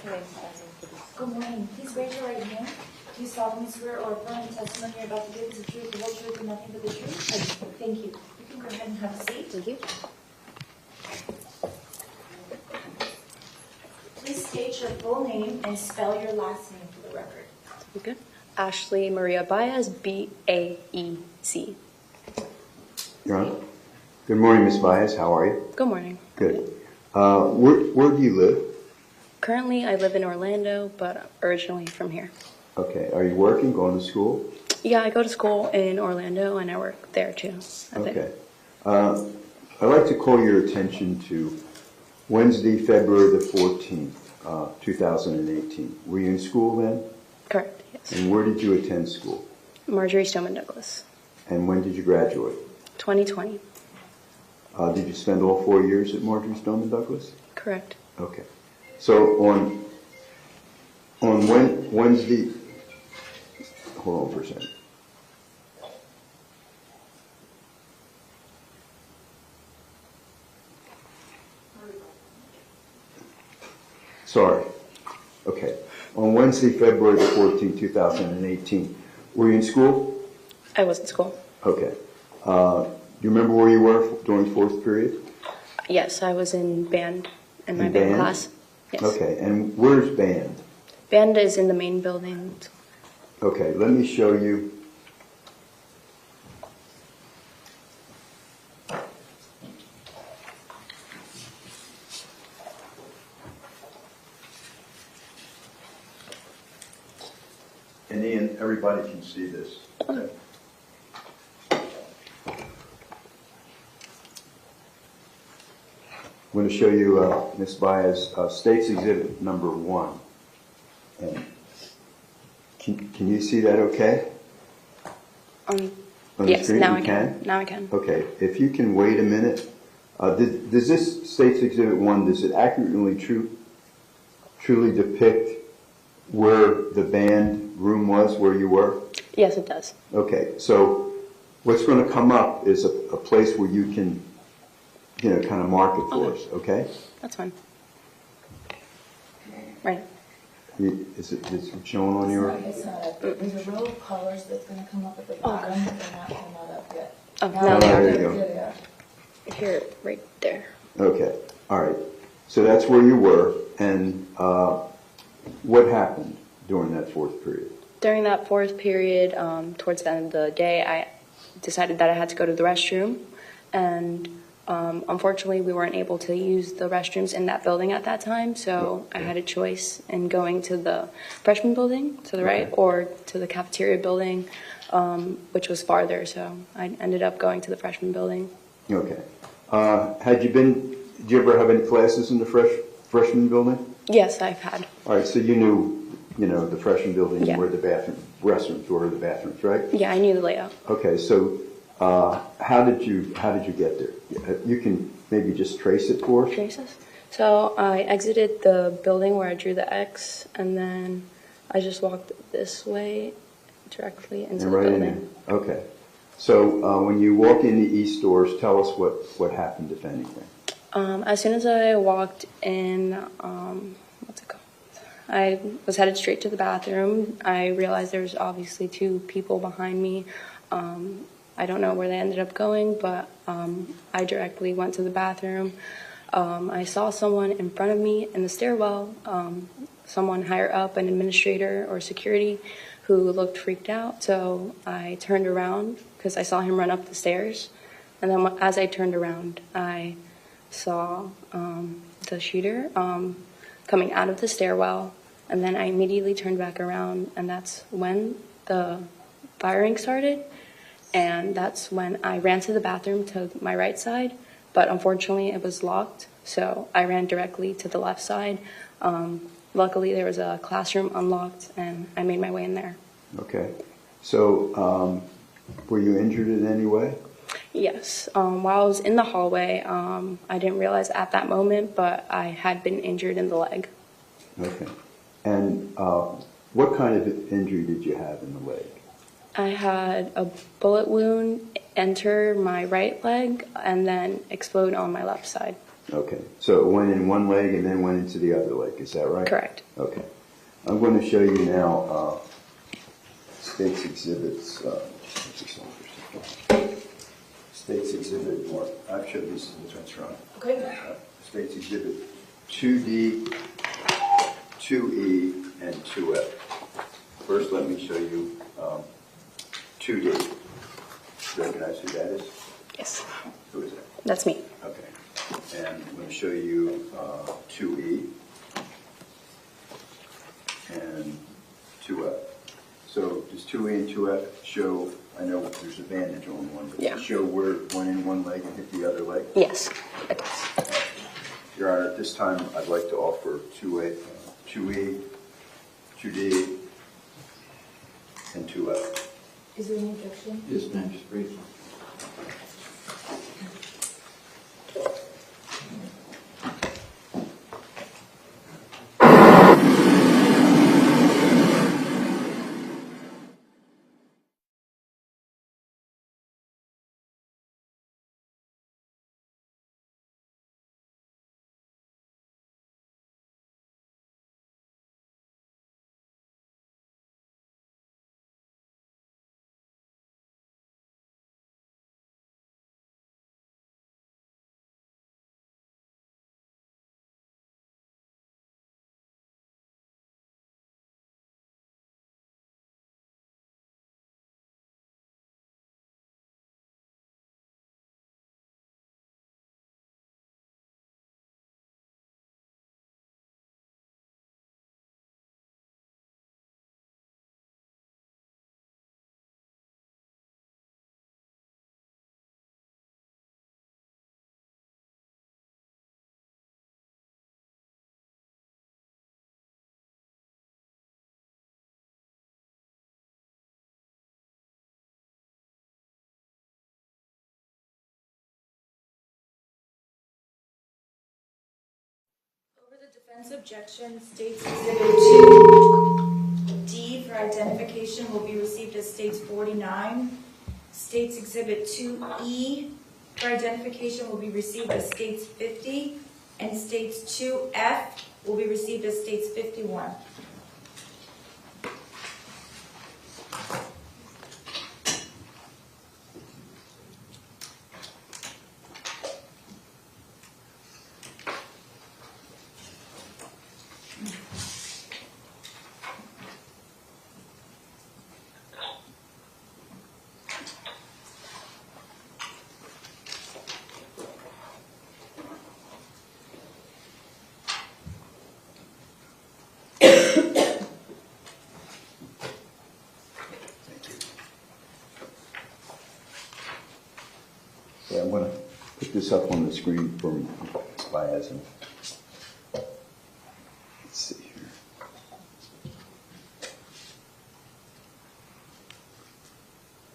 Good morning. Please raise your right hand. Do you solemnly swear or affirm the testimony you're about to give is the truth, the whole truth, and nothing but the truth? I do. Thank you. You can go ahead and have a seat. Thank you. Please state your full name and spell your last name for the record. Okay. Ashley Maria Baez, B-A-E-Z. Your Honor. Good morning, Ms. Baez. How are you? Good morning. Good. Where do you live? Currently, I live in Orlando, but originally from here. Okay. Are you working, going to school? Yeah, I go to school in Orlando, and I work there too. Okay. I'd like to call your attention to Wednesday, February the 14th, 2018. Were you in school then? Correct, yes. And where did you attend school? Marjorie Stoneman Douglas. And when did you graduate? 2020. Did you spend all 4 years at Marjorie Stoneman Douglas? Correct. Okay. So on Wednesday, hold on for a second. Sorry. Okay. On Wednesday, February the 14th, 2018, were you in school? I was in school. Okay. Do you remember where you were during fourth period? Yes, I was in band, in my band class. Yes. Okay, and where's band? Band is in the main building. Okay, let me show you. And Ian, everybody can see this. Okay. I'm going to show you, Ms. Baez, State's Exhibit number 1. And can you see that okay? On the yes, screen? now You I can. Now I can. Okay, if you can wait a minute. Does this State's Exhibit 1, does it accurately truly depict where the band room was, where you were? Yes, it does. Okay, so what's going to come up is a place where you can kind of mark it for us, okay? That's fine. Right. Is it showing on your? It's not. There's a row of colors that's going to come up at the bottom. They're not up yet. Oh, Now there you go. Here, right there. Okay, all right. So that's where you were, and what happened during that fourth period? During that fourth period, towards the end of the day, I decided that I had to go to the restroom, and unfortunately, we weren't able to use the restrooms in that building at that time, so I had a choice in going to the freshman building to the right or to the cafeteria building, which was farther, so I ended up going to the freshman building. Okay. Did you ever have any classes in the freshman building? Yes, I've had. All right, so you knew, the freshman building, Yeah. where the restrooms were, the bathrooms, right? Yeah, I knew the layout. Okay, so how did you get there? You can maybe just trace it for us? Traces? So I exited the building where I drew the X, and then I just walked this way directly into the building. Okay. So when you walk in the East doors, tell us what happened, if anything. As soon as I walked in, what's it called? I was headed straight to the bathroom. I realized there was obviously 2 people behind me. I don't know where they ended up going, but I directly went to the bathroom. I saw someone in front of me in the stairwell, someone higher up, an administrator or security, who looked freaked out. So I turned around because I saw him run up the stairs. And then as I turned around, I saw the shooter coming out of the stairwell. And then I immediately turned back around, and that's when the firing started. And that's when I ran to the bathroom to my right side, but unfortunately it was locked, so I ran directly to the left side. Luckily there was a classroom unlocked, and I made my way in there. Okay. So were you injured in any way? Yes. While I was in the hallway, I didn't realize at that moment, but I had been injured in the leg. Okay. And what kind of injury did you have in the leg? I had a bullet wound enter my right leg and then explode on my left side. Okay, so it went in one leg and then went into the other leg, is that right? Correct. Okay. I'm going to show you now State's Exhibits. State's Exhibit 1. I've showed these in the defense round. Okay. State's Exhibit 2D, 2E, and 2F. First, let me show you 2D. Do you recognize who that is? Yes. Who is that? That's me. Okay. And I'm going to show you 2E and 2F. So does 2E and 2F show, I know there's a bandage on one, but does it show where it went in one leg and hit the other leg? Yes, it does. Your Honor, at this time, I'd like to offer 2E, 2D, and 2F. Is there any objection? Yes, ma'am, just briefly. Over the defense objection, State's Exhibit 2D for identification will be received as State's 49. State's Exhibit 2E for identification will be received as State's 50. And State's 2F will be received as State's 51. Yeah, I'm going to put this up on the screen for Biasm. Let's see here.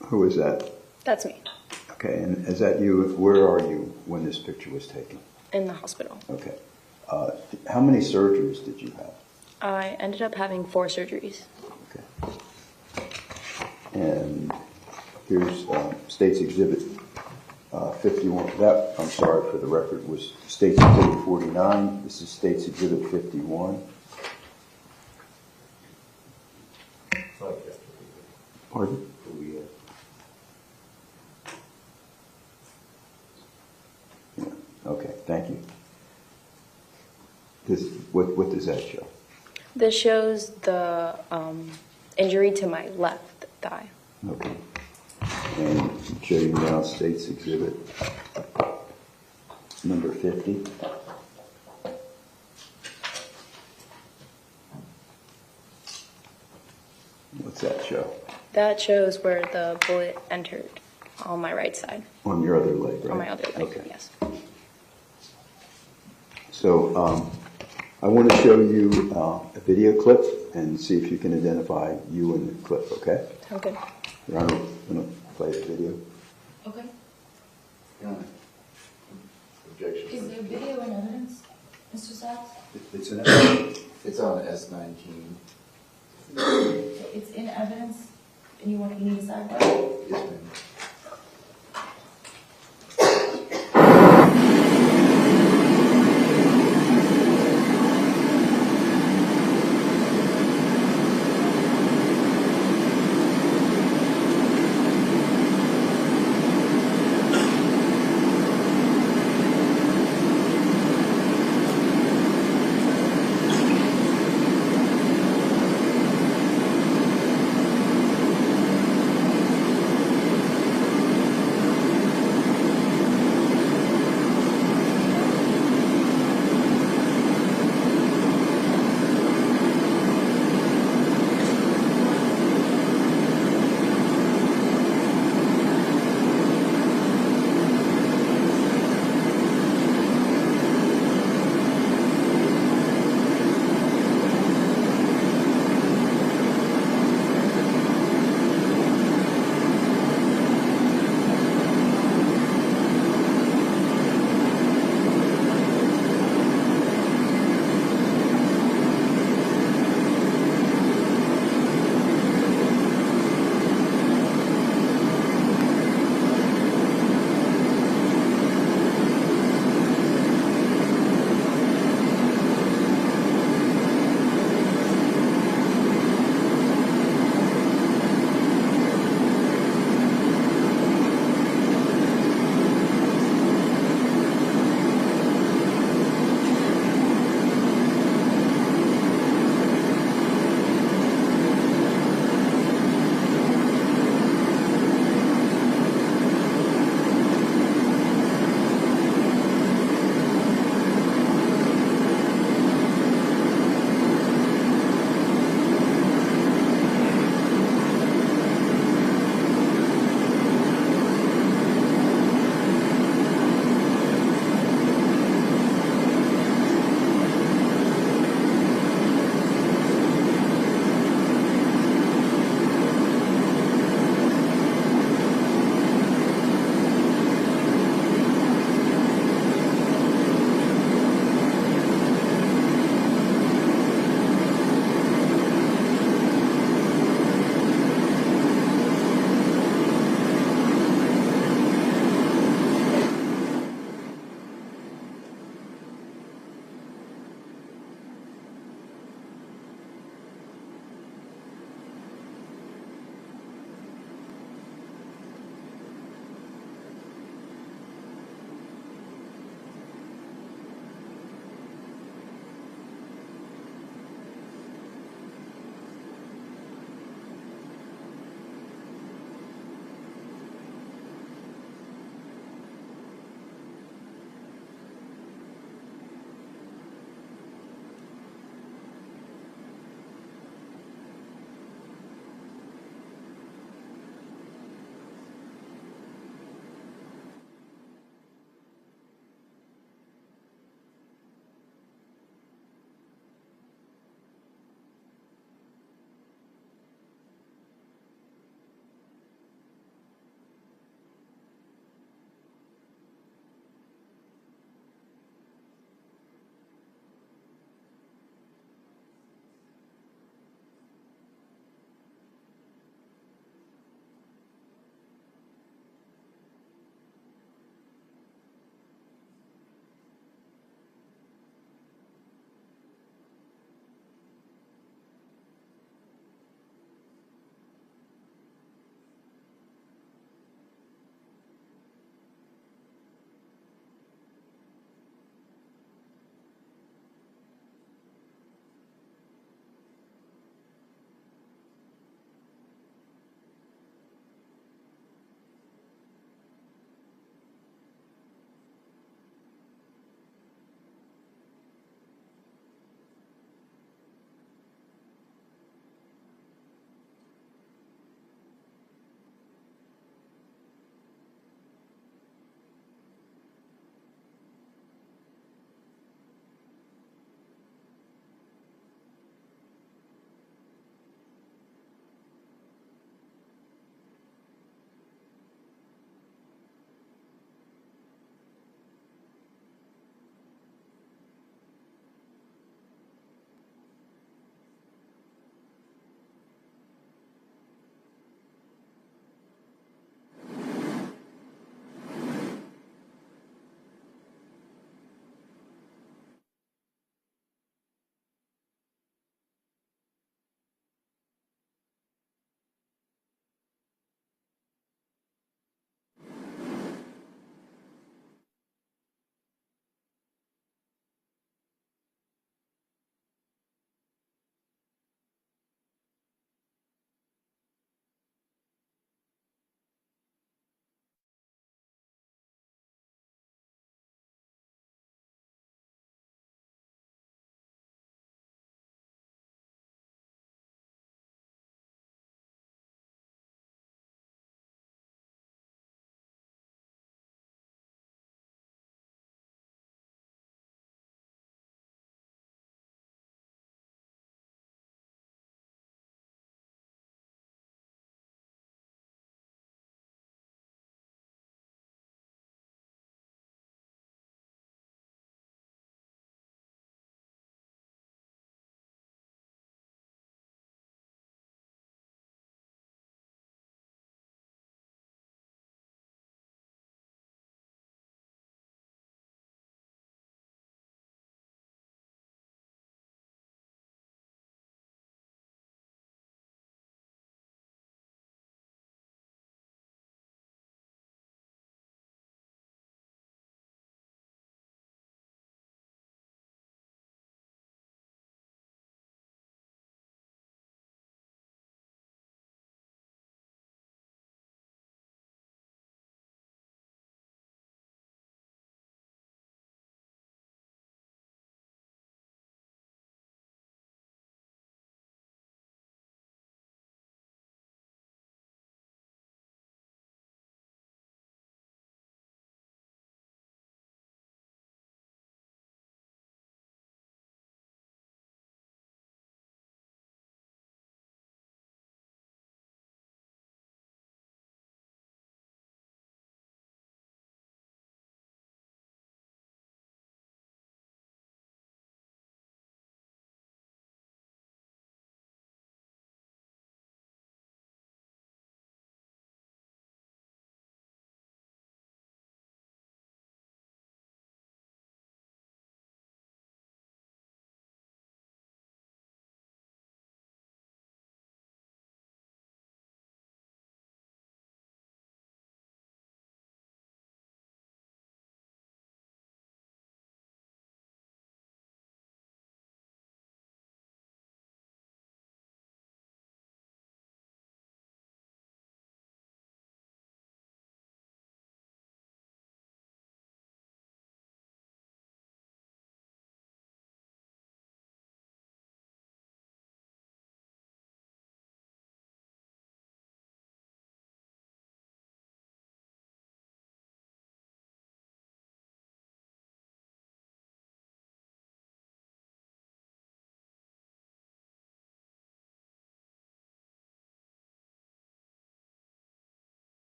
Who is that? That's me. Okay, and is that you? Where are you when this picture was taken? In the hospital. Okay. How many surgeries did you have? I ended up having 4 surgeries. Okay. And here's State's Exhibit 51. That, I'm sorry for the record, was State's Exhibit 49. This is State's Exhibit 51. Pardon? Yeah. Okay, thank you. What does that show? This shows the injury to my left thigh. Okay. And I'll show you now State's Exhibit number 50. What's that show? That shows where the bullet entered on my right side. On your other leg, right? On my other leg, okay. Yes. So I want to show you a video clip and see if you can identify you in the clip, okay? Okay. Your Honor, I'm going to play the video. Okay. Objection. Is there video in evidence, Mr. Sachs? It's an evidence. It's on S19. It's in evidence, and you need a sidebar? Yes, ma'am.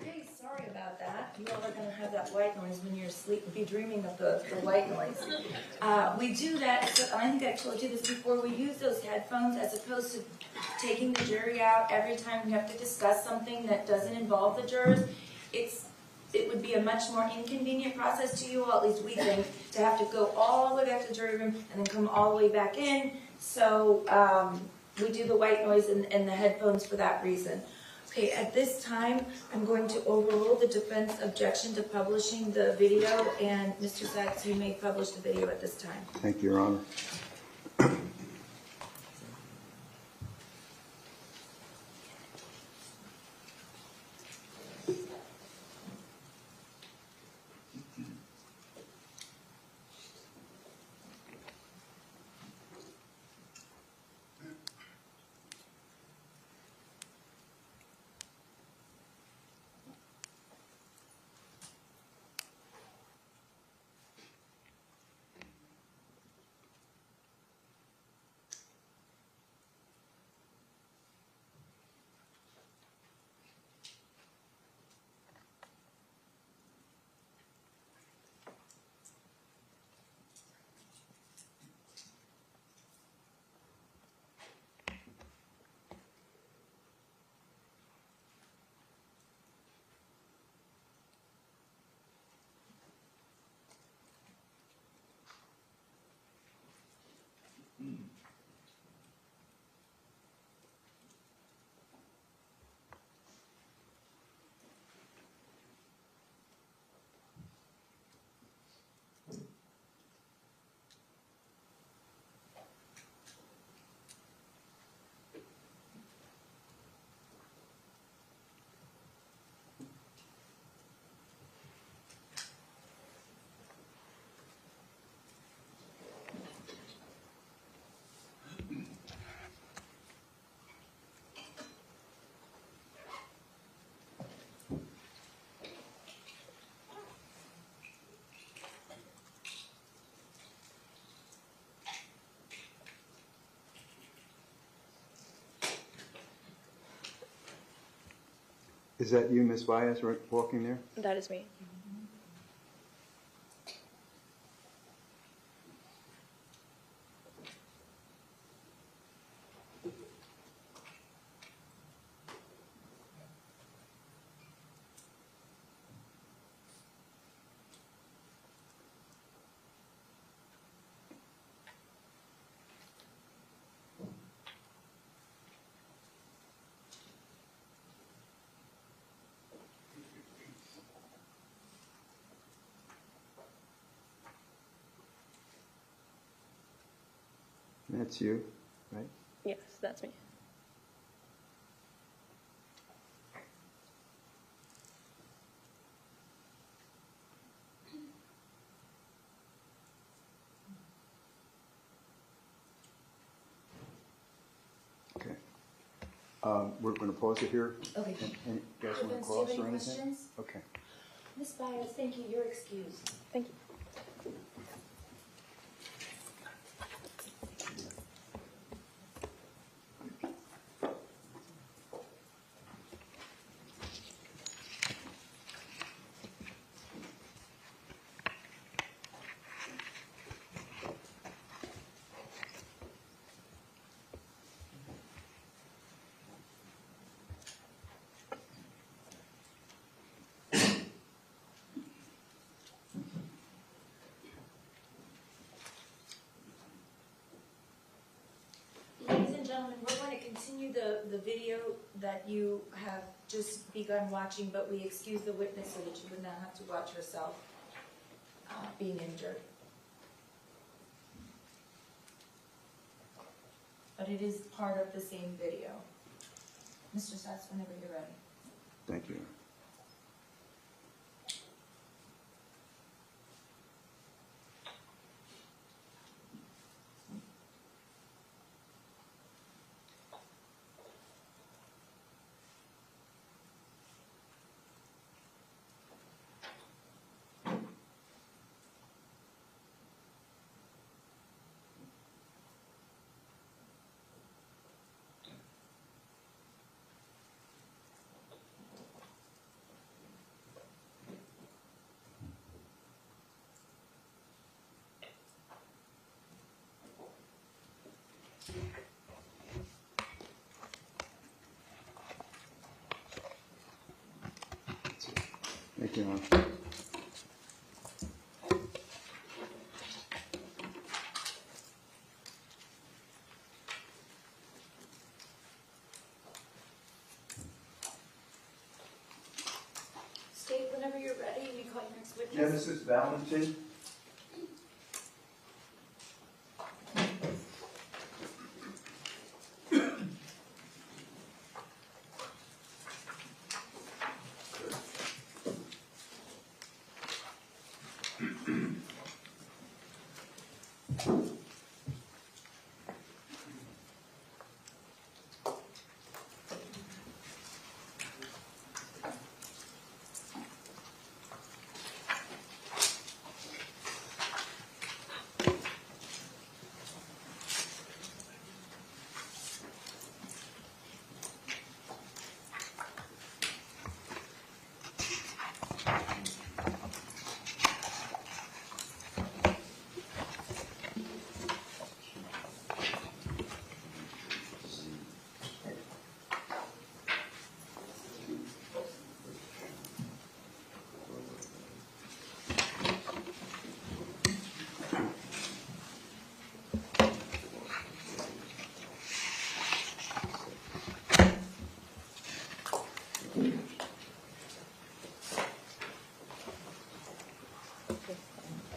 Okay, sorry about that. You all are gonna have that white noise when you're asleep, be dreaming of the white noise. We do that, so I think I told you this before, we use those headphones as opposed to taking the jury out every time we have to discuss something that doesn't involve the jurors. It would be a much more inconvenient process to you all, at least we think, to have to go all the way back to the jury room and then come all the way back in. So we do the white noise and the headphones for that reason. Okay, at this time, I'm going to overrule the defense objection to publishing the video, and Mr. Sachs, you may publish the video at this time. Thank you, Your Honor. Is that you, Miss Baez, walking there? That is me. That's you, right? Yes, that's me. Okay. We're going to pause it here. Okay. And you guys want to Do you have cross any or anything? questions? Okay. Ms. Baez, thank you, you're excused. Thank you. Ladies and gentlemen, we're going to continue the video that you have just begun watching, but we excuse the witness so that you would not have to watch herself being injured. But it is part of the same video. Mr. Sachs, whenever you're ready. Thank you. Thank you, Ron. State whenever you're ready, we call your next witness. Genesis Valentin.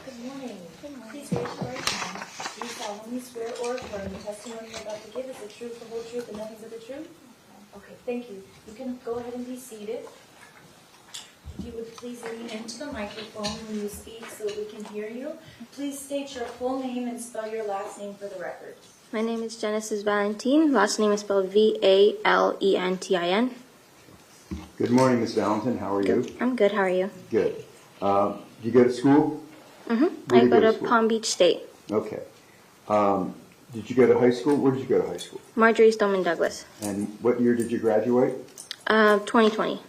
Good morning. Please raise your right hand. Do you solemnly swear or affirm the testimony you're about to give is the truth, the whole truth, and nothing but the truth? Okay, thank you. You can go ahead and be seated. If you would please lean into the microphone when you speak so that we can hear you. Please state your full name and spell your last name for the record. My name is Genesis Valentin. Last name is spelled Valentin. Good morning, Miss Valentin. How are you? I'm good. How are you? Good. You go to school? Mm-hmm. Where I do you go to school? Palm Beach State. Okay. Did you go to high school? Where did you go to high school? Marjorie Stoneman Douglas. And what year did you graduate? 2020.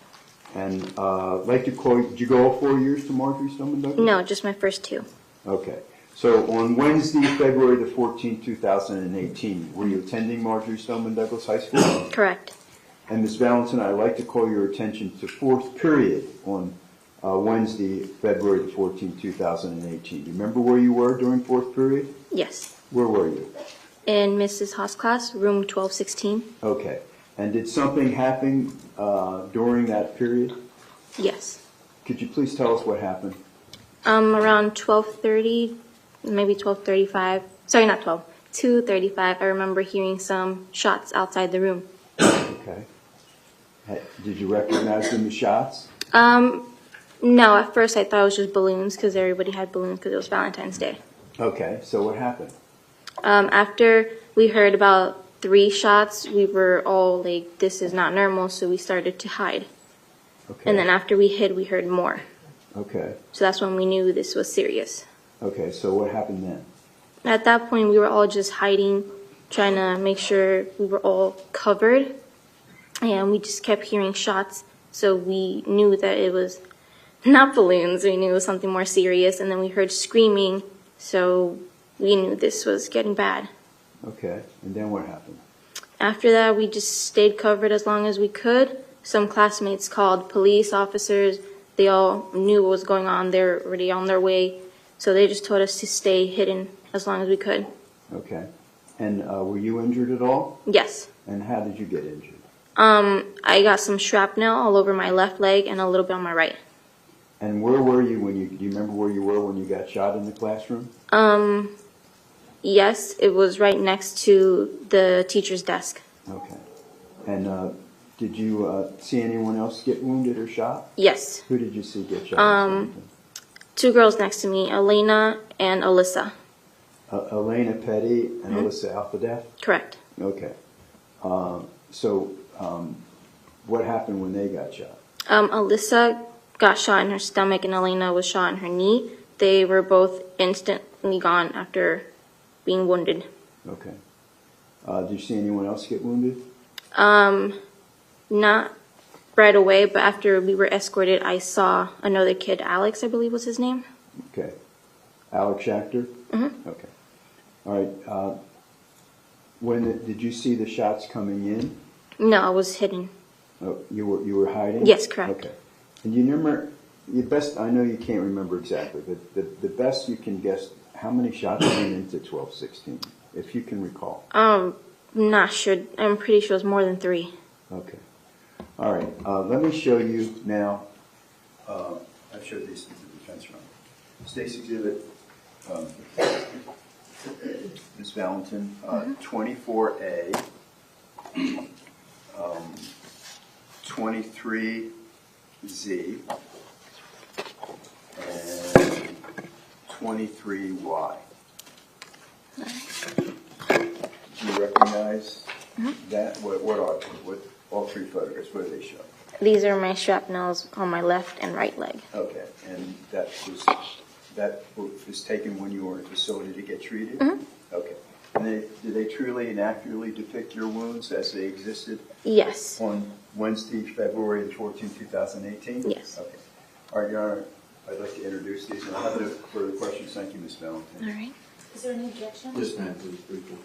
And did you go all 4 years to Marjorie Stoneman Douglas? No, just my first 2. Okay. So on Wednesday, February the 14th, 2018, were you attending Marjorie Stoneman Douglas High School? Correct. And Ms. Valentin, I'd like to call your attention to fourth period on Wednesday, February the 14th, 2018. Do you remember where you were during fourth period? Yes. Where were you? In Mrs. Haas' class, room 1216. Okay. And did something happen during that period? Yes. Could you please tell us what happened? Around 12:30, maybe 12:35. Sorry, not 12. 2:35. I remember hearing some shots outside the room. Okay. Did you recognize them as shots? No, at first I thought it was just balloons because everybody had balloons because it was Valentine's Day. Okay. So what happened? After we heard about 3 shots, we were all like, this is not normal, so we started to hide. Okay. And then after we hid, we heard more. Okay. So that's when we knew this was serious. Okay. So what happened then? At that point, we were all just hiding, trying to make sure we were all covered. And we just kept hearing shots, so we knew that it was not balloons. We knew it was something more serious. And then we heard screaming, so we knew this was getting bad. Okay. And then what happened? After that, we just stayed covered as long as we could. Some classmates called police officers. They all knew what was going on. They were already on their way. So they just told us to stay hidden as long as we could. Okay. And were you injured at all? Yes. And how did you get injured? I got some shrapnel all over my left leg and a little bit on my right. And where were you do you remember where you were when you got shot in the classroom? Yes, it was right next to the teacher's desk. Okay. And did you see anyone else get wounded or shot? Yes. Who did you see get shot? 2 girls next to me, Elena and Alyssa. Elena Petty and Alyssa Alphadeff? Correct. Okay. So what happened when they got shot? Alyssa got shot in her stomach and Elena was shot in her knee. They were both instantly gone after being wounded. Okay. Did you see anyone else get wounded? Not right away, but after we were escorted, I saw another kid, Alex, I believe was his name. Okay. Alex Schachter? Mm-hmm. Okay. All right. Did you see the shots coming in? No, I was hidden. Oh, you were hiding? Yes, correct. Okay. And you remember the best, I know you can't remember exactly, but the best you can guess, how many shots went into 12-16, if you can recall? Not sure. I'm pretty sure it's more than 3. Okay. All right. Let me show you now. I've showed these to the defense room. Stacy exhibit, Ms. Valentin, 24A, 23Z, and 23Y. Do you recognize that? What are they? What, all 3 photographs, what do they show? These are my shrapnels on my left and right leg. Okay, and that was taken when you were in facility to get treated? Okay. And did they truly and accurately depict your wounds as they existed Yes. on Wednesday, February the 14th, 2018? Yes. Okay. All right, Your Honor, I'd like to introduce these, and I'll have no further questions. Thank you, Ms. Valentin. All right. Is there any objection? Yes, ma'am, please, briefly.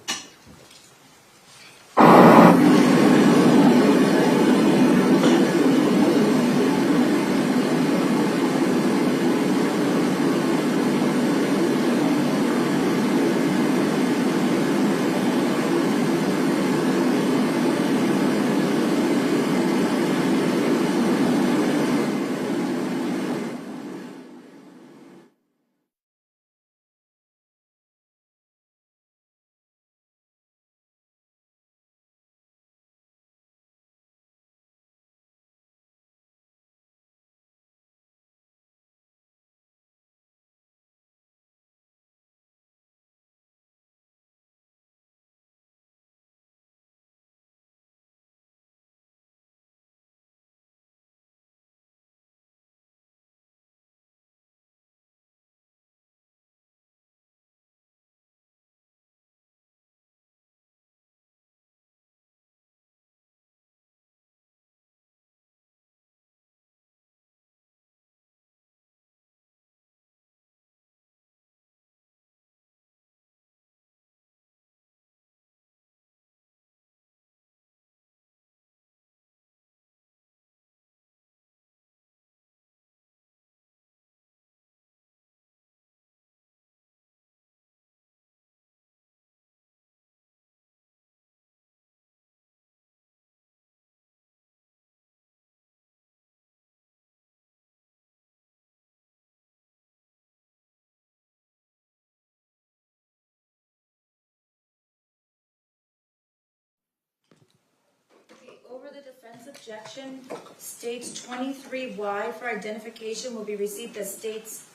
Okay, over the defense objection, states 23Y for identification will be received as states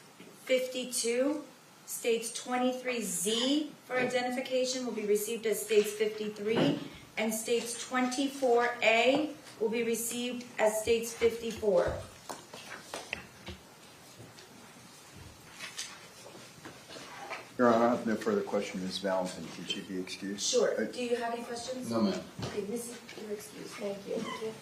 52. States 23Z for identification will be received as states 53. And states 24A will be received as states 54. Your Honor, I have no further questions. Ms. Valentin, can she be excused? Sure. Do you have any questions? No, ma'am. Okay, Mrs. You're excused. Thank you. Thank you.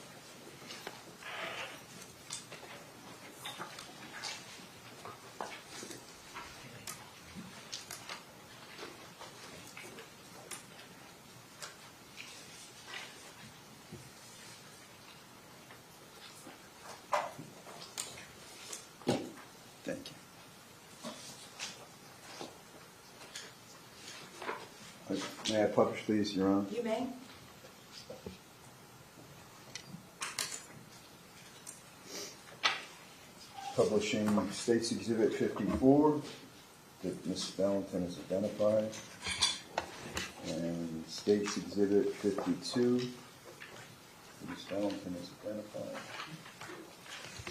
Thank you. May I publish these, Your Honor? You may. Publishing States Exhibit 54 that Ms. Valentin has identified, and States Exhibit 52 that Ms. Valentin has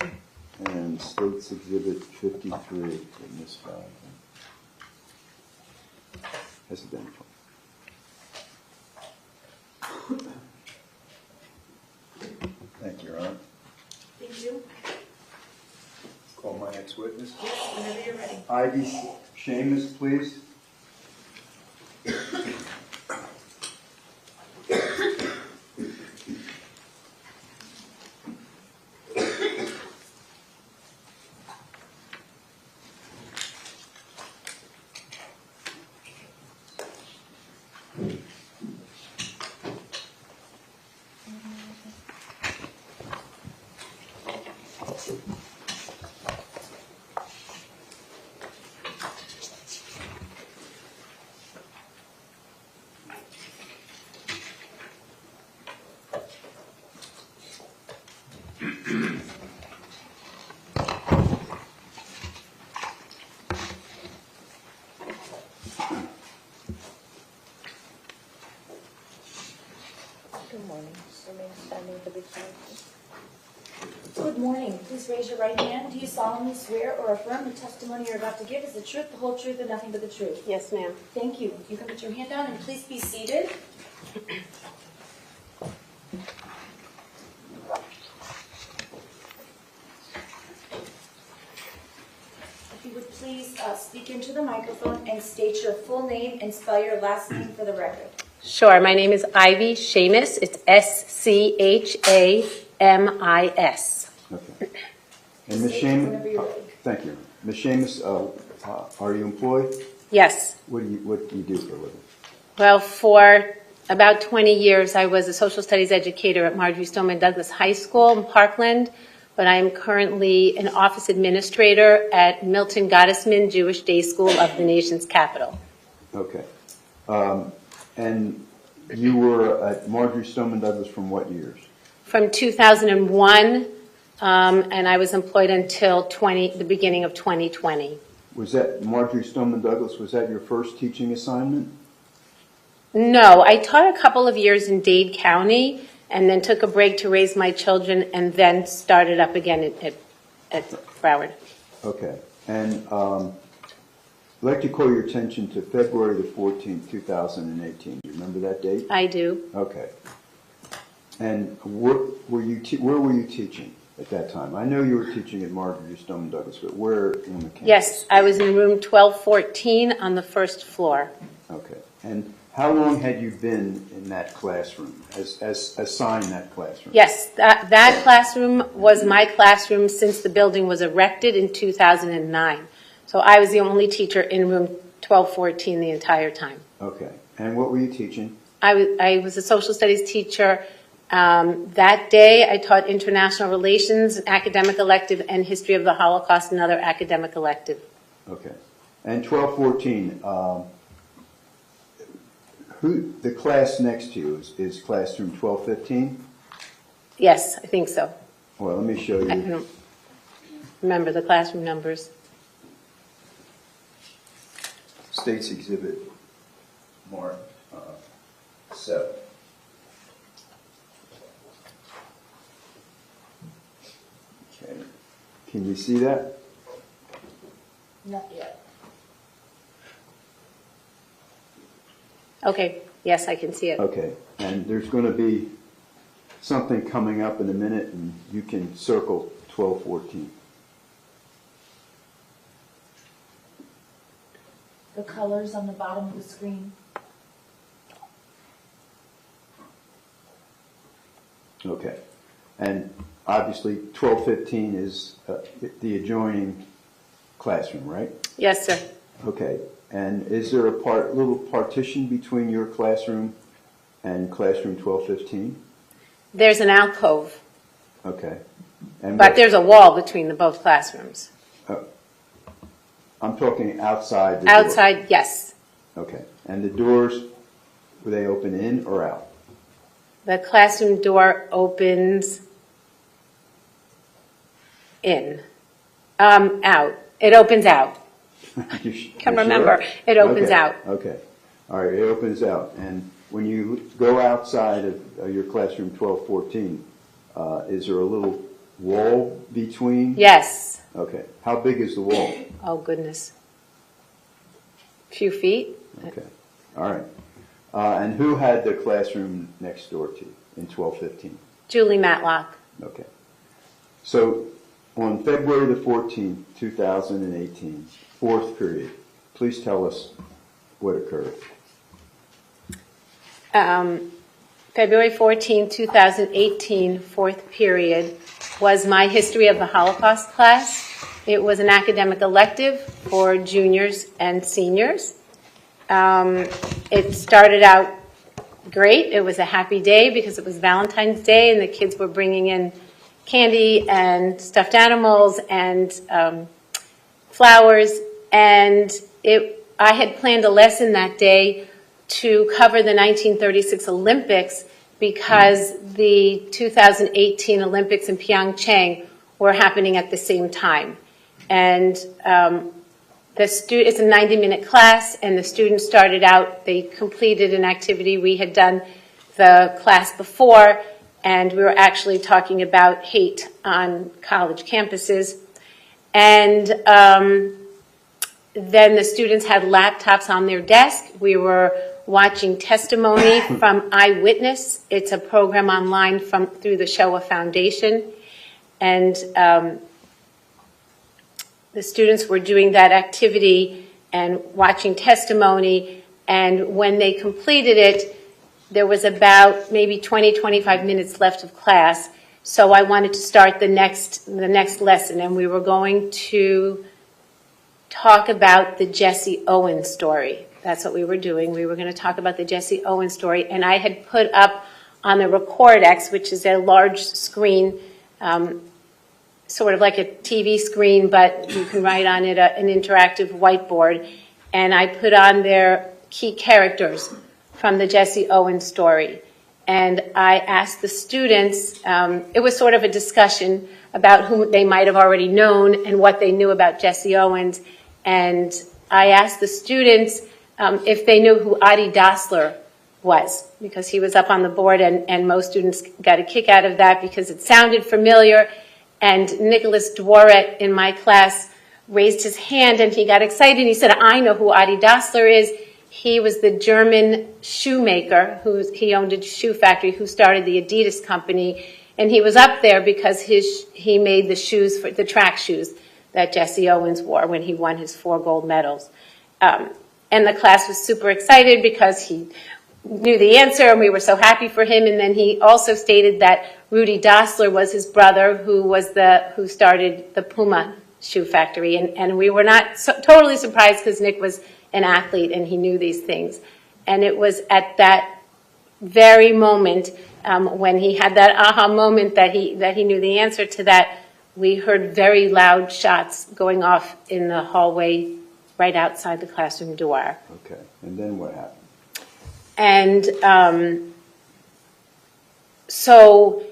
identified, and States Exhibit 53 that Ms. Valentin has identified. Thank you, Your Honor. Thank you. Call my next witness. Yes, whenever you're ready. Ivy Schamis, please. Good morning. Remain standing for the flag. Good morning. Please raise your right hand. Do you solemnly swear or affirm the testimony you're about to give is the truth, the whole truth, and nothing but the truth? Yes, ma'am. Thank you. You can put your hand down and please be seated. If you would please speak into the microphone and state your full name and spell your last name for the record. Sure. My name is Ivy Schamis. It's Schamis. Okay. And Ms. Schamis, Whenever you're ready. thank you. Ms. Schamis, are you employed? Yes. What do you do for a living? Well, for about 20 years, I was a social studies educator at Marjorie Stoneman Douglas High School in Parkland, but I am currently an office administrator at Milton Gottesman Jewish Day School of the nation's capital. Okay. And you were at Marjorie Stoneman Douglas from what years? From 2001, and I was employed until the beginning of 2020. Was that Marjorie Stoneman Douglas, was that your first teaching assignment? No, I taught a couple of years in Dade County and then took a break to raise my children and then started up again at Broward. Okay. And I'd like to call your attention to February the 14th, 2018. Do you remember that date? I do. Okay. And where were you teaching at that time? I know you were teaching at Marjorie Stoneman Douglas, but where in the campus? Yes, I was in room 1214 on the first floor. Okay. And how long had you been in that classroom, as assigned that classroom? Yes, that classroom was my classroom since the building was erected in 2009. So I was the only teacher in room 1214 the entire time. Okay. And what were you teaching? I was a social studies teacher. That day I taught international relations, academic elective, and history of the Holocaust, another academic elective. Okay. And 1214, the class next to you is classroom 1215? Yes, I think so. Well, let me show I you. don't remember the classroom numbers. State's Exhibit Mark 7. Okay. Can you see that? Not yet. Okay, yes, I can see it. Okay. And there's going to be something coming up in a minute, and you can circle 1214. The colors on the bottom of the screen. Okay. And obviously 1215 is the adjoining classroom, right? Yes, sir. Okay. And is there a little partition between your classroom and classroom 1215? There's an alcove, Okay. And but there's a wall between the both classrooms. I'm talking outside the door. Outside, yes. Okay. And the doors, were they open in or out? The classroom door opens in. Out. It opens out. Can remember. It opens out. Okay. All right. It opens out. And when you go outside of your classroom 1214, is there a little wall between? Yes. Okay. How big is the wall? Oh, goodness. Few feet. Okay. All right. And who had the classroom next door to you in 1215? Julie Matlock. Okay. So on February the 14th, 2018, fourth period, please tell us what occurred. February 14, 2018, fourth period, was my History of the Holocaust class. It was an academic elective for juniors and seniors. It started out great. It was a happy day because it was Valentine's Day and the kids were bringing in candy and stuffed animals and flowers. And I had planned a lesson that day to cover the 1936 Olympics because the 2018 Olympics in Pyeongchang were happening at the same time. And it's a 90-minute class, and the students started out, they completed an activity we had done the class before, and we were actually talking about hate on college campuses. And then the students had laptops on their desk. We were watching testimony from Eyewitness. It's a program online through the Shoah Foundation. And the students were doing that activity and watching testimony. And when they completed it, there was about maybe 20, 25 minutes left of class. So I wanted to start the next lesson, and we were going to talk about the Jesse Owens story. That's what we were doing. We were going to talk about the Jesse Owens story, and I had put up on the Recordex, which is a large screen, sort of like a TV screen, but you can write on it an interactive whiteboard, and I put on there key characters from the Jesse Owens story. And I asked the students, it was sort of a discussion about who they might have already known and what they knew about Jesse Owens. And I asked the students if they knew who Adi Dassler was, because he was up on the board, and most students got a kick out of that because it sounded familiar. And Nicholas Dworet in my class raised his hand and he got excited. He said, I know who Adi Dassler is. He was the German shoemaker he owned a shoe factory who started the Adidas company, and he was up there because he made the shoes for the track shoes that Jesse Owens wore when he won his 4 gold medals. And the class was super excited because he knew the answer, and we were so happy for him. And then he also stated that Rudy Dassler was his brother, who started the Puma shoe factory, and we were not totally surprised because Nick was an athlete and he knew these things. And it was at that very moment when he had that aha moment that he knew the answer to that, we heard very loud shots going off in the hallway right outside the classroom door. Okay, and then what happened? And so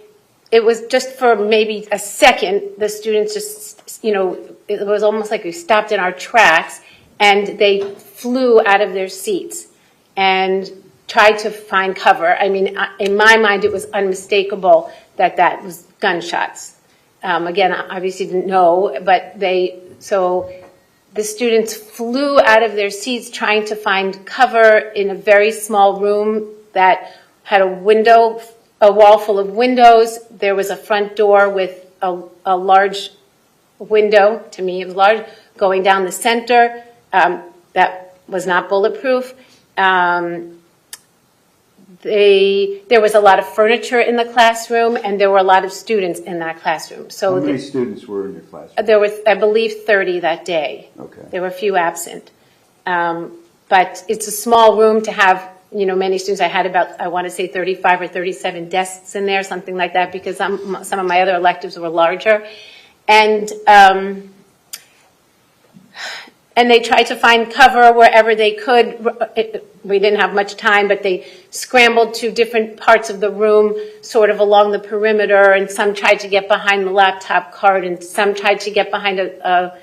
it was just for maybe a second, the students just, it was almost like we stopped in our tracks, and they flew out of their seats and tried to find cover. I mean, in my mind, it was unmistakable that was gunshots. Again, I obviously didn't know, but so the students flew out of their seats trying to find cover in a very small room that had a wall full of windows. There was a front door with a large window, to me it was large, going down the center. That was not bulletproof. There was a lot of furniture in the classroom, and there were a lot of students in that classroom. So how many students were in your classroom? There was, I believe, 30 that day. Okay. There were a few absent. But it's a small room to have, many students. I had about, I want to say 35 or 37 desks in there, something like that, because some of my other electives were larger. And they tried to find cover wherever they could. We didn't have much time, but they scrambled to different parts of the room, sort of along the perimeter, and some tried to get behind the laptop cart, and some tried to get behind a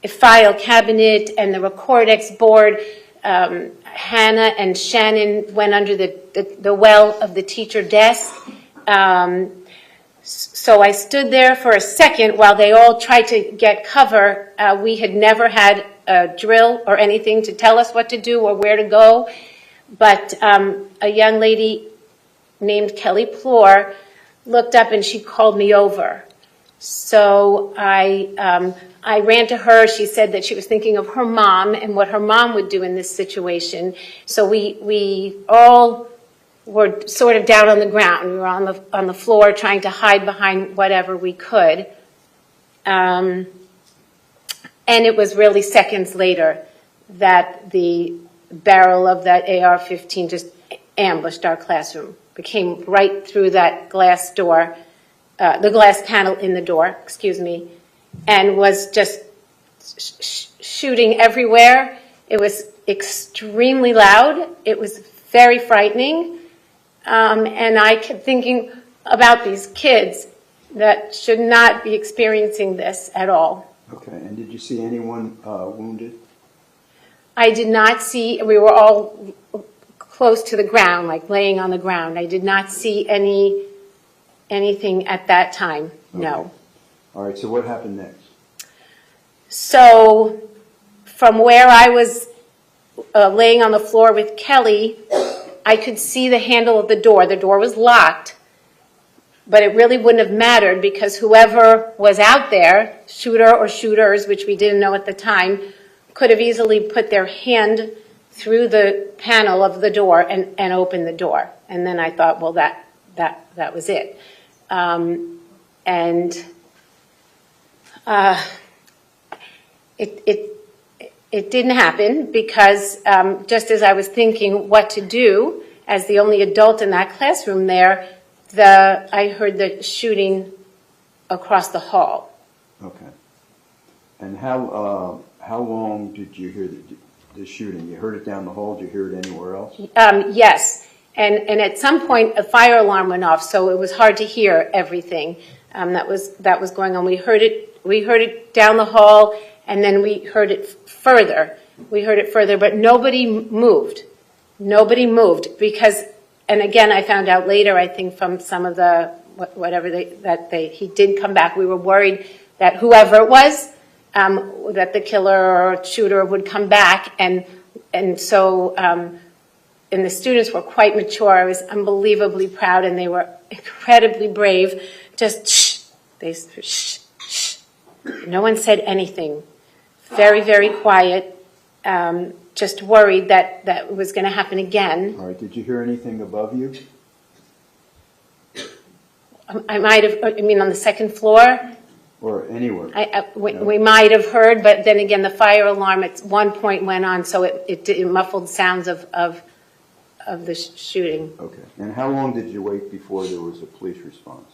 file cabinet and the Recordex board. Hannah and Shannon went under the well of the teacher desk. So I stood there for a second while they all tried to get cover. We had never had a drill or anything to tell us what to do or where to go. But a young lady named Kelly Plore looked up and she called me over. So I ran to her. She said that she was thinking of her mom and what her mom would do in this situation. So we all were sort of down on the ground. We were on the floor trying to hide behind whatever we could. And it was really seconds later that the barrel of that AR-15 just ambushed our classroom. It came right through that glass door, the glass panel in the door, and was just shooting everywhere. It was extremely loud. It was very frightening. And I kept thinking about these kids that should not be experiencing this at all. Okay, and did you see anyone wounded? I did not see, we were all close to the ground, like laying on the ground. I did not see anything at that time, no. All right, so what happened next? So from where I was laying on the floor with Kelly, I could see the handle of the door. The door was locked, but it really wouldn't have mattered because whoever was out there, shooter or shooters, which we didn't know at the time, could have easily put their hand through the panel of the door and opened the door. And then I thought, well, that was it. It didn't happen because just as I was thinking what to do, as the only adult in that classroom there, I heard the shooting across the hall. Okay. And how long did you hear the shooting? You heard it down the hall? Did you hear it anywhere else? Yes. And at some point a fire alarm went off, so it was hard to hear everything that was going on. We heard it down the hall, and then we heard it further. But nobody moved. Nobody moved because, and again, I found out later, I think from some of the he did come back. We were worried that whoever it was, that the killer or shooter would come back, and so and the students were quite mature. I was unbelievably proud, and they were incredibly brave. Just shh. They shh, shh. No one said anything. Very, very quiet. Just worried that it was going to happen again. All right. Did you hear anything above you? I might have. I mean, on the second floor. Or anywhere? We might have heard, but then again, the fire alarm at one point went on, so it muffled sounds of the shooting. Okay. And how long did you wait before there was a police response?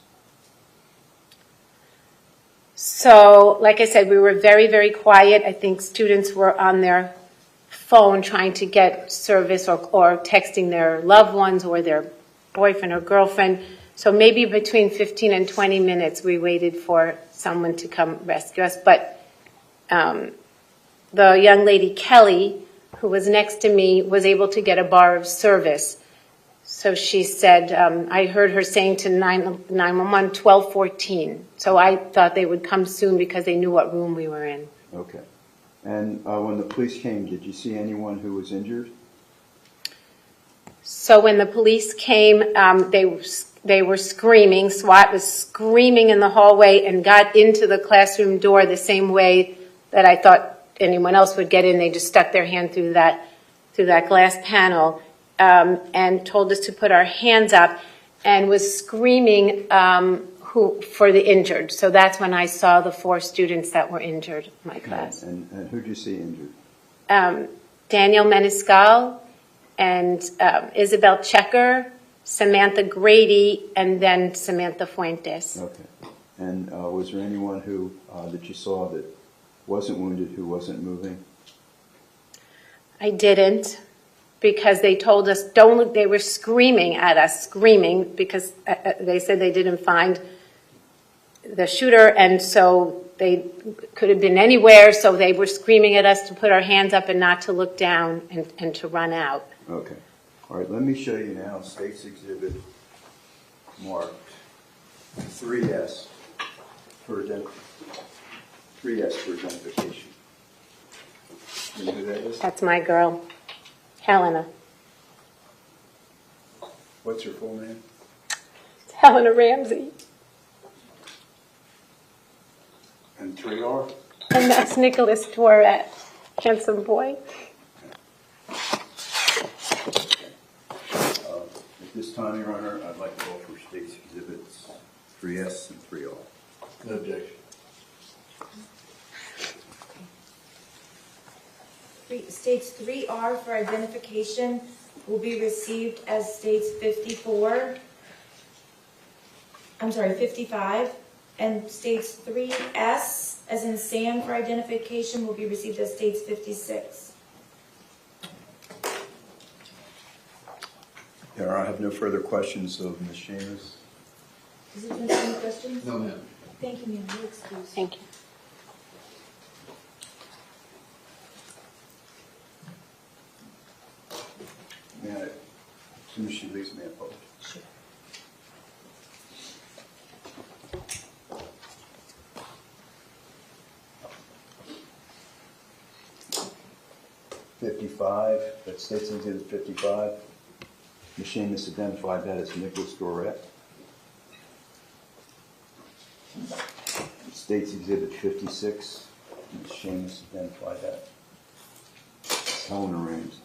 So, like I said, we were very, very quiet. I think students were on their phone trying to get service or texting their loved ones or their boyfriend or girlfriend. So maybe between 15 and 20 minutes we waited for someone to come rescue us. But the young lady, Kelly, who was next to me, was able to get a bar of service. So she said, I heard her saying to 911, 12:14. So I thought they would come soon because they knew what room we were in. Okay. And when the police came, did you see anyone who was injured? So when the police came, they were screaming. SWAT was screaming in the hallway and got into the classroom door the same way that I thought anyone else would get in. They just stuck their hand through that glass panel and told us to put our hands up and was screaming for the injured. So that's when I saw the 4 students that were injured in my class. And who did you see injured? Daniel Menescal and Isabel Checker, Samantha Grady, and then Samantha Fuentes. Okay. And was there anyone who that you saw that wasn't wounded, who wasn't moving? I didn't, because they told us, don't look. They were screaming at us, screaming, because they said they didn't find the shooter, and so they could have been anywhere, so they were screaming at us to put our hands up and not to look down and to run out. Okay. All right, let me show you now State's Exhibit marked 3S for identification. You know who that is? That's my girl, Helena. What's her full name? Helena Ramsey. And 3R? And that's Nicholas Cruz, handsome boy. At this time, Your Honor, I'd like to offer State's Exhibits 3S and 3R. No objection. States 3R for identification will be received as States 55, and States 3S, as in Sam, for identification will be received as States 56. Your Honor, I have no further questions of Ms. Schamis. Does anyone have any questions? No, ma'am. Thank you, ma'am. You're excused. Thank you. May I soon as she leaves me a post. Sure. That states exhibit 55. Ms. Schamis identified that as Nikolas Cruz. States exhibit 56. Ms. Schamis identified that as Helena Rames.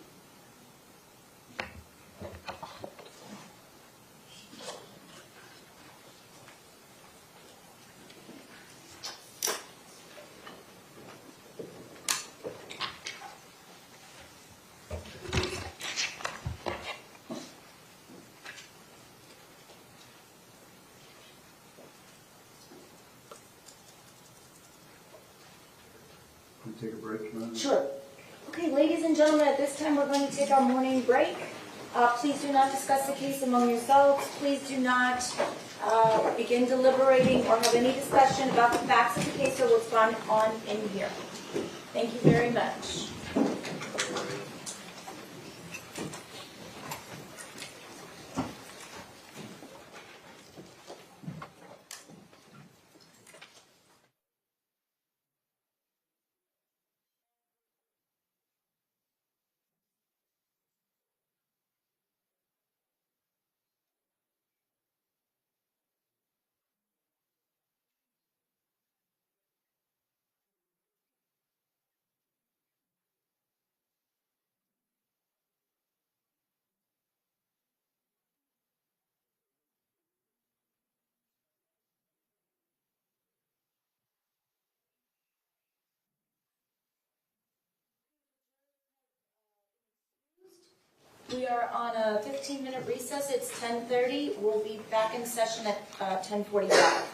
Can we take a break, Ron? Sure. Okay, ladies and gentlemen, at this time, we're going to take our morning break. Please do not discuss the case among yourselves. Please do not begin deliberating or have any discussion about the facts of the case or what's gone on in here. Thank you very much. We are on a 15-minute recess. It's 10:30. We'll be back in session at 10:45.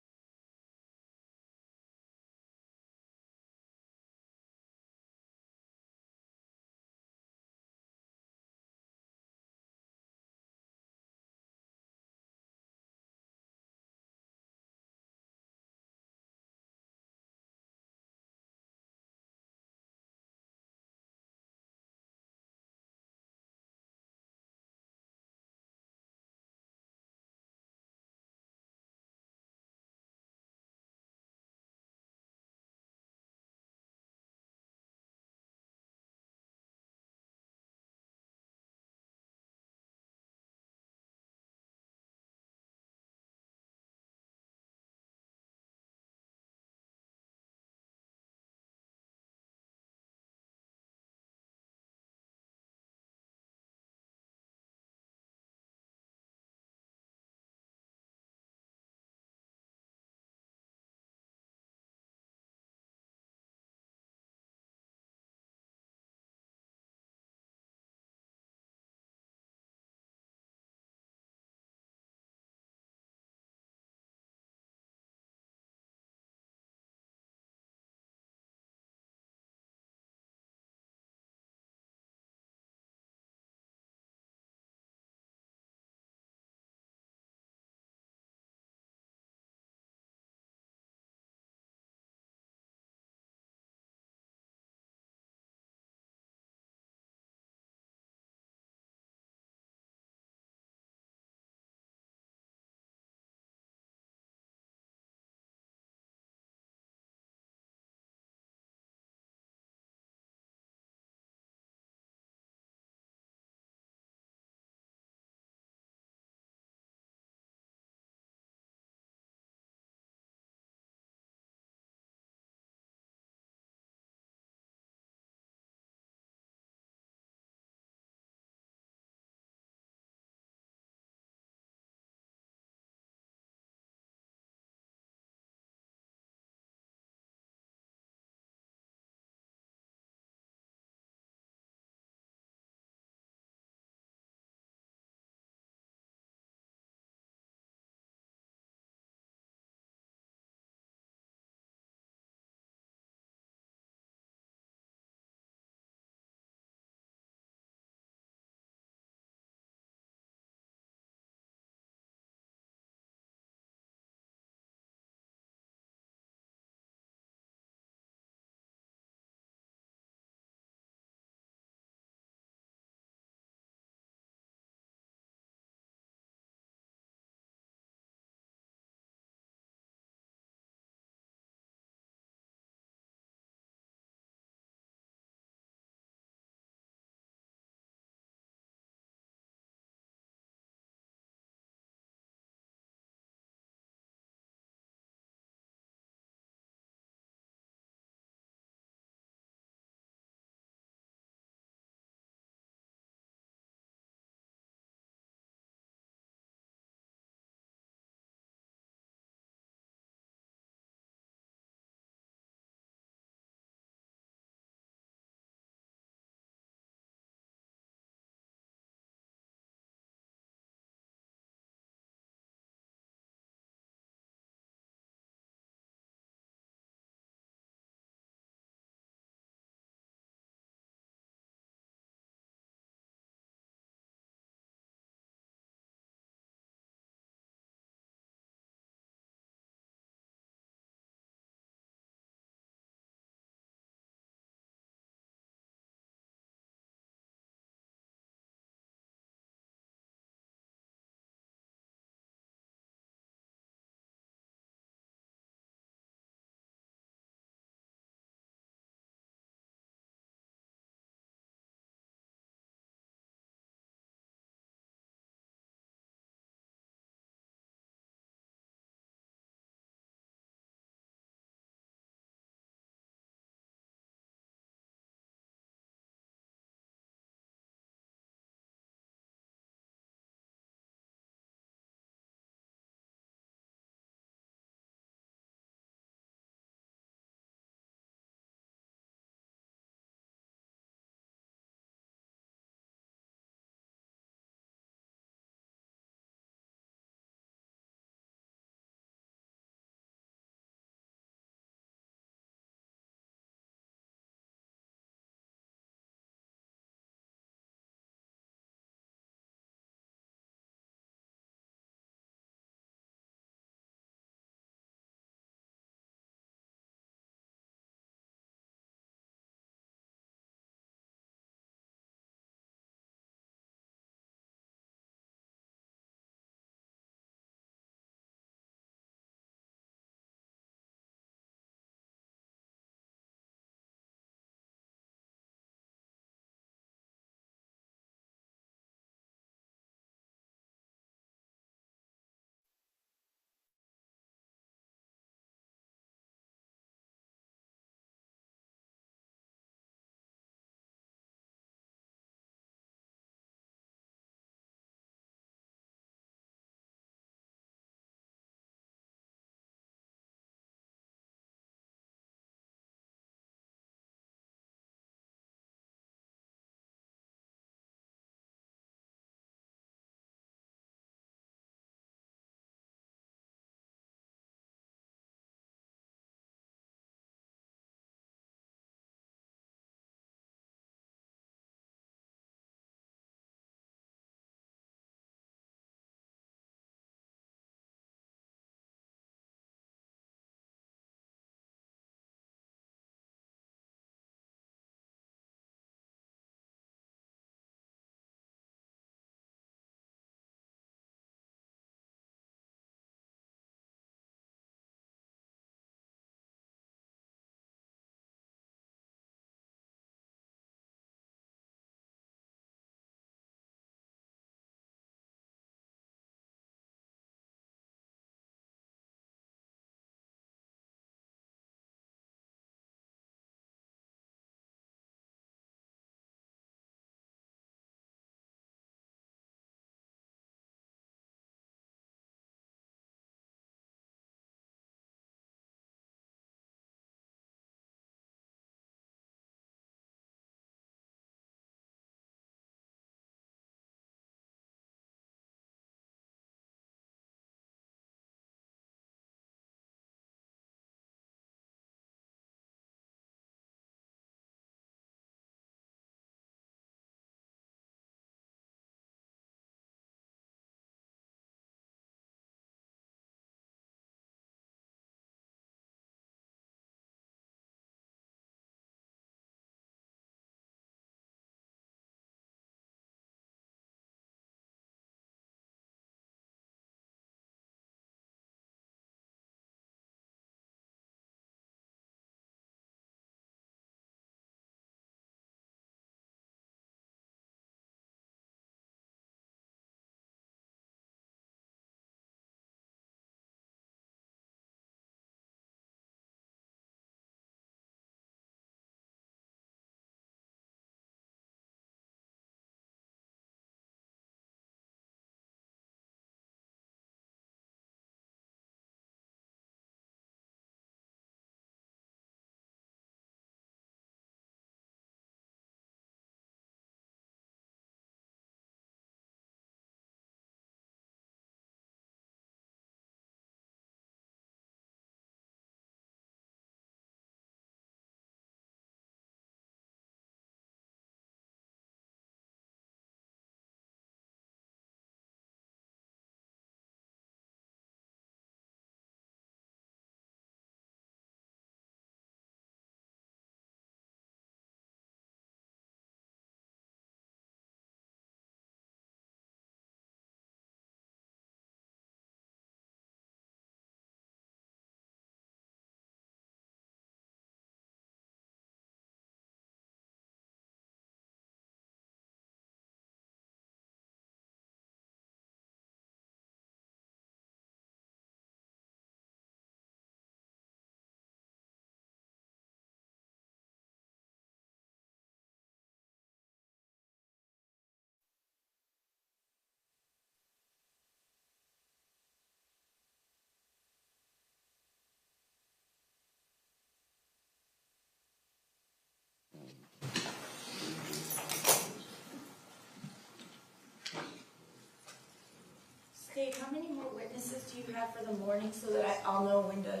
do you have for the morning so that I'll know when to?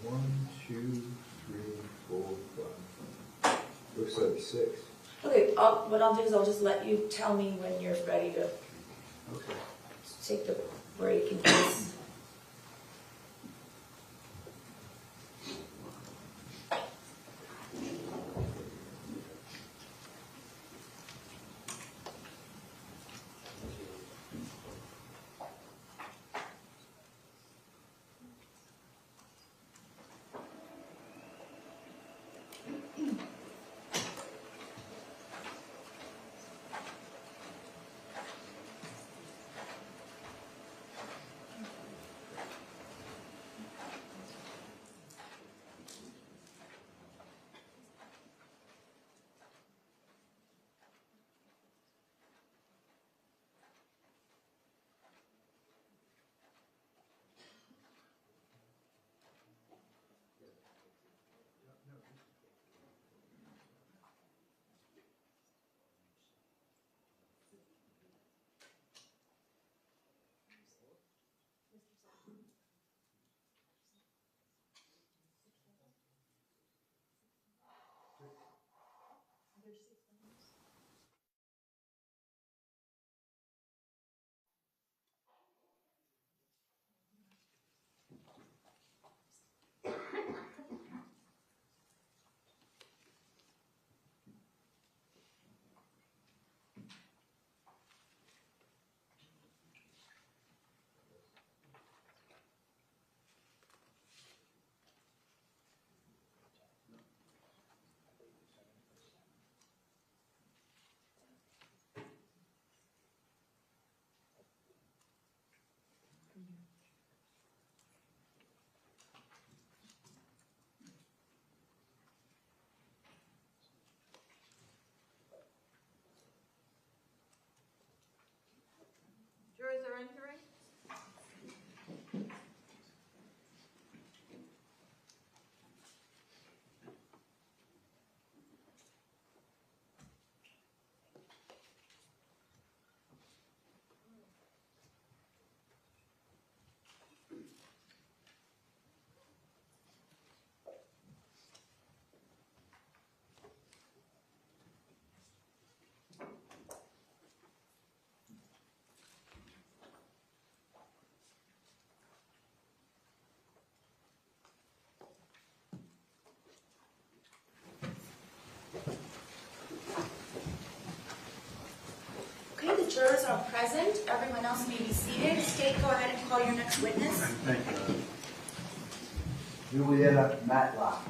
1, 2, 3, 4, 5. Looks like 6. Okay, what I'll do is I'll just let you tell me when you're ready to Okay. take the break in case. Jurors are entering. Okay, the jurors are present. Everyone else may be seated. State, go ahead and call your next witness. Thank you. Joletta Matlock.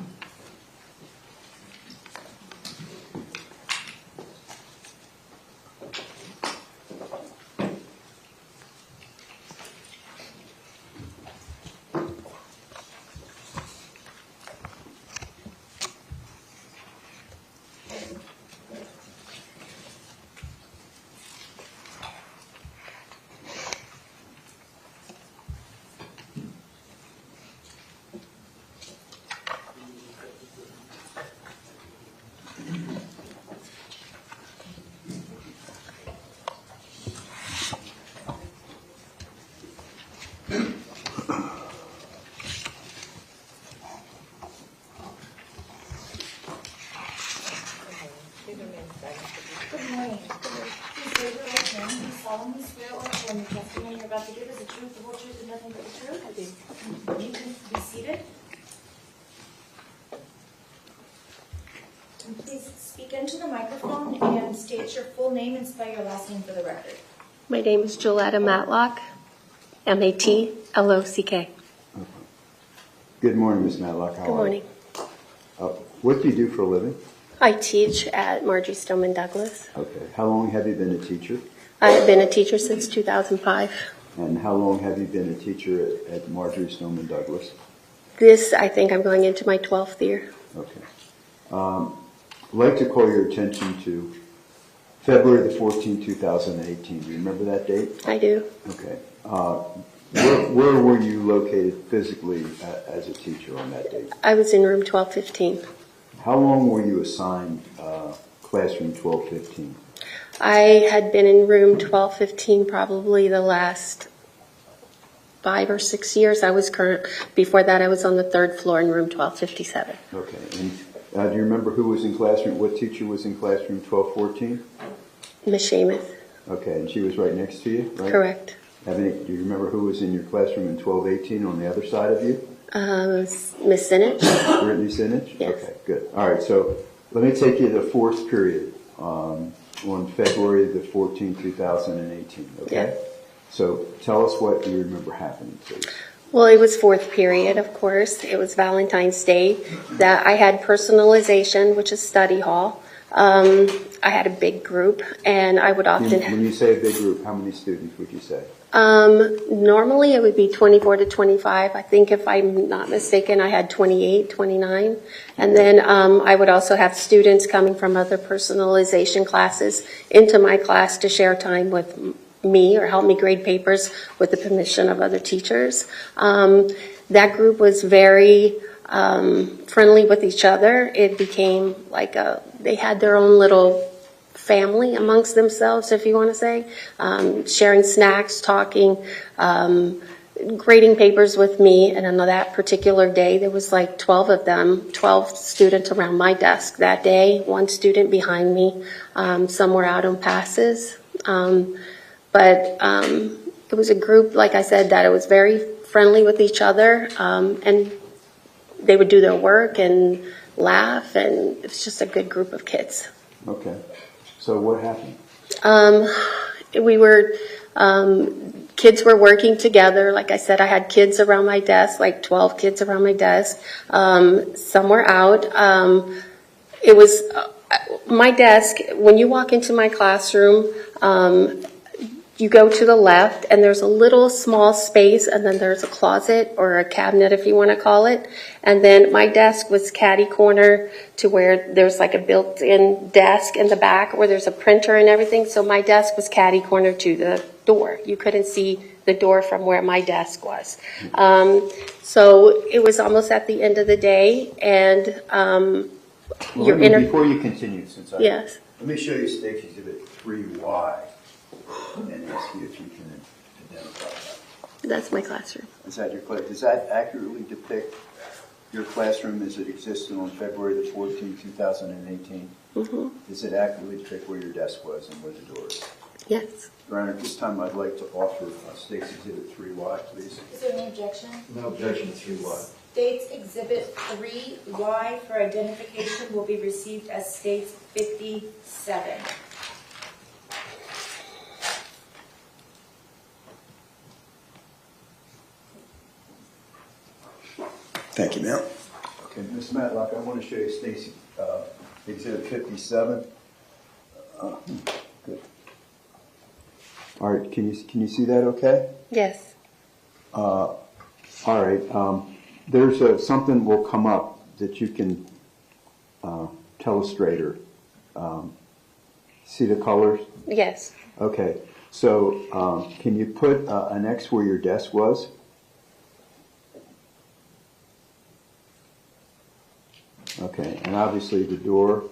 Good morning. Please raise your right hand. Do you solemnly swear or affirm the testimony you're about to give is the truth, the whole truth, and nothing but the truth? I do. You can be seated. And please speak into the microphone and state your full name and spell your last name for the record. My name is Joletta Matlock, Matlock. Good morning, Ms. Matlock. How Good morning. What do you do for a living? I teach at Marjorie Stoneman Douglas. Okay. How long have you been a teacher? I have been a teacher since 2005. And how long have you been a teacher at Marjorie Stoneman Douglas? I think I'm going into my 12th year. Okay. I'd like to call your attention to February the 14th, 2018. Do you remember that date? I do. Okay. Where were you located physically as a teacher on that date? I was in room 1215. How long were you assigned classroom 1215? I had been in room 1215 probably the last 5 or 6 years. Before that, I was on the 3rd floor in room 1257. Okay. And do you remember who was in classroom? What teacher was in classroom 1214? Miss Schamis. Okay, and she was right next to you, right? Correct. Do you remember who was in your classroom in 1218 on the other side of you? Miss Sinich. Brittany Sinich? Yes. Okay, good. All right, so let me take you to the 4th period on February the 14th, 2018, okay? Yeah. So tell us what you remember happening, please. Well, it was 4th period, of course. It was Valentine's Day. That I had personalization, which is study hall. I had a big group, and I would often... When you say a big group, how many students would you say? Normally it would be 24 to 25. I think if I'm not mistaken, I had 28, 29. And then I would also have students coming from other personalization classes into my class to share time with me or help me grade papers with the permission of other teachers. That group was very friendly with each other. It became like they had their own little family amongst themselves, if you want to say, sharing snacks, talking, grading papers with me. And on that particular day, there was like 12 of them, 12 students around my desk that day, 1 student behind me. Some were out on passes. But it was a group, like I said, that it was very friendly with each other, and they would do their work and laugh, and it was just a good group of kids. Okay. So what happened? Kids were working together. Like I said, I had kids around my desk, like 12 kids around my desk. Some were out. It was my desk. When you walk into my classroom, you go to the left, and there's a little small space, and then there's a closet or a cabinet, if you want to call it. And then my desk was catty corner to where there's like a built-in desk in the back where there's a printer and everything. So my desk was catty corner to the door. You couldn't see the door from where my desk was. So it was almost at the end of the day, and Before you continue, Yes. let me show you Stacy Exhibit 3Y and ask you if you can identify that. That's my classroom. Is that your class? Does that accurately depict your classroom as it existed on February the 14th, 2018? Mm-hmm. Does it accurately depict where your desk was and where the door is? Yes. Your Honor, at this time I'd like to offer State's Exhibit 3Y, please. Is there any objection? No objection, 3Y. State's Exhibit 3Y for identification will be received as State's 57. Thank you, ma'am. Okay, Ms. Matlock, I want to show you Stacy Exhibit 57. Good. All right, can you see that okay? Yes. All right, there's something will come up that you can tell us straighter. See the colors? Yes. Okay, so can you put an X where your desk was? Okay, and obviously the door.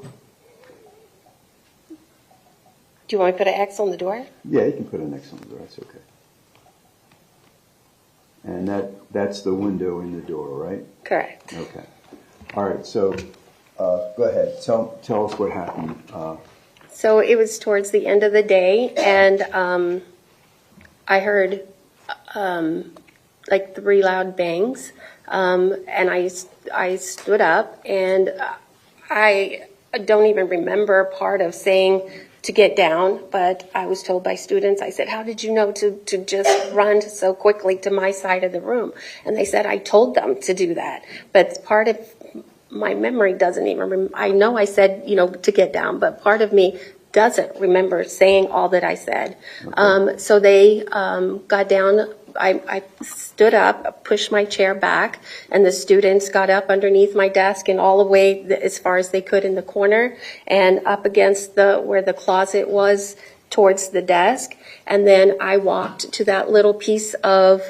Do you want me to put an X on the door? Yeah, you can put an X on the door, that's okay. And that's the window in the door, right? Correct. Okay. All right, so go ahead. Tell us what happened. So it was towards the end of the day, and I heard like 3 loud bangs, and I stood up, and I don't even remember part of saying to get down, but I was told by students, I said, how did you know to just run so quickly to my side of the room? And they said, I told them to do that. But part of my memory doesn't even I know I said, to get down, but part of me doesn't remember saying all that I said. Okay. So they got down. I stood up, pushed my chair back, and the students got up underneath my desk and all the way as far as they could in the corner and up against where the closet was towards the desk. And then I walked to that little piece of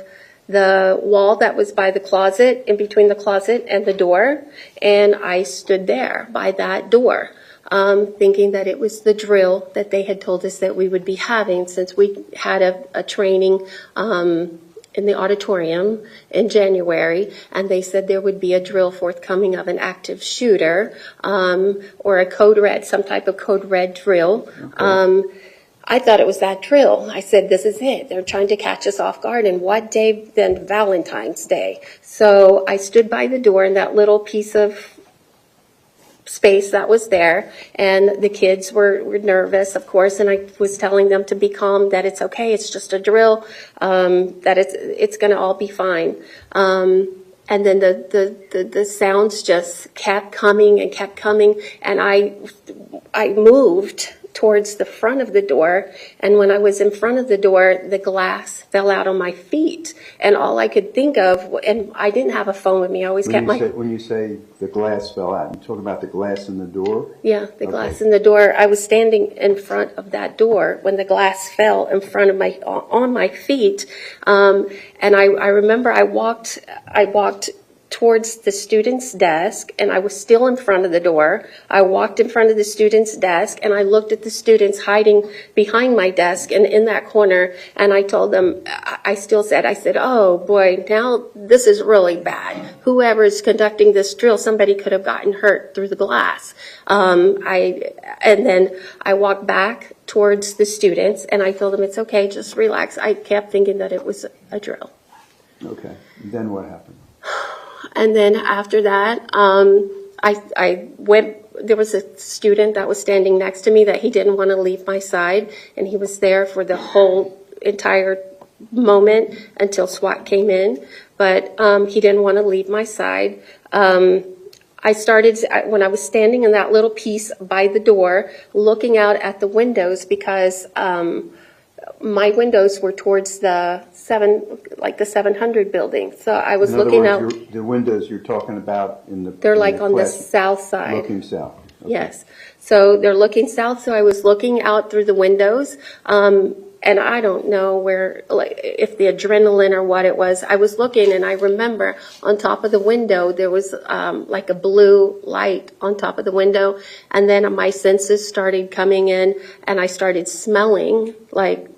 the wall that was by the closet, in between the closet and the door, and I stood there by that door. Thinking that it was the drill that they had told us that we would be having, since we had a training in the auditorium in January, and they said there would be a drill forthcoming of an active shooter, or a code red, some type of code red drill. I thought it was that drill. I said, this is it. They're trying to catch us off guard. And what day then? Valentine's Day. So I stood by the door in that little piece of space that was there, and the kids were nervous, of course, and I was telling them to be calm, that it's okay, it's just a drill, that it's going to all be fine. And then the sounds just kept coming, and I moved towards the front of the door, and when I was in front of the door, the glass fell out on my feet, and all I could think of, and I didn't have a phone with me, I always kept my... When you say the glass fell out, you talking about the glass in the door? Yeah, the glass in the door. I was standing in front of that door when the glass fell in front of on my feet, and I remember I walked towards the student's desk, and I was still in front of the door. I walked in front of the student's desk, and I looked at the students hiding behind my desk and in that corner, and I told them, I said, oh boy, now this is really bad. Whoever's conducting this drill, somebody could have gotten hurt through the glass. And then I walked back towards the students, and I told them, it's okay, just relax. I kept thinking that it was a drill. Okay, then what happened? And then after that, I went, there was a student that was standing next to me that he didn't want to leave my side, and he was there for the whole entire moment until SWAT came in, but he didn't want to leave my side. I started, when I was standing in that little piece by the door, looking out at the windows, because my windows were towards the 700 building. So I was looking out. The windows you're talking about in the... They're like on the south side. Looking south. Okay. Yes. So they're looking south. So I was looking out through the windows. And I don't know where, like, if the adrenaline or what it was. I was looking, and I remember on top of the window, there was like a blue light on top of the window. And then my senses started coming in, and I started smelling, like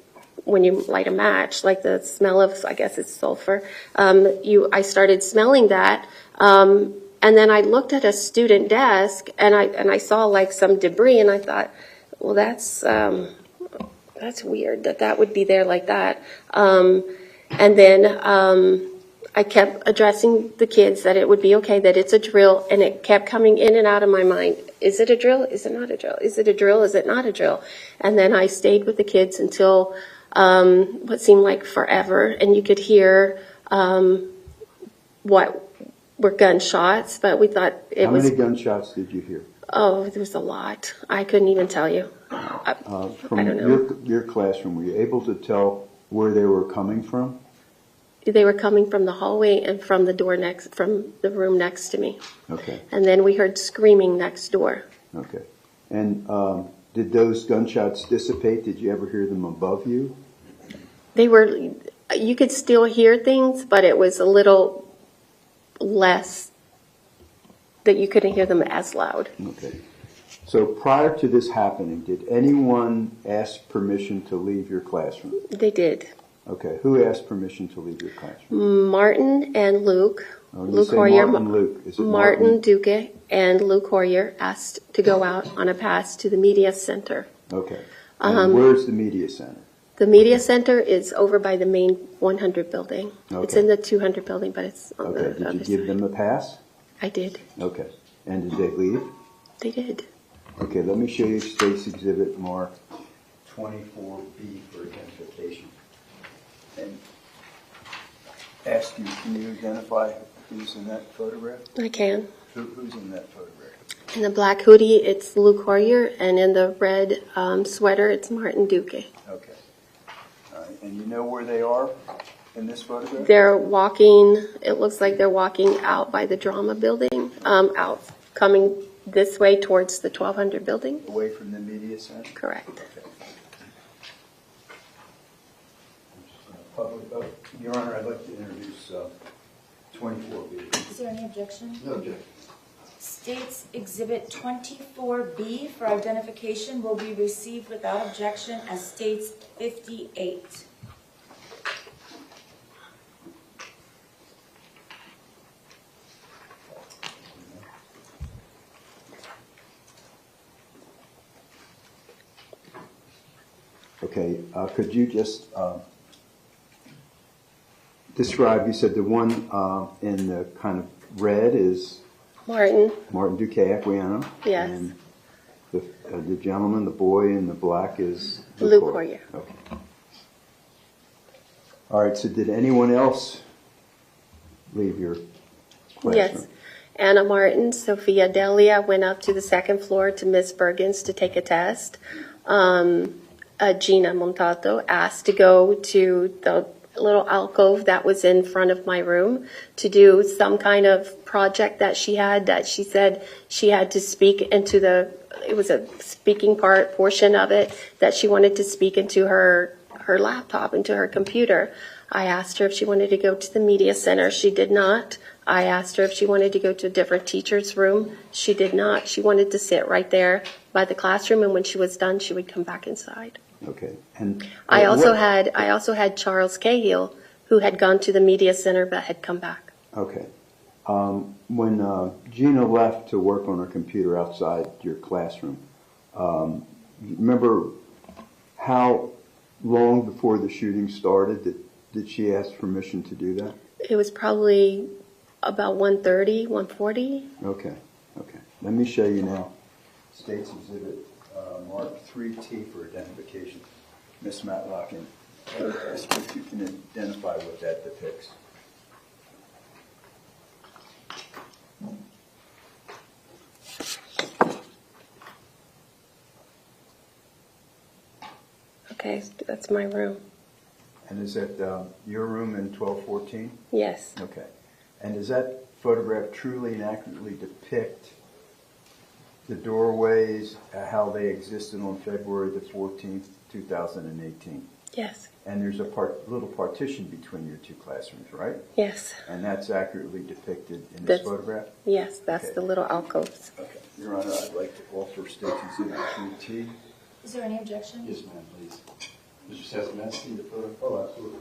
when you light a match, like the smell of, I guess it's sulfur. I started smelling that. And then I looked at a student desk, and I saw like some debris, and I thought, well, that's weird that would be there like that. And then I kept addressing the kids that it would be okay, that it's a drill, and it kept coming in and out of my mind. Is it a drill? Is it not a drill? Is it a drill? Is it not a drill? And then I stayed with the kids until what seemed like forever, and you could hear what were gunshots, but we thought it was... How many gunshots did you hear? Oh, there was a lot. I couldn't even tell you. From I don't know. your classroom, were you able to tell where they were coming from? They were coming from the hallway and from the room next to me. Okay. And then we heard screaming next door. Okay. And did those gunshots dissipate? Did you ever hear them above you? You could still hear things, but it was a little less, that you couldn't hear them as loud. Okay. So prior to this happening, did anyone ask permission to leave your classroom? They did. Okay. Who asked permission to leave your classroom? Martin and Luke. Luke Hoyer. Martin, Luke. Is it Martin Duque and Luke Hoyer asked to go out on a pass to the media center. Okay. And where's the media center? The media center is over by the main 100 building. Okay. It's in the 200 building, but it's on the Okay. other Did you give side. them a pass? I did. Okay. And did they leave? They did. Okay, let me show you State's Exhibit marked 24B for identification. And ask you, can you identify who's in that photograph? I can. Who's in that photograph? In the black hoodie, it's Luke Hoyer, and in the red sweater, it's Martin Duque. Okay. All right, and you know where they are in this photograph? They're walking, it looks like they're walking out by the drama building, coming this way towards the 1200 building. Away from the media center? Correct. Okay. Your Honor, I'd like to introduce 24B. Is there any objection? No objection. State's Exhibit 24B for identification will be received without objection as State's 58. Okay, could you just describe, you said the one in the kind of red is Martin, Martin Duque Aquino? Yes. And the gentleman, the boy in the black is? Luke Corrier. Okay. All right, so did anyone else leave your classroom? Yes. Anna Martin, Sophia, Delia went up to the second floor to Miss Bergen's to take a test. Gina Montato asked to go to the little alcove that was in front of my room to do some kind of project that she said she had to speak into it was a speaking portion of it that she wanted to speak into her laptop, into her computer. I asked her if she wanted to go to the media center. She did not. I asked her if she wanted to go to a different teacher's room. She did not. She wanted to sit right there by the classroom, and when she was done, she would come back inside. Okay. And I also had Charles Cahill, who had gone to the media center but had come back. Okay. When Gina left to work on her computer outside your classroom, remember how long before the shooting started did she ask permission to do that? It was probably about 1:30, 1:40. Okay. Let me show you now. State's Exhibit marked 3T for identification. Miss Matlock, and ask if you can identify what that depicts. Okay, that's my room. And is that your room in 1214? Yes. Okay. And does that photograph truly and accurately depict the doorways, how they existed on February the 14th, 2018? Yes. And there's a little partition between your two classrooms, right? Yes. And that's accurately depicted in this photograph? Yes, that's Okay. the little alcoves. Okay. Your Honor, I'd like to offer State's Exhibit 3T. Is there any objection? Yes, ma'am, please. Mr. Sessom, may I see the photo? Oh, absolutely.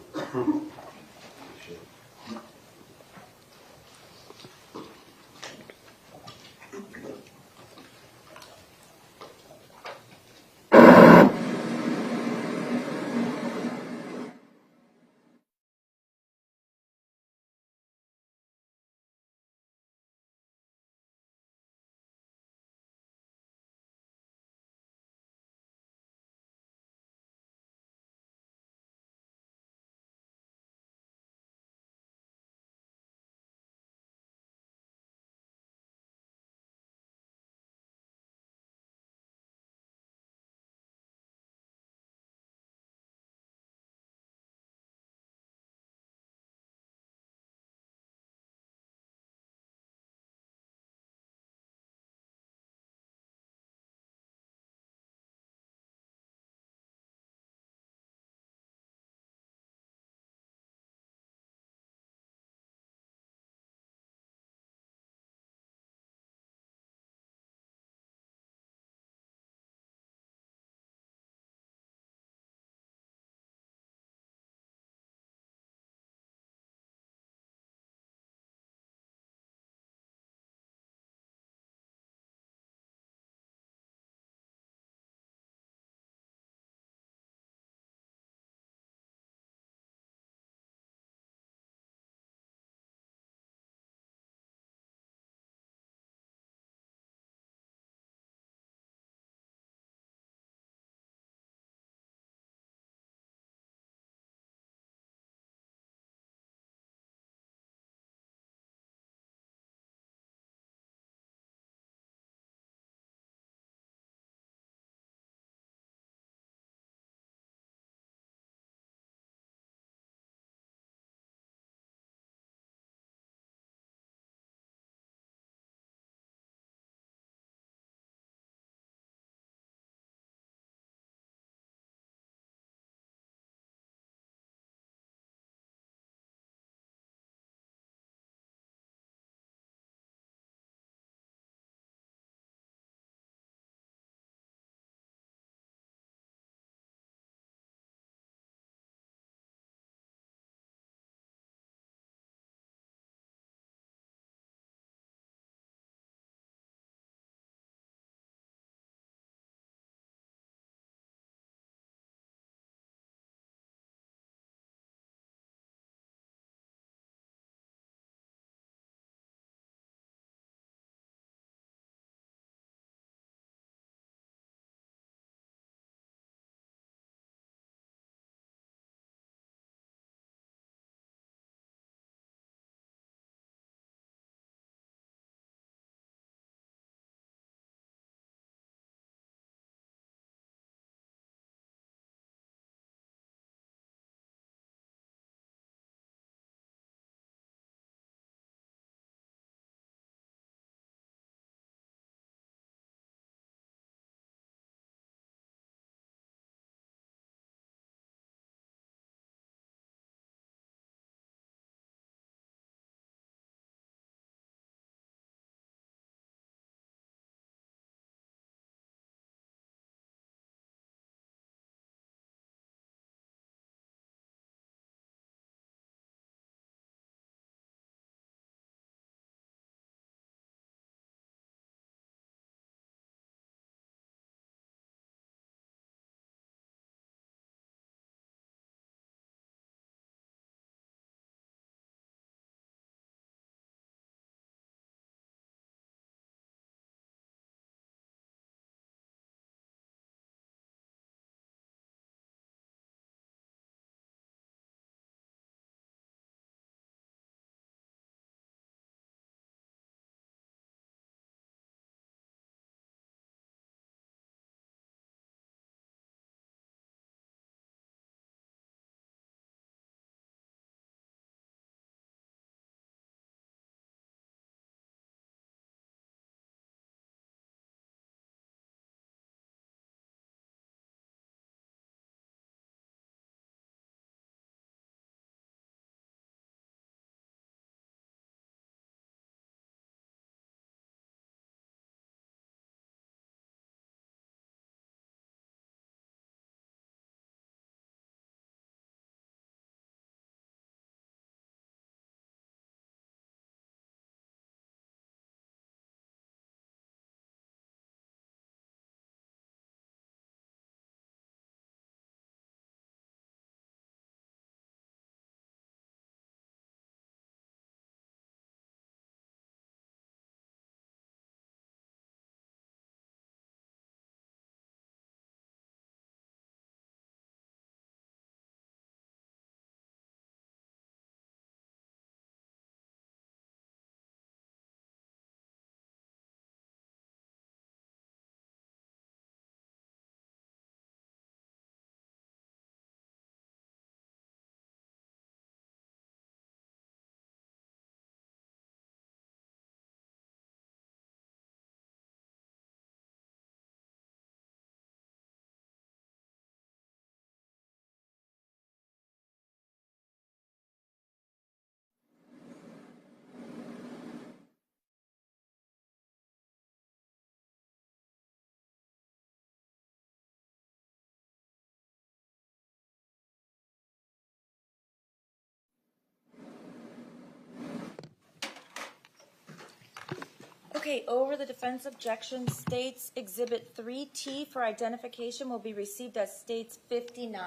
Okay, over the defense objection, States Exhibit 3T for identification will be received as States 59.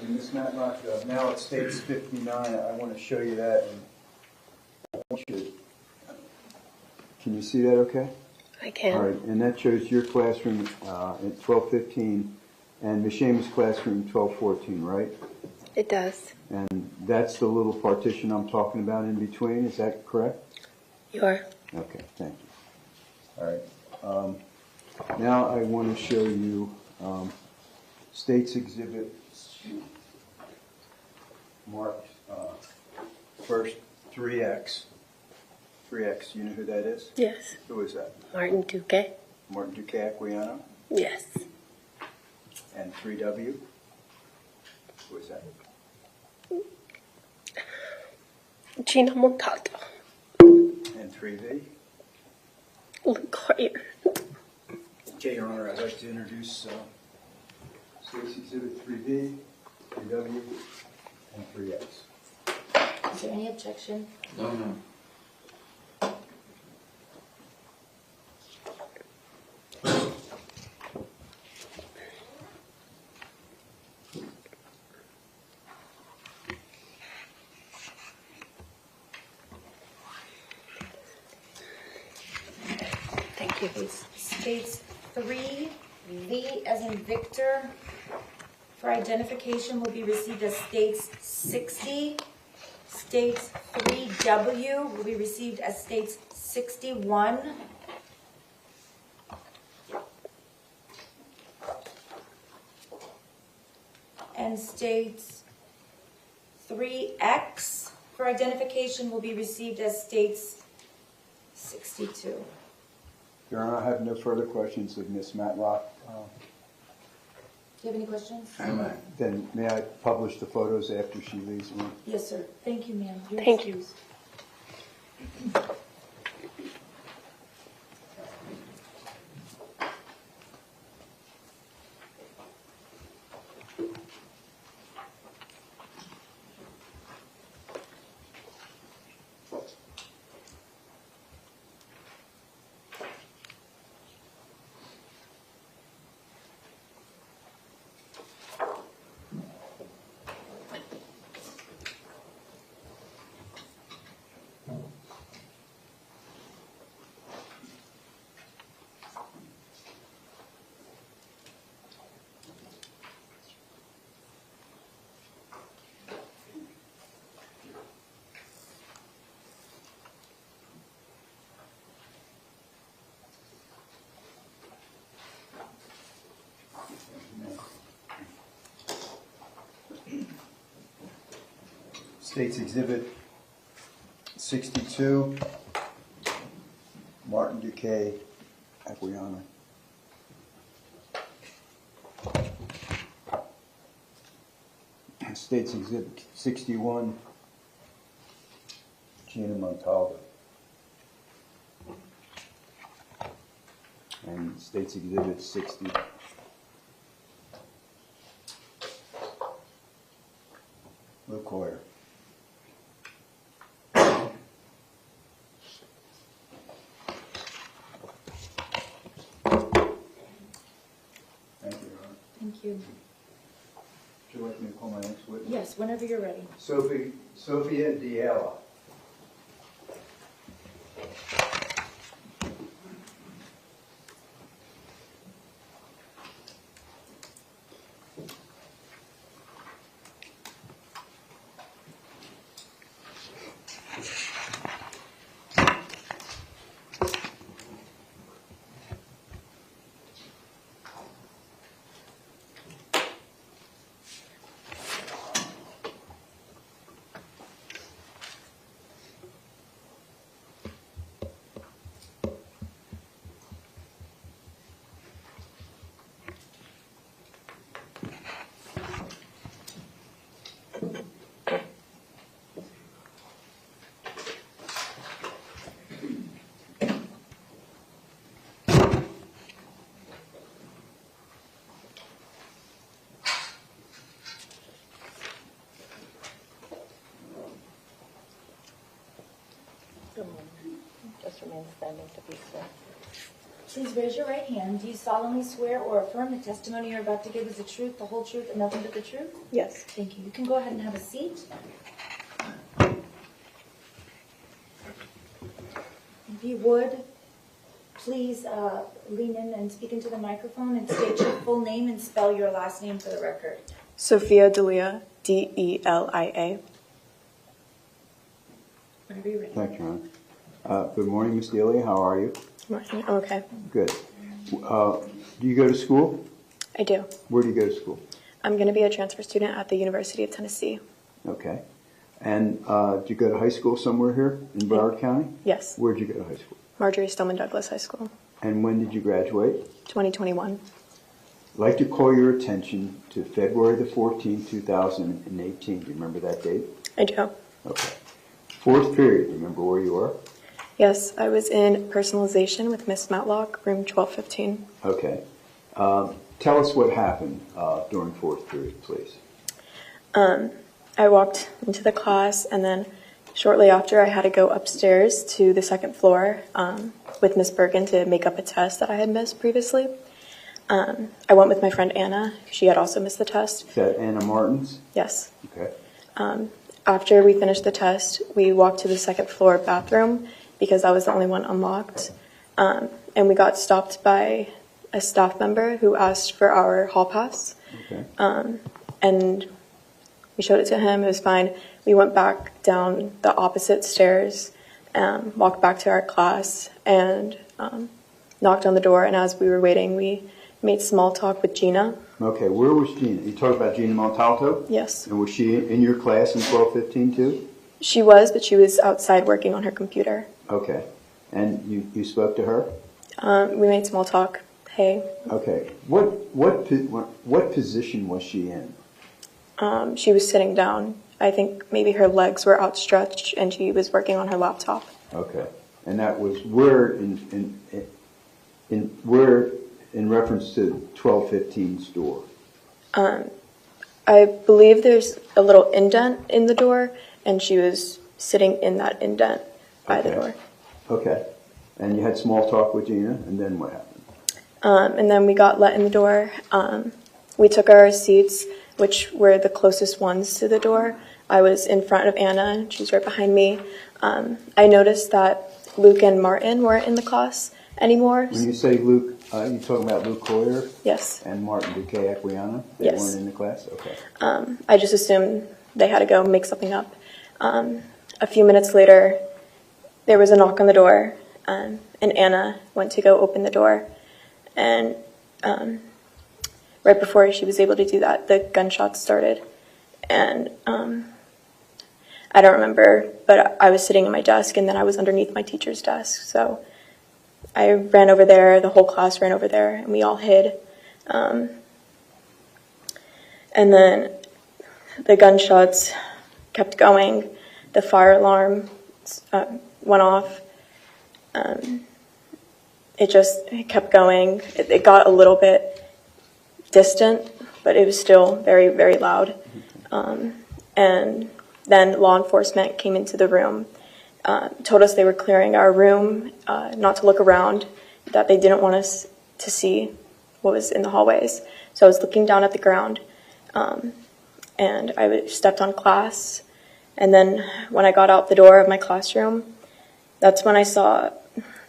And Ms. Matlock, now it states 59. I want to show you that. And I want you, can you see that okay? I can. All right, and that shows your classroom at 1215 and Ms. Schamis' classroom 1214, right? It does. And that's the little partition I'm talking about in between, is that correct? You are. Okay, thank you. All right. Now I want to show you States Exhibit marked first 3X. 3X, you know who that is? Yes. Who is that? Martin Duque. Martin Duque Aquino. Yes. And 3W? Who is that? Gina Montalto. And 3V? Luke Hoyer. Okay, Your Honor, I'd like to introduce States Exhibit 3V, 3W, and 3X. Is there any objection? No, no. Thank you. States 3V as in Victor for identification will be received as States 60. States 3W will be received as States 61. And States 3X for identification will be received as States 62. Your Honor, I have no further questions of Ms. Matlock. Do you have any questions? Then may I publish the photos after she leaves the room? Yes, sir. Thank you, ma'am. You're Thank you. excused. States Exhibit 62, Martin Duque Aquino. States Exhibit 61, Gina Montalto. And States Exhibit 60, Luke Hoyer. Thank you, Your Honor. Thank you. Would you like me to call my next witness? Yes, whenever you're ready. Sophia Delia. remain standing to be sworn. Please raise your right hand. Do you solemnly swear or affirm the testimony you're about to give is the truth, the whole truth, and nothing but the truth? Yes. Thank you. You can go ahead and have a seat. If you would, please lean in and speak into the microphone and state your full name and spell your last name for the record. Sophia Delia, Delia. Whenever you're ready. Thank you, Ron. Good morning, Miss Delia. How are you? Okay, Good. Do you go to school? I do. Where do you go to school? I'm going to be a transfer student at the University of Tennessee. Okay. And did you go to high school somewhere here in Broward County? Yes, Where'd you go to high school? Marjorie Stoneman Douglas High School, And when did you graduate? 2021. I'd like to call your attention to February the 14th, 2018. Do you remember that date? I do. Okay. Fourth period, do you remember where you were? Yes, I was in personalization with Miss Matlock, room 1215. Okay. Tell us what happened during fourth period, please. I walked into the class, and then shortly after, I had to go upstairs to the second floor with Miss Bergen to make up a test that I had missed previously. I went with my friend Anna. She had also missed the test. Is that Anna Martin's? Yes. Okay. After we finished the test, we walked to the second floor bathroom because I was the only one unlocked. And we got stopped by a staff member who asked for our hall pass. Okay. And we showed it to him. It was fine. We went back down the opposite stairs, walked back to our class, and knocked on the door. And as we were waiting, we made small talk with Gina. Okay, where was Gina? You talked about Gina Montalto? Yes. And was she in your class in 1215 too? She was, but she was outside working on her computer. Okay. And you spoke to her? We made small talk. Hey. Okay. What position was she in? She was sitting down. I think maybe her legs were outstretched, and she was working on her laptop. Okay. And that was where in reference to 1215's door? I believe there's a little indent in the door, and she was sitting in that indent by the door. Okay. And you had small talk with Gina, and then what happened? And then we got let in the door. We took our seats, which were the closest ones to the door. I was in front of Anna, and she was right behind me. I noticed that Luke and Martin weren't in the class anymore. When you say Luke, you talking about Luke Coyer? Yes. And Martin Duque Aquiana? They Yes. weren't in the class? Okay. I just assumed they had to go make something up. A few minutes later, there was a knock on the door, and Anna went to go open the door. And right before she was able to do that, the gunshots started. And I don't remember, but I was sitting at my desk, and then I was underneath my teacher's desk. So I ran over there, the whole class ran over there, and we all hid. And then the gunshots kept going. The fire alarm went off. It kept going. It got a little bit distant, but it was still very, very loud. And then law enforcement came into the room, told us they were clearing our room, not to look around, that they didn't want us to see what was in the hallways. So I was looking down at the ground, and I stepped on class. And then when I got out the door of my classroom, that's when I saw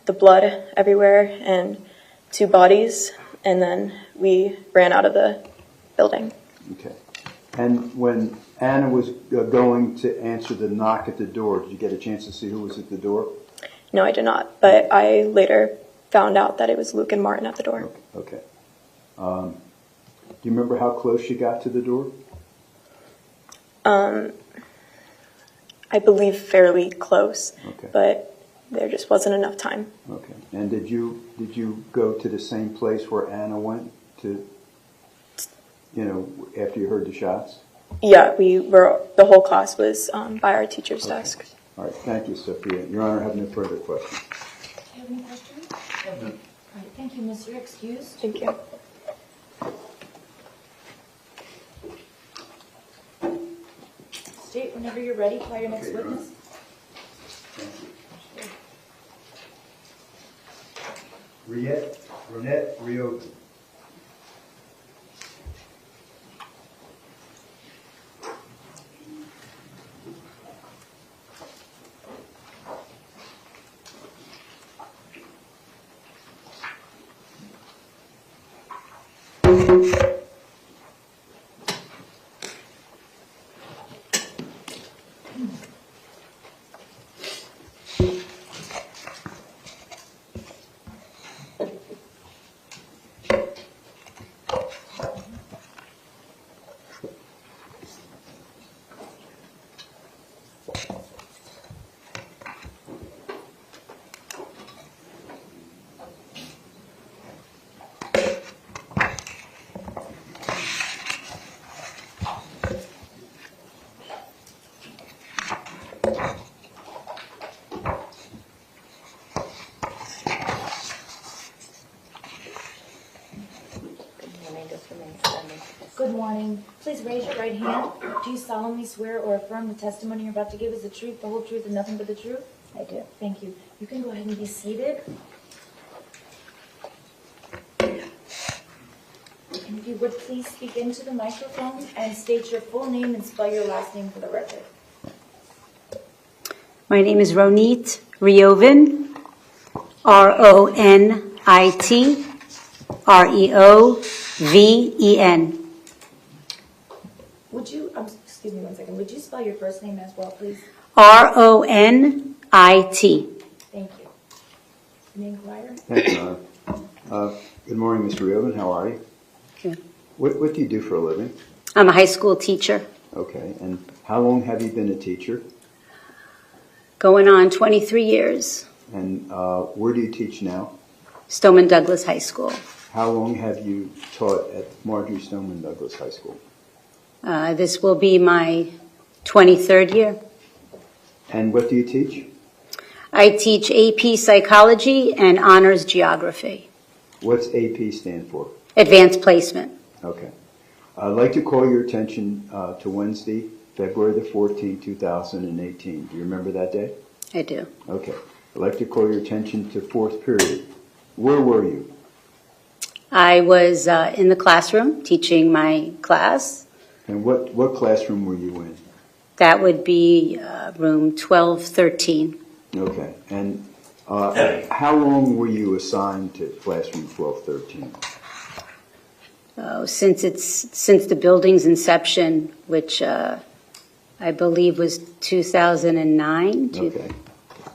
the blood everywhere and 2 bodies, and then we ran out of the building. Okay. And when Anna was going to answer the knock at the door, did you get a chance to see who was at the door? No, I did not, but I later found out that it was Luke and Martin at the door. Okay. Do you remember how close she got to the door? I believe fairly close, Okay. but there just wasn't enough time. Okay. And did you go to the same place where Anna went to, after you heard the shots? Yeah, the whole class was by our teacher's desk. All right. Thank you, Sophia. Your Honor, I have no further questions. Do you have any questions? No. All right, thank you, Miss. You're excused. Thank you. State whenever you're ready. Call your next witness. Ronit Reoven. Good morning. Please raise your right hand. Do you solemnly swear or affirm the testimony you're about to give is the truth, the whole truth, and nothing but the truth? I do. Thank you. You can go ahead and be seated. And if you would please speak into the microphone and state your full name and spell your last name for the record. My name is Ronit Reoven, Ronit Reoven. Would you, excuse me 1 second, would you spell your first name as well, please? Ronit. Thank you. You may inquire. Thank you, Honor. Good morning, Mr. Reoven. How are you? Good. What do you do for a living? I'm a high school teacher, Okay. And how long have you been a teacher? going on 23 years, And where do you teach now? Stoneman Douglas High School. How long have you taught at Marjorie Stoneman Douglas High School? This will be my 23rd year. And what do you teach? I teach AP Psychology and Honors Geography, What's AP stand for? Advanced Placement. Okay. I'd like to call your attention to Wednesday, February the 14th, 2018. Do you remember that day? I do. Okay. I'd like to call your attention to fourth period. Where were you? I was in the classroom teaching my class. And what classroom were you in? That would be room 1213. Okay. And how long were you assigned to classroom 1213? Since the building's inception, which I believe was 2009. Okay.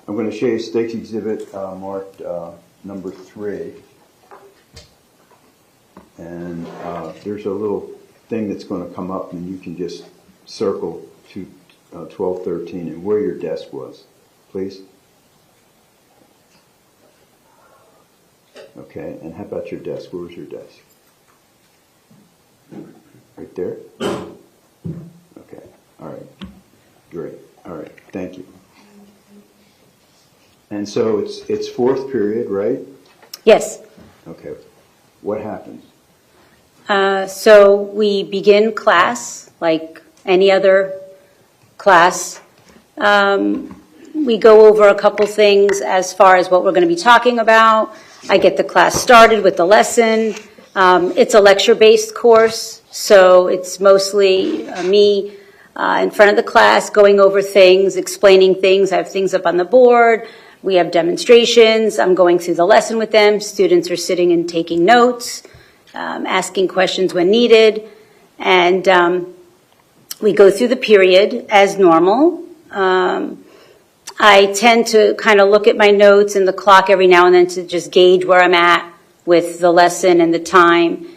I'm going to show you Stacy exhibit marked number 3. And there's a little thing that's going to come up, and you can just circle to 1213 and where your desk was, please. Okay, and how about your desk? Where was your desk? Right there? Okay, all right. Great, all right, thank you. And so it's fourth period, right? Yes. Okay, what happens? So we begin class like any other class. We go over a couple things as far as what we're going to be talking about. I get the class started with the lesson. It's a lecture-based course, so it's mostly me in front of the class going over things, explaining things. I have things up on the board. We have demonstrations. I'm going through the lesson with them. Students are sitting and taking notes, asking questions when needed. And we go through the period as normal. I tend to kind of look at my notes and the clock every now and then to just gauge where I'm at with the lesson and the time.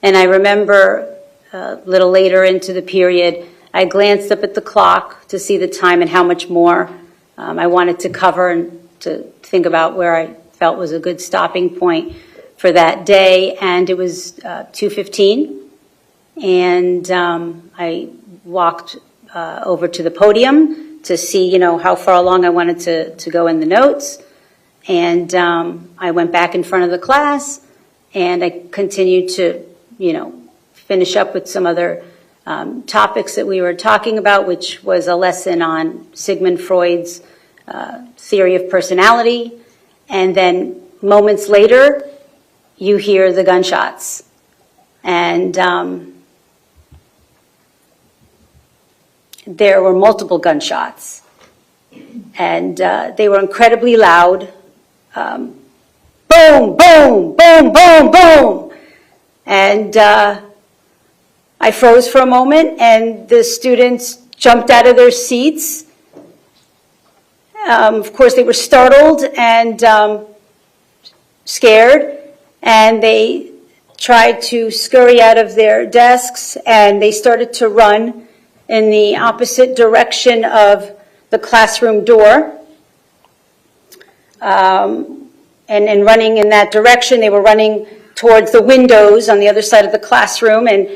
And I remember a little later into the period, I glanced up at the clock to see the time and how much more I wanted to cover and to think about where I felt was a good stopping point for that day. And it was 2:15. And I walked over to the podium to see, how far along I wanted to go in the notes. And I went back in front of the class, and I continued to, finish up with some other topics that we were talking about, which was a lesson on Sigmund Freud's theory of personality. And then moments later, you hear the gunshots. And there were multiple gunshots. And they were incredibly loud. Boom, boom, boom, boom, boom. And I froze for a moment, and the students jumped out of their seats. Of course, they were startled and scared, and they tried to scurry out of their desks, and they started to run in the opposite direction of the classroom door. And in running in that direction, they were running towards the windows on the other side of the classroom, and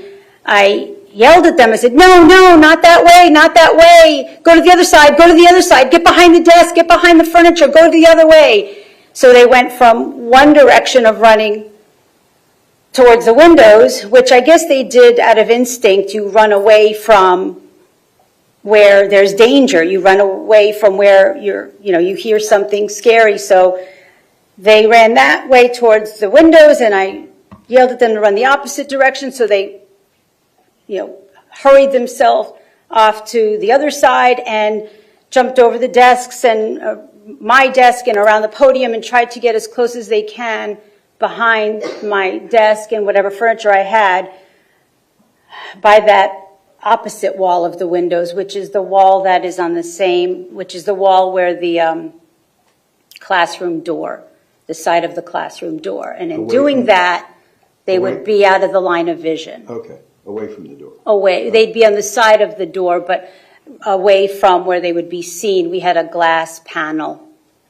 I yelled at them. I said, no, no, not that way, not that way. Go to the other side, go to the other side, get behind the desk, get behind the furniture, go the other way. So they went from one direction of running towards the windows, which I guess they did out of instinct. You run away from where there's danger. You run away from where you hear something scary. So they ran that way towards the windows, and I yelled at them to run the opposite direction. So they, hurried themselves off to the other side and jumped over the desks and my desk and around the podium and tried to get as close as they can behind my desk and whatever furniture I had by that opposite wall of the windows, which is the wall that is on the same, which is the wall where the classroom door, the side of the classroom door. And in doing that, they would be out of the line of vision. Okay, away from the door. Away. They'd be on the side of the door, but away from where they would be seen. We had a glass panel.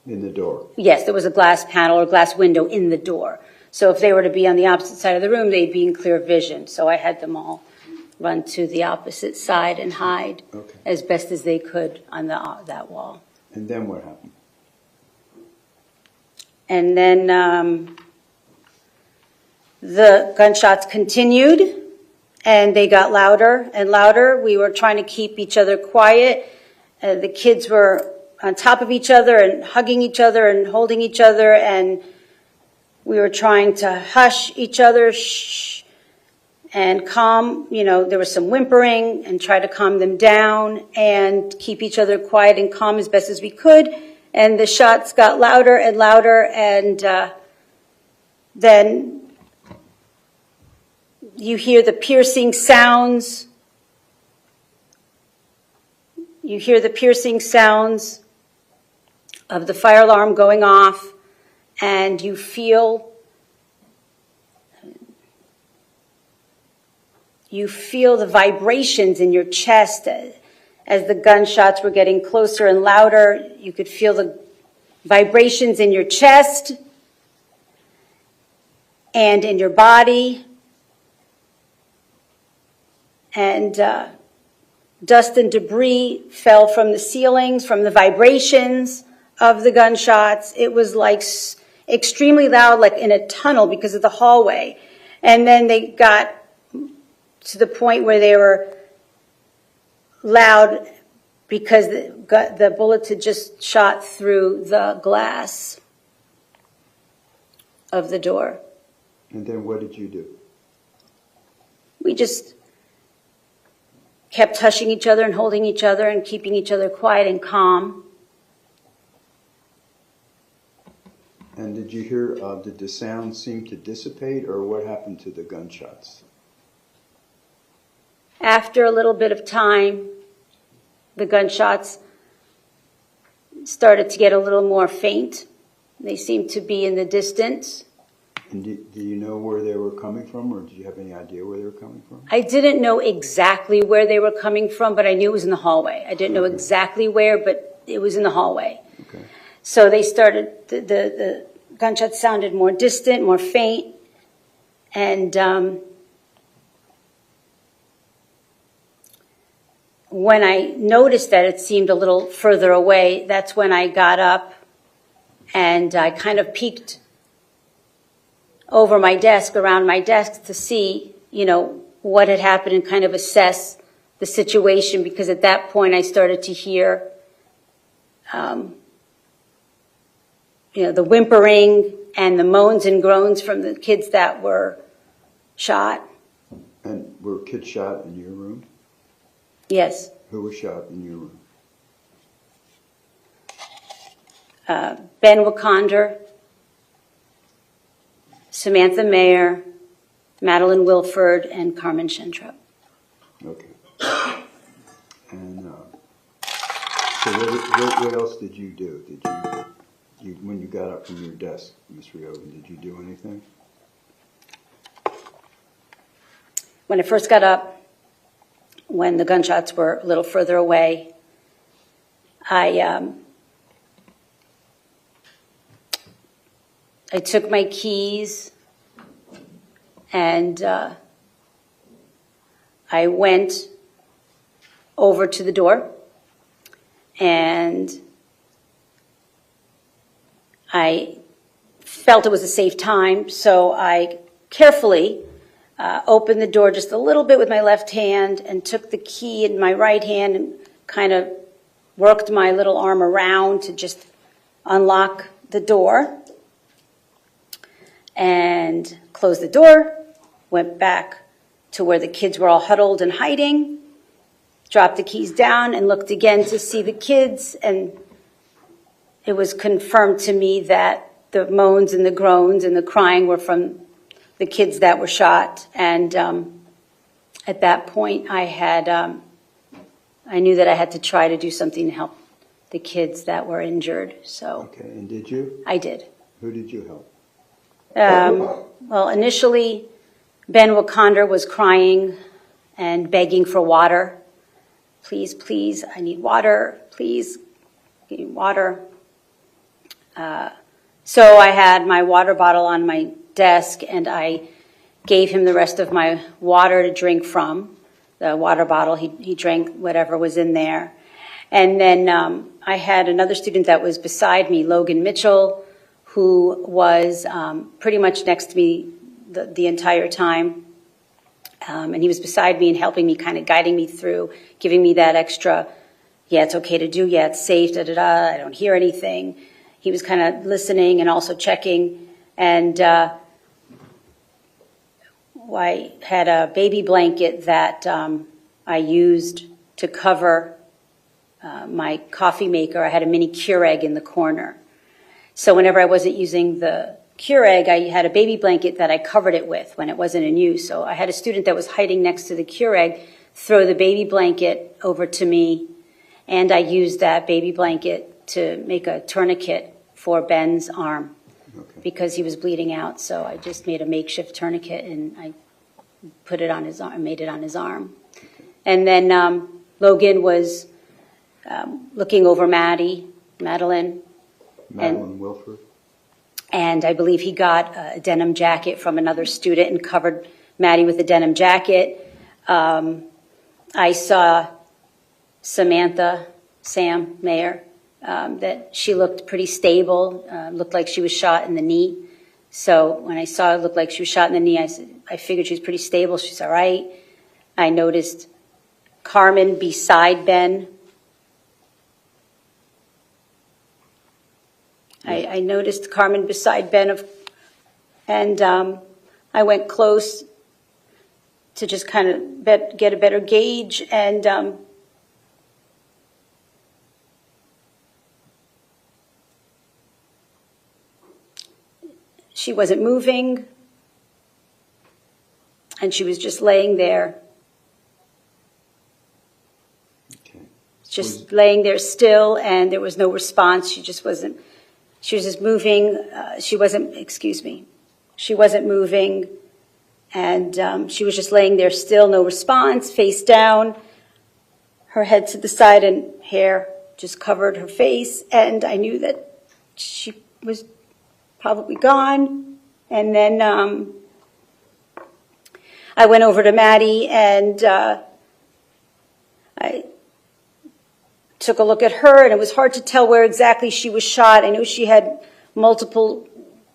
In the door? Yes, there was a glass panel or glass window in the door. So if they were to be on the opposite side of the room, they'd be in clear vision. So I had them all run to the opposite side and hide as best as they could on that wall. And then what happened? And then the gunshots continued, and they got louder and louder. We were trying to keep each other quiet. The kids were on top of each other and hugging each other and holding each other, and we were trying to hush each other, shh, and calm. There was some whimpering and try to calm them down and keep each other quiet and calm as best as we could. And the shots got louder and louder, and then you hear the piercing sounds. You hear the piercing sounds of the fire alarm going off, and you feel the vibrations in your chest as the gunshots were getting closer and louder. You could feel the vibrations in your chest and in your body. And dust and debris fell from the ceilings, from the vibrations of the gunshots. It was like extremely loud, like in a tunnel because of the hallway. And then they got to the point where they were loud because the bullets had just shot through the glass of the door. And then what did you do? We just kept hushing each other and holding each other and keeping each other quiet and calm. And did you hear, did the sound seem to dissipate, or what happened to the gunshots? After a little bit of time, the gunshots started to get a little more faint. They seemed to be in the distance. And do you know where they were coming from, or do you have any idea where they were coming from? I didn't know exactly where they were coming from, but I knew it was in the hallway. I didn't know exactly where, but it was in the hallway. Okay. So they started, the gunshots sounded more distant, more faint, and when I noticed that it seemed a little further away, that's when I got up and I kind of peeked over my desk, around my desk to see, what had happened and kind of assess the situation, because at that point I started to hear, the whimpering and the moans and groans from the kids that were shot. And were kids shot in your room? Yes. Who was shot in your room? Ben Wakander, Samantha Mayer, Madeline Wilford, and Carmen Shentrup. Okay. And so what else did you do? Did you when you got up from your desk, Ms. Reoven, did you do anything? When I first got up, when the gunshots were a little further away, I took my keys and I went over to the door and I felt it was a safe time, so I carefully opened the door just a little bit with my left hand and took the key in my right hand and kind of worked my little arm around to just unlock the door and closed the door, went back to where the kids were all huddled and hiding, dropped the keys down and looked again to see the kids, and it was confirmed to me that the moans and the groans and the crying were from the kids that were shot. And at that point, I knew that I had to try to do something to help the kids that were injured. So Okay, and did you? I did. Who did you help? Well, initially, Ben Wakander was crying and begging for water. Please, please, I need water. Please, give me water. So I had my water bottle on my desk, and I gave him the rest of my water to drink from. The water bottle, he drank whatever was in there. And then I had another student that was beside me, Logan Mitchell, who was pretty much next to me the entire time. And he was beside me and helping me, kind of guiding me through, giving me that extra, yeah, it's okay to do, yeah, it's safe, da-da-da, I don't hear anything. He was kind of listening and also checking. And I had a baby blanket that I used to cover my coffee maker. I had a mini Keurig in the corner. So whenever I wasn't using the Keurig, I had a baby blanket that I covered it with when it wasn't in use. So I had a student that was hiding next to the Keurig throw the baby blanket over to me, and I used that baby blanket to make a tourniquet for Ben's arm because he was bleeding out. So I just made a makeshift tourniquet and I put it on his arm, made it on his arm. And then Logan was looking over Madeline. Madeline Wilford. And I believe he got a denim jacket from another student and covered Maddie with a denim jacket. I saw Samantha, Sam Mayer, that she looked pretty stable, looked like she was shot in the knee. So when I saw it looked like she was shot in the knee, I figured she was pretty stable. She's all right. I noticed Carmen beside Ben. I noticed Carmen beside Ben, and I went close to just kind of get a better gauge, and she wasn't moving, and she was just laying there. Just laying there still, and there was no response. She was just moving. She wasn't moving, and she was just laying there still, no response, face down, her head to the side, and hair just covered her face. And I knew that she was probably gone. And then I went over to Maddie, and I took a look at her, and it was hard to tell where exactly she was shot. I knew she had multiple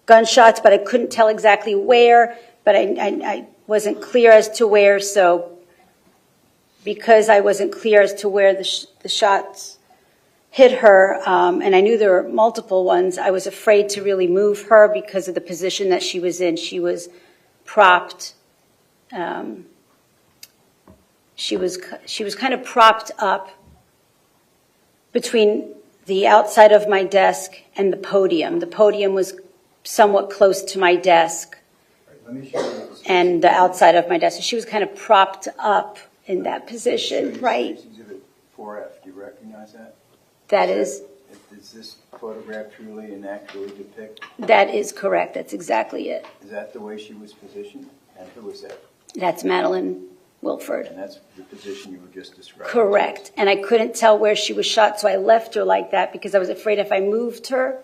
gunshots, but I couldn't tell exactly where, but I wasn't clear as to where. So because I wasn't clear as to where the shots hit her, and I knew there were multiple ones. I was afraid to really move her because of the position that she was in. She was propped. She was kind of propped up between the outside of my desk and the podium. The podium was somewhat close to my desk and the outside of my desk. So she was kind of propped up in that position, right? Exhibit 4F, do you recognize that? That is, Does this photograph truly and accurately depict? that is correct. That's exactly it. Is that the way she was positioned? And who was that? That's Madeline Wilford. And that's the position you were just describing? Correct. And I couldn't tell where she was shot, so I left her like that because I was afraid if I moved her,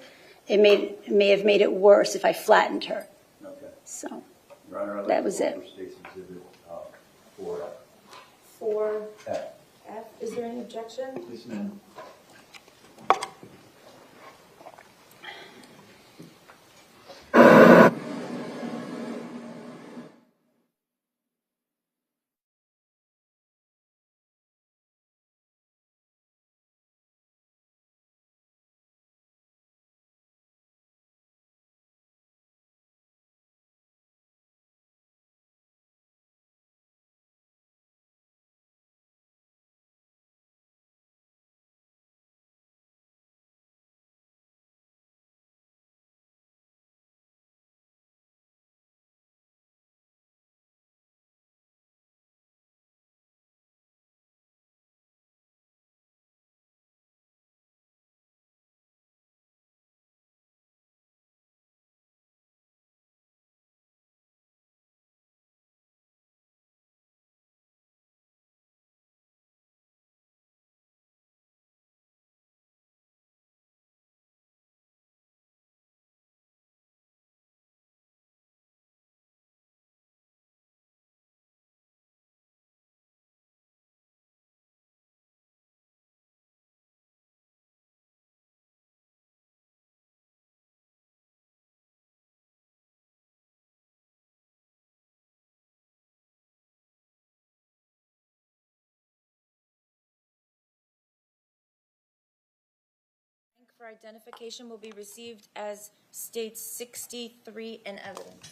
it may have made it worse if I flattened her. Okay. So Your Honor, I'd like that to was call it. for Stacy exhibit 4F. 4F. Is there any objection? Please, ma'am. For identification will be received as states 63 in evidence.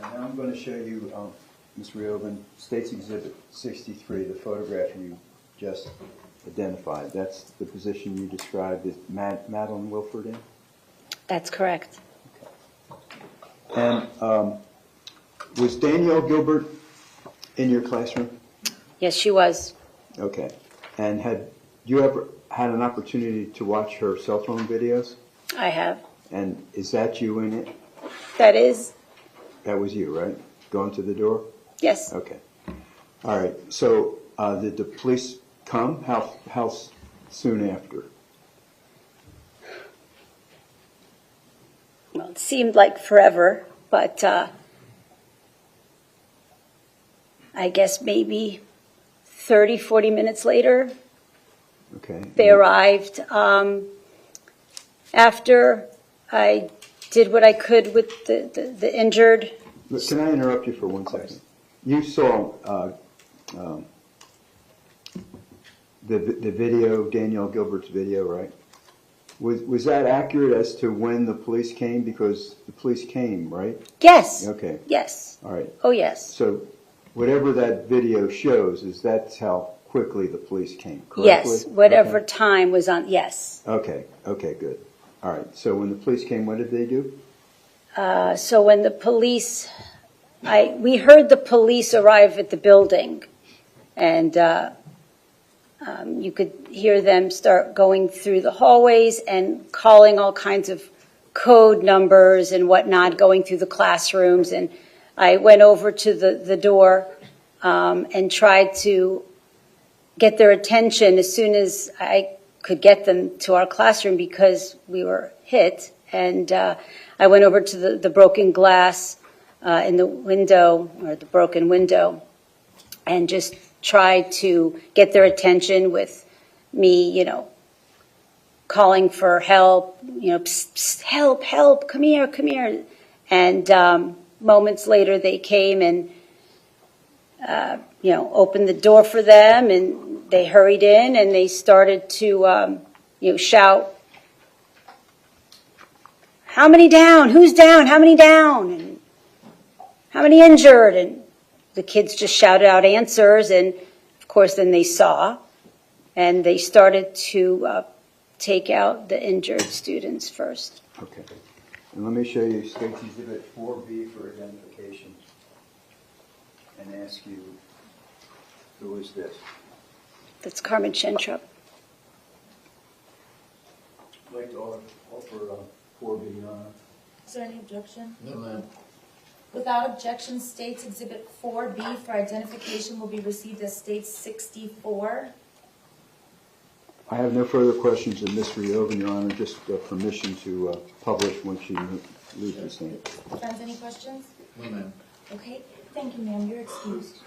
And now I'm going to show you, Ms. Reoven, State's Exhibit 63, the photograph you just identified. That's the position you described as Madeline Wilford in? That's correct. And was Danielle Gilbert in your classroom? Yes, she was. Okay. And had you ever had an opportunity to watch her cell phone videos? I have. And is that you in it? That is? That was you, right? Going to the door? Yes. Okay. All right. So did the police come? How soon after? Well, it seemed like forever, but I guess maybe 30, 40 minutes later, Okay. they arrived. After I did what I could with the injured. Look, can I interrupt you for 1 second? You saw the video, Danielle Gilbert's video, right? Was that accurate as to when the police came? Because the police came, right? Yes. Okay. Yes. All right. Oh, yes. So whatever that video shows is that's how quickly the police came, correctly? Yes. Whatever Okay. time was on. Yes. Okay. Okay, good. All right. So when the police came, what did they do? So when the police, we heard the police arrive at the building, and you could hear them start going through the hallways and calling all kinds of code numbers and whatnot, going through the classrooms. And I went over to the door and tried to get their attention as soon as I could get them to our classroom because we were hit. And I went over to the broken glass in the window, or the broken window, and just tried to get their attention with me, calling for help, psst, psst, help, help, come here, come here. And moments later they came and, opened the door for them, and they hurried in and they started to, shout, how many down? Who's down? How many down? And how many injured? And the kids just shouted out answers, and of course then they saw, and they started to take out the injured students first. Okay. And let me show you State's Exhibit 4B for identification and ask you, who is this? That's Carmen Shentrup. I'd like to offer 4B, Your Honor. Is there any objection? No, ma'am. Without objection, State's Exhibit 4B for identification will be received as State's 64. I have no further questions of Ms. Reoven, Your Honor, just permission to publish when she leaves the stand. Friends, any questions? No, ma'am. Okay, thank you, ma'am. You're excused.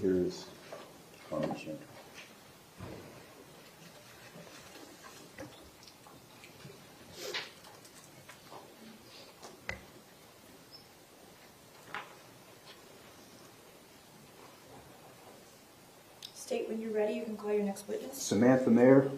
Here is Carmen Shentrup. State, when you're ready, you can call your next witness. Samantha Mayer.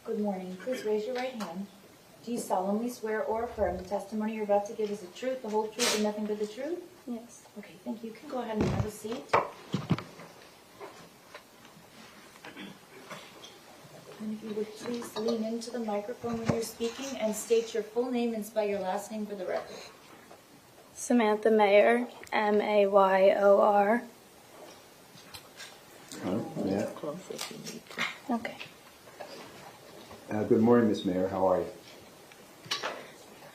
Good morning. Please raise your right hand. Do you solemnly swear or affirm the testimony you're about to give is the truth, the whole truth, and nothing but the truth? Yes. Okay, thank you. You can go ahead and have a seat. And if you would please lean into the microphone when you're speaking and state your full name and spell your last name for the record. Samantha Mayer, Mayor. Yeah. Okay. Good morning, Ms. Mayer. How are you?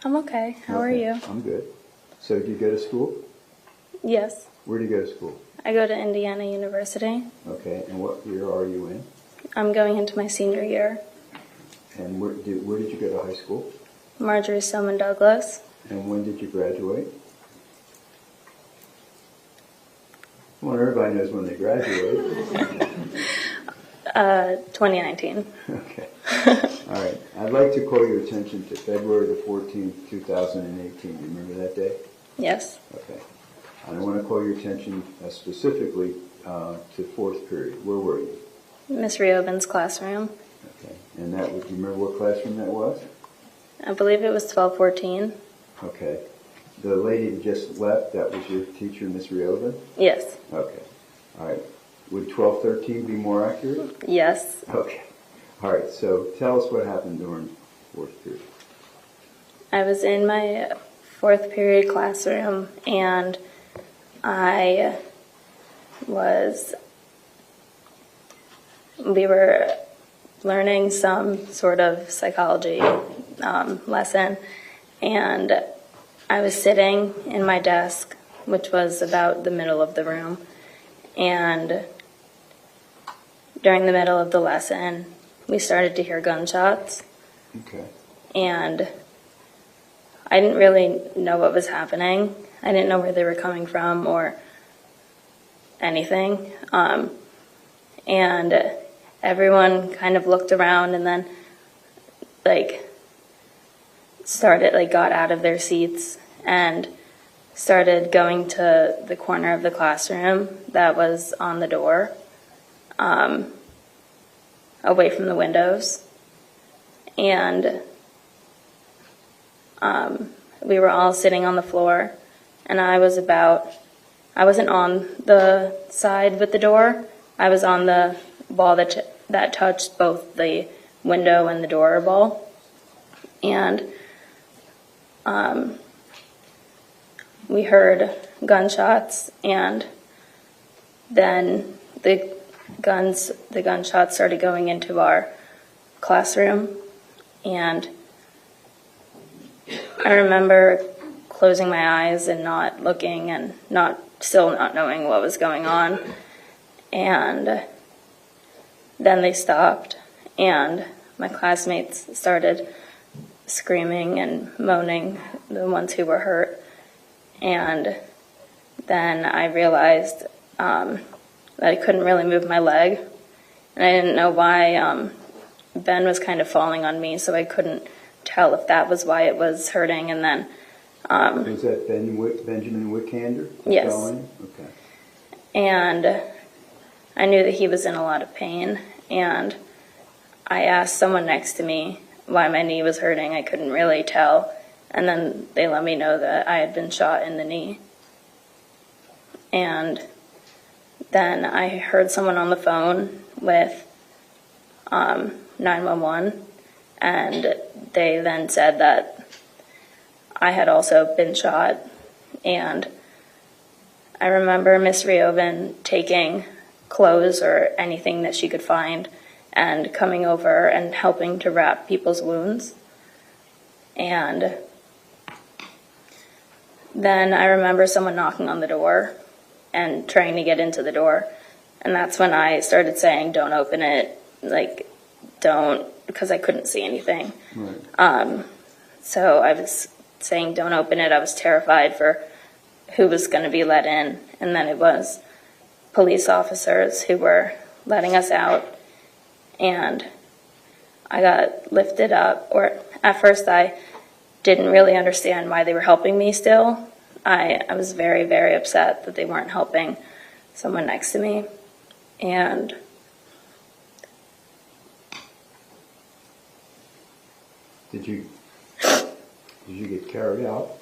I'm okay. How are Okay, you? I'm good. So do you go to school? Yes. Where do you go to school? I go to Indiana University. Okay, and what year are you in? I'm going into my senior year. And where did you go to high school? Marjorie Stoneman Douglas. And when did you graduate? Well, everybody knows when they graduated. 2019. Okay. All right. I'd like to call your attention to February the 14th, 2018. You remember that day? Yes. Okay. And I want to call your attention specifically to fourth period. Where were you? Miss Reoven's classroom. Okay. And that was, do you remember what classroom that was? I believe it was 1214. Okay. The lady that just left, that was your teacher, Miss Reoven? Yes. Okay. All right. Would 1213 be more accurate? Yes. Okay. All right. So tell us what happened during fourth period. I was in my fourth period classroom and we were learning some sort of psychology lesson, and I was sitting in my desk, which was about the middle of the room, and during the middle of the lesson, we started to hear gunshots. Okay. And I didn't really know what was happening. I didn't know where they were coming from or anything. And everyone kind of looked around and then got out of their seats and started going to the corner of the classroom that was on the door, away from the windows. And we were all sitting on the floor, and I wasn't on the side with the door. I was on the ball that touched both the window and the door ball. And we heard gunshots, and then the gunshots started going into our classroom. And I remember closing my eyes and not looking and still not knowing what was going on. And then they stopped, and my classmates started screaming and moaning, the ones who were hurt. And then I realized that I couldn't really move my leg, and I didn't know why. Ben was kind of falling on me, so I couldn't tell if that was why it was hurting. And then was that Benjamin Wickander? Yes. Falling? Okay. And I knew that he was in a lot of pain, and I asked someone next to me why my knee was hurting. I couldn't really tell, and then they let me know that I had been shot in the knee. And then I heard someone on the phone with 911, and they then said that I had also been shot. And I remember Miss Reoven taking clothes or anything that she could find and coming over and helping to wrap people's wounds. And then I remember someone knocking on the door and trying to get into the door. And that's when I started saying, don't open it, don't, because I couldn't see anything. Right. So I was saying, don't open it. I was terrified for who was going to be let in. And then it was police officers who were letting us out. And I got lifted up, or at first I didn't really understand why they were helping me still. I was very, very upset that they weren't helping someone next to me. And Did you get carried out?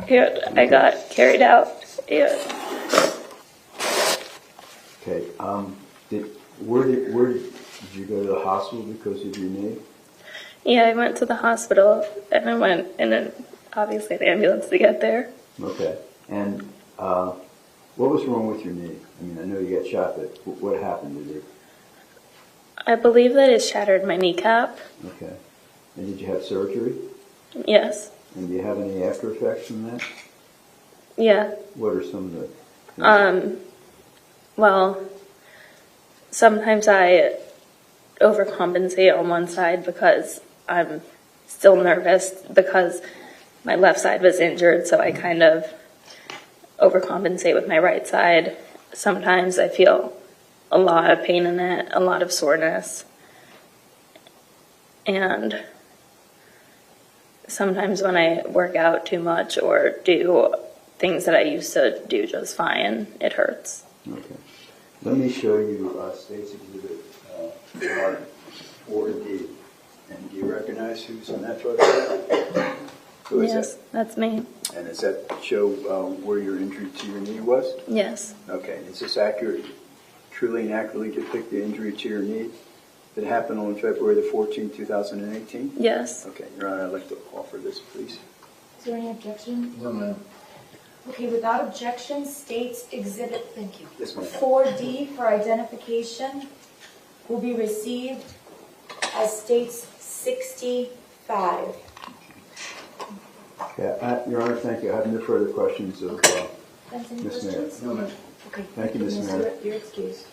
yeah, I got carried out. Yeah. Okay. Where did you go to the hospital because of your knee? Yeah, I went to the hospital, and I went in obviously the ambulance to get there. Okay. And what was wrong with your knee? I mean, I know you got shot, but what happened to you? I believe that it shattered my kneecap. Okay. And did you have surgery? Yes. And do you have any after effects from that? Yeah. What are some of the things? Well, sometimes I overcompensate on one side because I'm still nervous because my left side was injured, so I kind of overcompensate with my right side. Sometimes I feel a lot of pain in it, a lot of soreness. And sometimes when I work out too much or do things that I used to do just fine, it hurts. Okay. Let me show you State's exhibit 4D. And do you recognize who's on that photograph? Who is Yes, that? that's me. And does that show where your injury to your knee was? Yes. Okay. Is this accurate, truly and accurately depict the injury to your knee that happened on February the 14th, 2018? Yes. Okay. Your Honor, I'd like to offer this, please. Is there any objection? No, ma'am. Okay, without objection, State's Exhibit, thank you. Yes, ma'am. 4D for identification will be received as State's 65. Yeah, Your Honor, thank you. I have no further questions of That's any Ms. Mayor. questions? No, ma'am. Okay. Thank you, Ms. Mayor. You're excused.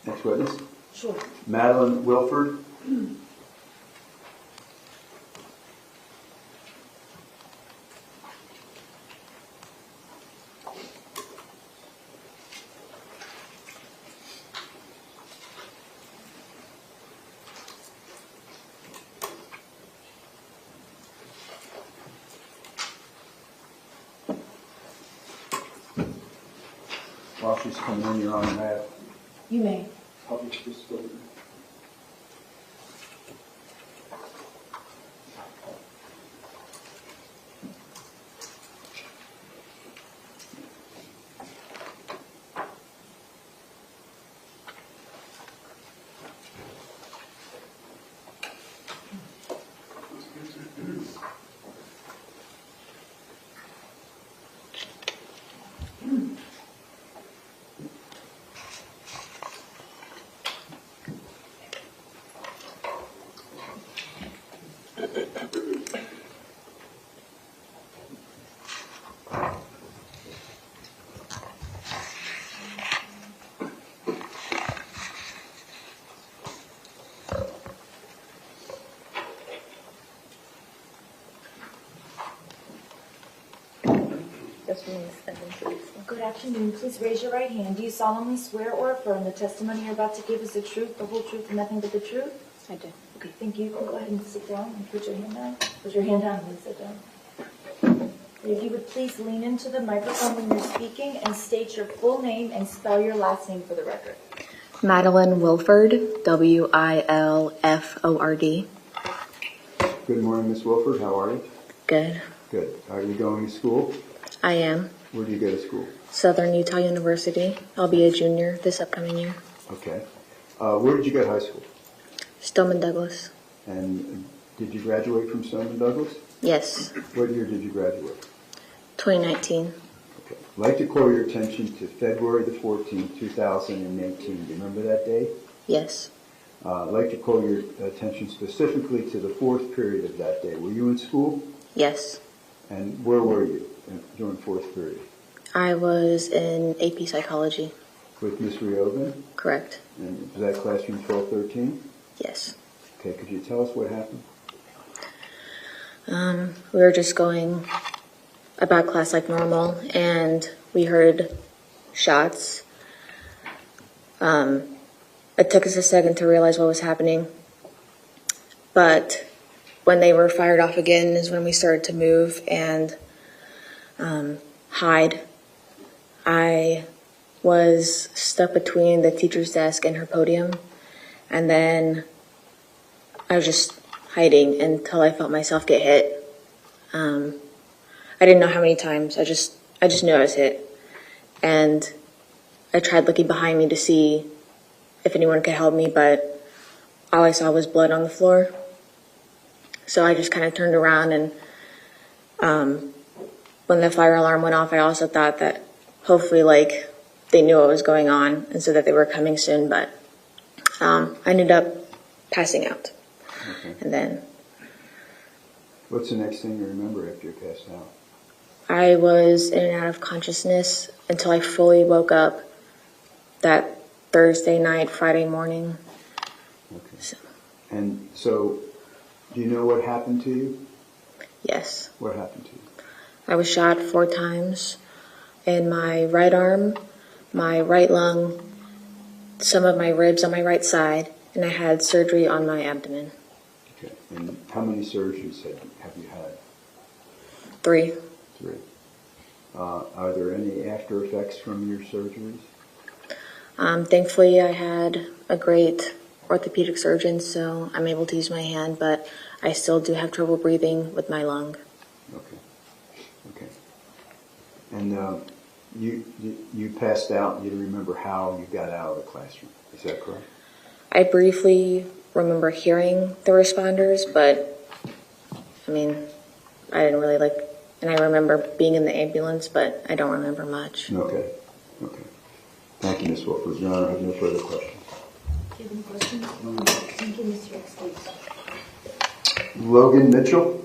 Next witness. Sure. Madeline Wilford. While she's coming in, Your Honor, I have You may. public disclosure. Good afternoon. Please raise your right hand. Do you solemnly swear or affirm the testimony you're about to give is the truth, the whole truth, and nothing but the truth? I do. Okay, thank you. You can go ahead and sit down and put your hand down. Put your hand down and sit down. If you would please lean into the microphone when you're speaking and state your full name and spell your last name for the record. Madeline Wilford, Wilford. Good morning, Ms. Wilford. How are you? Good. Good. Are you going to school? I am. Where do you go to school? Southern Utah University. I'll be a junior this upcoming year. Okay. Where did you go to high school? Stoneman Douglas. And did you graduate from Stoneman Douglas? Yes. What year did you graduate? 2019. Okay. I'd like to call your attention to February the 14th, 2018. Do you remember that day? Yes. I'd like to call your attention specifically to the fourth period of that day. Were you in school? Yes. And where were you during fourth period? I was in AP Psychology. With Ms. Reoven? Correct. And was that classroom 1213? Yes. Okay, could you tell us what happened? We were just going about class like normal, and we heard shots. It took us a second to realize what was happening, but when they were fired off again is when we started to move and hide. I was stuck between the teacher's desk and her podium, and then I was just hiding until I felt myself get hit. I didn't know how many times. I just knew I was hit, and I tried looking behind me to see if anyone could help me, but all I saw was blood on the floor. So I just kind of turned around, and when the fire alarm went off, I also thought that hopefully, like, they knew what was going on and so that they were coming soon, but I ended up passing out. Okay. And then What's the next thing you remember after you passed out? I was in and out of consciousness until I fully woke up that Thursday night, Friday morning. Okay. So, And so, do you know what happened to you? yes. What happened to you? I was shot 4 times in my right arm, my right lung, some of my ribs on my right side, and I had surgery on my abdomen. Okay. And how many surgeries have you had? 3. 3. Are there any after effects from your surgeries? Thankfully, I had a great orthopedic surgeon, so I'm able to use my hand, but I still do have trouble breathing with my lung. Okay. Okay. And you passed out. You don't remember how you got out of the classroom. Is that correct? I briefly remember hearing the responders, but I mean, I didn't really and I remember being in the ambulance, but I don't remember much. Okay. Okay. Thank you, Ms. Wilford. Your Honor, I have no further questions. Do you have any questions? Thank you, Mr. X. Logan Mitchell?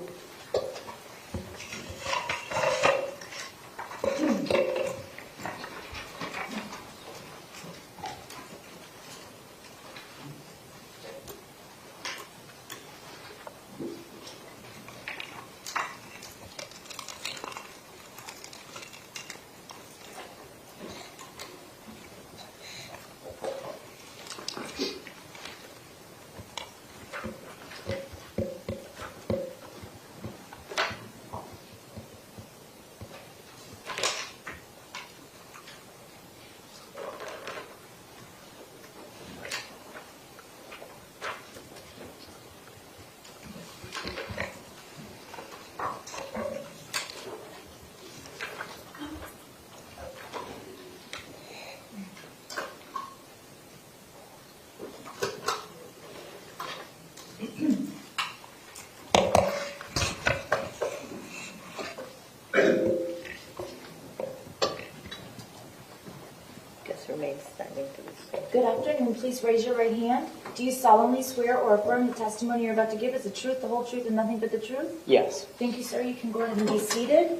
Good afternoon. Please raise your right hand. Do you solemnly swear or affirm the testimony you're about to give is the truth, the whole truth, and nothing but the truth? Yes. Thank you, sir. You can go ahead and be seated.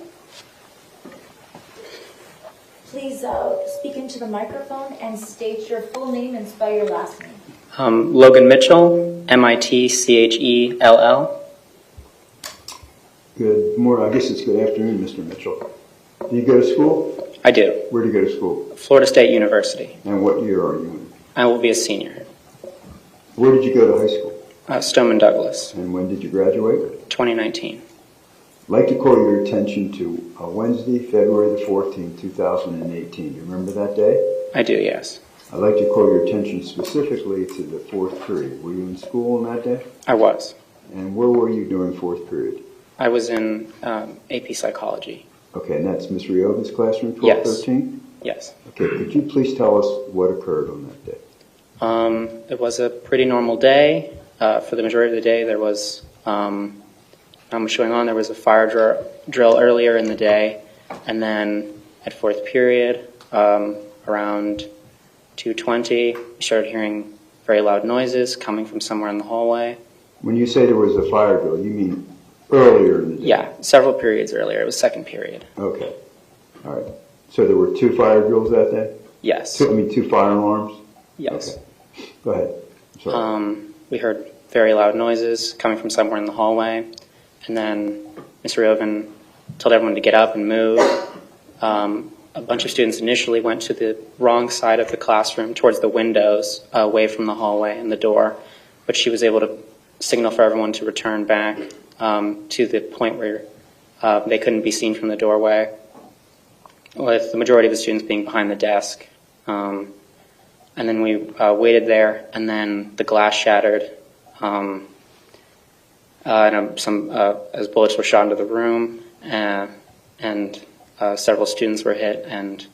Please speak into the microphone and state your full name and spell your last name. Logan Mitchell, Mitchell. Good morning. I guess it's good afternoon, Mr. Mitchell. Do you go to school? I do. Where do you go to school? Florida State University. And what year are you in? I will be a senior. Where did you go to high school? Stoneman Douglas. And when did you graduate? 2019. I'd like to call your attention to Wednesday, February the 14th, 2018. Do you remember that day? I do, yes. I'd like to call your attention specifically to the fourth period. Were you in school on that day? I was. And where were you during fourth period? I was in AP Psychology. Okay, and that's Ms. Reoven's classroom, 1213? Yes. Okay, could you please tell us what occurred on that day? It was a pretty normal day. For the majority of the day, there was not much going on. There was a fire drill earlier in the day, and then at fourth period, around 2:20, we started hearing very loud noises coming from somewhere in the hallway. When you say there was a fire drill, you mean earlier in the day? Yeah, several periods earlier. It was second period. Okay. All right. So there were 2 fire drills that day? Yes. 2 fire alarms? Yes. Okay. Go ahead. Sorry. We heard very loud noises coming from somewhere in the hallway, and then Ms. Reoven told everyone to get up and move. A bunch of students initially went to the wrong side of the classroom, towards the windows, away from the hallway and the door, but she was able to signal for everyone to return back to the point where they couldn't be seen from the doorway, with the majority of the students being behind the desk. And then we waited there, and then the glass shattered, and as bullets were shot into the room, and several students were hit. And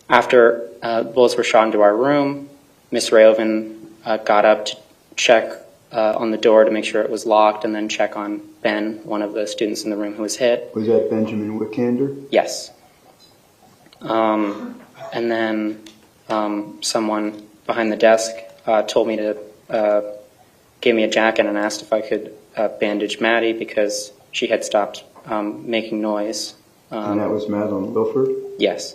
after bullets were shot into our room, Ms. Reoven got up to check on the door to make sure it was locked, and then check on Ben, one of the students in the room who was hit. Was that Benjamin Wickander? Yes. And then someone behind the desk told me to, gave me a jacket and asked if I could bandage Maddie because she had stopped making noise. And that was Madeline Wilford? Yes.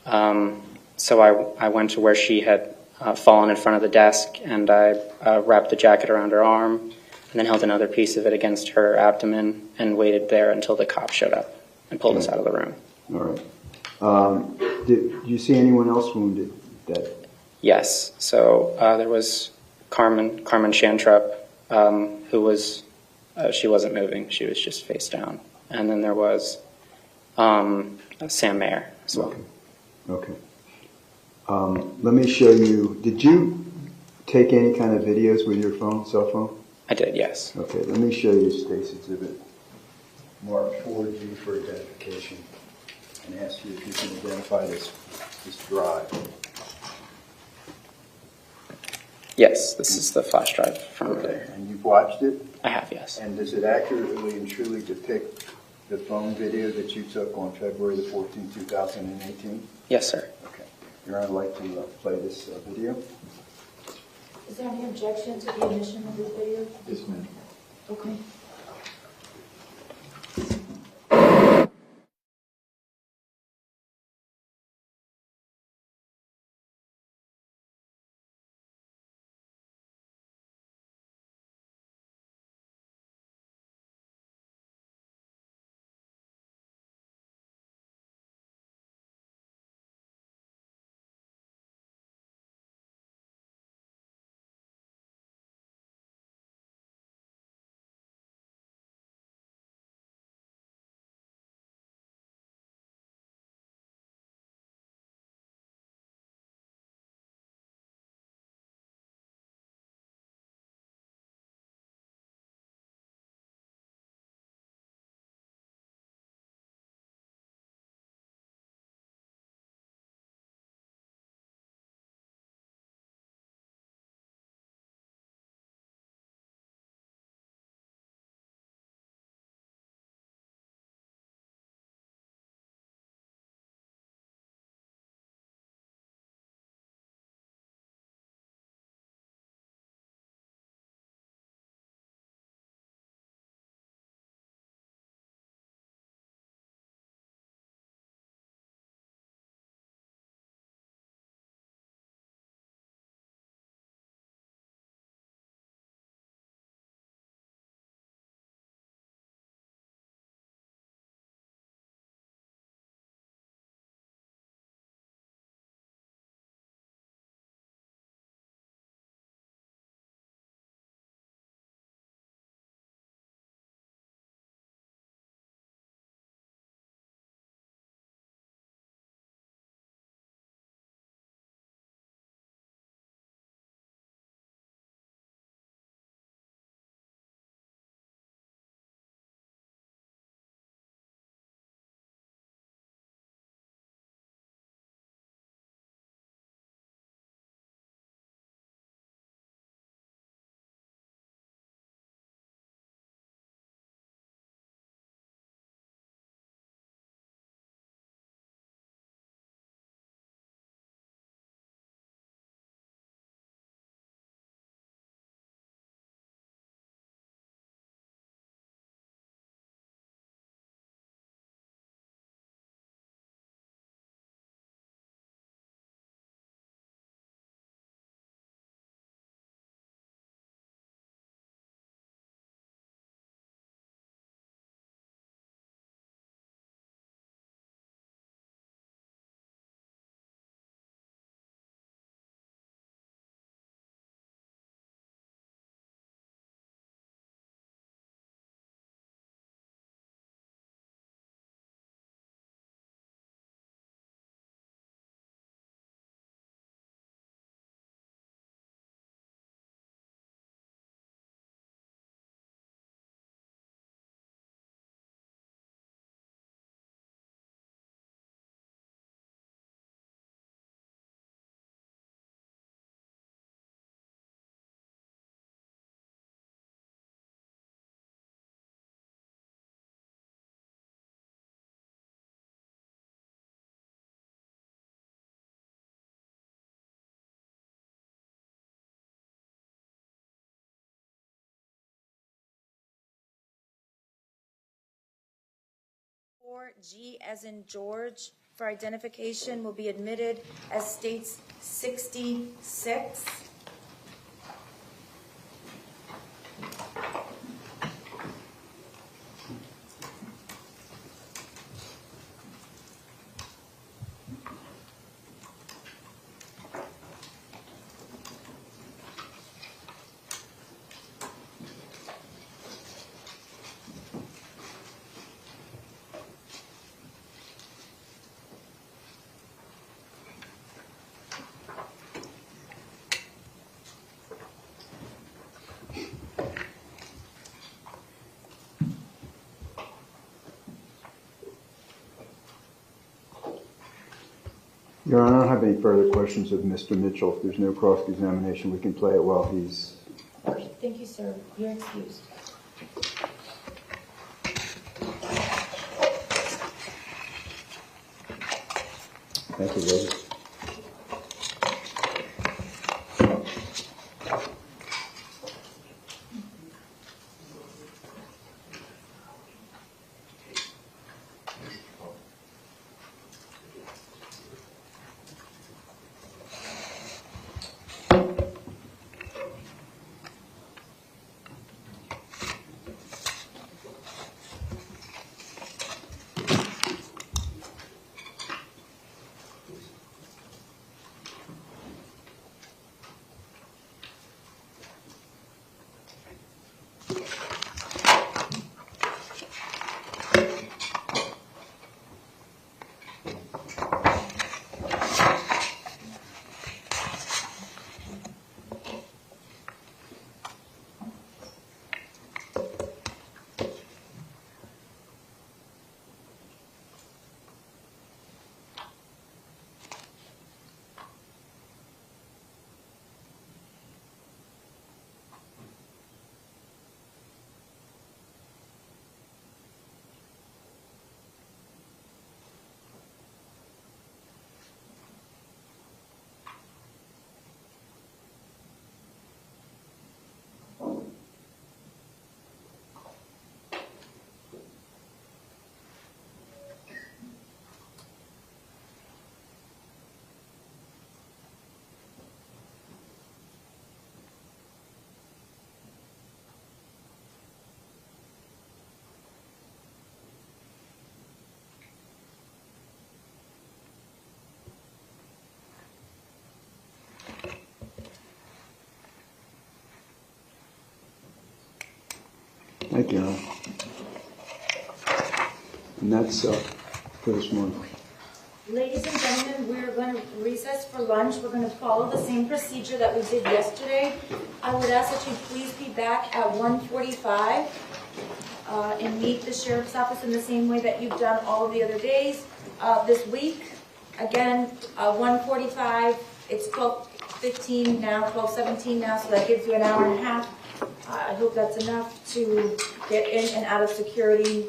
So I went to where she had fallen in front of the desk, and I wrapped the jacket around her arm, and then held another piece of it against her abdomen and waited there until the cops showed up and pulled us out of the room. All right. Did you see anyone else wounded? Yes. So there was Carmen Shantrup, who was, she wasn't moving. She was just face down. And then there was Sam Mayer as well. Okay. Let me show you. Did you take any kind of videos with your cell phone? I did, yes. Okay, let me show you State's exhibit. Mark 4G for identification, and ask you if you can identify this drive. Yes, this is the flash drive from there. And you've watched it? I have, yes. And does it accurately and truly depict the phone video that you took on February the 14th, 2018? Yes, sir. Okay. Your Honor, I'd like to play this video. Is there any objection to the admission of this video? Yes, ma'am. Okay. G as in George for identification will be admitted as states 66. Your Honor, I don't have any further questions of Mr. Mitchell. If there's no cross-examination, we can play it while he's... Okay, thank you, sir. You're excused. Thank you, ladies. Thank you, Alan. And that's for this morning. Ladies and gentlemen, we're going to recess for lunch. We're going to follow the same procedure that we did yesterday. I would ask that you please be back at 1:45 and meet the sheriff's office in the same way that you've done all of the other days this week. Again, 1:45, it's 12:15 now, 12:17 now, so that gives you an hour and a half. I hope that's enough to get in and out of security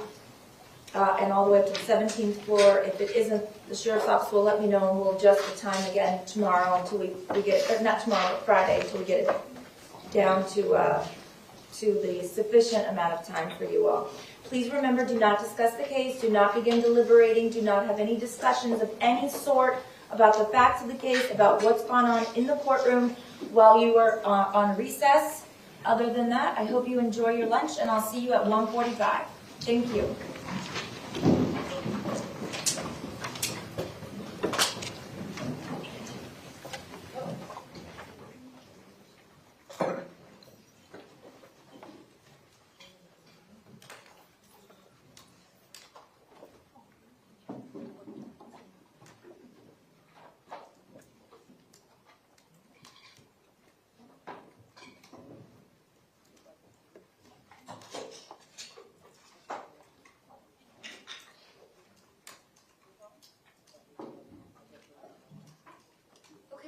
and all the way up to the 17th floor. If it isn't, the sheriff's office will let me know and we'll adjust the time again tomorrow until we get it, not tomorrow, but Friday, until we get it down to the sufficient amount of time for you all. Please remember, do not discuss the case, do not begin deliberating, do not have any discussions of any sort about the facts of the case, about what's gone on in the courtroom while you are on recess. Other than that, I hope you enjoy your lunch, and I'll see you at 1:45. Thank you.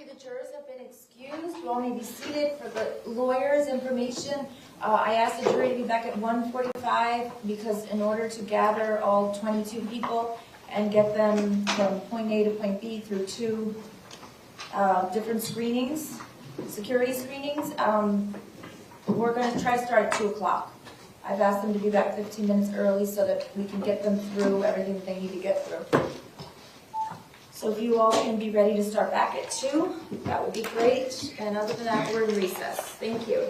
The jurors have been excused. You all may be seated. For the lawyer's information, I asked the jury to be back at 1:45 because in order to gather all 22 people and get them from point A to point B through two different screenings, security screenings, we're going to try to start at 2 o'clock. I've asked them to be back 15 minutes early so that we can get them through everything that they need to get through. So if you all can be ready to start back at 2, that would be great. And other than that, we're in recess. Thank you.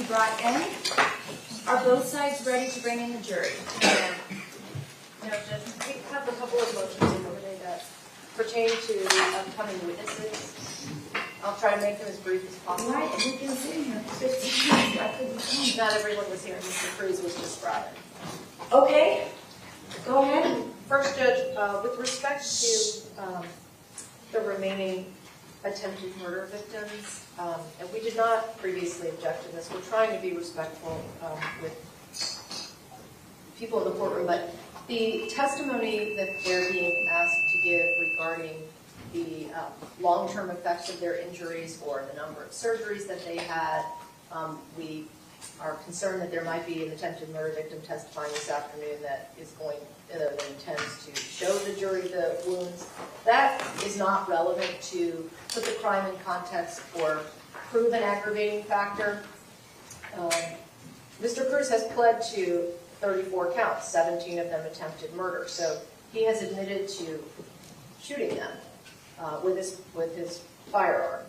be brought in. Are both sides ready to bring in the jury? No, Judge, we have a couple of motions over there that pertain to upcoming witnesses. I'll try to make them as brief as possible. Why? We've been sitting here for 15 minutes. Why couldn't you come? Not everyone was here. Mr. Cruz was just brought in. Okay, go ahead. First, Judge, with respect to the remaining attempted murder victims, and we did not previously object to this. We're trying to be respectful with people in the courtroom, but the testimony that they're being asked to give regarding the long-term effects of their injuries or the number of surgeries that they had, we are concerned that there might be an attempted murder victim testifying this afternoon that intends to show the jury the wounds. That is not relevant to put the crime in context or prove an aggravating factor. Mr. Cruz has pled to 34 counts, 17 of them attempted murder. So he has admitted to shooting them with his firearm.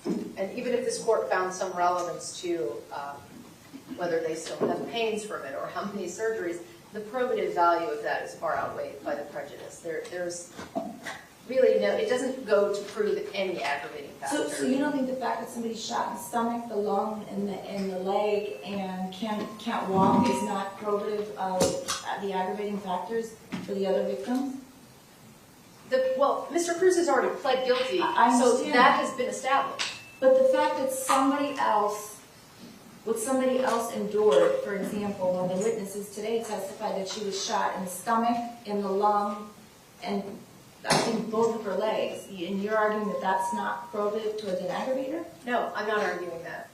And even if this court found some relevance to whether they still have pains from it or how many surgeries, the probative value of that is far outweighed by the prejudice. There's really no, it doesn't go to prove any aggravating factor. So you don't think the fact that somebody's shot in the stomach, the lung, and the leg, and can't walk is not probative of the aggravating factors for the other victims? Well, Mr. Cruz has already pled guilty, so that has been established. But the fact that somebody else endured, for example, one of the witnesses today testified that she was shot in the stomach, in the lung, and I think both of her legs, and you're arguing that that's not probative towards an aggravator? No, I'm not arguing that.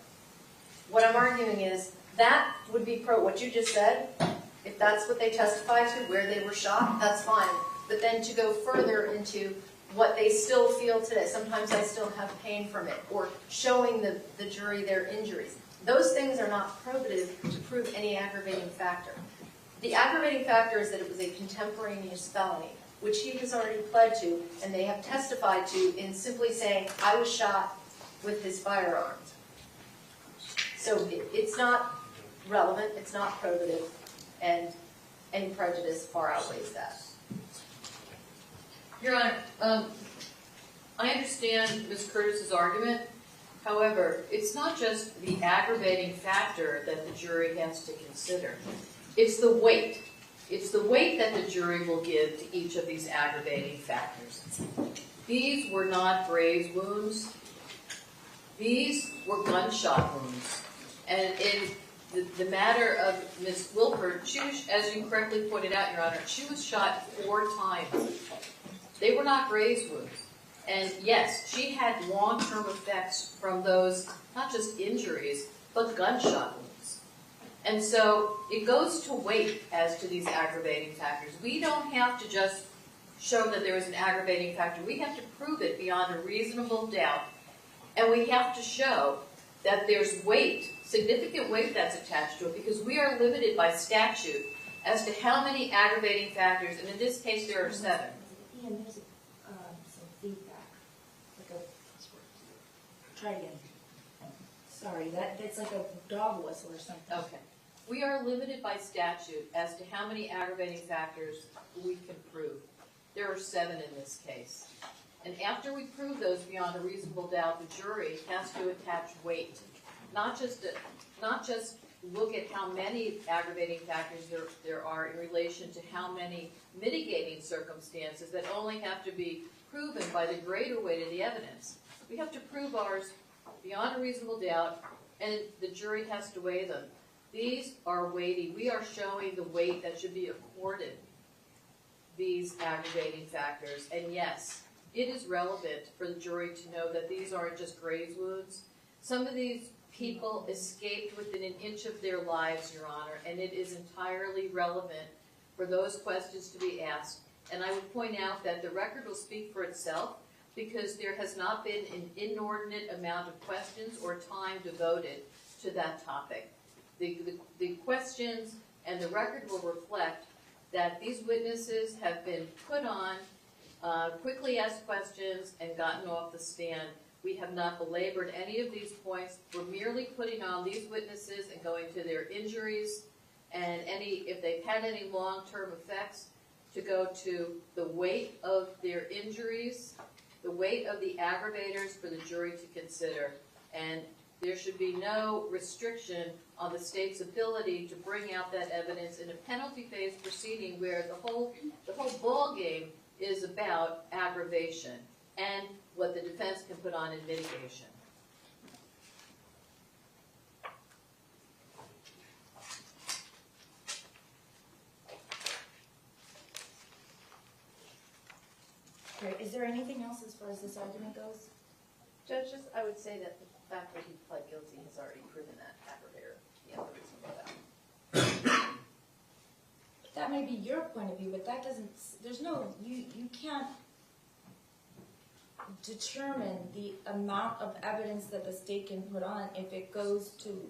What I'm arguing is that would be what you just said. If that's what they testified to, where they were shot, that's fine. But then to go further into what they still feel today, sometimes I still have pain from it, or showing the jury their injuries. Those things are not probative to prove any aggravating factor. The aggravating factor is that it was a contemporaneous felony, which he has already pled to, and they have testified to in simply saying, I was shot with his firearms. So it's not relevant, it's not probative, and any prejudice far outweighs that. Your Honor, I understand Ms. Curtis's argument. However, it's not just the aggravating factor that the jury has to consider. It's the weight. It's the weight that the jury will give to each of these aggravating factors. These were not graze wounds. These were gunshot wounds. And in the matter of Ms. Wilford, she was, as you correctly pointed out, Your Honor, she was shot 4 times. They were not graze wounds. And yes, she had long-term effects from those, not just injuries, but gunshot wounds. And so it goes to weight as to these aggravating factors. We don't have to just show that there is an aggravating factor. We have to prove it beyond a reasonable doubt. And we have to show that there's weight, significant weight that's attached to it, because we are limited by statute as to how many aggravating factors, and in this case there are 7. Ian, there's some feedback. Try again. Sorry, that's like a dog whistle or something. Okay. We are limited by statute as to how many aggravating factors we can prove. There are 7 in this case. And after we prove those beyond a reasonable doubt, the jury has to attach weight. Not just look at how many aggravating factors there are in relation to how many mitigating circumstances that only have to be proven by the greater weight of the evidence. We have to prove ours beyond a reasonable doubt, and the jury has to weigh them. These are weighty. We are showing the weight that should be accorded these aggravating factors. And yes, it is relevant for the jury to know that these aren't just graze wounds. Some of these people escaped within an inch of their lives, Your Honor, and it is entirely relevant for those questions to be asked. And I would point out that the record will speak for itself, because there has not been an inordinate amount of questions or time devoted to that topic. The questions and the record will reflect that these witnesses have been put on, quickly asked questions, and gotten off the stand We have not belabored any of these points. We're merely putting on these witnesses and going to their injuries and if they've had any long-term effects, to go to the weight of their injuries, the weight of the aggravators for the jury to consider. And there should be no restriction on the state's ability to bring out that evidence in a penalty phase proceeding where the whole ball game is about aggravation and what the defense can put on in mitigation. Great. Is there anything else as far as this argument goes? Judges, I would say that the fact that he pled guilty has already proven that aggravator beyond a reasonable doubt. That may be your point of view, but that doesn't, there's no, you can't determine the amount of evidence that the state can put on if it goes to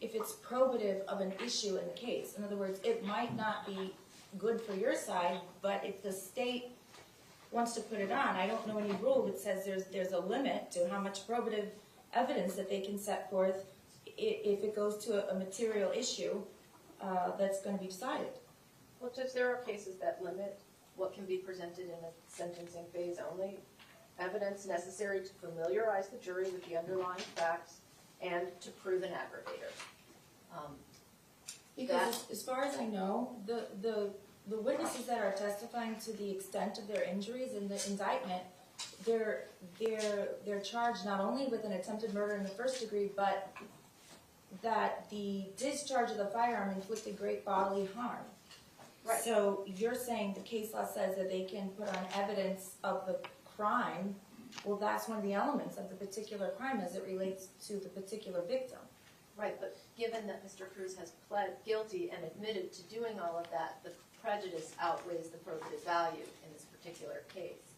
if it's probative of an issue in the case. In other words, it might not be good for your side, but if the state wants to put it on, I don't know any rule that says there's a limit to how much probative evidence that they can set forth if it goes to a material issue that's going to be decided. Well, Judge, there are cases that limit what can be presented in a sentencing phase only. Evidence necessary to familiarize the jury with the underlying facts and to prove an aggravator. Because as far as I know, the witnesses that are testifying to the extent of their injuries in the indictment, they're charged not only with an attempted murder in the first degree, but that the discharge of the firearm inflicted great bodily harm. Right. So you're saying the case law says that they can put on evidence of the crime. Well, that's one of the elements of the particular crime as it relates to the particular victim. Right, but given that Mr. Cruz has pled guilty and admitted to doing all of that, the prejudice outweighs the probative value in this particular case.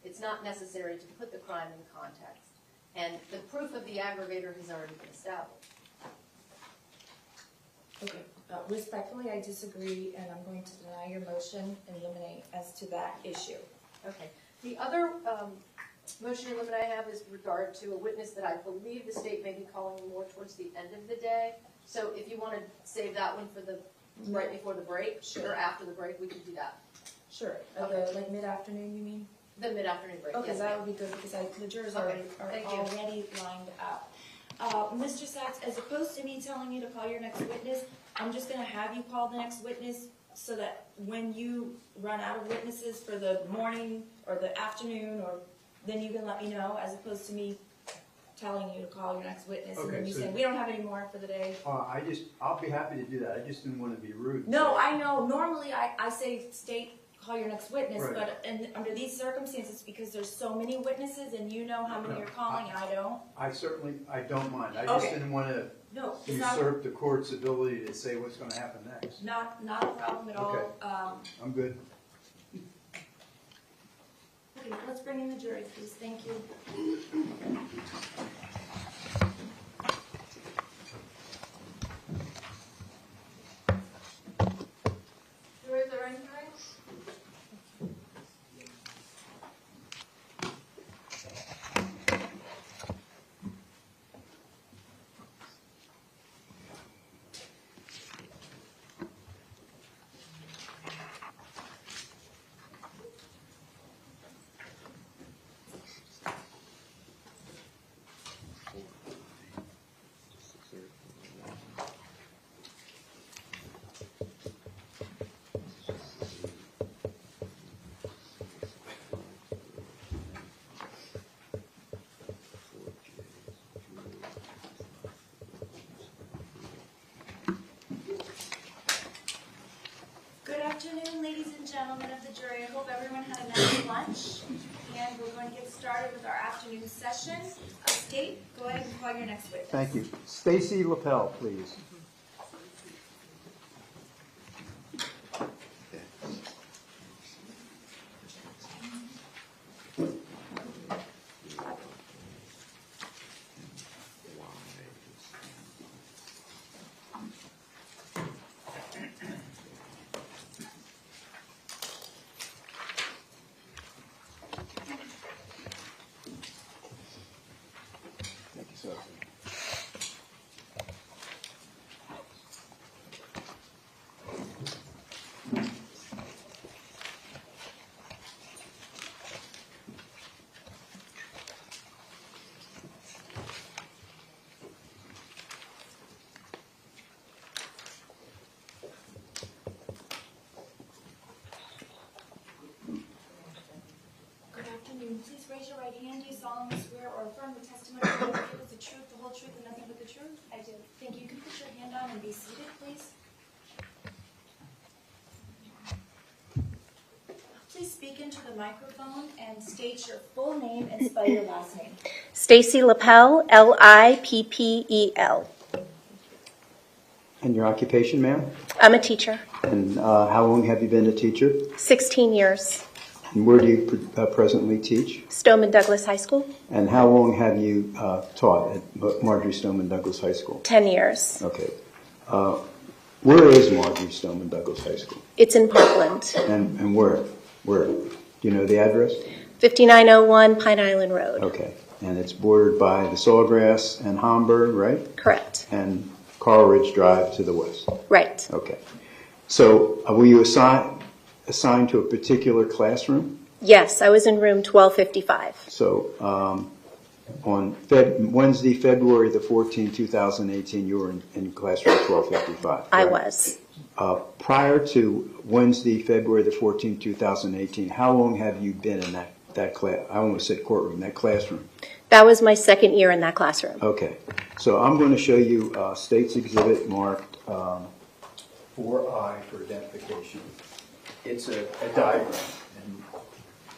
It's not necessary to put the crime in context. And the proof of the aggravator has already been established. Okay, respectfully, I disagree, and I'm going to deny your motion and eliminate as to that issue. Okay. The other motion to eliminate I have is regard to a witness that I believe the state may be calling more towards the end of the day. So if you want to save that one for the right before the break, Sure. or after the break, we can do that. Sure. Okay. Like mid-afternoon, you mean? The mid-afternoon break. Okay, yes, that ma'am. would be good because the jurors Okay, are thank you. already lined up. Mr. Sachs, as opposed to me telling you to call your next witness, I'm just going to have you call the next witness so that when you run out of witnesses for the morning or the afternoon, or then you can let me know, as opposed to me telling you to call your next witness and then you saying, we don't have any more for the day. I'll be happy to do that. I just didn't want to be rude. No, I know. Normally, I say state, call your next witness, Right. but under these circumstances, because there's so many witnesses and you know how many you're calling and I don't. I don't mind. I just Okay. didn't want to No, it's not, usurp the court's ability to say what's going to happen next. not a problem at all. Okay. I'm good. Okay, let's bring in the jury, please. Thank you. Juries are entering. Good afternoon, ladies and gentlemen of the jury. I hope everyone had a nice lunch. And we're going to get started with our afternoon session. State, go ahead and call your next witness. Thank you. Stacy Lippel, please. raise your right hand. Do you solemnly swear or affirm the testimony you will give is the truth, the whole truth, and nothing but the truth? I do. Thank you. You can put your hand on and be seated, please. Please speak into the microphone and state your full name and spell your last name. Stacy Lippel, Lippel. And your occupation, ma'am? I'm a teacher, And how long have you been a teacher? 16 years, And where do you presently teach? Stoneman Douglas High School, And how long have you taught at Marjorie Stoneman Douglas High School? 10 years. Okay. Where is Marjorie Stoneman Douglas High School? It's in Parkland, And where? Where? Do you know the address? 5901 Pine Island Road. Okay. And it's bordered by the Sawgrass and Homburg, right? Correct. And Carl Ridge Drive to the west. Right. Okay. So were you assigned to a particular classroom? Yes, I was in room 1255. So on Wednesday, February the 14th, 2018, you were in classroom 1255. I right? was. Prior to Wednesday, February the 14th, 2018, how long have you been in that class? I almost said courtroom, that classroom. That was my second year in that classroom. Okay. So I'm going to show you State's Exhibit marked 4I for identification. It's a diagram. And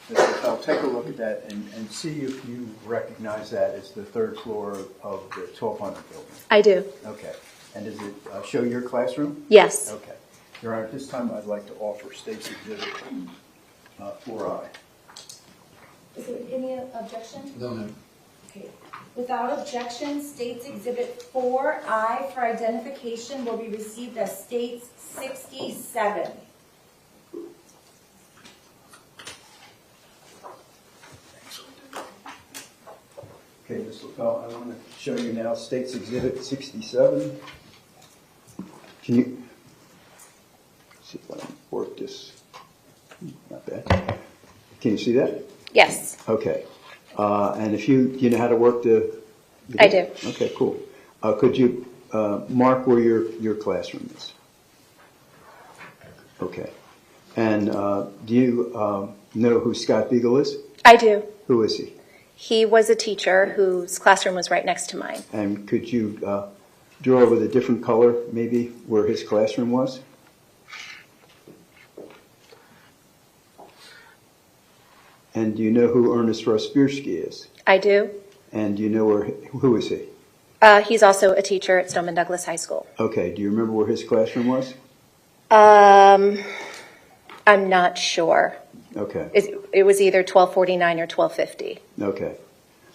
Mr. Fell, take a look at that and see if you recognize that as the third floor of the 1200 building. I do. Okay. And does it show your classroom? Yes. Okay. Your Honor, at this time I'd like to offer State's Exhibit 4I. Is there any objection? No, ma'am. Okay. Without objection, State's Exhibit 4I for identification will be received as State's 67. Okay, Ms. Lippel, I want to show you now State's Exhibit 67. Can you see if I can work this? Not bad. Can you see that? Yes. Okay. And if you know how to work the... I do. Okay, cool. Could you mark where your classroom is? Okay. And do you know who Scott Beagle is? I do. Who is he? He was a teacher whose classroom was right next to mine. And could you draw with a different color maybe where his classroom was? And do you know who Ernest Rospirsky is? I do. And do you know who is he? He's also a teacher at Stoneman Douglas High School. Okay, do you remember where his classroom was? I'm not sure. Okay. It was either 1249 or 1250. Okay.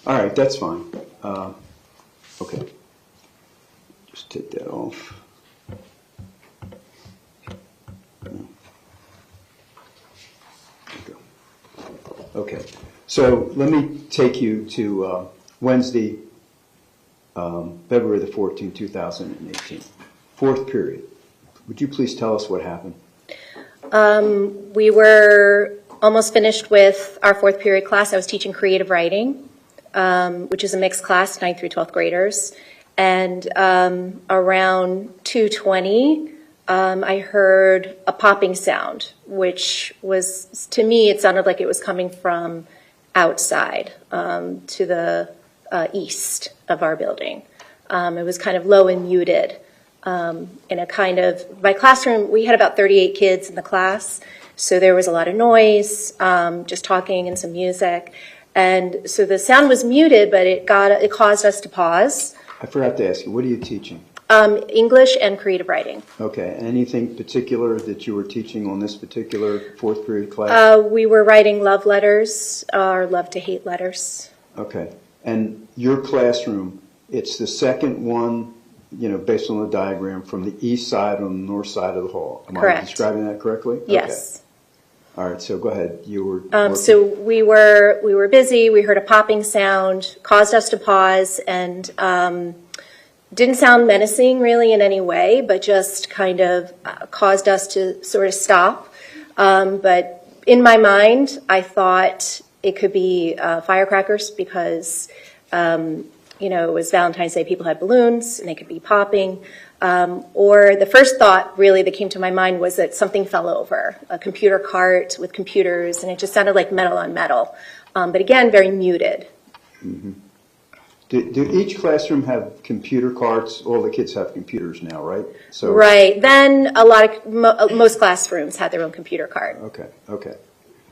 All right, that's fine. Okay. Just take that off. Okay. So let me take you to Wednesday, February the 14th, 2018. Fourth period. Would you please tell us what happened? We were almost finished with our fourth period class. I was teaching creative writing, which is a mixed class, 9th through 12th graders. And around 2:20, I heard a popping sound, which was, to me, it sounded like it was coming from outside to the east of our building. It was kind of low and muted. In a kind of, my classroom, we had about 38 kids in the class, so there was a lot of noise, just talking and some music. And so the sound was muted, but it caused us to pause. I forgot to ask you, what are you teaching? English and creative writing. Okay, anything particular that you were teaching on this particular fourth period class? We were writing love letters, or love to hate letters. Okay, and your classroom, it's the second one, you know, based on the diagram, from the east side on the north side of the hall. Am Correct. I describing that correctly? Yes. Okay. All right, so go ahead. You were So we were busy. We heard a popping sound, caused us to pause, and didn't sound menacing really in any way, but just kind of caused us to sort of stop. But in my mind, I thought it could be firecrackers because, it was Valentine's Day. People had balloons, and they could be popping. Or the first thought really that came to my mind was that something fell over, a computer cart with computers, and it just sounded like metal on metal. But again, very muted. Do each classroom have computer carts? All the kids have computers now, right? So Right. Then most classrooms had their own computer card. Okay.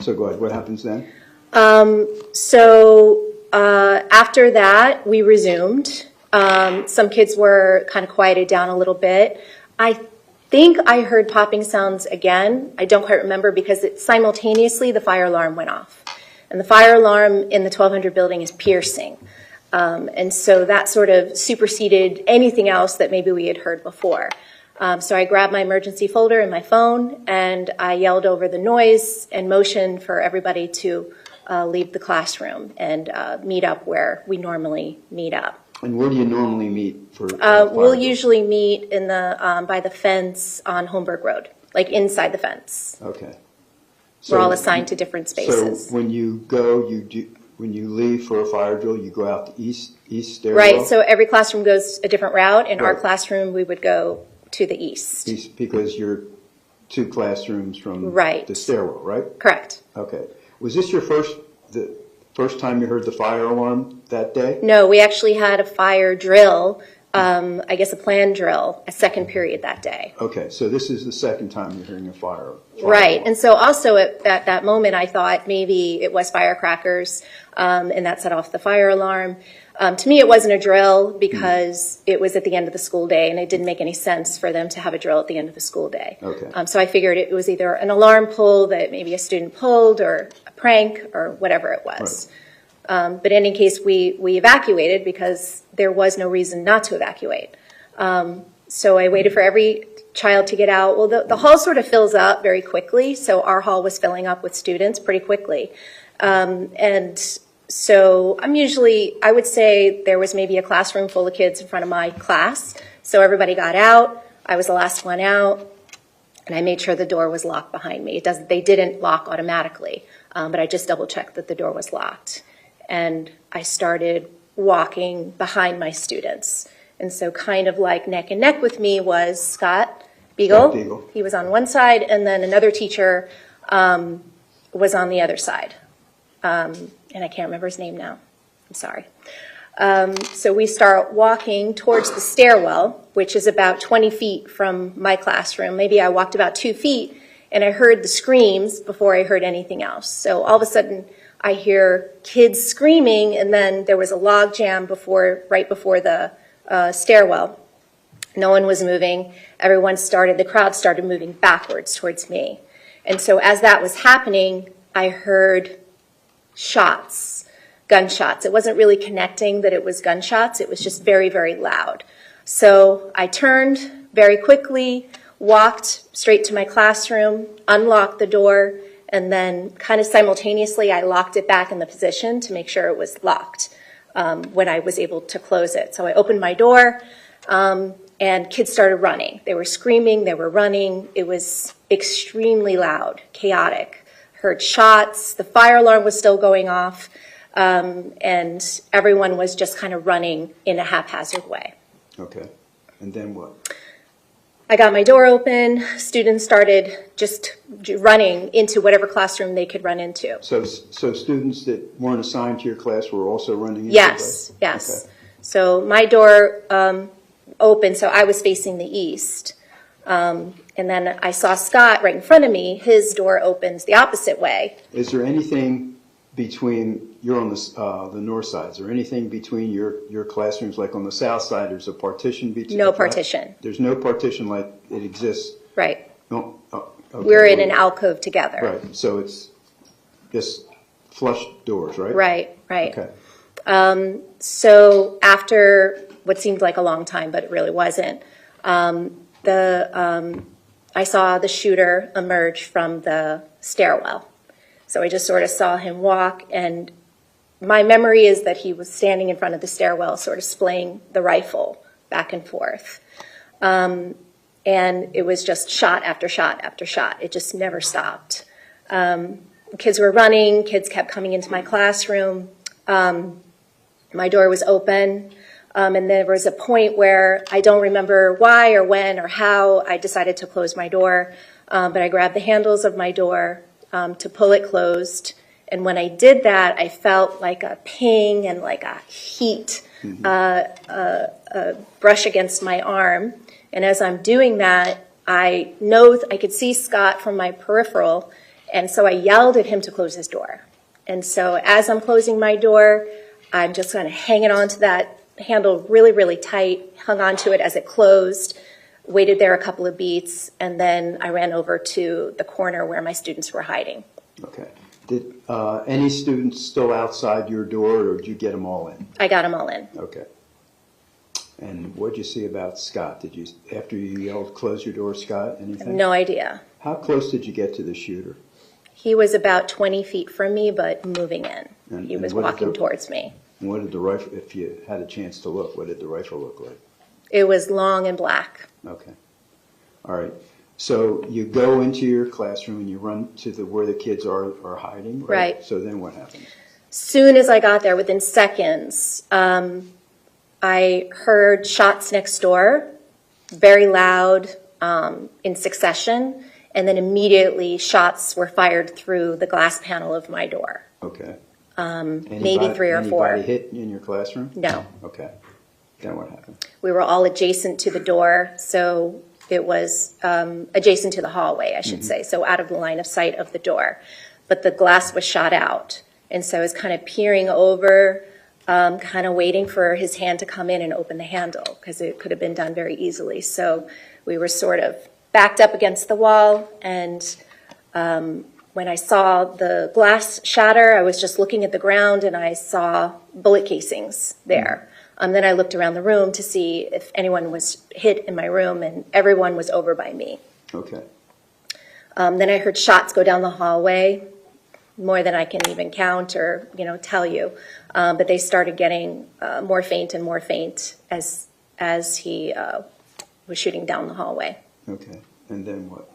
So go ahead. What happens then? After that, we resumed. Some kids were kind of quieted down a little bit. I think I heard popping sounds again. I don't quite remember because simultaneously the fire alarm went off. And the fire alarm in the 1200 building is piercing. And so that sort of superseded anything else that maybe we had heard before. So I grabbed my emergency folder and my phone, and I yelled over the noise and motioned for everybody to leave the classroom and meet up where we normally meet up. And where do you normally meet for? We'll usually meet in by the fence on Holmberg Road, like inside the fence. Okay. We're all assigned to different spaces. So when you go, when you leave for a fire drill, you go out the east stairwell? Right, so every classroom goes a different route. In our classroom, we would go to the east. Because you're 2 classrooms from the stairwell, right? Correct. Okay. Was this the first time you heard the fire alarm that day? No, we actually had a fire drill, I guess a planned drill, a second period that day. Okay, so this is the second time you're hearing a fire Right, alarm. and so also at that moment I thought maybe it was firecrackers, and that set off the fire alarm. To me it wasn't a drill because it was at the end of the school day and it didn't make any sense for them to have a drill at the end of the school day. Okay. So I figured it was either an alarm pull that maybe a student pulled or a prank or whatever it was. Right. But in any case, we evacuated because there was no reason not to evacuate. So I waited for every child to get out. Well, the hall sort of fills up very quickly, so our hall was filling up with students pretty quickly. And so I would say there was maybe a classroom full of kids in front of my class. So everybody got out. I was the last one out. And I made sure the door was locked behind me. They didn't lock automatically, but I just double-checked that the door was locked. And I started walking behind my students. And so kind of like neck and neck with me was Scott Beagle. He was on one side, and then another teacher was on the other side. And I can't remember his name now. I'm sorry. So we start walking towards the stairwell, which is about 20 feet from my classroom. Maybe I walked about 2 feet, and I heard the screams before I heard anything else. So all of a sudden, I hear kids screaming, and then there was a log jam right before the stairwell. No one was moving. The crowd started moving backwards towards me. And so as that was happening, I heard gunshots. It wasn't really connecting that it was gunshots. It was just very, very loud. So I turned very quickly, walked straight to my classroom, unlocked the door, and then kind of simultaneously I locked it back in the position to make sure it was locked when I was able to close it. So I opened my door, and kids started running. They were screaming, they were running. It was extremely loud, chaotic. Heard shots, the fire alarm was still going off, and everyone was just kind of running in a haphazard way. Okay, and then what? I got my door open, students started just running into whatever classroom they could run into. So students that weren't assigned to your class were also running into Yes. Okay. So my door opened, so I was facing the east. And then I saw Scott right in front of me. His door opens the opposite way. Is there anything between, you're on the north side, is there anything between your classrooms, like on the south side, there's a partition between? No partition. There's no partition like it exists? Right. No. Oh, okay. We're in an alcove together. Right, so it's just flush doors, right? Right. Okay. So after what seemed like a long time, but it really wasn't, I saw the shooter emerge from the stairwell. So I just sort of saw him walk, and my memory is that he was standing in front of the stairwell, sort of splaying the rifle back and forth. And it was just shot after shot after shot. It just never stopped. Kids were running. Kids kept coming into my classroom. My door was open. And there was a point where I don't remember why or when or how I decided to close my door. But I grabbed the handles of my door to pull it closed. And when I did that, I felt like a ping and like a heat brush against my arm. And as I'm doing that, I know I could see Scott from my peripheral, and so I yelled at him to close his door. And so as I'm closing my door, I'm just kind of hanging on to that handle really, really tight, hung on to it as it closed, waited there a couple of beats, and then I ran over to the corner where my students were hiding. Okay. Did any students still outside your door, or did you get them all in? I got them all in. Okay. And what did you see about Scott? Did you, after you yelled, close your door, Scott, anything? No idea. How close did you get to the shooter? He was about 20 feet from me, but moving in. And- He was and what did walking the- towards me. And what did the rifle, if you had a chance to look, what did the rifle look like? It was long and black. Okay. All right. So you go into your classroom and you run to where the kids are hiding, right? Right. So then what happens? Soon as I got there, within seconds, I heard shots next door, very loud, in succession, and then immediately shots were fired through the glass panel of my door. Okay. Maybe 3 or 4. Anybody hit in your classroom? No. Okay. Then what happened? We were all adjacent to the door, so it was adjacent to the hallway, I should say, so out of the line of sight of the door. But the glass was shot out, and so I was kind of peering over, kind of waiting for his hand to come in and open the handle, because it could have been done very easily. So we were sort of backed up against the wall, and when I saw the glass shatter, I was just looking at the ground, and I saw bullet casings there. Then I looked around the room to see if anyone was hit in my room, and everyone was over by me. Okay. Then I heard shots go down the hallway, more than I can even count or tell you. But they started getting more faint and more faint as he was shooting down the hallway. Okay. And then what?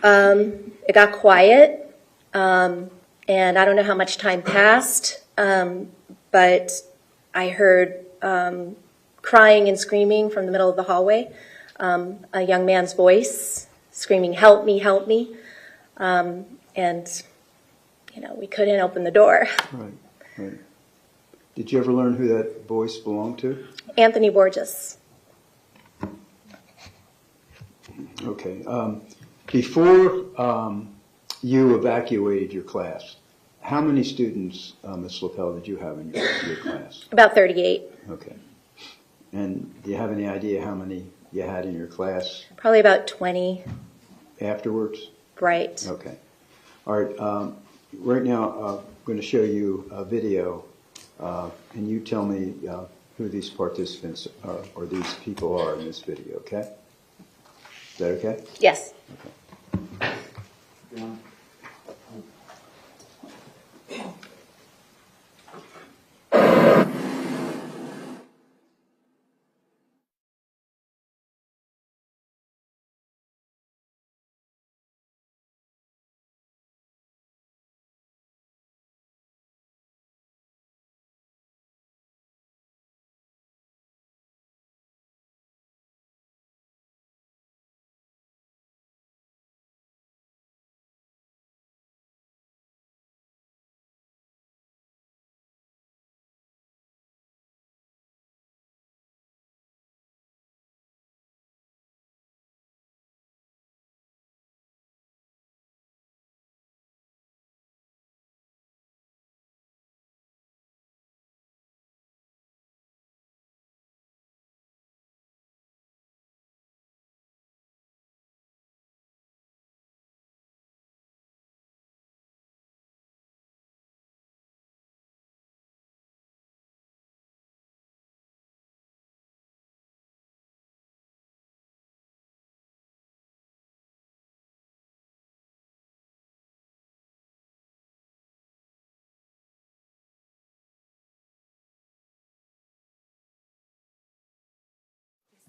It got quiet, and I don't know how much time passed, but I heard crying and screaming from the middle of the hallway, a young man's voice screaming, "Help me, help me." And, we couldn't open the door. Right, right. Did you ever learn who that voice belonged to? Anthony Borges. Okay. Before you evacuated your class, how many students, Ms. Lippel, did you have in your class? About 38. Okay. And do you have any idea how many you had in your class Probably about 20. afterwards? Right. Okay. All right. Right now, I'm going to show you a video, and you tell me who these participants are, or these people are in this video, okay? Is that okay? Yes.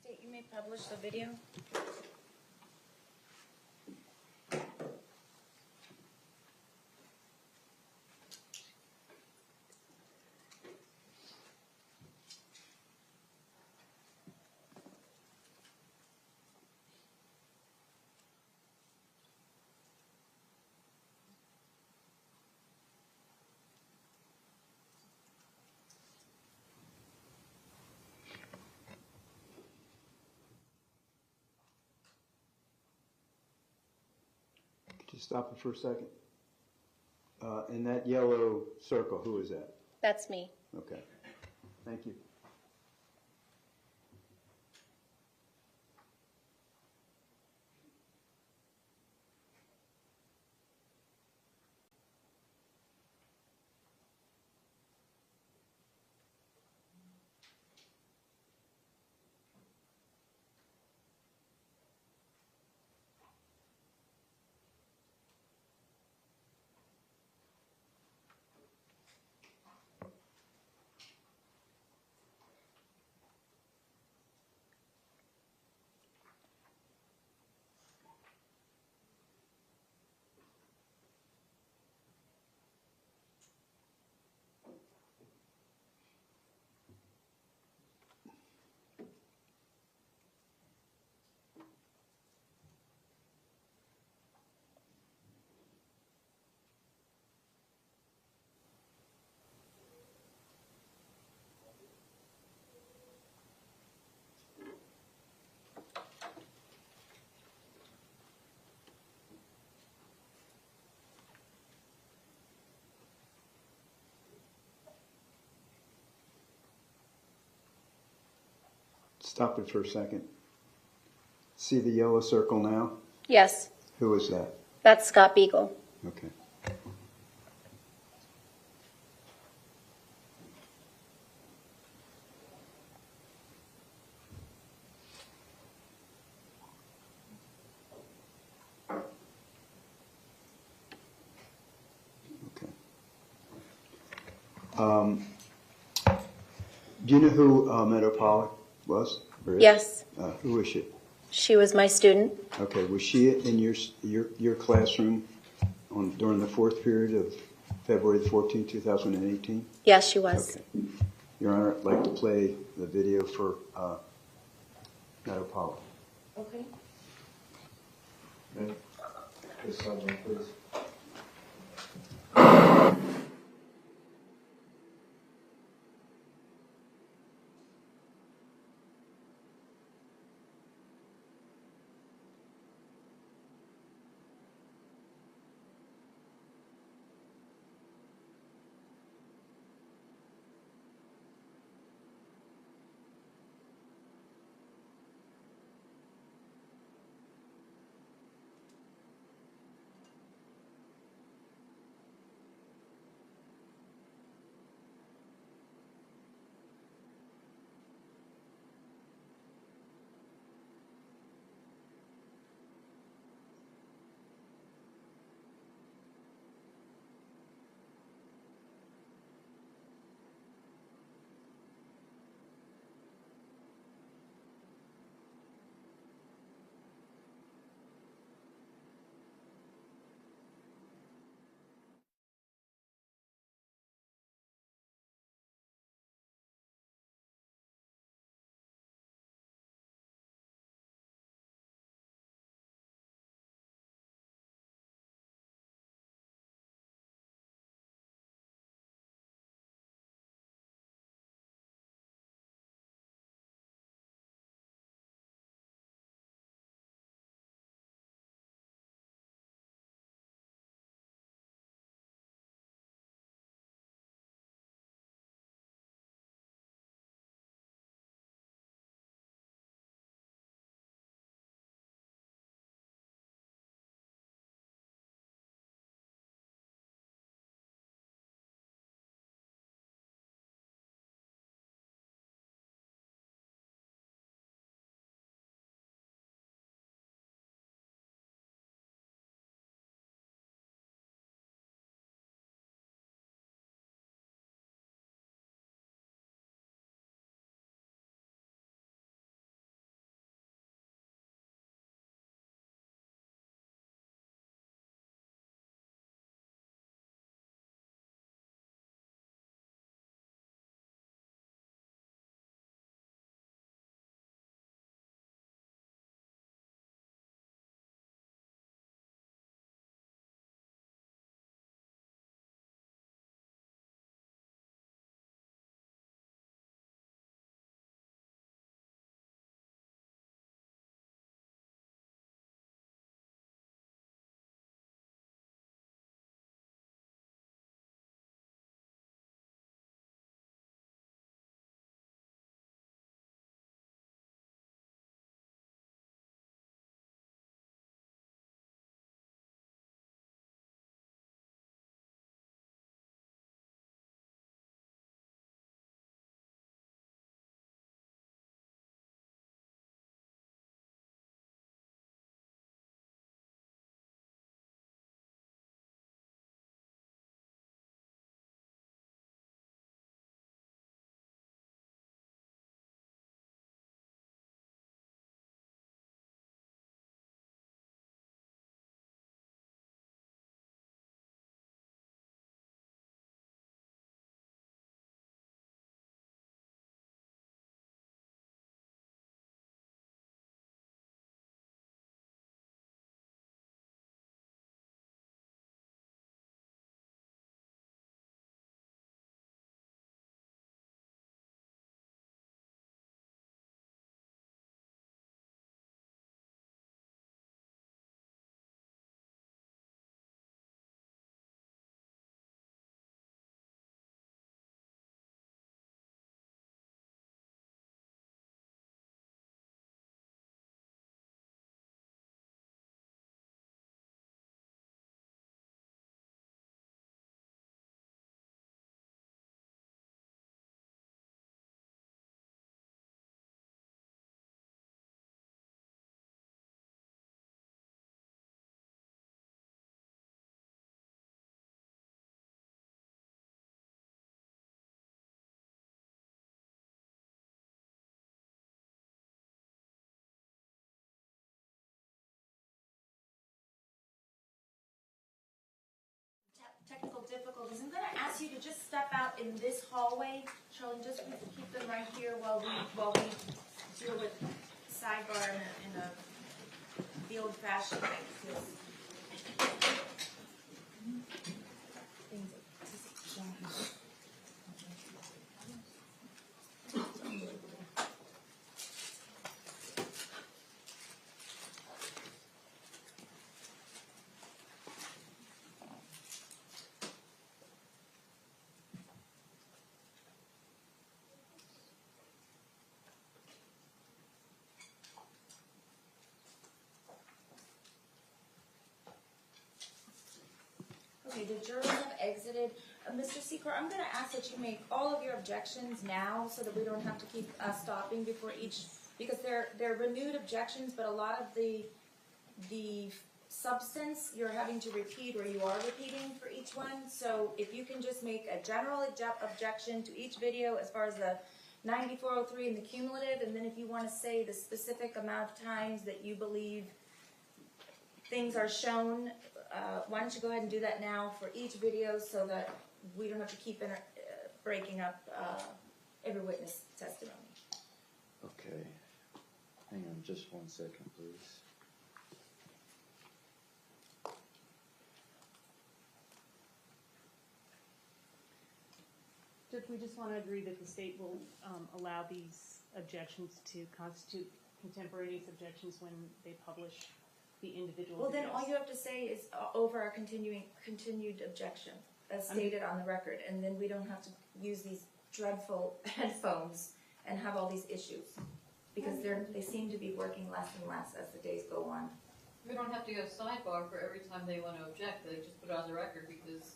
State, you may publish the video. Just stop it for a second. In that yellow circle, who is that? That's me. Okay. Thank you. Stop it for a second. See the yellow circle now? Yes, Who is that? that's Scott Beagle. Okay. Okay. Do you know who Meadow Pollock was? Or is? Yes, Who is she? she was my student. Okay. Was she in your classroom during the fourth period of February 14, 2018? Yes, she was. Okay. Your Honor, I'd like to play the video for Meadow Pollock. Okay. This someone, please. technical difficulties. I'm going to ask you to just step out in this hallway. Charlie, just keep them right here while we deal with Sidebar in the old-fashioned way. Okay, the jurors have exited. Mr. Secor, I'm going to ask that you make all of your objections now so that we don't have to keep stopping before each, because they're renewed objections, but a lot of the substance you're having to repeat, or you are repeating for each one. So if you can just make a general objection to each video as far as the 9403 and the cumulative, and then if you want to say the specific amount of times that you believe things are shown, why don't you go ahead and do that now for each video so that we don't have to keep breaking up every witness testimony. Okay. Hang on just 1 second, please. Judge, we just want to agree that the state will allow these objections to constitute contemporaneous objections when they publish the individual Well, videos. then all you have to say is over our continued objection, as stated on the record, and then we don't have to use these dreadful headphones and have all these issues, because they seem to be working less and less as the days go on. We don't have to go sidebar for every time they want to object. They just put it on the record because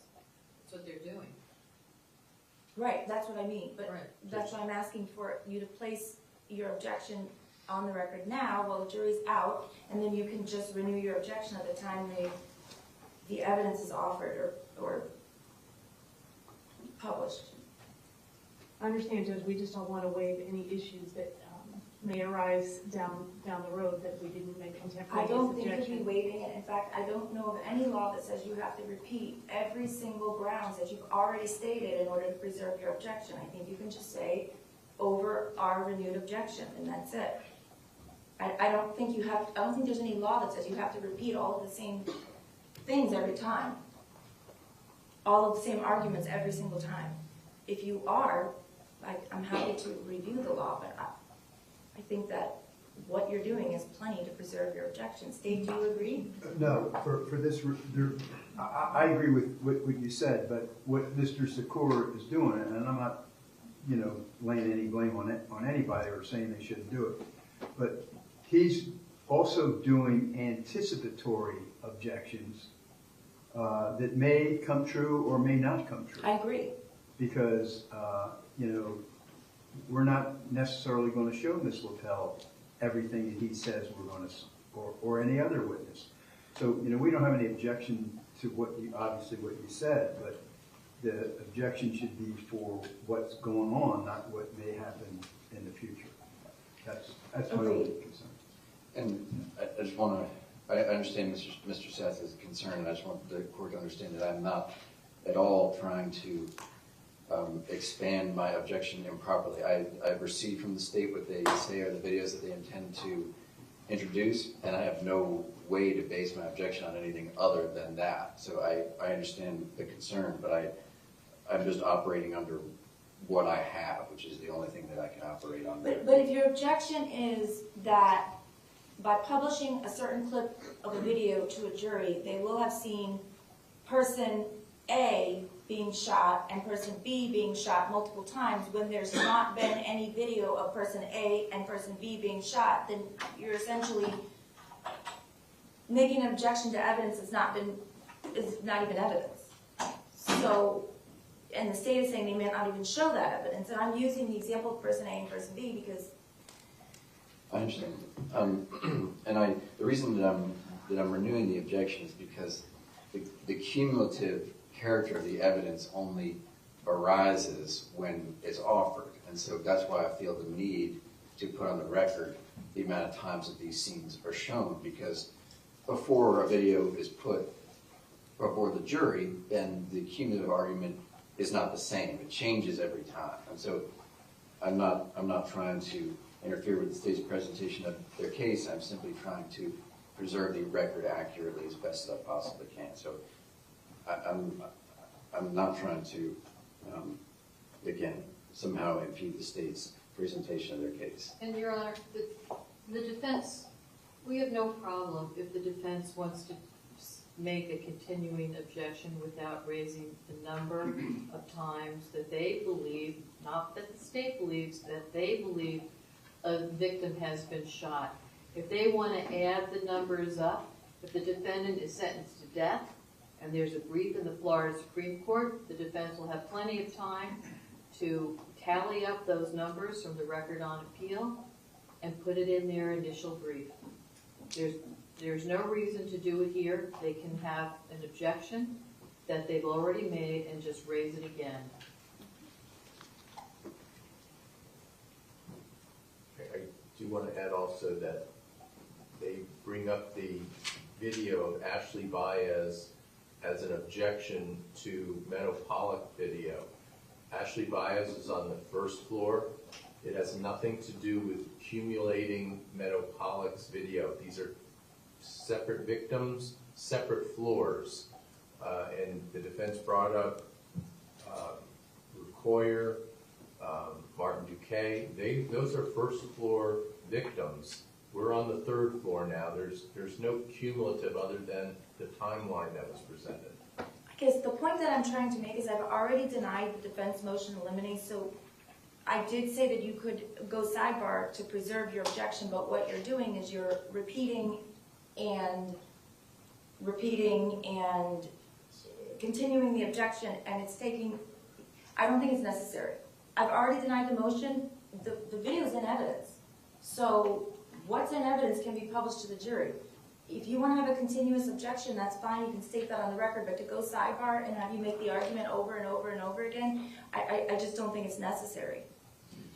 that's what they're doing. Right, that's what I mean, but Right. that's why I'm asking for you to place your objection on the record now while the jury's out, and then you can just renew your objection at the time the evidence is offered or published. I understand, Judge, we just don't want to waive any issues that may arise down the road that we didn't make contemporaneous I don't think objection. you'd be waiving it. In fact, I don't know of any law that says you have to repeat every single grounds that you've already stated in order to preserve your objection. I think you can just say over our renewed objection, and that's it. I don't think there's any law that says you have to repeat all of the same things every time. All of the same arguments every single time. If you are, I'm happy to review the law, but I think that what you're doing is plenty to preserve your objection. Dave, do you agree? No, for this, I agree with what you said, but what Mr. Secor is doing, and I'm not, laying any blame on anybody or saying they shouldn't do it, but he's also doing anticipatory objections that may come true or may not come true. I agree. Because, we're not necessarily going to show Ms. Lippel everything that he says we're going to, or any other witness. So, we don't have any objection to obviously what you said, but the objection should be for what's going on, not what may happen in the future. That's my only concern. And I just want to, I understand Mr. Seth's concern, and I just want the court to understand that I'm not at all trying to expand my objection improperly. I've received from the state what they say are the videos that they intend to introduce, and I have no way to base my objection on anything other than that. So I understand the concern, but I'm just operating under what I have, which is the only thing that I can operate on. But if your objection is that by publishing a certain clip of a video to a jury, they will have seen person A being shot and person B being shot multiple times when there's not been any video of person A and person B being shot, then you're essentially making an objection to evidence is not even evidence. So, and the state is saying they may not even show that evidence. And I'm using the example of person A and person B because I understand. And the reason that I'm renewing the objection is because the cumulative character of the evidence only arises when it's offered. And so that's why I feel the need to put on the record the amount of times that these scenes are shown, because before a video is put before the jury, then the cumulative argument is not the same. It changes every time. And so I'm not trying to interfere with the state's presentation of their case. I'm simply trying to preserve the record accurately as best as I possibly can. So I'm not trying to, again, somehow impede the state's presentation of their case. And Your Honor, the defense, we have no problem if the defense wants to make a continuing objection without raising the number of times that they believe, not that the state believes, that they believe a victim has been shot. If they want to add the numbers up, if the defendant is sentenced to death and there's a brief in the Florida Supreme Court, the defense will have plenty of time to tally up those numbers from the record on appeal and put it in their initial brief. There's no reason to do it here. They can have an objection that they've already made and just raise it again. I do want to add also that they bring up the video of Ashley Baez as an objection to Meadow Pollock video. Ashley Baez is on the first floor. It has nothing to do with accumulating Meadow Pollock's video. These are separate victims, separate floors. And the defense brought up Coyer, Martin Duque. Those are first floor victims. We're on the third floor now. There's no cumulative other than the timeline that was presented. I guess the point that I'm trying to make is I've already denied the defense motion to eliminate, so I did say that you could go sidebar to preserve your objection, but what you're doing is you're repeating and continuing the objection, and it's taking, I don't think it's necessary. I've already denied the motion. The video is in evidence. So what's in evidence can be published to the jury. If you want to have a continuous objection, that's fine. You can state that on the record, but to go sidebar and have you make the argument over and over and over again, I just don't think it's necessary.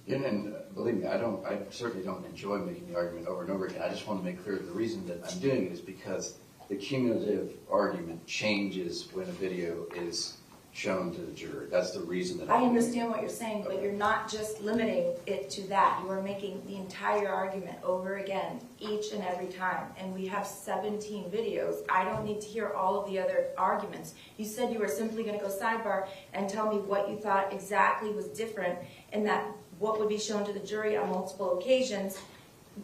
And believe me, I certainly don't enjoy making the argument over and over again. I just want to make clear the reason that I'm doing it is because the cumulative argument changes when a video is shown to the jury. That's the reason that I understand what you're saying, but you're not just limiting it to that. You are making the entire argument over again, each and every time. And we have 17 videos. I don't need to hear all of the other arguments. You said you were simply going to go sidebar and tell me what you thought exactly was different and that what would be shown to the jury on multiple occasions,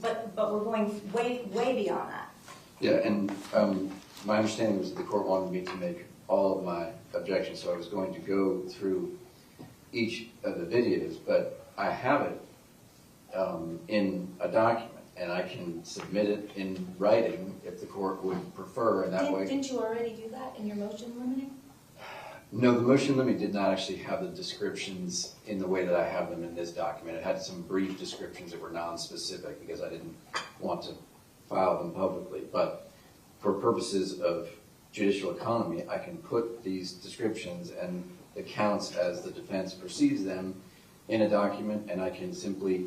but we're going way beyond that. Yeah, and my understanding was that the court wanted me to make all of my objections, so I was going to go through each of the videos, but I have it in a document, and I can submit it in writing if the court would prefer, and that way... Didn't you already do that in your motion limiting? No, the motion limit did not actually have the descriptions in the way that I have them in this document. It had some brief descriptions that were non-specific because I didn't want to file them publicly, but for purposes of judicial economy, I can put these descriptions and the counts as the defense perceives them in a document, and I can simply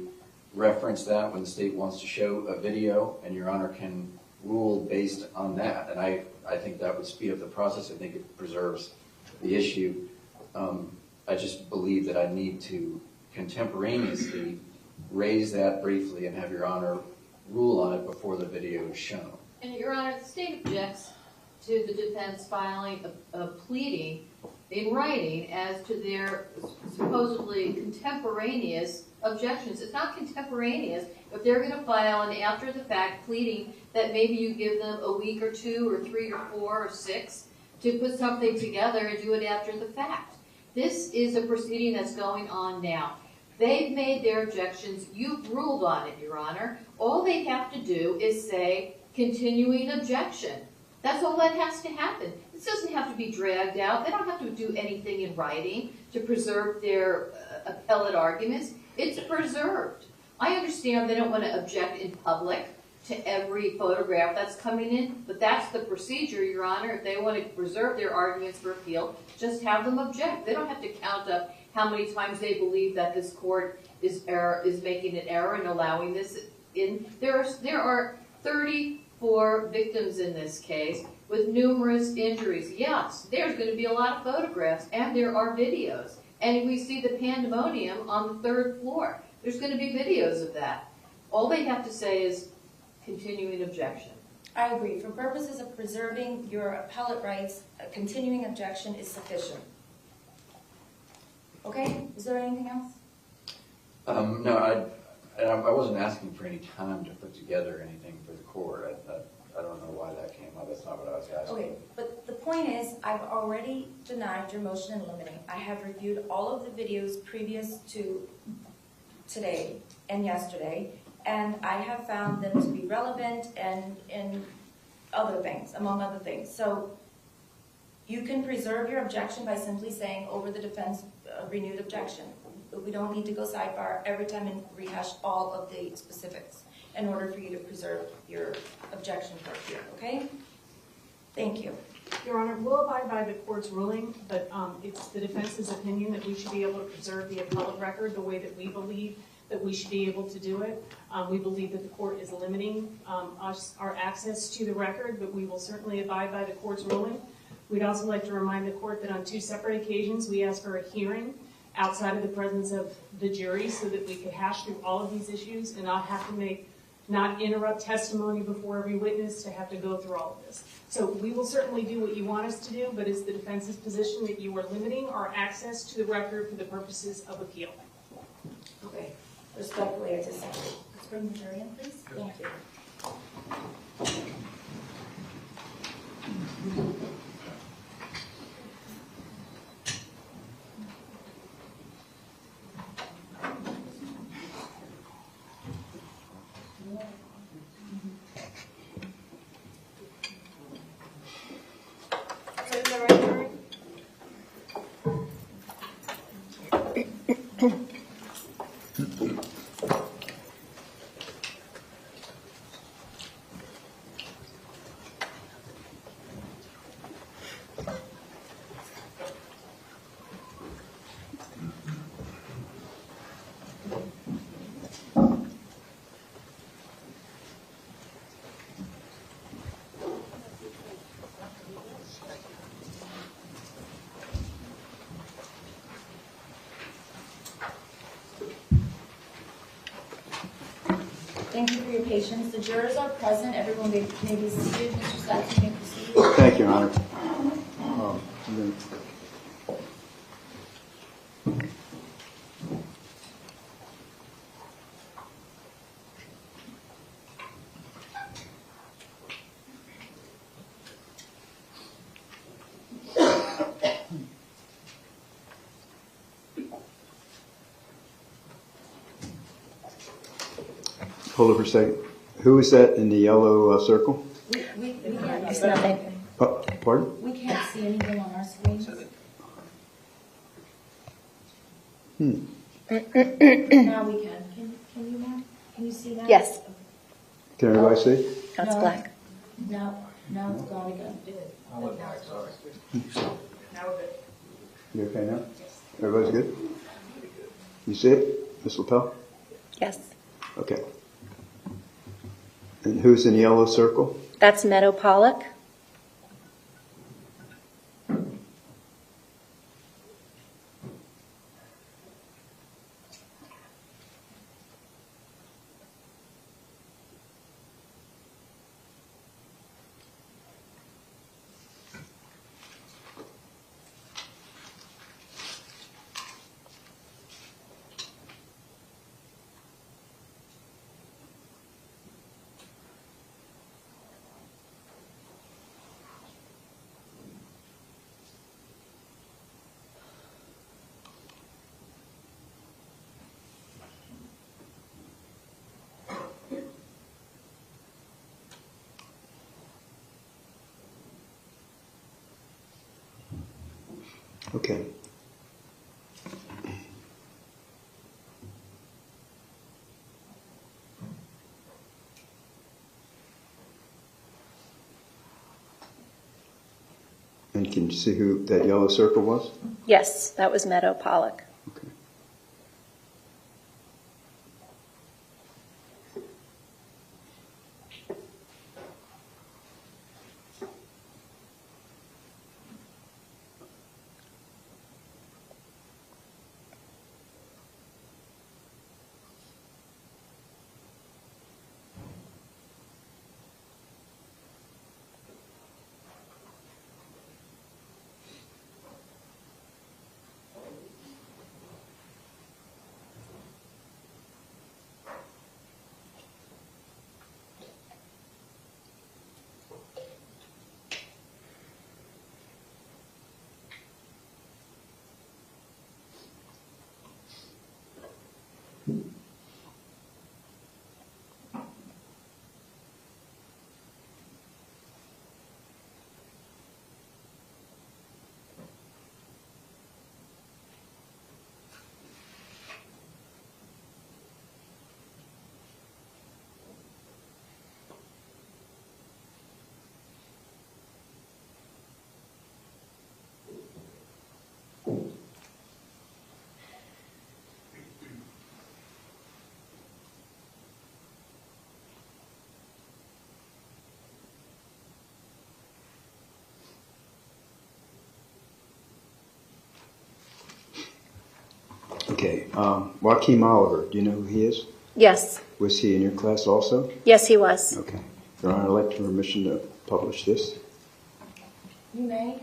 reference that when the state wants to show a video, and Your Honor can rule based on that. And I think that would speed up the process. I think it preserves the issue. I just believe that I need to contemporaneously raise that briefly and have Your Honor rule on it before the video is shown. And Your Honor, the state objects to the defense filing a pleading in writing as to their supposedly contemporaneous objections. It's not contemporaneous if they're going to file an after-the-fact pleading that maybe you give them a week or 2 or 3 or 4 or 6 to put something together and do it after the fact. This is a proceeding that's going on now. They've made their objections. You've ruled on it, Your Honor. All they have to do is say continuing objection. That's all that has to happen. This doesn't have to be dragged out. They don't have to do anything in writing to preserve their appellate arguments. It's preserved. I understand they don't want to object in public to every photograph that's coming in, but that's the procedure, Your Honor. If they want to preserve their arguments for appeal, just have them object. They don't have to count up how many times they believe that this court is making an error and allowing this in. There are 30 for victims in this case with numerous injuries. Yes, there's going to be a lot of photographs and there are videos. And we see the pandemonium on the 3rd floor. There's going to be videos of that. All they have to say is continuing objection. I agree. For purposes of preserving your appellate rights, a continuing objection is sufficient. Okay, is there anything else? No, I wasn't asking for any time to put together anything for the court. I don't know why that came up. That's not what I was asking. Okay, but the point is, I've already denied your motion in limine. I have reviewed all of the videos previous to today and yesterday, and I have found them to be relevant and other things, among other things. So you can preserve your objection by simply saying over the defense renewed objection. We don't need to go sidebar every time and rehash all of the specifics in order for you to preserve your objection for here, okay? Thank you. Your Honor, we'll abide by the court's ruling, but it's the defense's opinion that we should be able to preserve the appellate record the way that we believe that we should be able to do it. We believe that the court is limiting our access to the record, but we will certainly abide by the court's ruling. We'd also like to remind the court that on 2 separate occasions, we asked for a hearing outside of the presence of the jury so that we could hash through all of these issues and not have to not interrupt testimony before every witness to have to go through all of this. So we will certainly do what you want us to do, but it's the defense's position that you are limiting our access to the record for the purposes of appeal. Okay. Respectfully, I disagree. Let's bring the jury in, please. Thank you. Thank you for your patience. The jurors are present. Everyone may be seated. Mr. Sachs, you may proceed. Thank you, Your Honor. Hold it for a second. Who is that in the yellow circle? We can't. It's nothing. Oh, pardon? We can't see anything on our screens. Now we can. Can you now? Can you see that? Yes. Can everybody see? That's No. black. Now it's gone again. Now we're good. You okay now? Everybody's good? You see it, Ms. Lippel? Yes. Okay. And who's in the yellow circle? That's Meadow Pollock. Okay. And can you see who that yellow circle was? Yes, that was Meadow Pollock. Okay. Okay, Joaquin Oliver, do you know who he is? Yes. Was he in your class also? Yes, he was. Okay. Your Honor, I'd like permission to publish this. You may.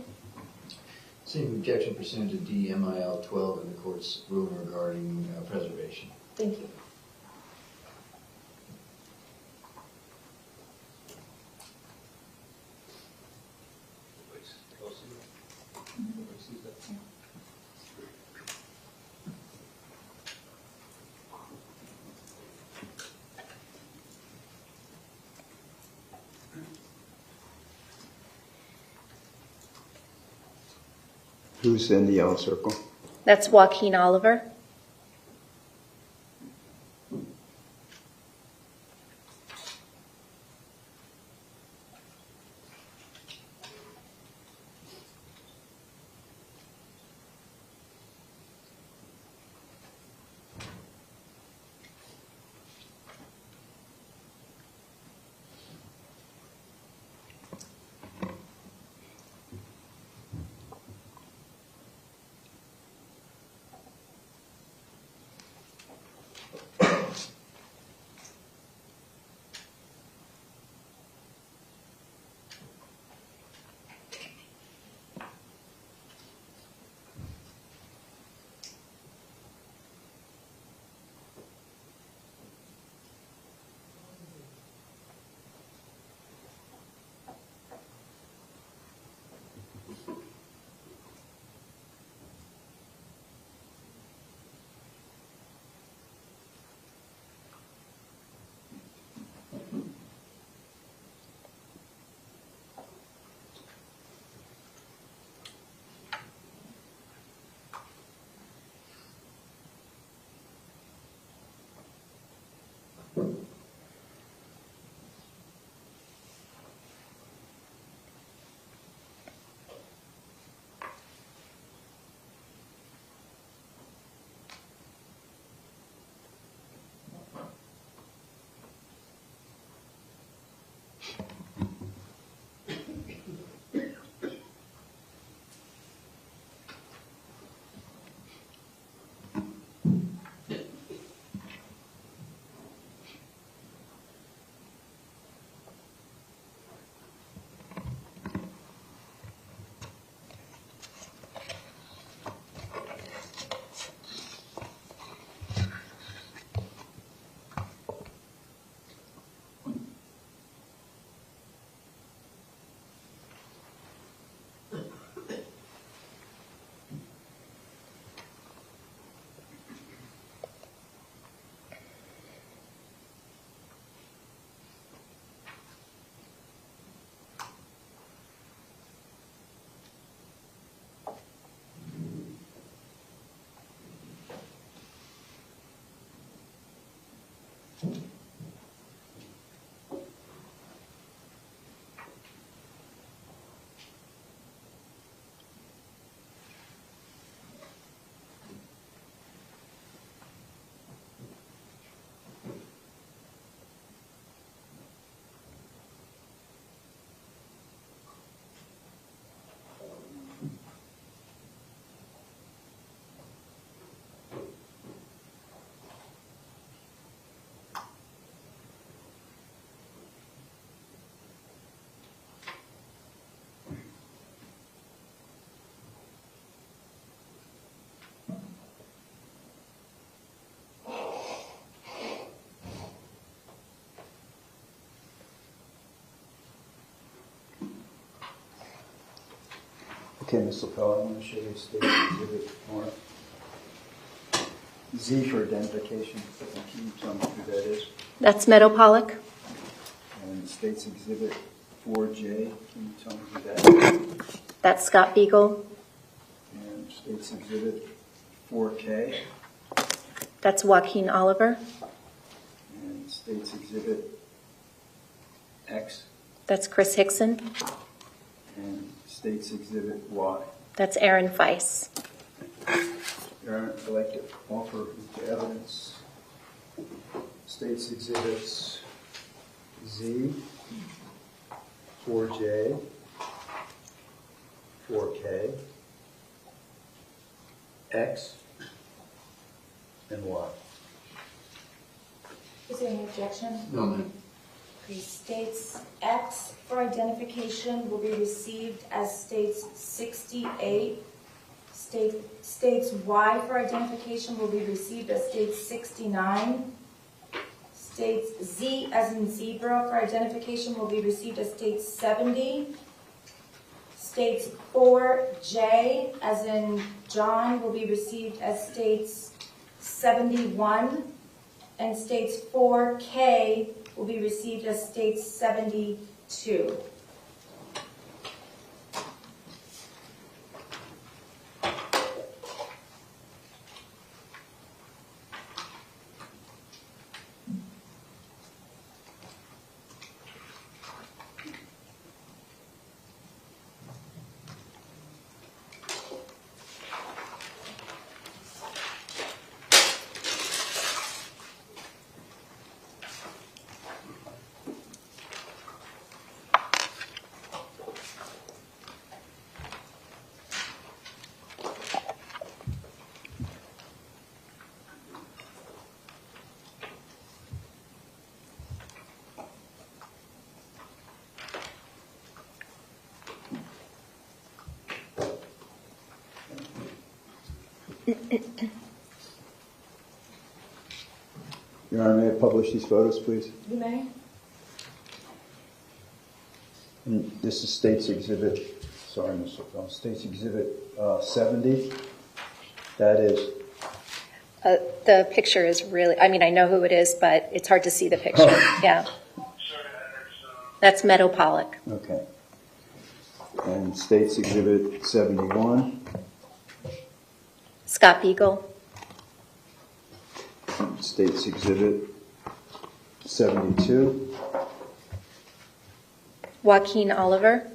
Seeing objection pursuant to DMIL 12 in the court's ruling regarding preservation. Thank you. Who's in the yellow circle? That's Joaquin Oliver. Okay, Ms. Lippel, I want to show you Stacy exhibit more. Z for identification. Can you tell me who that is? That's Meadow Pollock. And States exhibit 4J. Can you tell me who that is? That's Scott Beagle. And States exhibit 4K. That's Joaquin Oliver. And States exhibit X. That's Chris Hickson. And States exhibit Y. That's Aaron Weiss. Your Honor, I'd like to offer into evidence States exhibits Z, 4J, 4K, X, And why? Is there any objection? No, ma'am. Okay, states X for identification will be received as states 68. States Y for identification will be received as states 69. States Z as in zebra for identification will be received as states 70. States 4J as in John will be received as states 71. And states 4K will be received as states 72. Your Honor, may I publish these photos, please? You may. And this is State's Exhibit, sorry, Mr. Phil, State's Exhibit 70. That is, The picture is really, I mean, I know who it is, but it's hard to see the picture. Yeah. That's Meadow Pollock. okay. And State's Exhibit 71. Scott Beagle. State's Exhibit 72. Joaquin Oliver.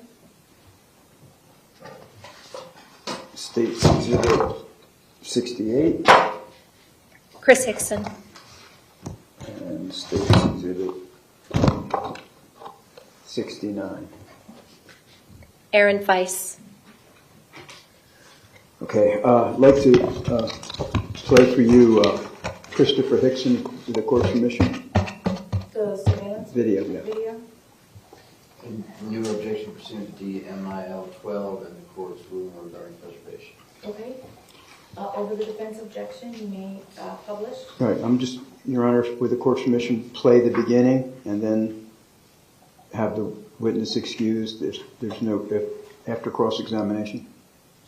State's Exhibit 68. Chris Hickson. And State's Exhibit 69. Aaron Feiss. Okay, I'd like to play for you Christopher Hickson with the court's permission. The surveillance Video, yeah. video. New objection pursuant to DMIL 12 and the court's ruling regarding preservation. Okay. Over the defense objection, you may publish. All right, I'm just, Your Honor, with the court's permission, play the beginning and then have the witness excused. There's no, after cross-examination.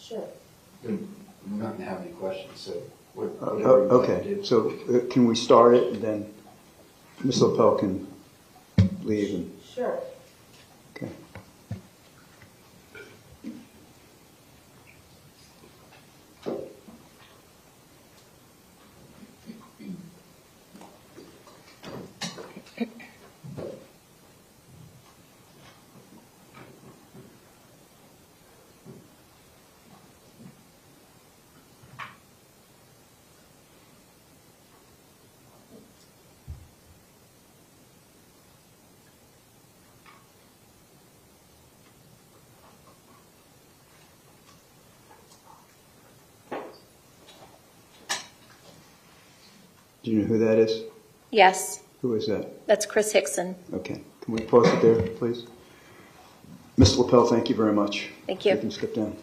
Sure. We don't have any questions, so whatever you like to Okay, do. so can we start it and then Ms. Lippel can leave and, Sure. okay. Do you know who that is? Yes, Who is that? that's Chris Hickson. Okay, can we pause it there, please? Ms. Lippel, thank you very much. Thank you. You can skip down.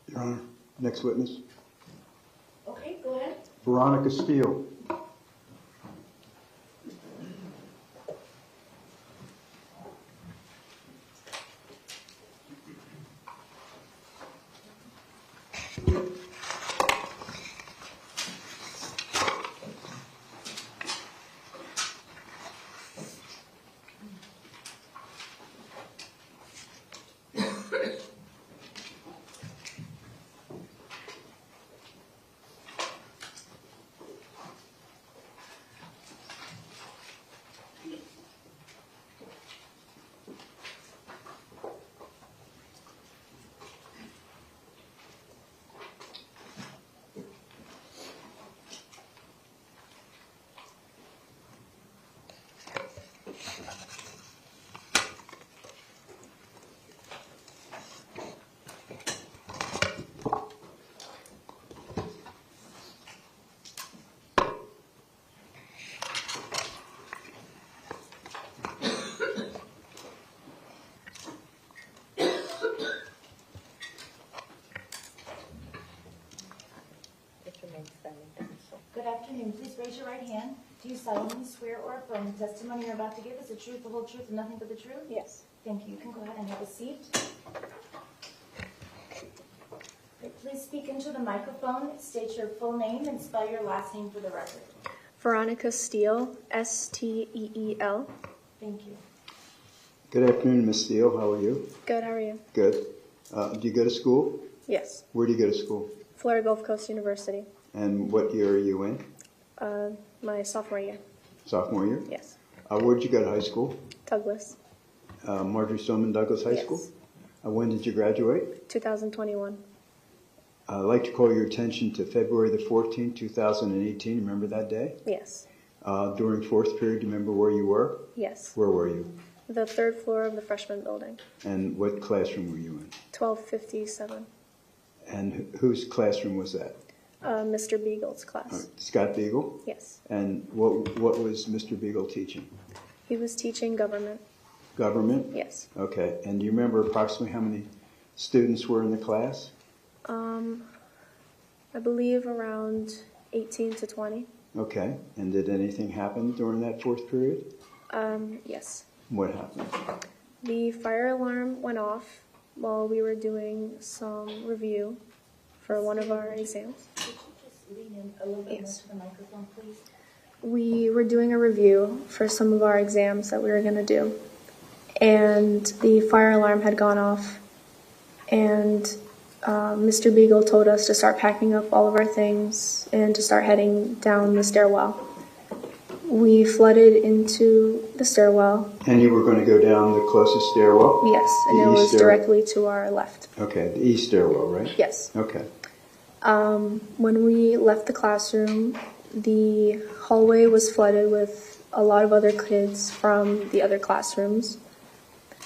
Your Honor, next witness. Okay, go ahead. Veronica Steele. Good afternoon. Please raise your right hand. Do you solemnly swear or affirm the testimony you're about to give is the truth, the whole truth, and nothing but the truth? Yes. Thank you. You can go ahead and have a seat. Okay, please speak into the microphone, state your full name, and spell your last name for the record. Veronica Steele, Steel. Thank you. Good afternoon, Ms. Steele. How are you? Good, how are you? Good. Do you go to school? Yes. Where do you go to school? Florida Gulf Coast University. And what year are you in? My sophomore year. Sophomore year? Yes. Where did you go to high school? Douglas. Marjorie Stoneman Douglas High Yes. School? When did you graduate? 2021. I'd like to call your attention to February the 14th, 2018. Remember that day? Yes. During fourth period, do you remember where you were? Yes. Where were you? The third floor of the freshman building. And what classroom were you in? 1257. And whose classroom was that? Mr. Beagle's class. Scott Beagle? Yes. And what was Mr. Beagle teaching? He was teaching government. Government? Yes. Okay. And do you remember approximately how many students were in the class? I believe around 18 to 20. Okay. And did anything happen during that fourth period? Yes. What happened? The fire alarm went off while we were doing some review for one of our exams. Could you just lean in a little bit more to the microphone, please? We were doing a review for some of our exams that we were going to do. And the fire alarm had gone off. And Mr. Beagle told us to start packing up all of our things and to start heading down the stairwell. We flooded into the stairwell. And you were going to go down the closest stairwell? Yes, and it was directly to our left. Okay, the east stairwell, right? Yes. Okay. When we left the classroom, the hallway was flooded with a lot of other kids from the other classrooms.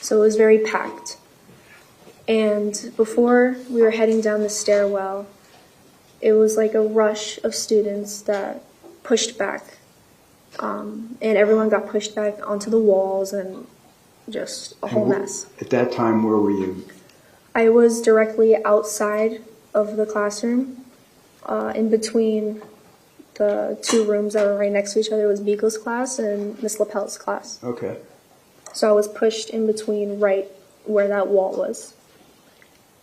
So it was very packed. And before we were heading down the stairwell, it was like a rush of students that pushed back. And everyone got pushed back onto the walls and just a whole mess. At that time, where were you? I was directly outside of the classroom. In between the two rooms that were right next to each other was Beagle's class and Miss Lippel's class. Okay. So I was pushed in between right where that wall was.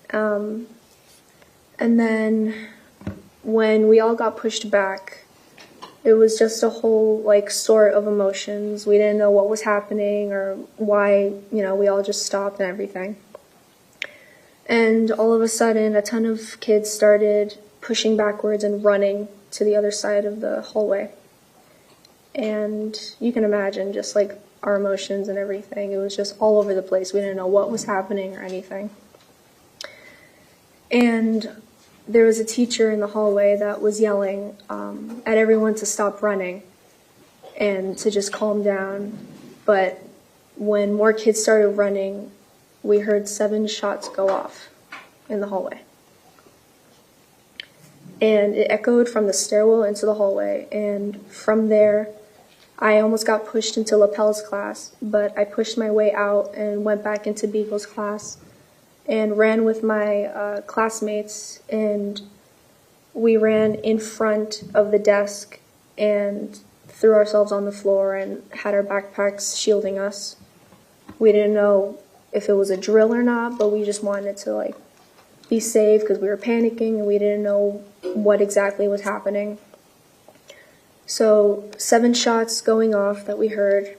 And then when we all got pushed back, it was just a whole sort of emotions. We didn't know what was happening or why, we all just stopped and everything. And all of a sudden, a ton of kids started pushing backwards and running to the other side of the hallway. And you can imagine just our emotions and everything. It was just all over the place. We didn't know what was happening or anything. And there was a teacher in the hallway that was yelling at everyone to stop running and to just calm down. But when more kids started running, we heard 7 shots go off in the hallway. And it echoed from the stairwell into the hallway. And from there, I almost got pushed into Lippel's class, but I pushed my way out and went back into Beagle's class. and ran with my classmates, and we ran in front of the desk and threw ourselves on the floor and had our backpacks shielding us. We didn't know if it was a drill or not, but we just wanted to like be safe because we were panicking and we didn't know what exactly was happening. So 7 shots going off that we heard,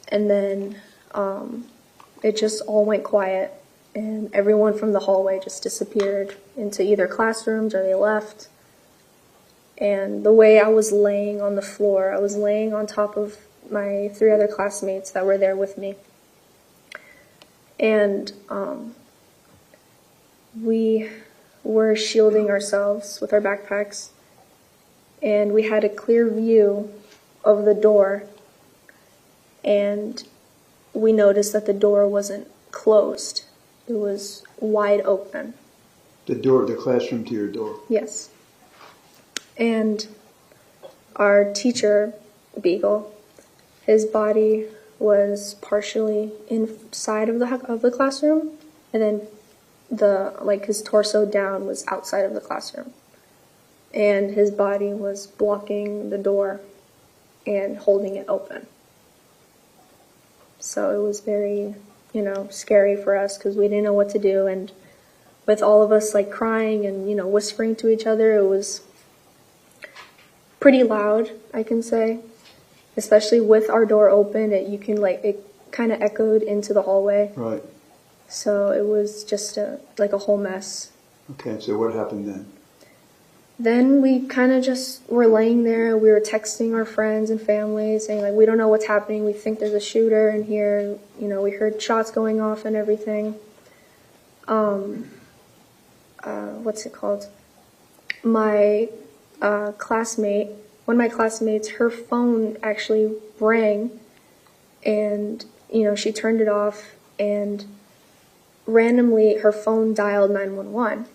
and then it just all went quiet, and everyone from the hallway just disappeared into either classrooms or they left. And the way I was laying on the floor, I was laying on top of my 3 other classmates that were there with me. And we were shielding ourselves with our backpacks, and we had a clear view of the door, and we noticed that the door wasn't closed. It was wide open. The door, the classroom to your door? Yes. And our teacher, Beagle, his body was partially inside of the classroom, and then his torso down was outside of the classroom. And his body was blocking the door and holding it open. So it was very, scary for us because we didn't know what to do. And with all of us like crying and, whispering to each other, it was pretty loud, I can say. Especially with our door open, it kind of echoed into the hallway. Right. So it was just a whole mess. Okay, so what happened then? Then we kind of just were laying there. We were texting our friends and family saying, we don't know what's happening. We think there's a shooter in here. We heard shots going off and everything. What's it called? My classmate, one of my classmates, her phone actually rang, and, she turned it off, and randomly her phone dialed 911.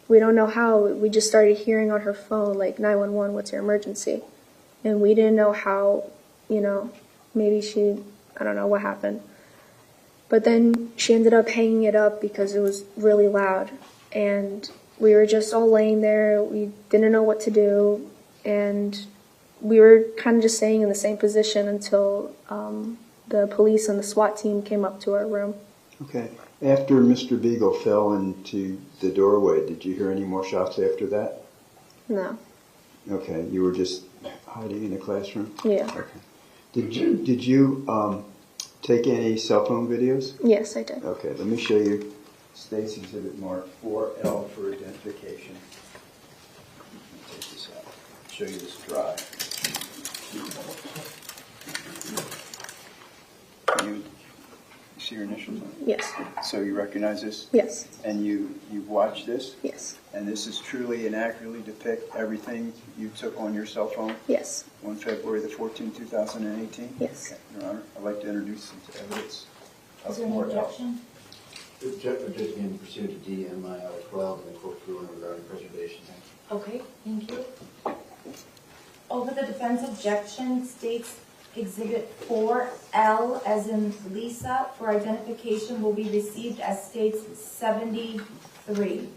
We don't know how. We just started hearing on her phone, 911, what's your emergency? And we didn't know how, maybe I don't know what happened. But then she ended up hanging it up because it was really loud. And we were just all laying there. We didn't know what to do. And we were kind of just staying in the same position until the police and the SWAT team came up to our room. Okay. After Mr. Beagle fell into the doorway, did you hear any more shots after that? No. Okay, you were just hiding in the classroom? Yeah. Okay. Did you take any cell phone videos? Yes, I did. Okay, let me show you Stacy exhibit mark 4L for identification. Let me take this out. Show you this drive. You see your initials on it? Yes. So you recognize this? Yes. And you've watched this? Yes. And this is truly and accurately depict everything you took on your cell phone? Yes. On February the 14th, 2018? Yes. Okay, Your Honor, I'd like to introduce you to evidence. Is there any objection? Objection pursuant to DMIR 12 and the court ruling regarding preservation. Okay, thank you. Over the defense objection states Exhibit 4L, as in Lisa, for identification will be received as states 73.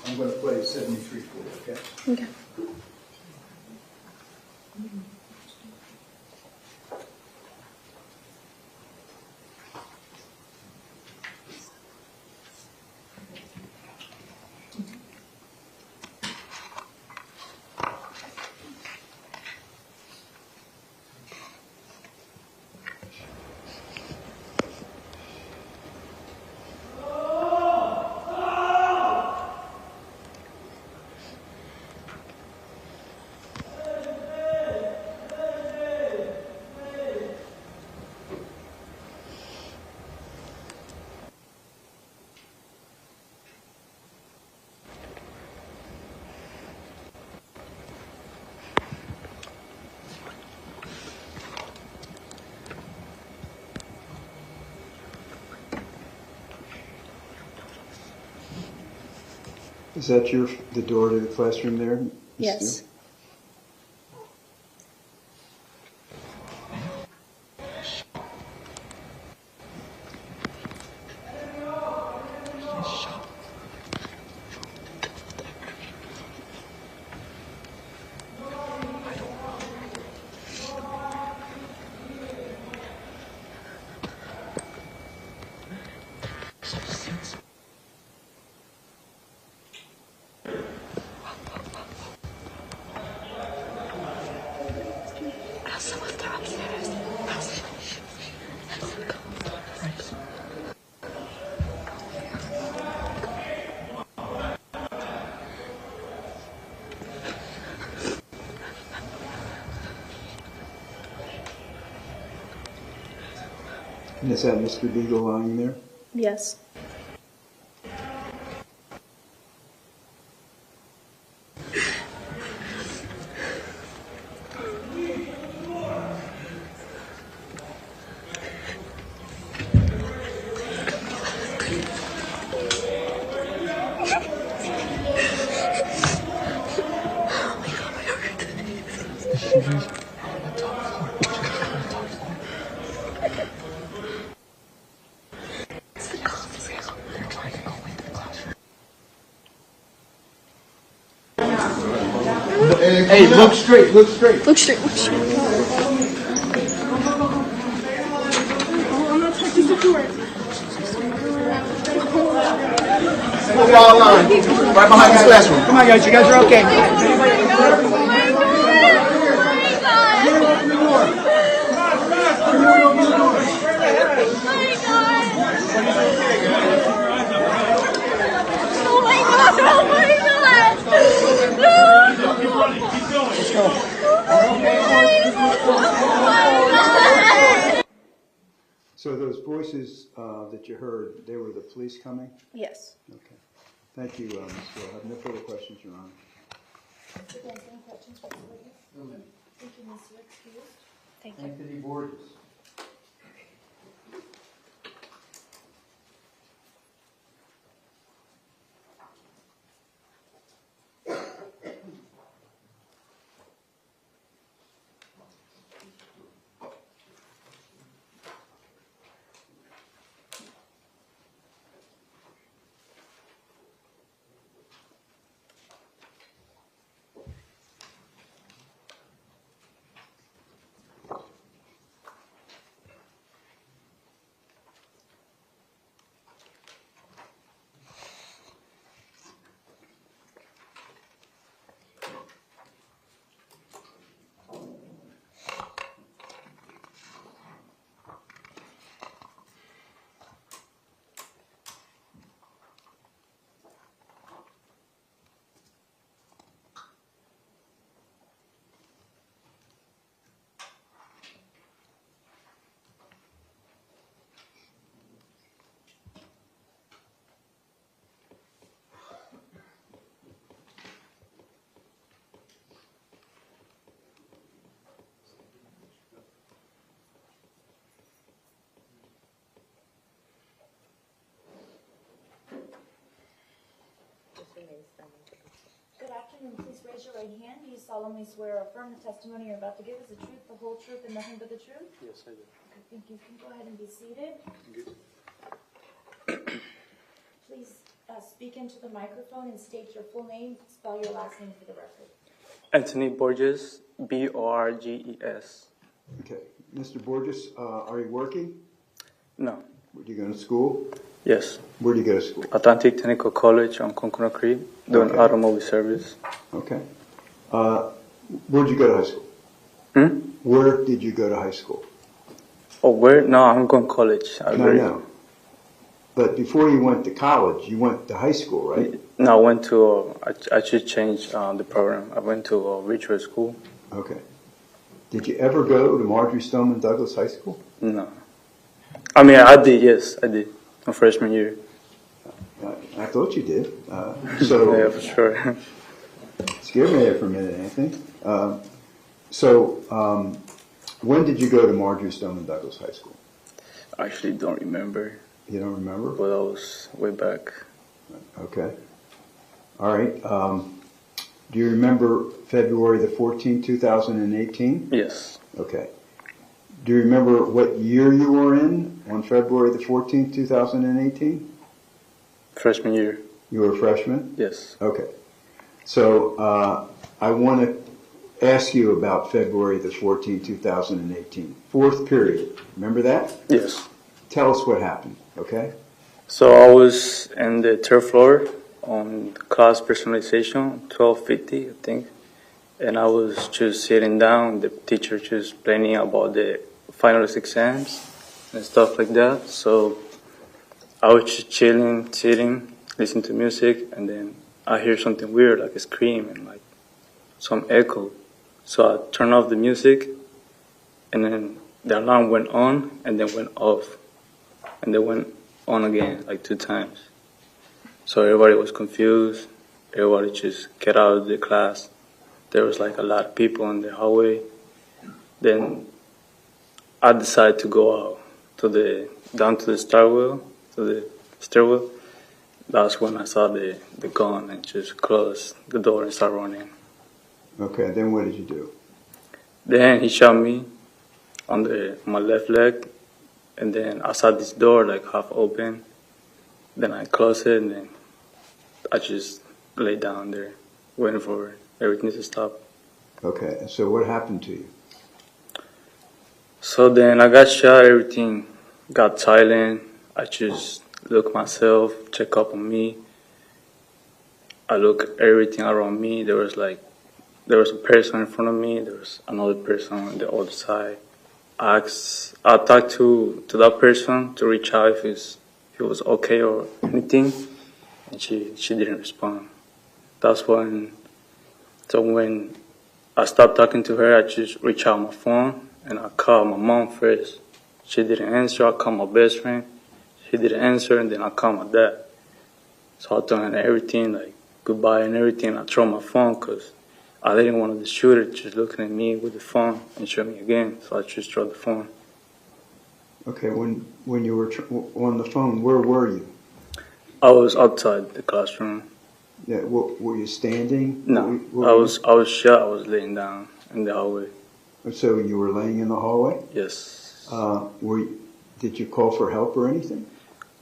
I'm going to play 73 for you, okay? Okay. Is that the door to the classroom there? Ms. Yes. Steele? And is that Mr. Beagle lying there? Yes. Hey, look straight, look straight. Look straight, look straight. Move y'all line. Right behind this classroom. Come on, guys. You guys are okay. So those voices that you heard, they were the police coming? Yes. Okay. Thank you, Ms. Gill. I have no further questions, Your Honor. Any questions for the witness? No, ma'am. Thank you, Ms. Excused. Thank you. Anthony Borges. Good afternoon. Please raise your right hand. Do you solemnly swear or affirm the testimony you're about to give is the truth, the whole truth, and nothing but the truth? Yes, I do. Okay, thank you. You can go ahead and be seated. Please speak into the microphone and state your full name. Spell your last name for the record. Anthony Borges, Borges. Okay. Mr. Borges, are you working? No. Were you going to school? Yes. Where do you go to school? Atlantic Technical College on Coconut Creek, doing Okay. automobile service. Okay. Where'd you go to high school? Where did you go to high school? Oh, where? No, I'm going to college. No. But before you went to college, you went to high school, right? No, I went to, I should change the program. I went to Richard School. Okay. Did you ever go to Marjorie Stoneman Douglas High School? No. I mean, I did, yes, I did. My freshman year. I thought you did. Yeah, for sure. Scared me there for a minute, Anthony. When did you go to Marjorie Stoneman Douglas High School? I actually don't remember. You don't remember? But that was way back. Okay. All right. Do you remember February the 14th, 2018? Yes. Okay. Do you remember what year you were in on February the 14th, 2018? Freshman year. You were a freshman? Yes. Okay. So I want to ask you about February the 14th, 2018. Fourth period. Remember that? Yes. Tell us what happened, okay? So I was in the third floor on class personalization, 1250, I think. and I was just sitting down. The teacher just planning about the finals exams and stuff like that. So I was just chilling, sitting, listening to music, and then I hear something weird, like a scream and like some echo. So I turned off the music, and then the alarm went on and then went off, and then went on again like 2 times. So everybody was confused. Everybody just get out of the class. There was like a lot of people in the hallway. Then I decided to go out down to the stairwell. That's when I saw the gun and just closed the door and started running. Okay, then what did you do? Then he shot me on my left leg, and then I saw this door like half open. Then I closed it, and then I just lay down there, waiting for everything to stop. Okay, so what happened to you? So then I got shot, everything got silent. I just looked myself, check up on me. I look everything around me. There was a person in front of me. There was another person on the other side. I talked to that person to reach out if it was okay or anything, and she didn't respond. That's when I stopped talking to her, I just reached out my phone and I called my mom first. She didn't answer. I called my best friend. She didn't answer, and then I called my dad. So I told him everything, like goodbye and everything. I threw my phone because I didn't want the shooter just looking at me with the phone and shoot me again. So I just threw the phone. Okay, when you were on the phone, where were you? I was outside the classroom. Yeah, were you standing? No, I was shot. I was laying down in the hallway. So you were laying in the hallway? Yes. Did you call for help or anything?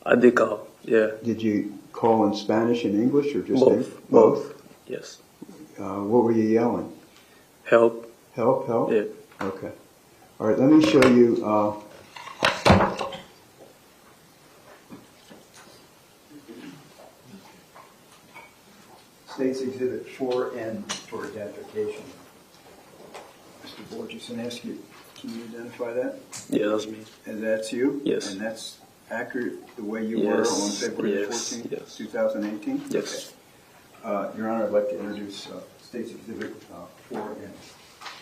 I did call, yeah. Did you call in Spanish and English or just both? Yes. What were you yelling? Help. Help, help? Yeah. Okay. All right, let me show you. State's Exhibit 4N for identification. Mr. Borges, and ask you, can you identify that? Yeah, that's me. And that's you? Yes. And that's accurate the way you were on February 14th, 2018? Yes. Okay. Your Honor, I'd like to introduce State's Exhibit 4N.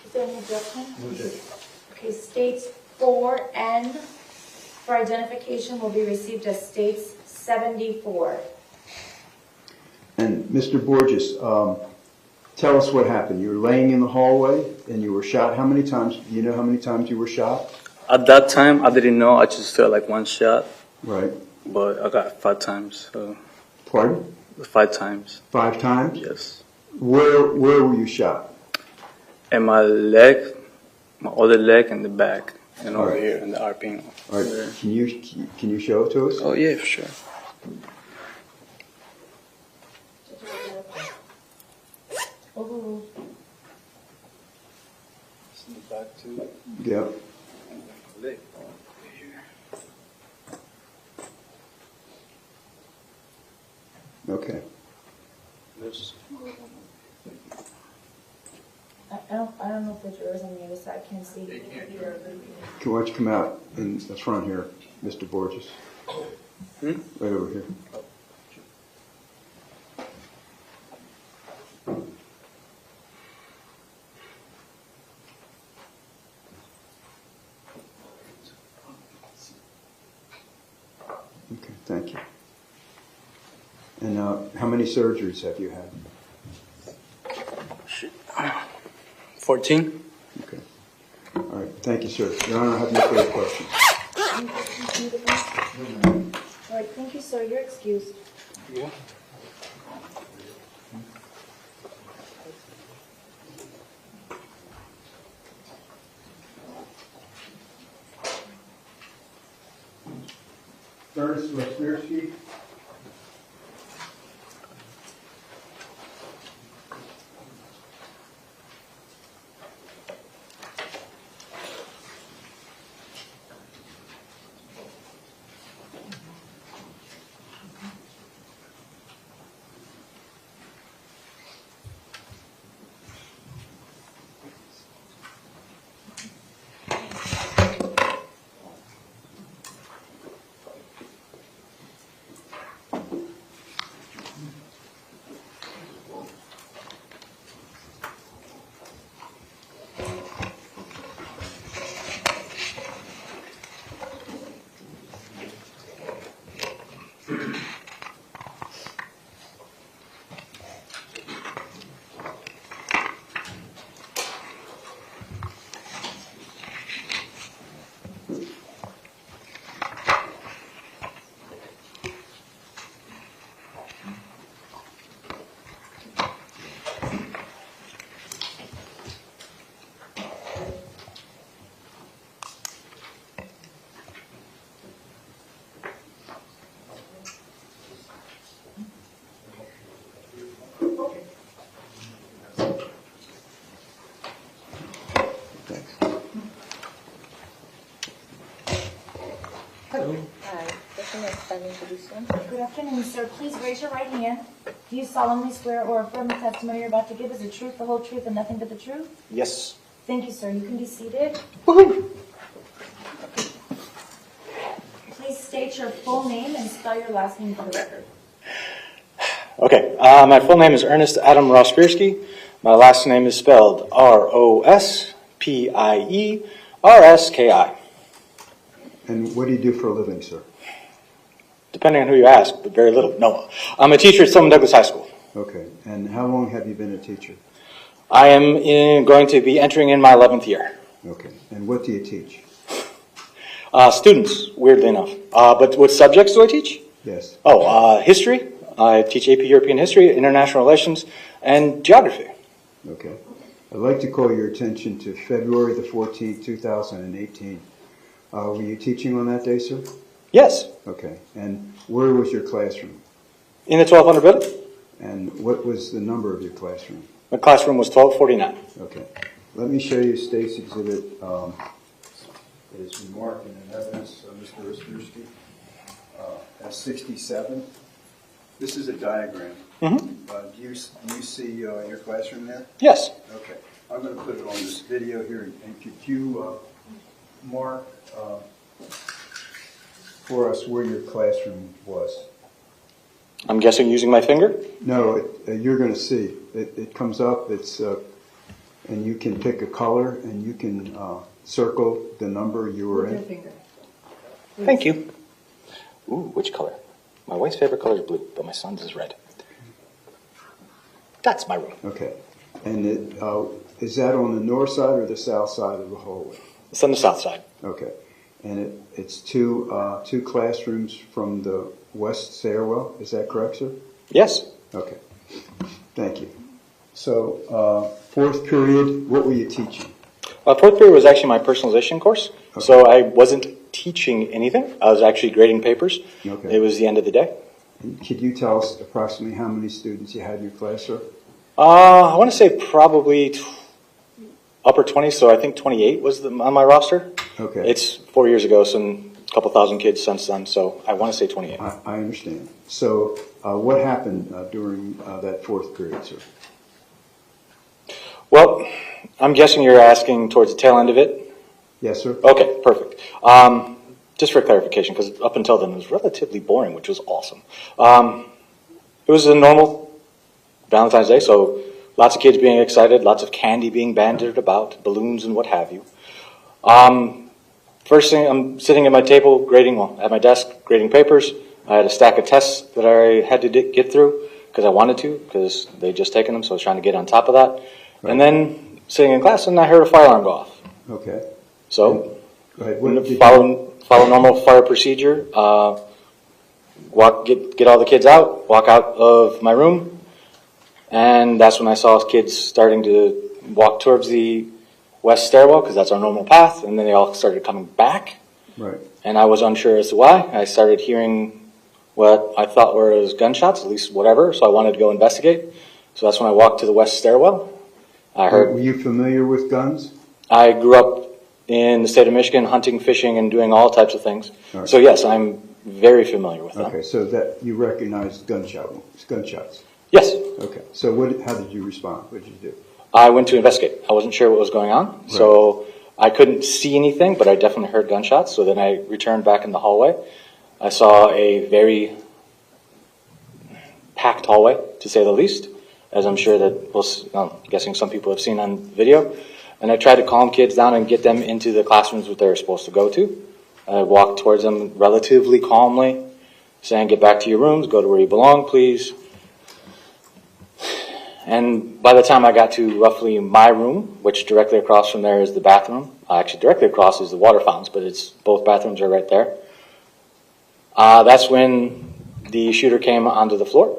Is there any objection? Okay, States 4N for identification will be received as States 74. And Mr. Borges, tell us what happened. You were laying in the hallway and you were shot. How many times? Do you know how many times you were shot? At that time, I didn't know. I just felt like one shot. Right. But I got 5 times. So. Pardon? 5 times. 5 times? Yes. Where were you shot? In my leg, my other leg, and the back, and over right. here in the armpit. All right. Can you show it to us? Oh yeah, for sure. Oh. Back to Yep. leg. Okay. I don't know if the jurors on the other side can see. Why don't you come out in the front here, Mr. Borges? Right over here. Okay, thank you. And how many surgeries have you had? 14. Okay. All right, thank you, sir. Your Honor, I have no further questions. All right, thank you, sir. You're excused. Yeah. Ernest Lesniewski. Good afternoon, sir. Please raise your right hand. Do you solemnly swear or affirm the testimony you're about to give is the truth, the whole truth, and nothing but the truth? Yes. Thank you, sir. You can be seated. Please state your full name and spell your last name for the record. Okay. My full name is Ernest Adam Rospierski. My last name is spelled Rospierski. And what do you do for a living, sir? Depending on who you ask, but very little. No. I'm a teacher at Stoneman Douglas High School. Okay. And how long have you been a teacher? I am going to be entering in my 11th year. Okay. And what do you teach? Students, weirdly enough. But what subjects do I teach? Yes. History. I teach AP European History, International Relations, and Geography. Okay. I'd like to call your attention to February the 14th, 2018. Were you teaching on that day, sir? Yes. Okay. And where was your classroom? In the 1200 building. And what was the number of your classroom? My classroom was 1249. Okay. Let me show you State's exhibit. It is remarked in evidence of Mr. Rospierski as 67. This is a diagram. Mm-hmm. Do you see your classroom there? Yes. Okay. I'm going to put it on this video here. And could you mark for us where your classroom was? I'm guessing using my finger? No, you're going to see. It comes up. And you can pick a color and you can circle the number you were in. Thank you. Ooh, which color? My wife's favorite color is blue, but my son's is red. That's my room. Okay. And is that on the north side or the south side of the hallway? It's on the south side. Okay. And it's two classrooms from the west stairwell. Is that correct, sir? Yes. Okay. Thank you. So, fourth period, what were you teaching? Fourth period was actually my personalization course. Okay. So I wasn't teaching anything. I was actually grading papers. Okay. It was the end of the day. And could you tell us approximately how many students you had in your class, sir? I want to say probably upper 20s, so I think 28 was on my roster. Okay. It's 4 years ago, so a couple thousand kids since then, so I want to say 28. I understand. So what happened during that fourth period, sir? Well, I'm guessing you're asking towards the tail end of it? Yes, sir. Okay, perfect. Just for clarification, because up until then it was relatively boring, which was awesome. It was a normal Valentine's Day, so lots of kids being excited, lots of candy being bandied about, balloons and what have you. First thing, I'm sitting at my table at my desk, grading papers. I had a stack of tests that I had to get through because I wanted to, because they'd just taken them, so I was trying to get on top of that. Right. And then sitting in class, and I heard a fire alarm go off. Okay. So, follow normal fire procedure. Get all the kids out, walk out of my room, and that's when I saw kids starting to walk towards the west stairwell, because that's our normal path, and then they all started coming back. Right. And I was unsure as to why. I started hearing what I thought were gunshots, at least whatever, so I wanted to go investigate. So that's when I walked to the west stairwell. Were you familiar with guns? I grew up in the state of Michigan, hunting, fishing, and doing all types of things. Right. So yes, I'm very familiar with them. Okay, so that you recognized gunshots? Yes. Okay, so how did you respond? What did you do? I went to investigate. I wasn't sure what was going on, right. So I couldn't see anything, but I definitely heard gunshots. So then I returned back in the hallway. I saw a very packed hallway, to say the least, as I'm sure that, I'm guessing some people have seen on video. And I tried to calm kids down and get them into the classrooms that they were supposed to go to. I walked towards them relatively calmly, saying, get back to your rooms, go to where you belong, please. And by the time I got to roughly my room, which directly across from there is the bathroom, actually directly across is the water fountains, but both bathrooms are right there. That's when the shooter came onto the floor.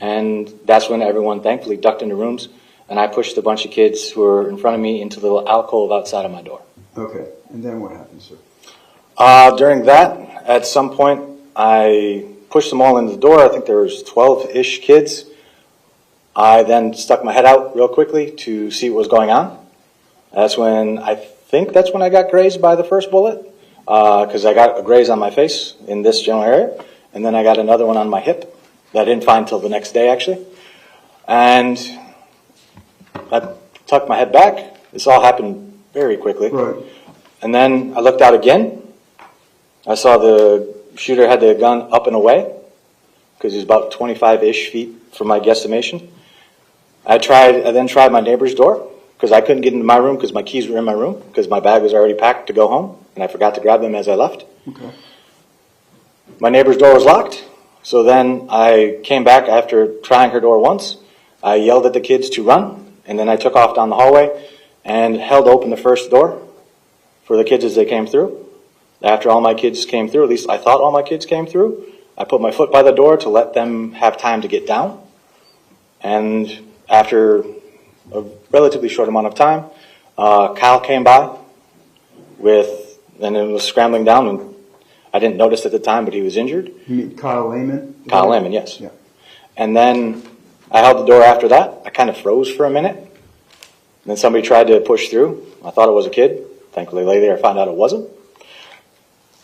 And that's when everyone thankfully ducked into rooms, and I pushed a bunch of kids who were in front of me into the little alcove outside of my door. Okay, and then what happened, sir? During that, at some point, I pushed them all into the door. I think there was 12-ish kids. I then stuck my head out real quickly to see what was going on. That's when I got grazed by the first bullet. because I got a graze on my face in this general area, and then I got another one on my hip that I didn't find until the next day, actually. And I tucked my head back. This all happened very quickly. Right. And then I looked out again. I saw the shooter had the gun up and away, because he was about 25-ish feet from my guesstimation. I then tried my neighbor's door, because I couldn't get into my room because my keys were in my room, because my bag was already packed to go home, and I forgot to grab them as I left. Okay. My neighbor's door was locked, so then I came back after trying her door once. I yelled at the kids to run, and then I took off down the hallway and held open the first door for the kids as they came through. After all my kids came through, at least I thought all my kids came through, I put my foot by the door to let them have time to get down. And after a relatively short amount of time, Kyle came by and it was scrambling down, and I didn't notice at the time, but he was injured. You mean Kyle Lehman? Kyle Lehman, yes. Yeah. And then I held the door after that. I kind of froze for a minute. And then somebody tried to push through. I thought it was a kid. Thankfully, later I found out it wasn't.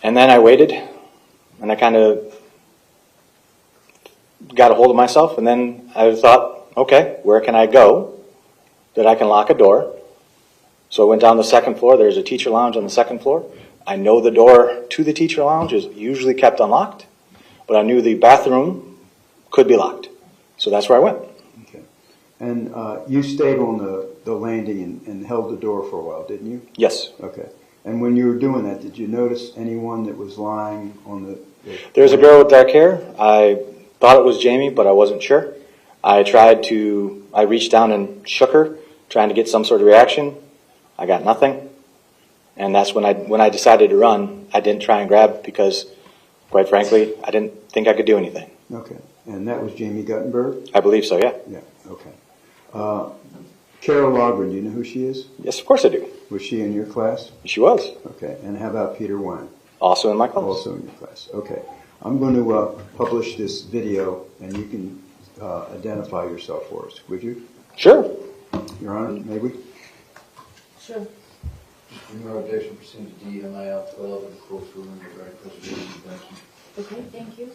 And then I waited, and I kind of got a hold of myself, and then I thought, okay, where can I go that I can lock a door? So I went down the second floor. There's a teacher lounge on the second floor. I know the door to the teacher lounge is usually kept unlocked, but I knew the bathroom could be locked. So that's where I went. Okay. And you stayed on the landing and held the door for a while, didn't you? Yes. Okay. And when you were doing that, did you notice anyone that was lying on the There's a girl with dark hair. I thought it was Jamie, but I wasn't sure. I reached down and shook her, trying to get some sort of reaction. I got nothing. And that's when I decided to run. I didn't try and grab because, quite frankly, I didn't think I could do anything. Okay. And that was Jamie Guttenberg? I believe so, yeah. Yeah, okay. Carol Logren, do you know who she is? Yes, of course I do. Was she in your class? She was. Okay. And how about Peter Wine? Also in my class. Also in your class. Okay. I'm going to publish this video, and you can identify yourself for us, would you? Sure. Your Honor, may we? Sure. No objection pursuant to DMIL 12 of the court's ruling regarding preservation of possession. Okay, thank you.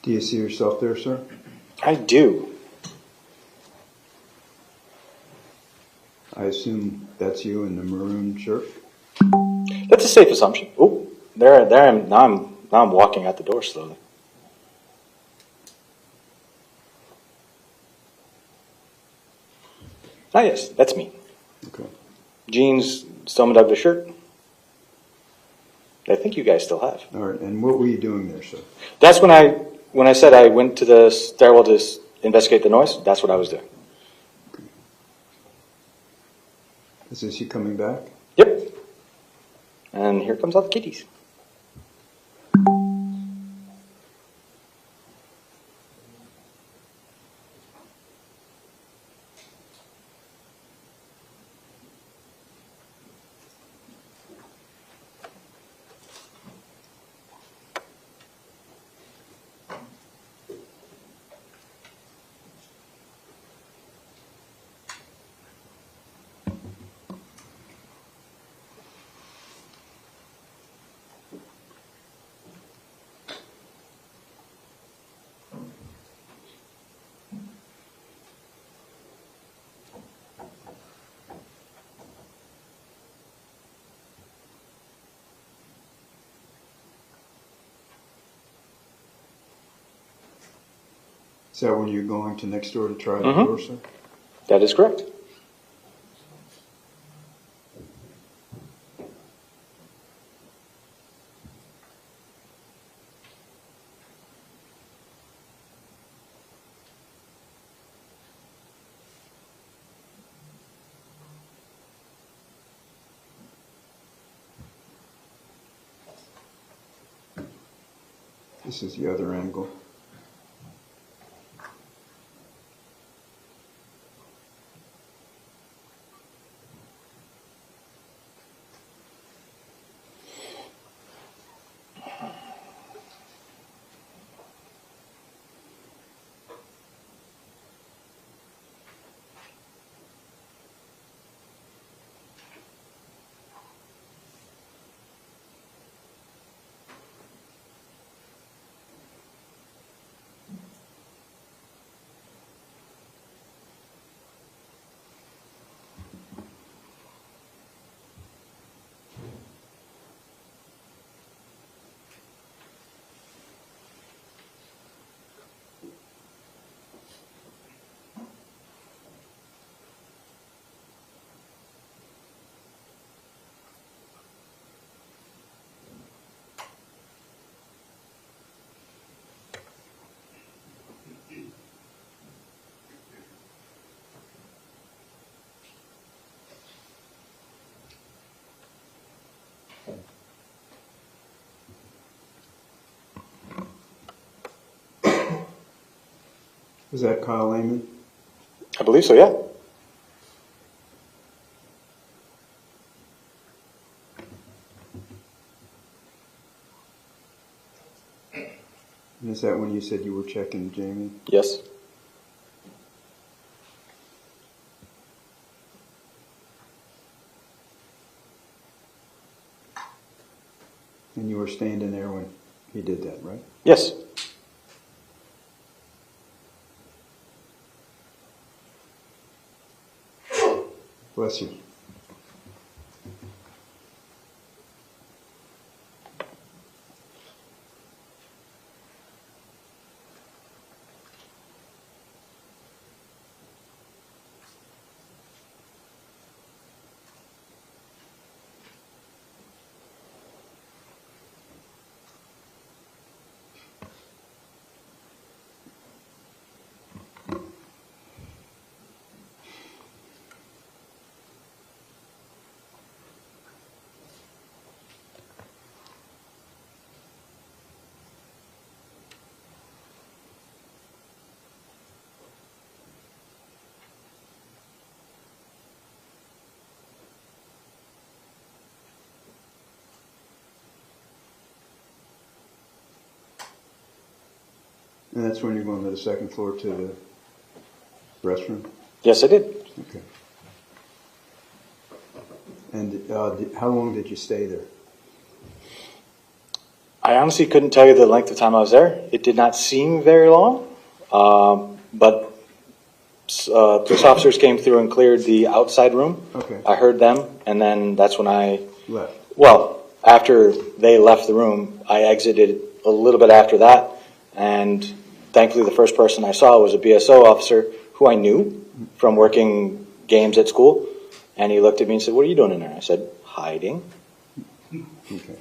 Do you see yourself there, sir? I do. I assume that's you in the maroon shirt? That's a safe assumption. Oh, there I am. Now I'm walking out the door slowly. Ah, yes, that's me. Okay. Jeans, Stillman Douglas shirt. I think you guys still have. All right. And what were you doing there, sir? That's when I said I went to the stairwell to investigate the noise. That's what I was doing. Is this you coming back? Yep. And here comes all the kitties. Is that when you're going to next door to try the door, sir? That is correct. This is the other angle. Was that Kyle Lehman? I believe so, yeah. And is that when you said you were checking Jamie? Yes. And you were standing there when he did that, right? Yes. Bless you. And that's when you're going to the second floor to the restroom? Yes, I did. Okay. And how long did you stay there? I honestly couldn't tell you the length of time I was there. It did not seem very long, but police officers came through and cleared the outside room. Okay. I heard them, and then that's when I left. Well, after they left the room, I exited a little bit after that, and thankfully the first person I saw was a BSO officer who I knew from working games at school, and he looked at me and said, "What are you doing in there?" I said, "Hiding." Okay.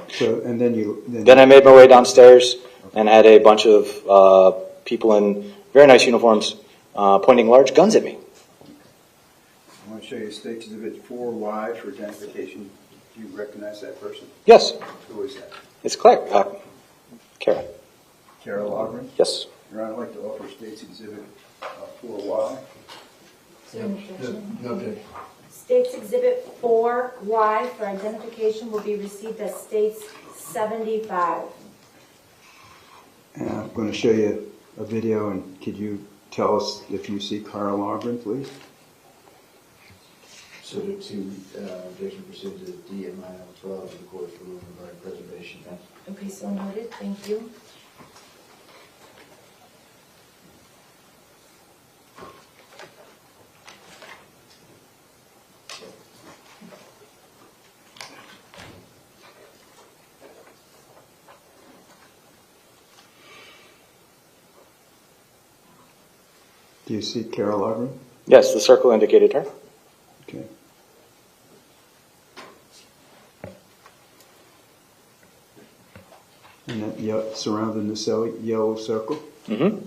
So, and then you... Then I made my way downstairs and had a bunch of people in very nice uniforms pointing large guns at me. I want to show you State Exhibit 4Y for identification. Do you recognize that person? Yes. Who is that? It's Claire. Kara. Carol Ogren? Yes. Your Honor, I'd like to offer State's Exhibit 4Y. Okay. States Exhibit 4Y for identification will be received as States 75. And I'm going to show you a video, and could you tell us if you see Carl Ogren, please? Subject to objection pursuant to D and 912 of the court for ruling regarding preservation. Okay, so noted. Thank you. Do you see Carol Ogren? Yes, the circle indicated her. Okay. And that surrounding the yellow circle? Mm-hmm.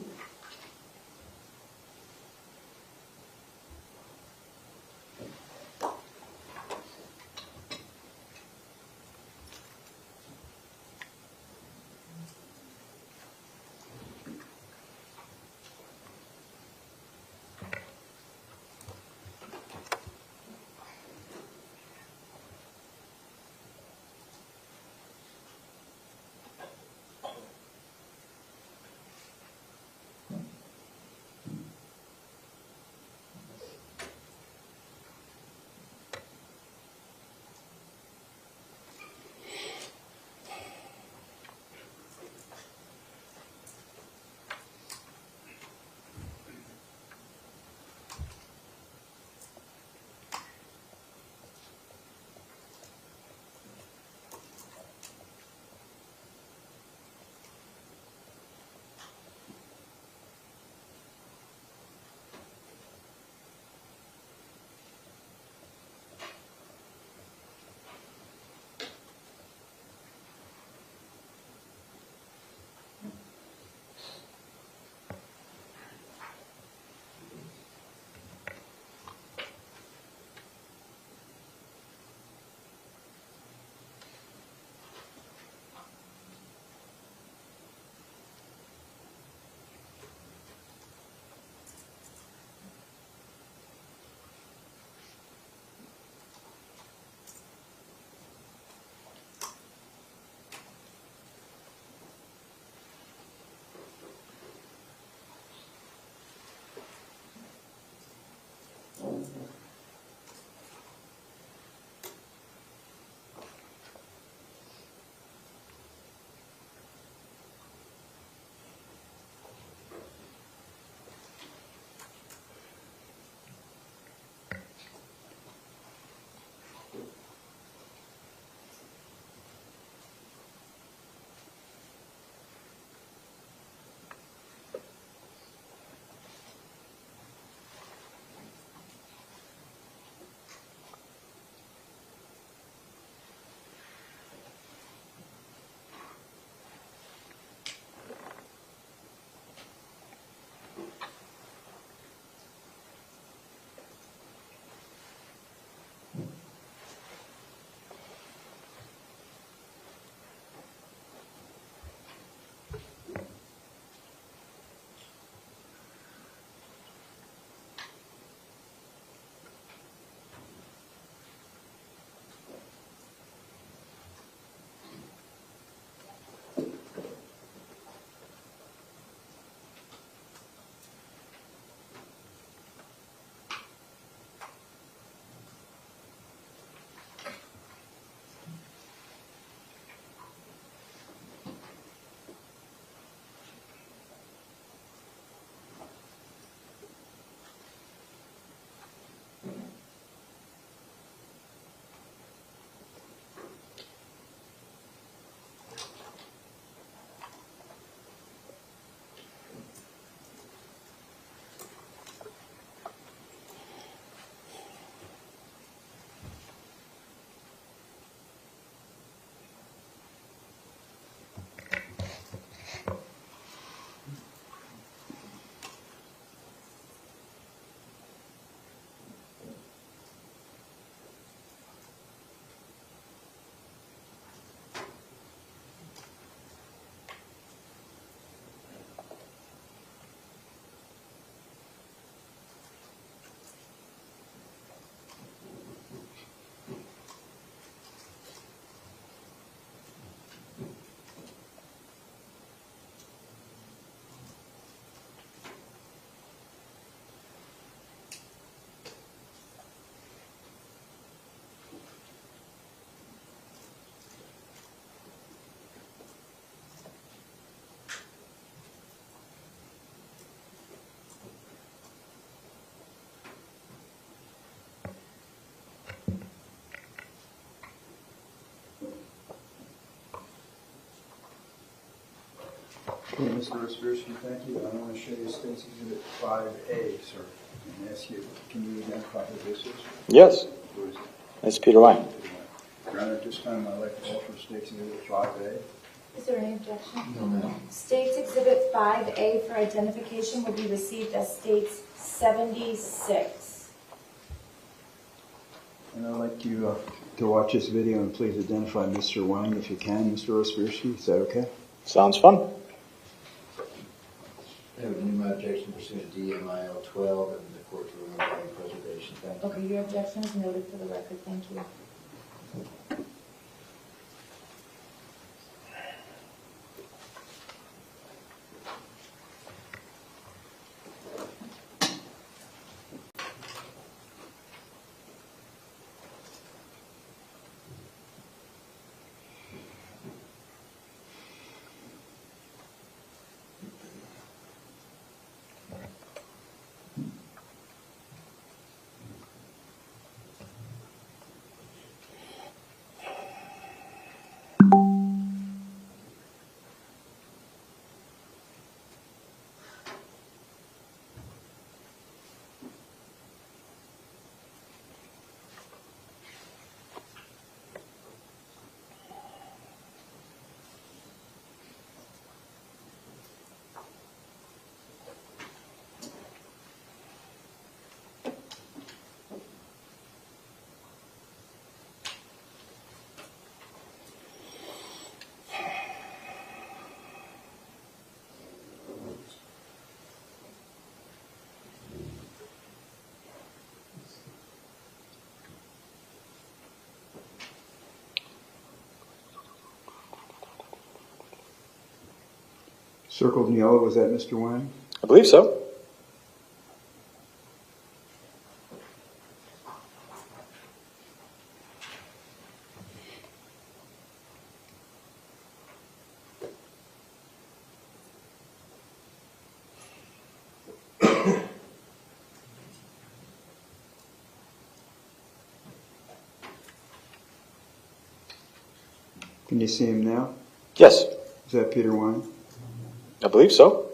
Okay, Mr. Osbierski, thank you. I want to show you State's Exhibit 5A, sir, and ask you, can you identify who this is? Yes, Who is it? it's Peter Wine. Your Honor, at this time, I'd like to offer State's Exhibit 5A. Is there any objection? No, ma'am. State's Exhibit 5A for identification will be received as State's 76. And I'd like you to watch this video and please identify Mr. Wang if you can, Mr. Osbierski. Is that okay? Sounds fun. I have any objection pursuant to DMIL 12 and the court's ruling regarding preservation. Thank you. Okay, your objection is noted for the record. Thank you. Circled in yellow, was that Mr. Wang? I believe so. Can you see him now? Yes, Is that Peter Wang? I believe so.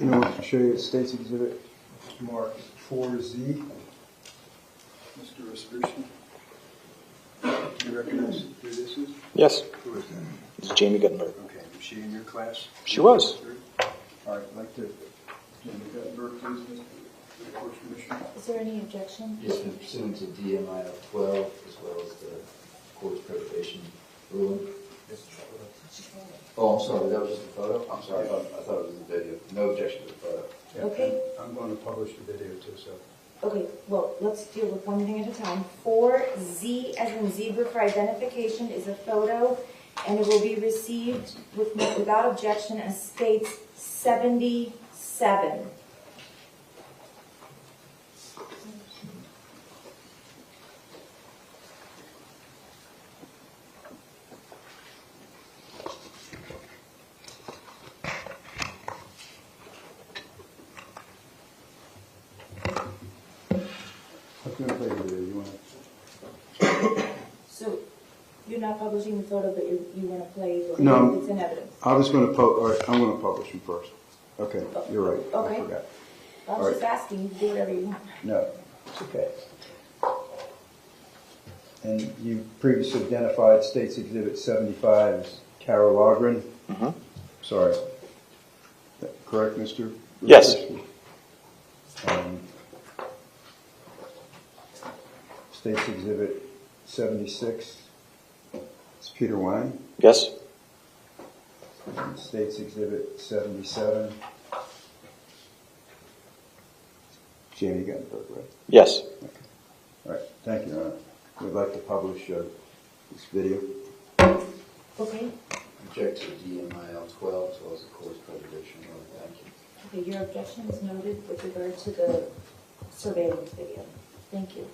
Anyone wants to show you the state's exhibit? Mark 4Z. Mr. Restriction. Do you recognize who this is? Yes. Who is that? It's Jamie Guttenberg. Okay, was she in your class? She was. All right, I'd like to, Jamie Guttenberg, please, Mr. Court Commissioner. Is there any objection? Yes, and pursuant to DMIL 12, as well as the court's preservation ruling. Oh, I'm sorry, that was just a photo? I'm sorry, I thought it was a video. No objection to the photo. Yeah, Okay. I'm going to publish the video too, so. Okay, well, let's deal with one thing at a time. 4Z, as in zebra for identification, is a photo, and it will be received without objection as states 77. I'm going to play the video. You want to? So you're not publishing the photo, but you want to play the No, it's in evidence. I was going to all right, I'm going to publish them first. Okay, you're right. I Okay. forgot. I All was right. just asking, you can do whatever you want. No, it's okay. And you previously identified State's Exhibit 75 as Carol Logren? Mm-hmm. Sorry. Is that correct, Mr.? Yes. State's Exhibit 76, it's Peter Wang. Yes. And State's Exhibit 77, Jamie Guttenberg, right? Yes. Okay. All right, thank you, Your Honor. We'd like to publish this video. Okay. Object to DMIL 12, as well as the court's preservation ruling. Thank you. Okay, your objection is noted with regard to the surveillance video. Thank you.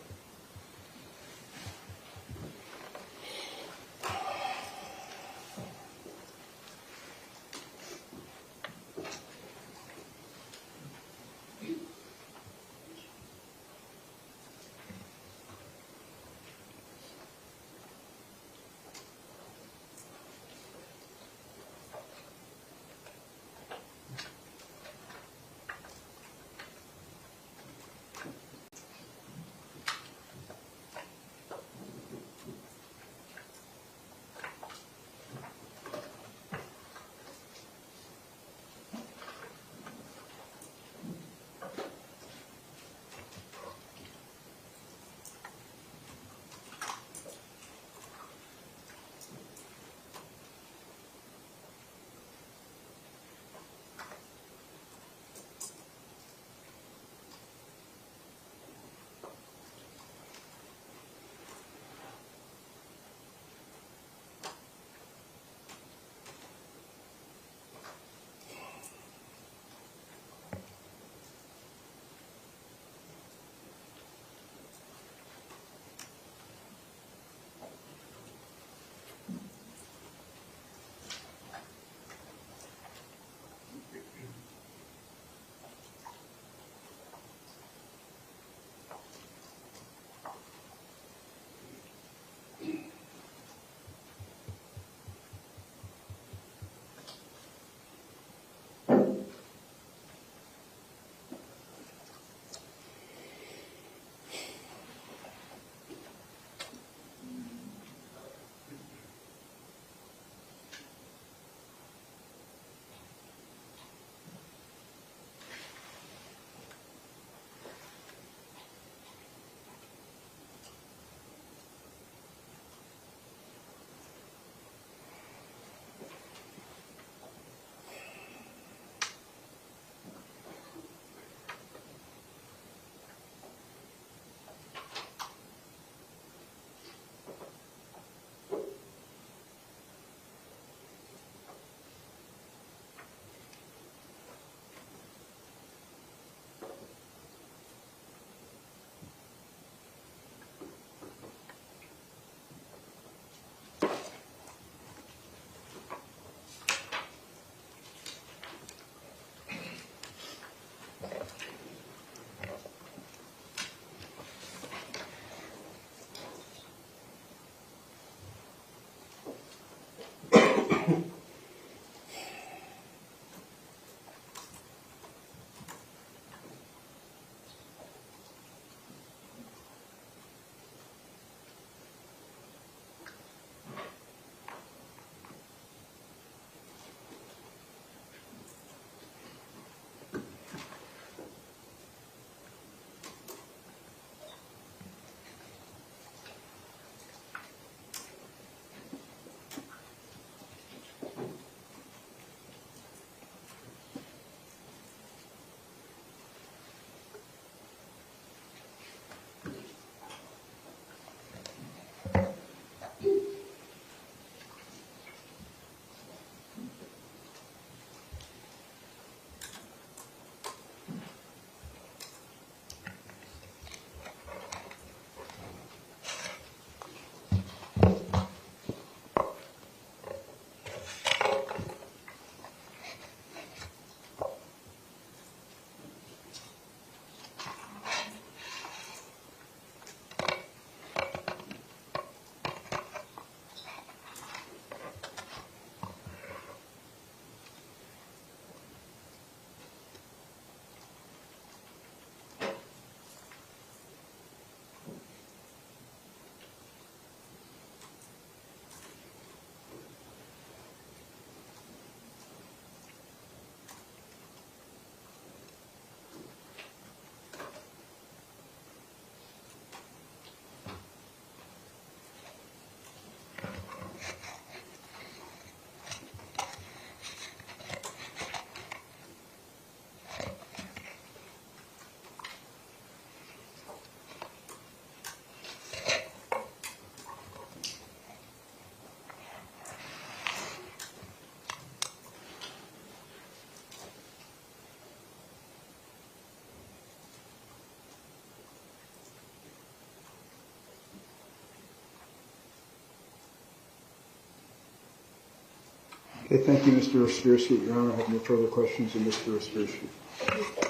Okay, thank you, Mr. Ostrowski. Your Honor, I have no further questions of Mr. Ostrowski.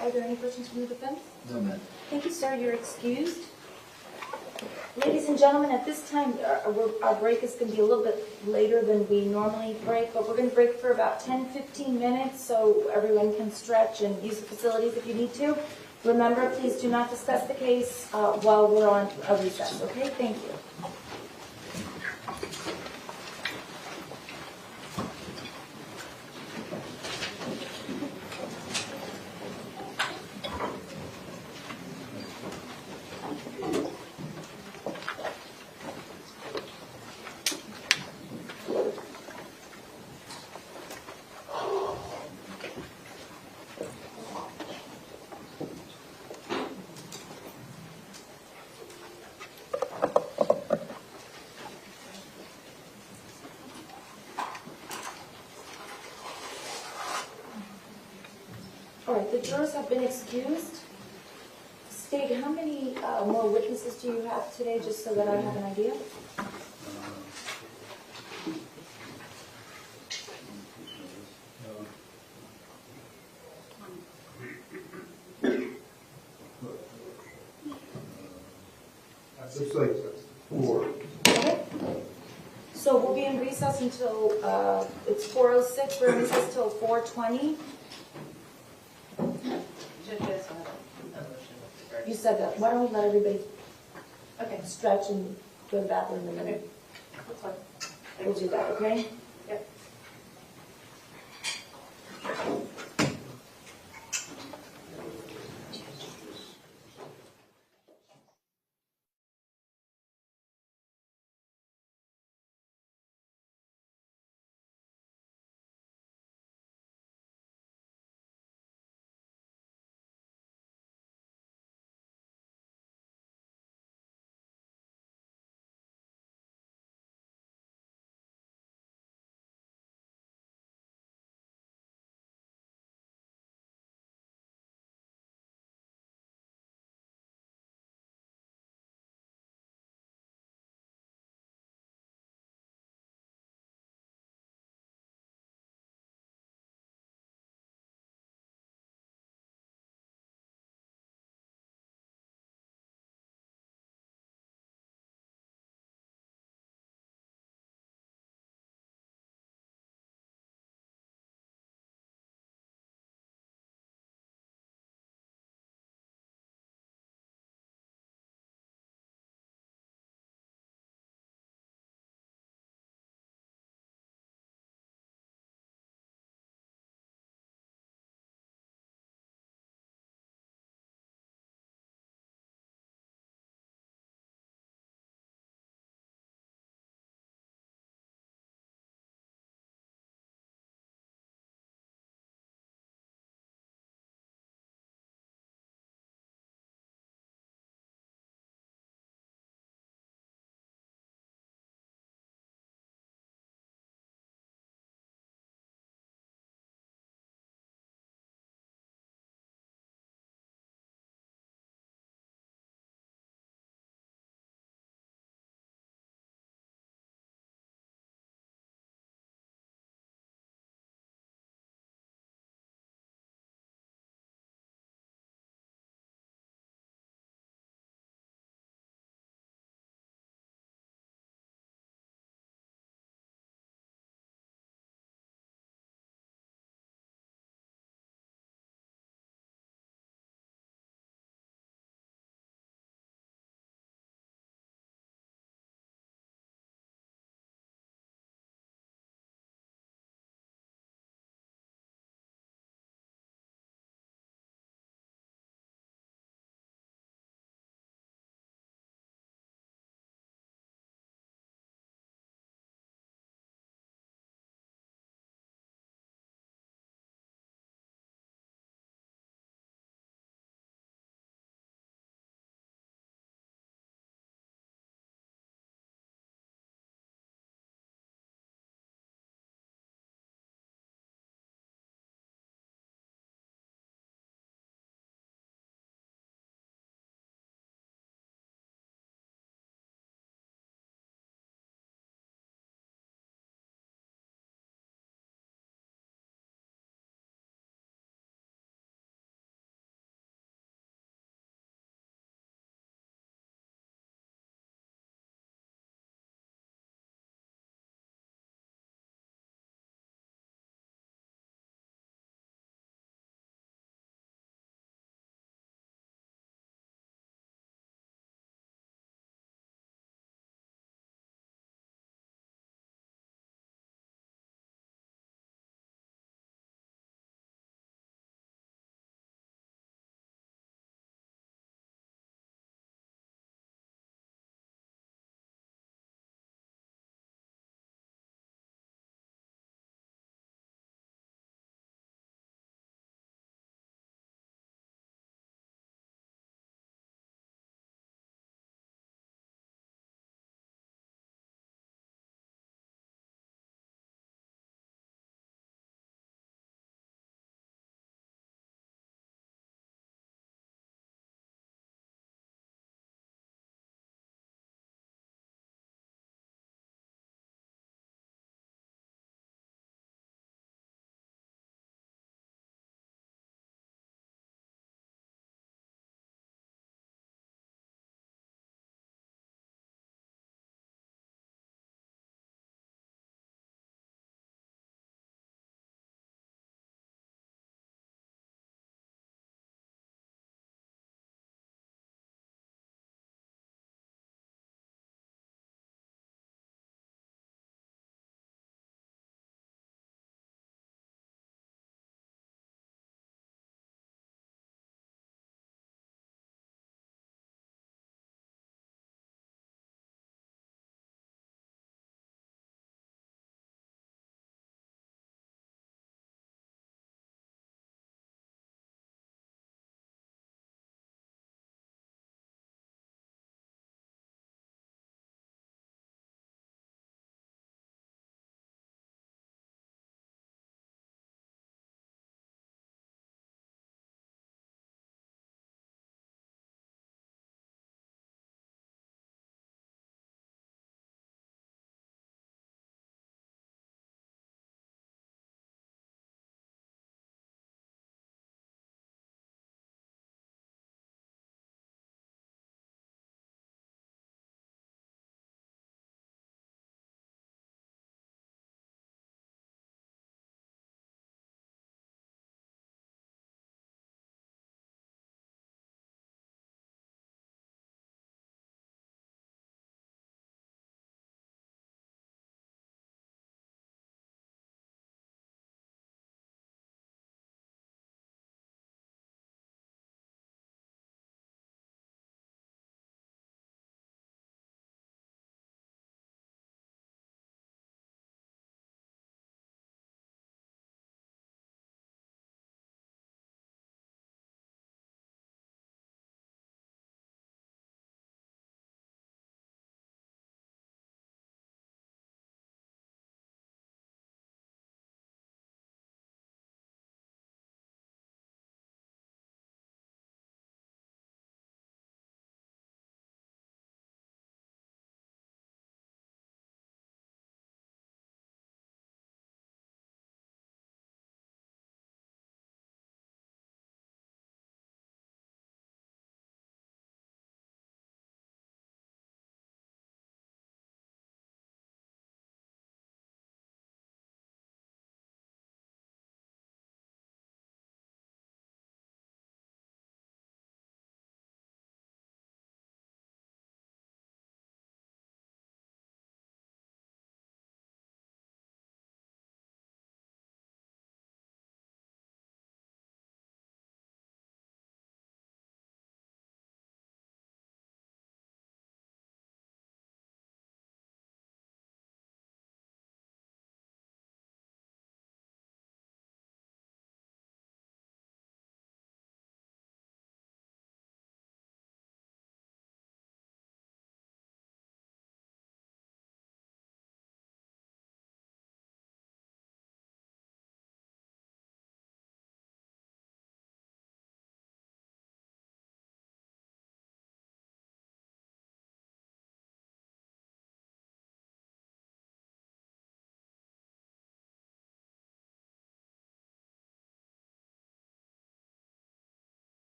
Are there any questions from the defense? No, ma'am. Thank you, sir. You're excused. Ladies and gentlemen, at this time, our break is going to be a little bit later than we normally break, but we're going to break for about 10-15 minutes so everyone can stretch and use the facilities if you need to. Remember, please do not discuss the case while we're on a recess, okay? Thank you. All right, the jurors have been excused. State, how many more witnesses do you have today, just so that I have an idea? Looks like 4. Okay. So we'll be in recess until, it's 4:06, we're in recess till 4:20. You said that. Why don't we let everybody stretch and go to the bathroom in a minute? That's fine. We'll do that, okay? Yep.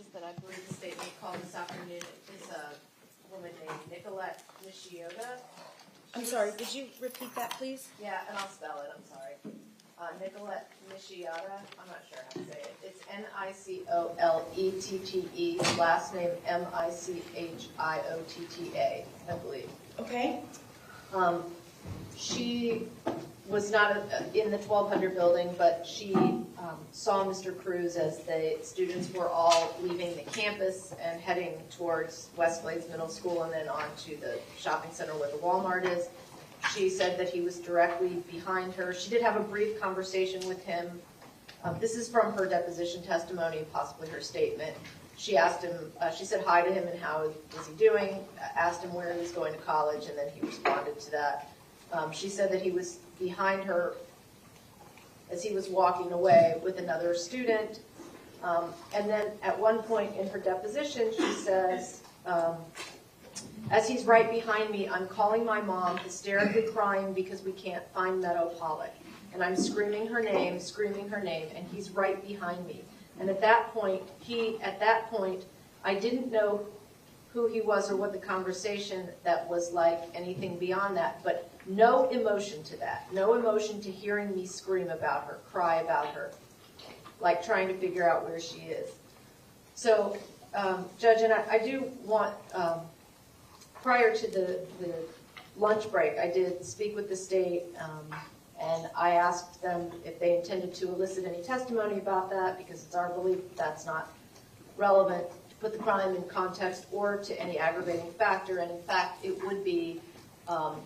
witnesses that I believe the state may call this afternoon is a woman named Nikolas Cruz. I'm sorry, did you repeat that, please? Yeah, and I'll spell it, I'm sorry. Nikolas Cruz, I'm not sure how to say it. It's Nicolette, last name Michiotta, I believe. Okay. She was not in the 1200 building, but she saw Mr. Cruz as the students were all leaving the campus and heading towards West Glades Middle School and then on to the shopping center where the Walmart is. She said that he was directly behind her. She did have a brief conversation with him. This is from her deposition testimony, possibly her statement. She asked him, she said hi to him and how was he doing, asked him where he was going to college, and then he responded to that. She said that he was behind her as he was walking away with another student. And then at one point in her deposition, she says, as he's right behind me, I'm calling my mom, hysterically crying because we can't find Meadow Pollock. And I'm screaming her name, and he's right behind me. And at that point, I didn't know who he was or what the conversation that was like, anything beyond that, but no emotion to that. No emotion to hearing me scream about her, cry about her, like trying to figure out where she is. So, Judge, and I do want, prior to the lunch break, I did speak with the state, and I asked them if they intended to elicit any testimony about that, because it's our belief that's not relevant to put the crime in context or to any aggravating factor. And in fact, it would be an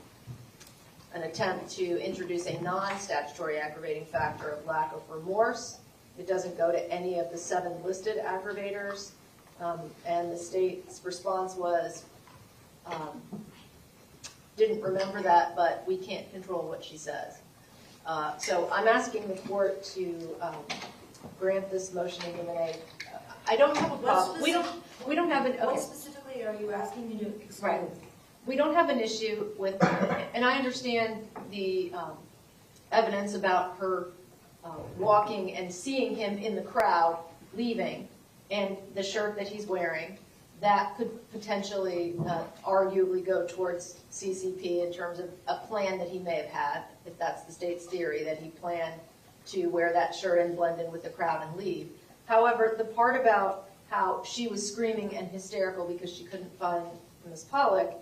attempt to introduce a non-statutory aggravating factor of lack of remorse. It doesn't go to any of the 7 listed aggravators. And the state's response was, didn't remember that, but we can't control what she says. So I'm asking the court to grant this motion in limine. I don't have a problem. We don't have an. Okay. What specifically are you asking me to exclude? Right. We don't have an issue with, and I understand the evidence about her walking and seeing him in the crowd leaving, and the shirt that he's wearing. That could potentially, arguably go towards CCP in terms of a plan that he may have had, if that's the state's theory, that he planned to wear that shirt and blend in with the crowd and leave. However, the part about how she was screaming and hysterical because she couldn't find Ms. Pollock,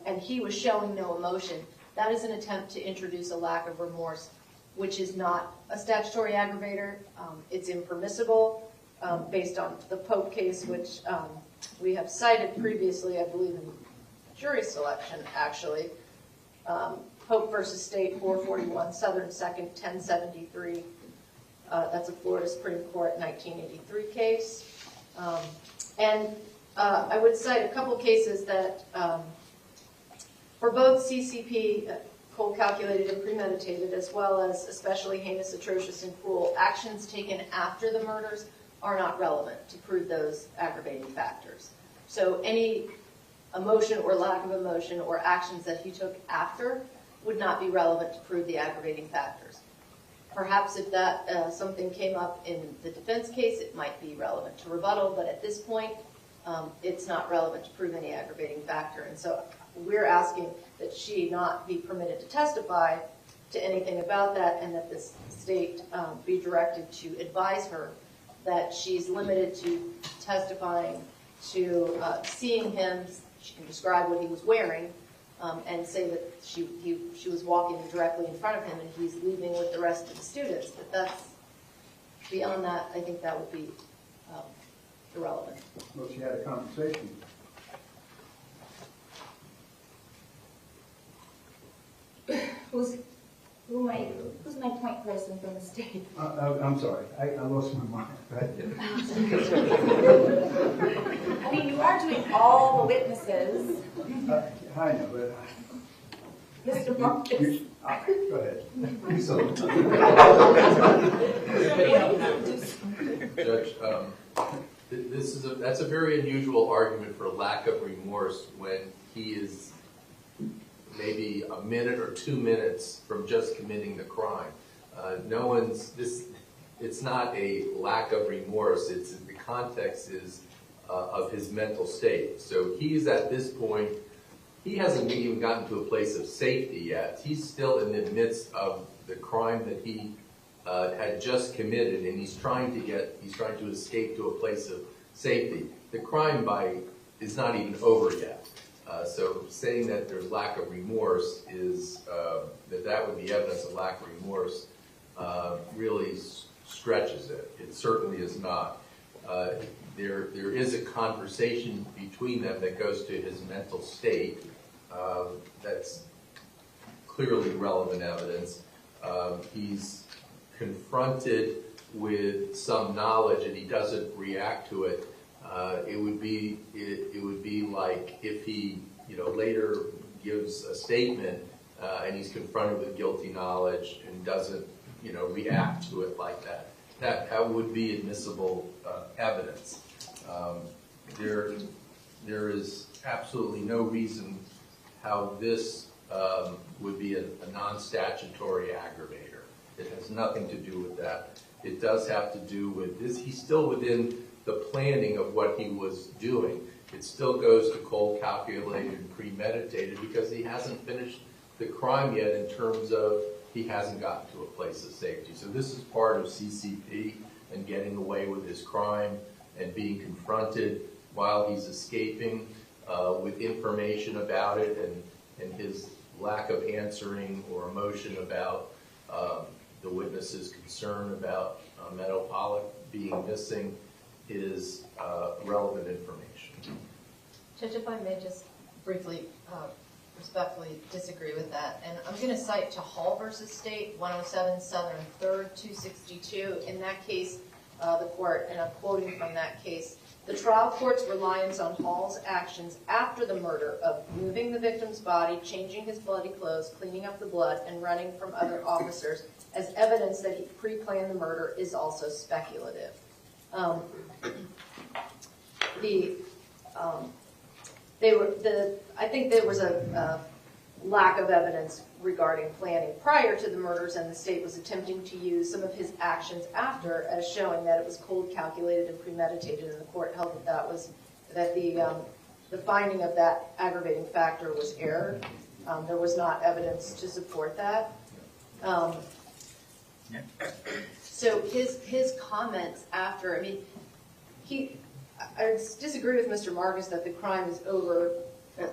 and he was showing no emotion, that is an attempt to introduce a lack of remorse, which is not a statutory aggravator. It's impermissible based on the Pope case, which we have cited previously, I believe, in jury selection, actually. Pope versus State, 441, Southern 2nd, 1073. That's a Florida Supreme Court 1983 case. And I would cite a couple cases that, for both CCP, cold calculated and premeditated, as well as especially heinous, atrocious, and cruel, actions taken after the murders are not relevant to prove those aggravating factors. So any emotion or lack of emotion or actions that he took after would not be relevant to prove the aggravating factors. Perhaps if that something came up in the defense case, it might be relevant to rebuttal, but at this point, it's not relevant to prove any aggravating factor. And so we're asking that she not be permitted to testify to anything about that, and that the state be directed to advise her that she's limited to testifying to seeing him. She can describe what he was wearing and say that she was walking directly in front of him and he's leaving with the rest of the students. But that's, beyond that, I think that would be irrelevant. Well, she had a conversation. Who's my point person from the state? I'm sorry, I lost my mind. I mean, you are doing all the witnesses. I know, but... Mr. Borges. Go ahead. Do something. Judge, that's a very unusual argument for lack of remorse when he is maybe a minute or 2 minutes from just committing the crime. It's not a lack of remorse. It's the context is of his mental state. So he's at this point, he hasn't even gotten to a place of safety yet. He's still in the midst of the crime that he had just committed, and he's trying to escape to a place of safety. The crime is not even over yet. So saying that there's lack of remorse is, that would be evidence of lack of remorse, really stretches it. It certainly is not. There is a conversation between them that goes to his mental state. That's clearly relevant evidence. He's confronted with some knowledge and he doesn't react to it. It would be like if he, later gives a statement and he's confronted with guilty knowledge and doesn't, react to it like that. That would be admissible evidence. There is absolutely no reason how this would be a non-statutory aggravator. It has nothing to do with that. It does have to do with this. He's still within the planning of what he was doing. It still goes to cold, calculated, and premeditated because he hasn't finished the crime yet in terms of he hasn't gotten to a place of safety. So this is part of CCP and getting away with his crime and being confronted while he's escaping with information about it, and his lack of answering or emotion about the witness's concern about Meadow Pollock being missing is relevant information. Judge, if I may just briefly, respectfully disagree with that. And I'm going to cite to Hall versus State, 107 Southern 3rd, 262. In that case, the court, and I'm quoting from that case, the trial court's reliance on Hall's actions after the murder of moving the victim's body, changing his bloody clothes, cleaning up the blood, and running from other officers as evidence that he pre-planned the murder is also speculative. I think there was a lack of evidence regarding planning prior to the murders, and the state was attempting to use some of his actions after as showing that it was cold, calculated, and premeditated, and the court held that the finding of that aggravating factor was error. There was not evidence to support that. So his comments after, I disagree with Mr. Marcus that the crime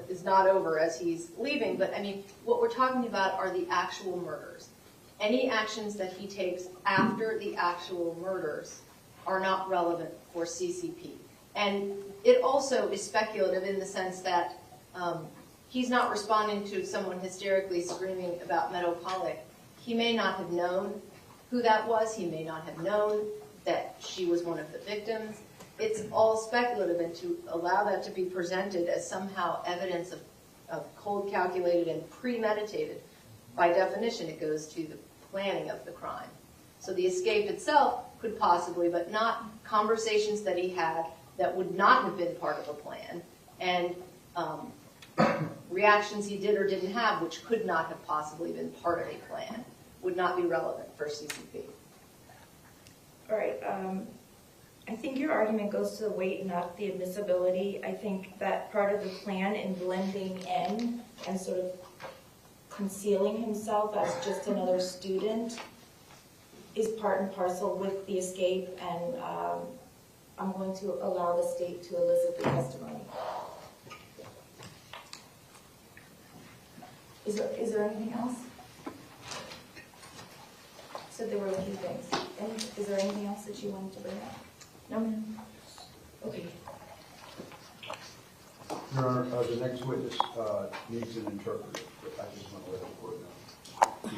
is not over as he's leaving, but what we're talking about are the actual murders. Any actions that he takes after the actual murders are not relevant for CCP. And it also is speculative in the sense that he's not responding to someone hysterically screaming about Meadow Pollock. He may not have known who that was. He may not have known that she was one of the victims. It's all speculative, and to allow that to be presented as somehow evidence of cold, calculated, and premeditated, by definition, it goes to the planning of the crime. So the escape itself could possibly, but not conversations that he had that would not have been part of a plan, and reactions he did or didn't have, which could not have possibly been part of a plan, would not be relevant for CCP. All right. I think your argument goes to the weight, not the admissibility. I think that part of the plan in blending in and sort of concealing himself as just another student is part and parcel with the escape, and I'm going to allow the state to elicit the testimony. Is there anything else? So there were a few things. Is there anything else that you wanted to bring up? No, ma'am. Okay. Your Honor, the next witness needs an interpreter, but I just want to let the court know.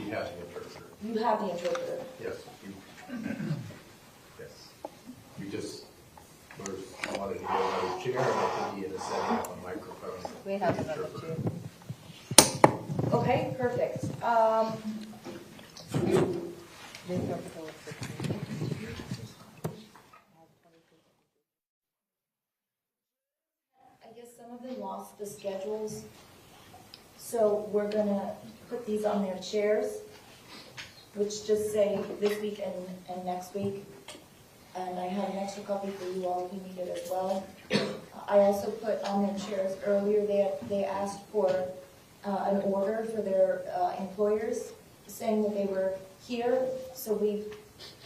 You have the interpreter. You have the interpreter. Yes. Yes. We just wanted to get another chair, and I think he had setting up a microphone. We have another chair. Okay, perfect. I guess some of them lost the schedules, so we're going to put these on their chairs, which just say this week and next week. and I have an extra copy for you all if you need it as well. I also put on their chairs earlier, they asked for an order for their employers, saying that they were here, so we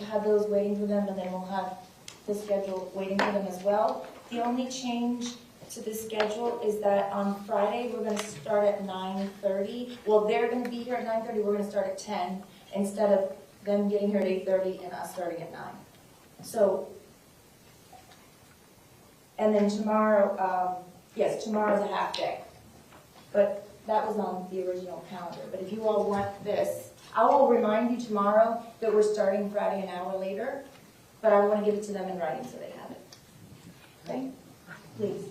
have those waiting for them, and then we'll have the schedule waiting for them as well. The only change to the schedule is that on Friday, we're going to start at 9:30. Well, they're going to be here at 9:30, we're going to start at 10, instead of them getting here at 8:30 and us starting at 9. So, and then tomorrow, yes, tomorrow's a half day. But that was on the original calendar. But if you all want this, I will remind you tomorrow that we're starting Friday an hour later, but I want to give it to them in writing so they have it. Okay? Please.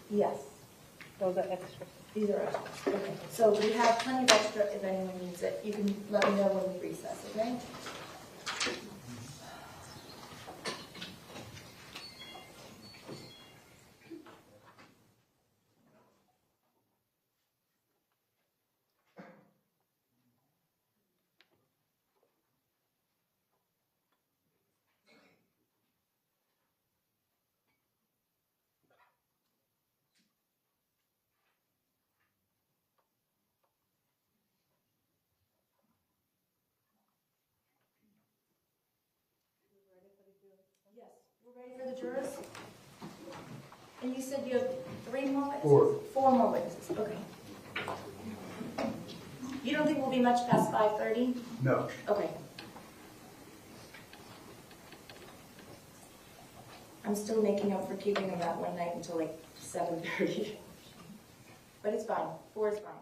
Yes. Those are extra. These are extra. Okay. So we have plenty of extra if anyone needs it. You can let me know when we recess, okay? Yes, we're ready for the jurors? And you said you have 3 more witnesses? 4. 4 more witnesses, okay. You don't think we'll be much past 5:30? No. Okay. I'm still making up for keeping them that one night until like 7:30. But it's fine, 4 is fine.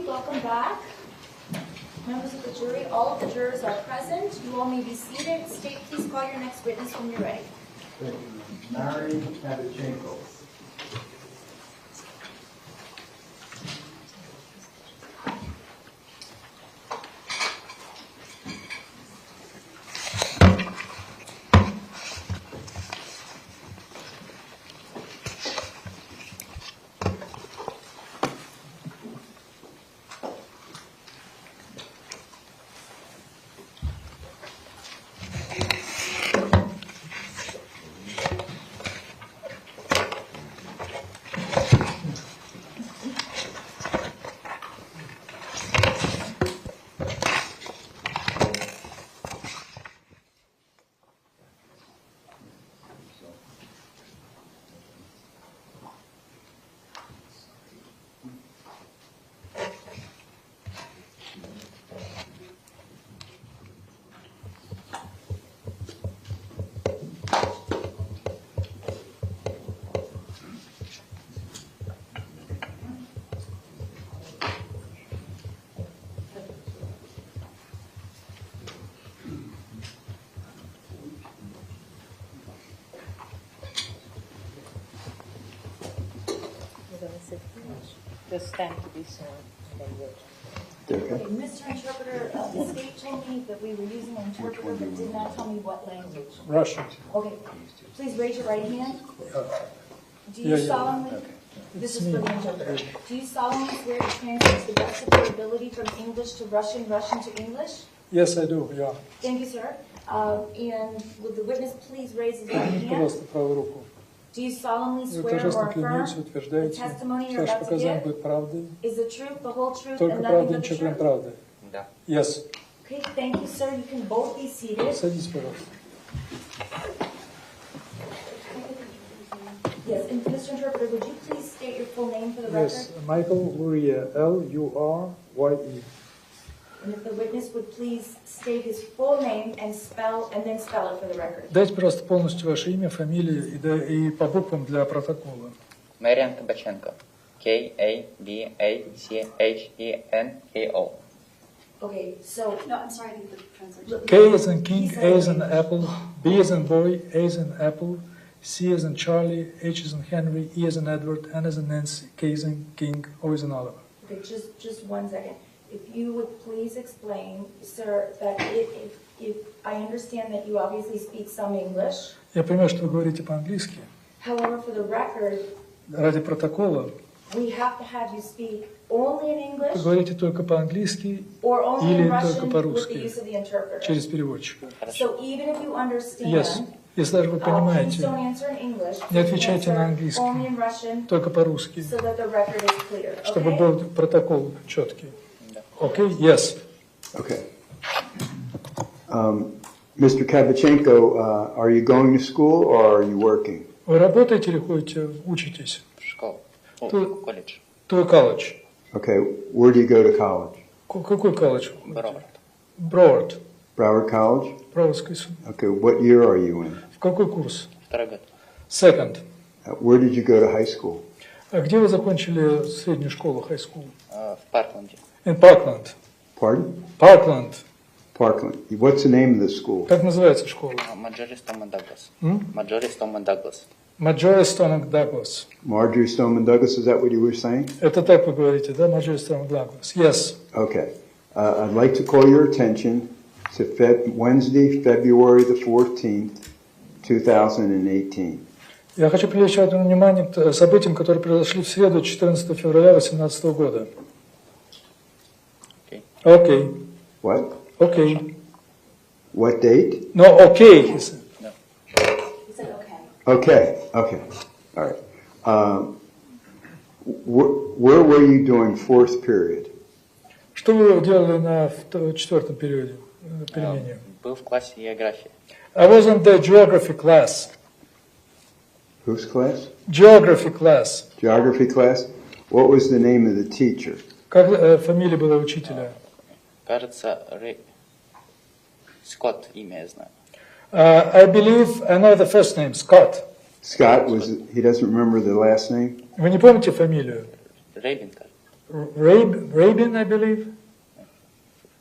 Welcome back. Members of the jury, all of the jurors are present. You all may be seated. State, please call your next witness when you're ready. Thank you. Mary Pavlichenko. the stand to be sworn. Okay, Mr. Interpreter, the state told me that we were using an interpreter, but did not tell me what language. Russian. Okay, please raise your right hand. Do you Yeah, yeah. solemnly, this is for the interpreter, do you solemnly swear to translate to the best of your ability from English to Russian, Russian to English? Yes, I do, yeah. Thank you, sir. And would the witness please raise his right hand? Пожалуйста, правую руку. Do you solemnly Вы swear or торжественно affirm клянетесь, the утверждаете, testimony что you're ваше about to показание give будет правдой, is the truth, the whole truth, только and nothing правдой, but the ничего кроме truth? правды? Да. Yes. Okay, thank you, sir. You can both be seated. Садитесь, пожалуйста. Yes, and Mr. Interpreter, would you please state your full name for the record? Yes, Michael Luria, L-U-R-Y-E. And if the witness would please state his full name and then spell it for the record. Дайте, пожалуйста, полностью ваше имя, фамилию и по буквам для протокола. Marian Kabachenko. K-A-B-A-C-H-E-N-K-O. Okay, so, no, I'm sorry, I didn't get the translation. K as in king, A as in apple, B as in boy, A as in apple, C as in Charlie, H as in Henry, E as in Edward, N as in Nancy, K as in king, O as in Oliver. Okay, just 1 second. If you would please explain, sir, that if I understand that you obviously speak some English. Я понимаю, что вы говорите по-английски. However, for the record, Ради протокола we have to have you speak only in English вы говорите только по-английски or only или in только Russian with the по-русски, use of the interpreter. через переводчика. So even if you understand, Yes. Если даже вы please понимаете, don't answer in English. не отвечайте на Answer английский, only in Russian, только по-русски, so that the record is clear. чтобы Okay? был протокол четкий. Okay? Yes. Okay. Mr. Kabachenko, are you going to school or are you working? Вы работаете или ходите, учитесь? Школа. Колледж. To a college. Okay, where do you go to college? Какой колледж? Broward. Broward. Broward College? Браурский суд. Okay, what year are you in? В какой курс? Второй год. Second. Where did you go to high school? А где вы закончили среднюю школу, high school? В Паркленде. In Parkland. Pardon? Parkland. Parkland. What's the name of the school? Как называется школа? Marjorie Stoneman Douglas. Hmm? Marjorie Stoneman Douglas. Marjorie Stoneman Douglas. Marjorie Stoneman Douglas, is that what you were saying? Это так вы говорите, да? Marjorie Stoneman Douglas. Yes. Okay. I'd like to call your attention to Wednesday, February the 14th, 2018. Я хочу привлечь ваше внимание к событиям, которые произошли в среду, 14 февраля 2018 года. Okay. What? Okay. What date? No, okay, he said. No. He said okay. Okay, okay. All right. Where were you during fourth period? Что вы делали на четвертом периоде, перемене? Был в классе географии. I was in the geography class. Whose class? Geography class. Geography class? What was the name of the teacher? Как фамилия была учителя? Кажется, Скотт, имя я знаю. I believe I know the first name, Scott. Scott, he doesn't remember the last name? Вы не помните фамилию? Рейбин, кажется. Rabin, I believe.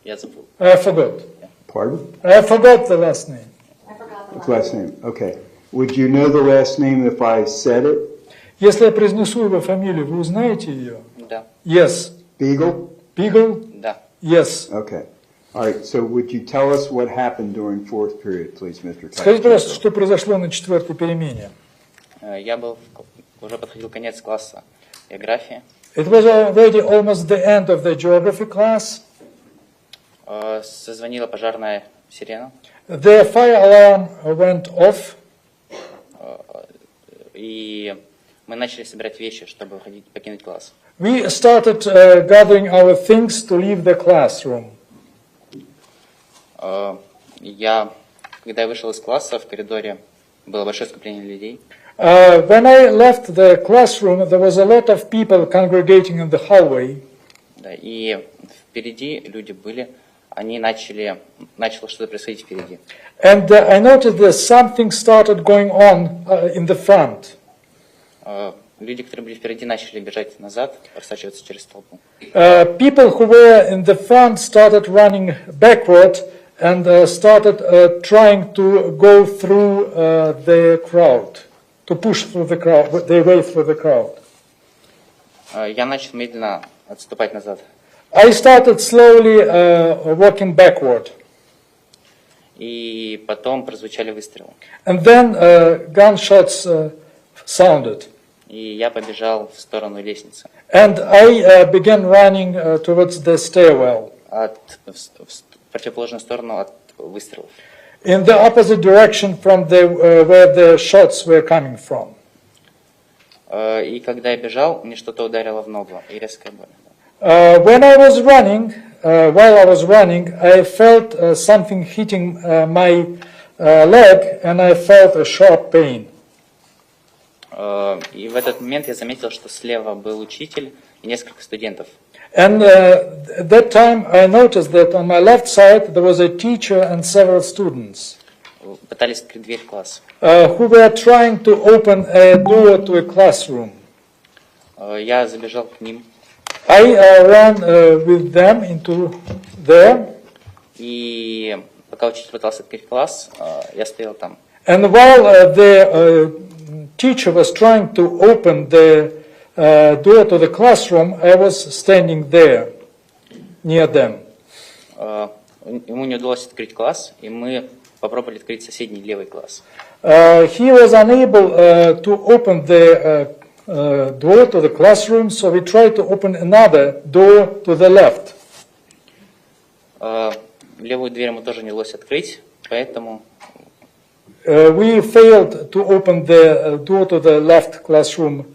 Я забыл. I forgot. Pardon? I forgot the last name. I forgot the The last name, okay. Would you know the last name if I said it? Если я произнесу его фамилию, вы узнаете ее? Да. Yes. Beagle? Beagle? Да. Yes. Okay. All right, so would you tell us what happened during fourth period, please, Mr. Скажите, пожалуйста, Kabachenko? что произошло на четвертой перемене? Я был, уже подходил конец класса географии. It was already almost the end of the geography class. Созвонила пожарная сирена. The fire alarm went off. И мы начали собирать вещи, чтобы покинуть класс. We started gathering our things to leave the classroom. Когда я вышел из класса, в коридоре было большое скопление людей. When I left the classroom, there was a lot of people congregating in the hallway. Да, и впереди люди были, начало что-то происходить впереди. And I noticed that something started going on in the front. Люди, которые были впереди, начали бежать назад, просачиваться через толпу. People who were in the front started running backward and started trying to go through the crowd, to push through the crowd, their way through the crowd. Я начал медленно отступать назад. I started slowly walking backward. И потом прозвучали выстрелы. And then gunshots sounded. И я побежал в сторону лестницы. And I began running towards the stairwell. В противоположную сторону от выстрелов. In the opposite direction from where the shots were coming from. И когда я бежал, мне что-то ударило в ногу, и резкая боль. When I was running, while I was running, I felt something hitting my leg, and I felt a sharp pain. И в этот момент я заметил, что слева был учитель и несколько студентов. And at that time, I noticed that on my left side there was a teacher and several students. Пытались открыть дверь в класс. Who were trying to open a door to a classroom. Я забежал к ним. I ran with them into there. И пока учитель пытался открыть класс, я стоял там. And while the teacher was trying to open the door to the classroom, I was standing there, near them. Ему не удалось открыть класс, и мы попробовали открыть соседний левый класс. He was unable to open the door to the classroom, so we tried to open another door to the left. Левую дверь ему тоже не удалось открыть, поэтому... We failed to open the door to the left classroom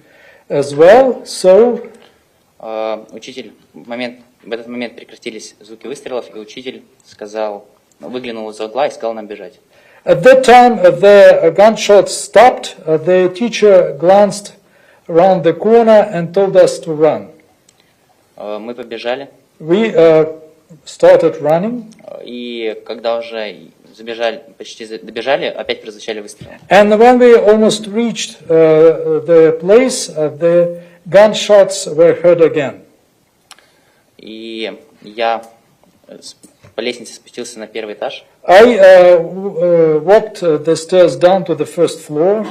as well, so... Учитель, в этот момент прекратились звуки выстрелов, и учитель выглянул из-за угла и сказал нам бежать. At that time, the gunshots stopped. The teacher glanced around the corner and told us to run. Мы побежали. We started running. И когда уже почти добежали, опять прозвучали выстрелы. And when we almost reached the place, the gunshots were heard again. И я по лестнице спустился на первый этаж. I walked the stairs down to the first floor.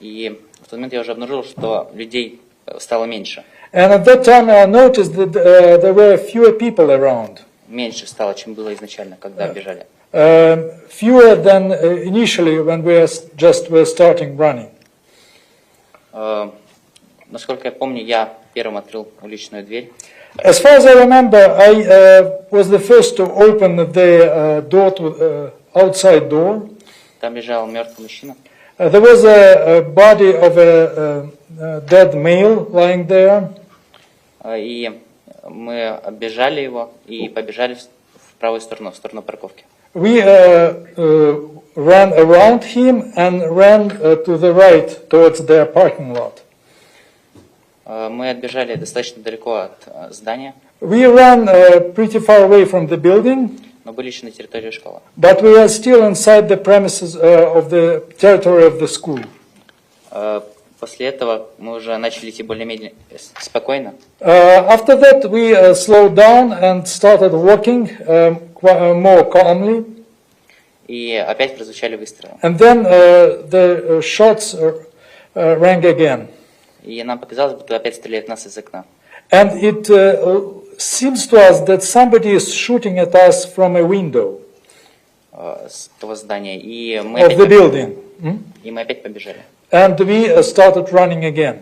И в тот момент я уже обнаружил, что людей стало меньше. And at that time I noticed that there were fewer people around. Меньше стало, чем было изначально, когда бежали. Fewer than initially when we were starting running. Насколько я помню, я первым открыл уличную дверь. As far as I remember, I was the first to open the door to outside door. Там лежал мертвый мужчина. There was a body of a dead male lying there. И мы оббежали его и побежали в правую сторону, в сторону парковки. We ran around him and ran to the right towards their parking lot. Мы отбежали достаточно далеко от здания. We ran pretty far away from the building. Но были еще на территории школы. But we are still inside the premises of the territory of the school. После этого мы уже начали идти более-менее спокойно. After that, we slowed down and started walking more calmly. И опять прозвучали выстрелы. And then the shots rang again. И нам показалось, будто опять стреляет нас из окна. And it seems to us that somebody is shooting at us from a window с того здания. И мы of the building. И мы опять побежали. And we started running again.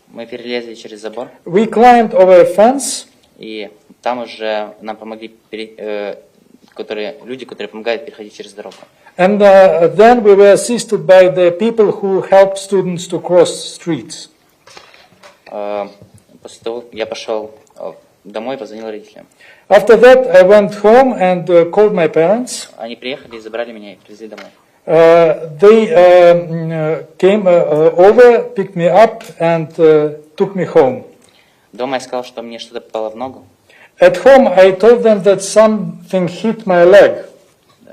Мы перелезли через забор. We climbed over a fence. И там уже нам помогли люди, которые помогают переходить через дорогу. And then we were assisted by the people who help students to cross streets. После того я пошел домой, позвонил родителям. After that, I went home and called my parents. Они приехали, забрали меня и привезли домой. They came over, picked me up, and took me home. Дома я сказал, что мне что-то попало в ногу. At home, I told them that something hit my leg.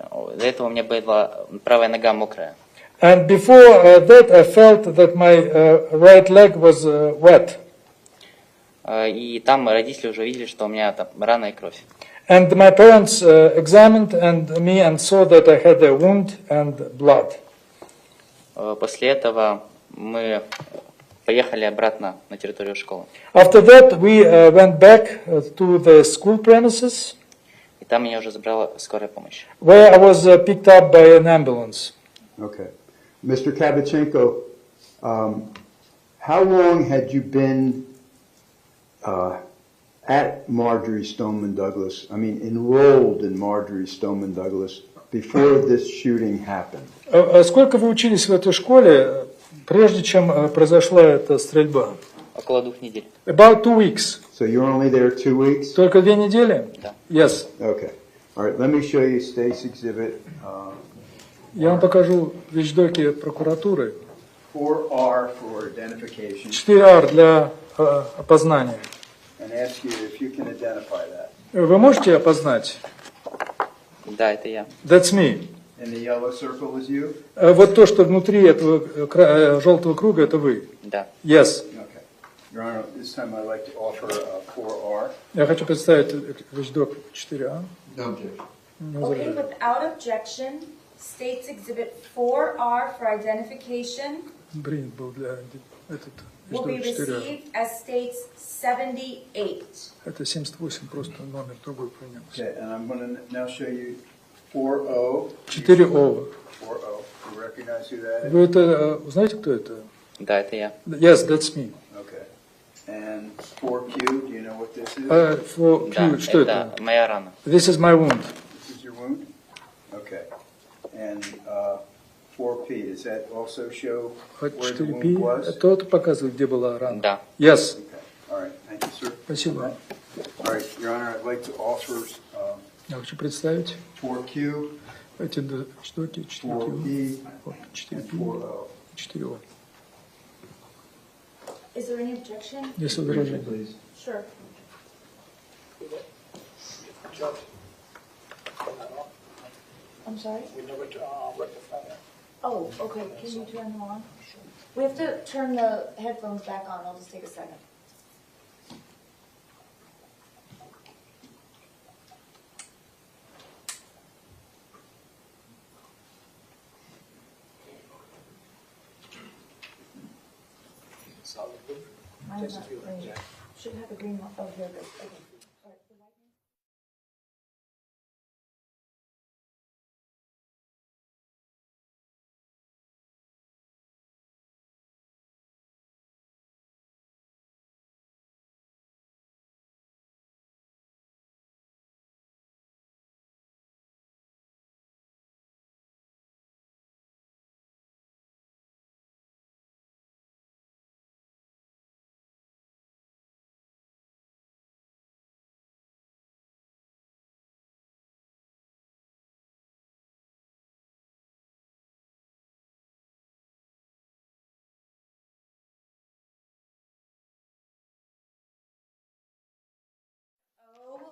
До этого у меня была правая нога мокрая. And before that, I felt that my right leg was wet. И там родители уже видели, что у меня там рана и кровь. And my parents examined me and saw that I had a wound and blood. После этого поехали обратно на территорию школы. After that, we went back to the school premises, И там меня уже забрала скорая помощь. where I was picked up by an ambulance. Okay. Mr. Kabachenko, how long had you been at Marjorie Stoneman Douglas, I mean enrolled in Marjorie Stoneman Douglas before this shooting happened? Сколько вы учились в этой школе, прежде чем произошла эта стрельба? Около 2 недель. About 2 weeks. So you were only there 2 weeks? Только 2 недели? Да. Yes. Okay. All right, let me show you State's exhibit. Я вам покажу вещдоки прокуратуры. 4R for identification. 4R для опознания. And ask you if you can identify that. Вы можете опознать? Да, это я. That's me. And the yellow circle is you? Вот то, что внутри этого желтого круга, это вы. Да. Yes. Okay. Your Honor, this time I'd like to offer 4R. Я хочу представить вещдок 4А. No objection. Okay, without objection, State's Exhibit 4R for identification Принят был для этот will be вещдок 4А. received as State's 78. Это 78, просто номер другой принялся. Okay, and I'm going to now show you 4O. 4O. 4O. You recognize who that is? Вы это знаете, кто это? Да, это я. Yes, that's me. Okay. And 4Q, do you know what this is? For Q, что это? Это моя рана. This is my wound. This is your wound? Okay. And 4P, does that also show where the wound 4P, was? это показывает, где была рана. Да. Yes. Okay. All right. Thank you, sir. Спасибо. All right, Your Honor, I'd like to offer Я хочу представить 4Q, эти штуки 4Q, 4P, 4O. Is there any objection? Есть возражение? Please. Sure. I'm sorry? We never rectify that. Oh, okay, can you turn them on? We have to turn the headphones back on, I'll just take a second. Mine's not green. Should have a green one. Oh, here it is. Okay. All right, the white one.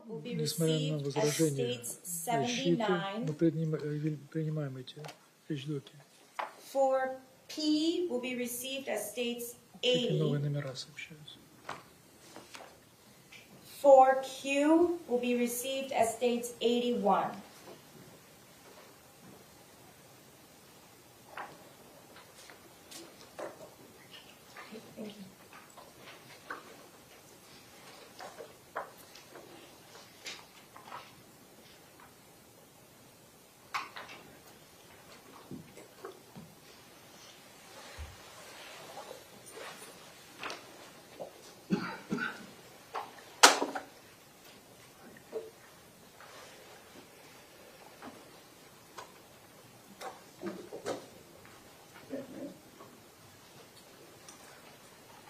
Will be Несмотря на received as возражения States защиты, 79. мы принимаем эти вещдоки. For P will be received as States Эти новые 80. номера сообщаются. For Q will be received as States 81. Thank you.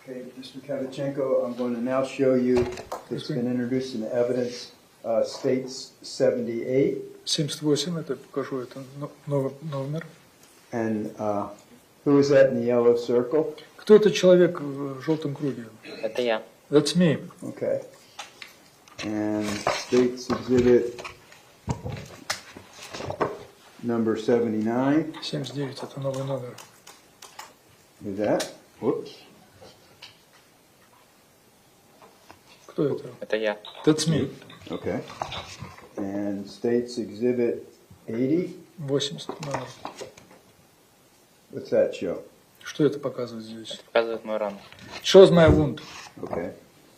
Okay, Mr. Kavichenko, I'm going to now show you, it's been introduced in the evidence, States 78. 78, это покажу, это номер. And who is that in the yellow circle? Кто этот человек в желтом круге? Это я. That's me. Okay. And States Exhibit number 79. 79, это новый номер. Is that? Whoops. Кто это? Это я. That's me. Okay. And States Exhibit 80. 80 номер. What's that show? Что это показывает здесь? Показывает мою рану. Shows my wound. Okay.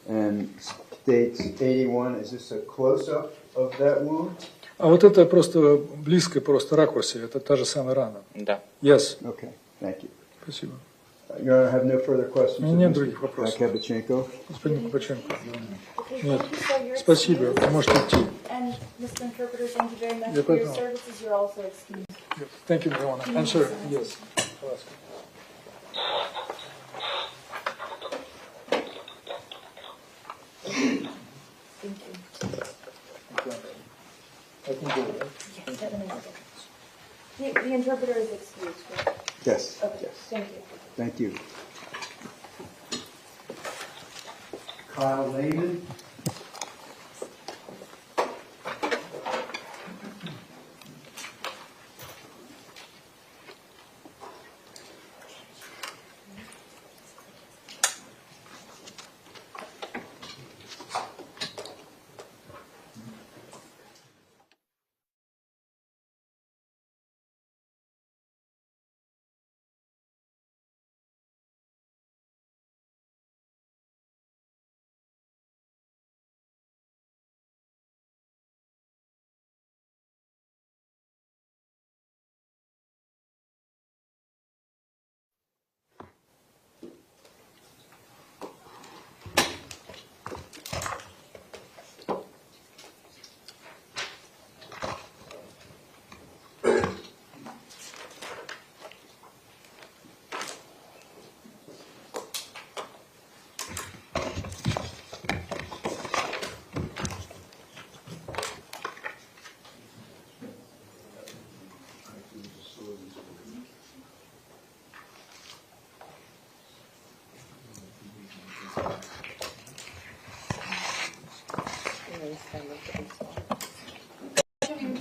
And states 81, is this a close-up of that wound? А вот это просто близко, просто ракурсе. Это та же самая рана. Да. Yes. Okay, thank you. Спасибо. Your Honor, I have no further questions. Нет of других Mr. вопросов. Kavichenko. Господин Кабаченко. Okay, Нет. thank you, sir. You're Спасибо. excused. Вы можете идти. And Mr. Interpreter, thank you very much Я for your понял. services. You're also excused. Thank you, Your Honor. I'm sorry. Yes. Thank you. I can go, right? Yes, 7 minutes. The interpreter is excused, correct? Yes. Okay, Yes. thank you. Thank you. Kyle Lehman.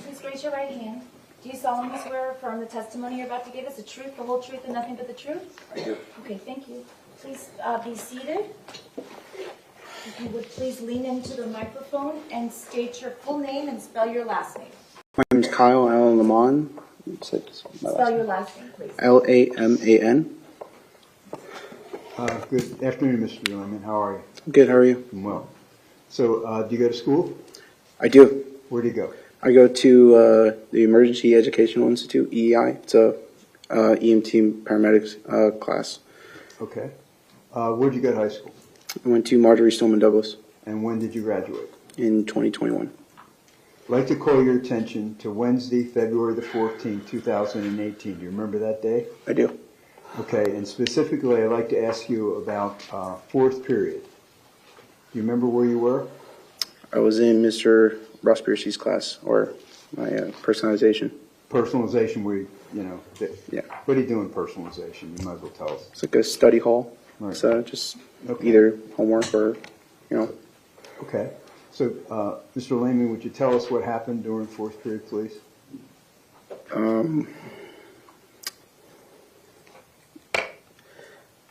Please raise your right hand. Do you solemnly swear or affirm the testimony you're about to give us the truth, the whole truth, and nothing but the truth? I do. Okay, thank you. Please be seated. If you would please lean into the microphone and state your full name and spell your last name. My name is Kyle Allen Lamon. Spell your last name, please. Laman. Good afternoon, Mr. Lehman. How are you? Good, how are you? I'm well. So, do you go to school? I do. Where do you go? I go to the Emergency Educational Institute, EEI. It's a EMT paramedics class. Okay. Where'd you go to high school? I went to Marjorie Stoneman Douglas. And when did you graduate? In 2021. I'd like to call your attention to Wednesday, February the 14th, 2018. Do you remember that day? I do. Okay, and specifically, I'd like to ask you about fourth period. Do you remember where you were? I was in Mr. Ross Piercy's class, or my personalization. Personalization, where, yeah. What do you do in personalization? You might as well tell us. It's like a study hall. Right. So just either homework or, Okay. So, Mr. Lehman, would you tell us what happened during fourth period, please?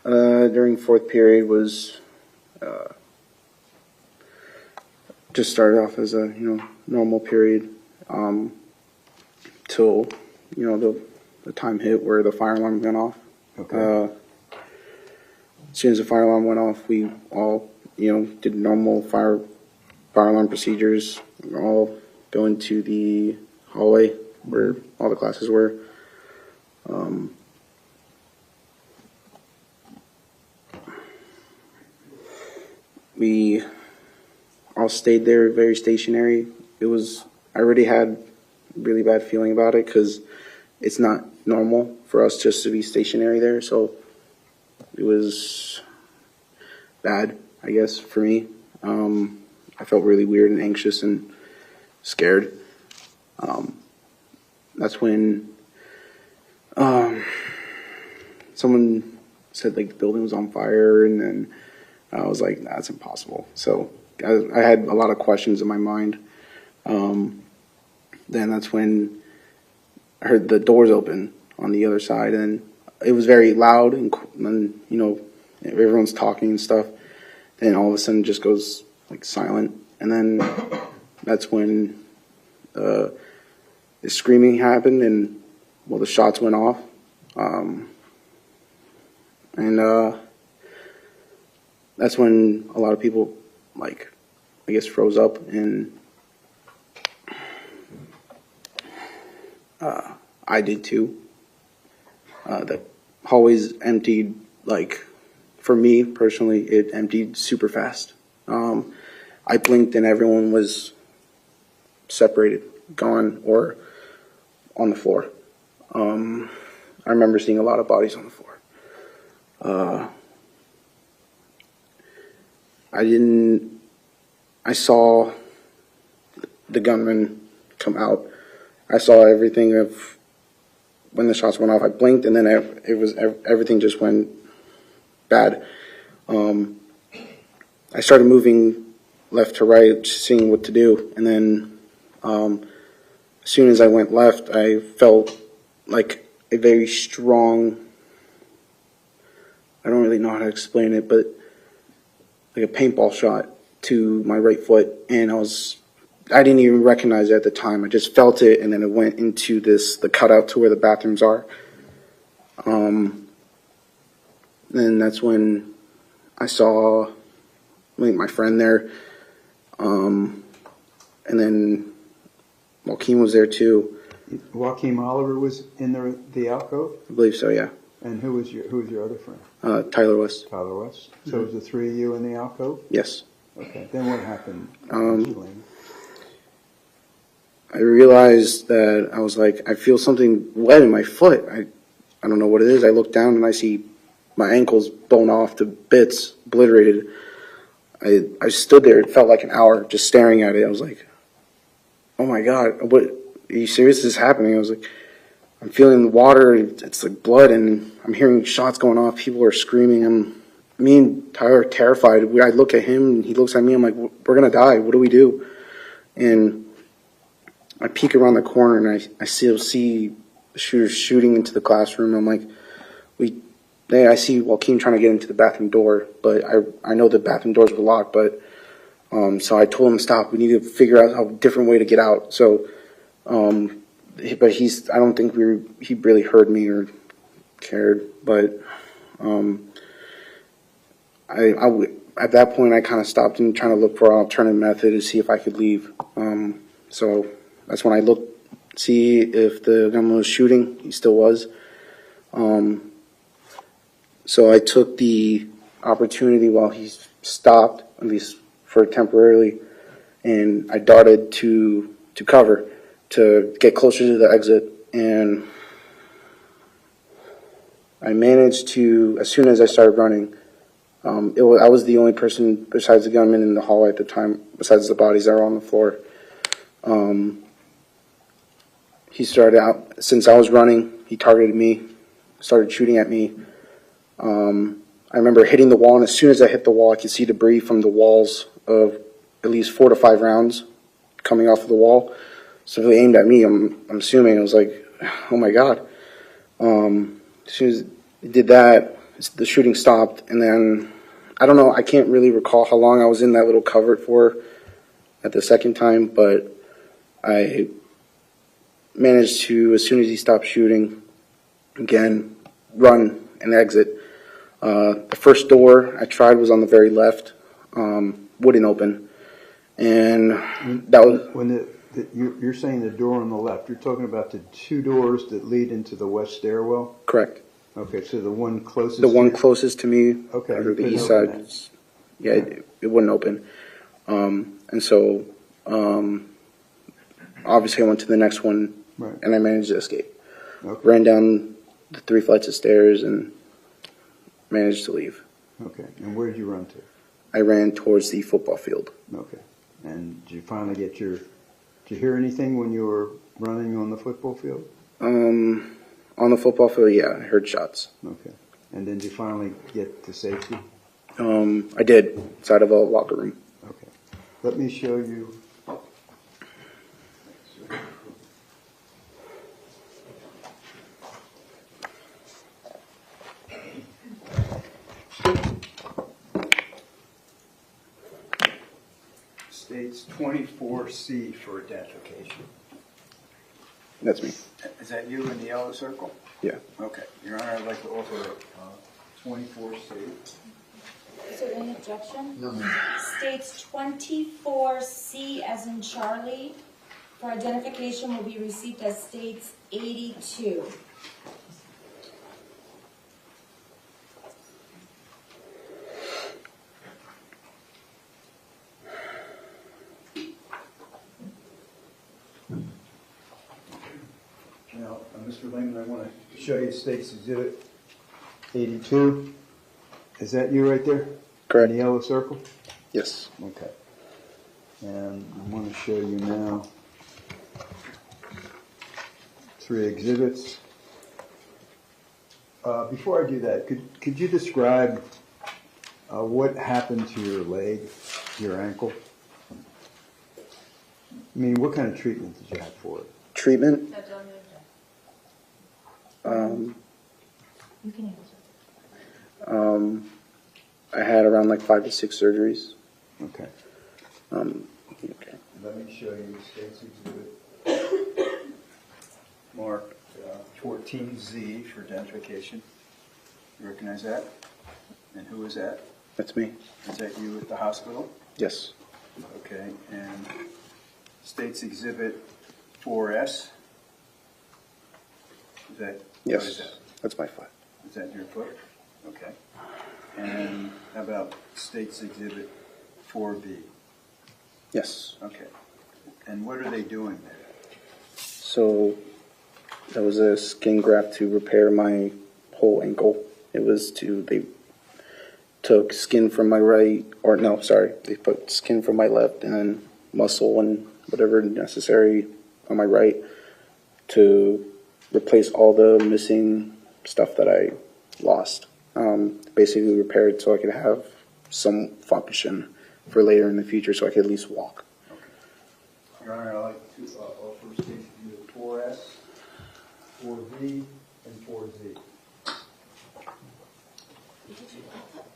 During fourth period was just started off as a normal period till the time hit where the fire alarm went off. Okay. As soon as the fire alarm went off, we all did normal fire alarm procedures. We all go into the hallway where all the classes were. We all stayed there very stationary. I already had a really bad feeling about it because it's not normal for us just to be stationary there. So it was bad, I guess, for me. I felt really weird and anxious and scared. That's when someone said the building was on fire, and then I was like, nah, that's impossible. So I had a lot of questions in my mind. Then that's when I heard the doors open on the other side, and it was very loud, and everyone's talking and stuff. Then all of a sudden it just goes silent, and then that's when the screaming happened, and the shots went off. And that's when a lot of people, like, I guess, froze up, and I did too. The hallways emptied, like, for me personally, it emptied super fast. I blinked and everyone was separated, gone, or on the floor. I remember seeing a lot of bodies on the floor. I saw the gunman come out. I saw everything of when the shots went off. I blinked and then everything just went bad. I started moving left to right, seeing what to do. And then as soon as I went left, I felt like a very strong, I don't really know how to explain it, but like a paintball shot to my right foot. And I didn't even recognize it at the time. I just felt it, and then it went into the cutout to where the bathrooms are. And that's when I saw my friend there. And then Joaquin was there too. Joaquin Oliver was in the alcove? I believe so, yeah. And who was your other friend? Tyler West. Tyler West. So it was the three of you in the alcove? Yes. Okay. Then what happened? I realized that I was like, I feel something wet in my foot. I don't know what it is. I look down and I see my ankles blown off to bits, obliterated. I stood there. It felt like an hour just staring at it. I was like, oh my God, what? Are you serious? This is happening? I was like, I'm feeling the water. It's like blood, and I'm hearing shots going off. People are screaming. Me and Tyler are terrified. I look at him, and he looks at me. I'm like, we're going to die. What do we do? And I peek around the corner, and I still see the shooters shooting into the classroom. I'm like, I see Joaquin trying to get into the bathroom door, but I know the bathroom doors were locked. But so I told him to stop. We need to figure out a different way to get out. So, but I don't think he really heard me or cared. But at that point, I kind of stopped and trying to look for an alternative method to see if I could leave. So that's when I looked, see if the gunman was shooting. He still was. So I took the opportunity while he stopped, at least for temporarily, and I darted to cover to get closer to the exit. And I managed to, as soon as I started running, I was the only person besides the gunman in the hallway at the time, besides the bodies that were on the floor. He started out, since I was running, he targeted me, started shooting at me. I remember hitting the wall, and as soon as I hit the wall, I could see debris from the walls of at least 4 to 5 rounds coming off of the wall. So he aimed at me. I'm assuming. I was like, oh my God. As soon as he did that, the shooting stopped, and then I don't know. I can't really recall how long I was in that little covert for at the second time, but I managed to, as soon as he stopped shooting, again, run and exit. The first door I tried was on the very left, wouldn't open, and that was you're saying the door on the left. You're talking about the 2 doors that lead into the west stairwell. Correct. Okay, so the one closest. The one closest to me. Okay. Over the east side. Yeah, it wouldn't open, and so obviously I went to the next one, right, and I managed to escape. Okay. Ran down the 3 flights of stairs and managed to leave. Okay, and where did you run to? I ran towards the football field. Okay, and did you finally did you hear anything when you were running on the football field? On the football field, yeah, I heard shots. Okay, and then did you finally get to safety? I did, inside of a locker room. Okay, let me show you. States 24C for identification. That's me. Is that you in the yellow circle? Yeah. Okay. Your Honor, I'd like to offer 24 state. Is there any objection? No, ma'am. States 24C as in Charlie for identification will be received as states 82. Now, Mr. Lehman, I want to show you State's Exhibit 82. Is that you right there? Correct. In the yellow circle? Yes. Okay. And I want to show you now 3 exhibits. Before I do that, could you describe what happened to your leg, your ankle? I mean, what kind of treatment did you have for it? Treatment? You can answer. I had around like 5 to 6 surgeries. Okay. Okay. Let me show you State's Exhibit marked 14Z for identification. You recognize that? And who is that? That's me. Is that you at the hospital? Yes. Okay, and State's Exhibit 4S? Is that? Yes. What is that? That's my foot. Is that your foot? Okay. And how about State's Exhibit 4B? Yes. Okay. And what are they doing there? So that was a skin graft to repair my whole ankle. It was they took skin from my right, or no, sorry, they put skin from my left and then muscle and whatever necessary on my right to replace all the missing stuff that I lost. Basically repaired so I could have some function for later in the future so I could at least walk. Your Honor, I'd like to offer State's Exhibit 4S, 4B, and 4Z.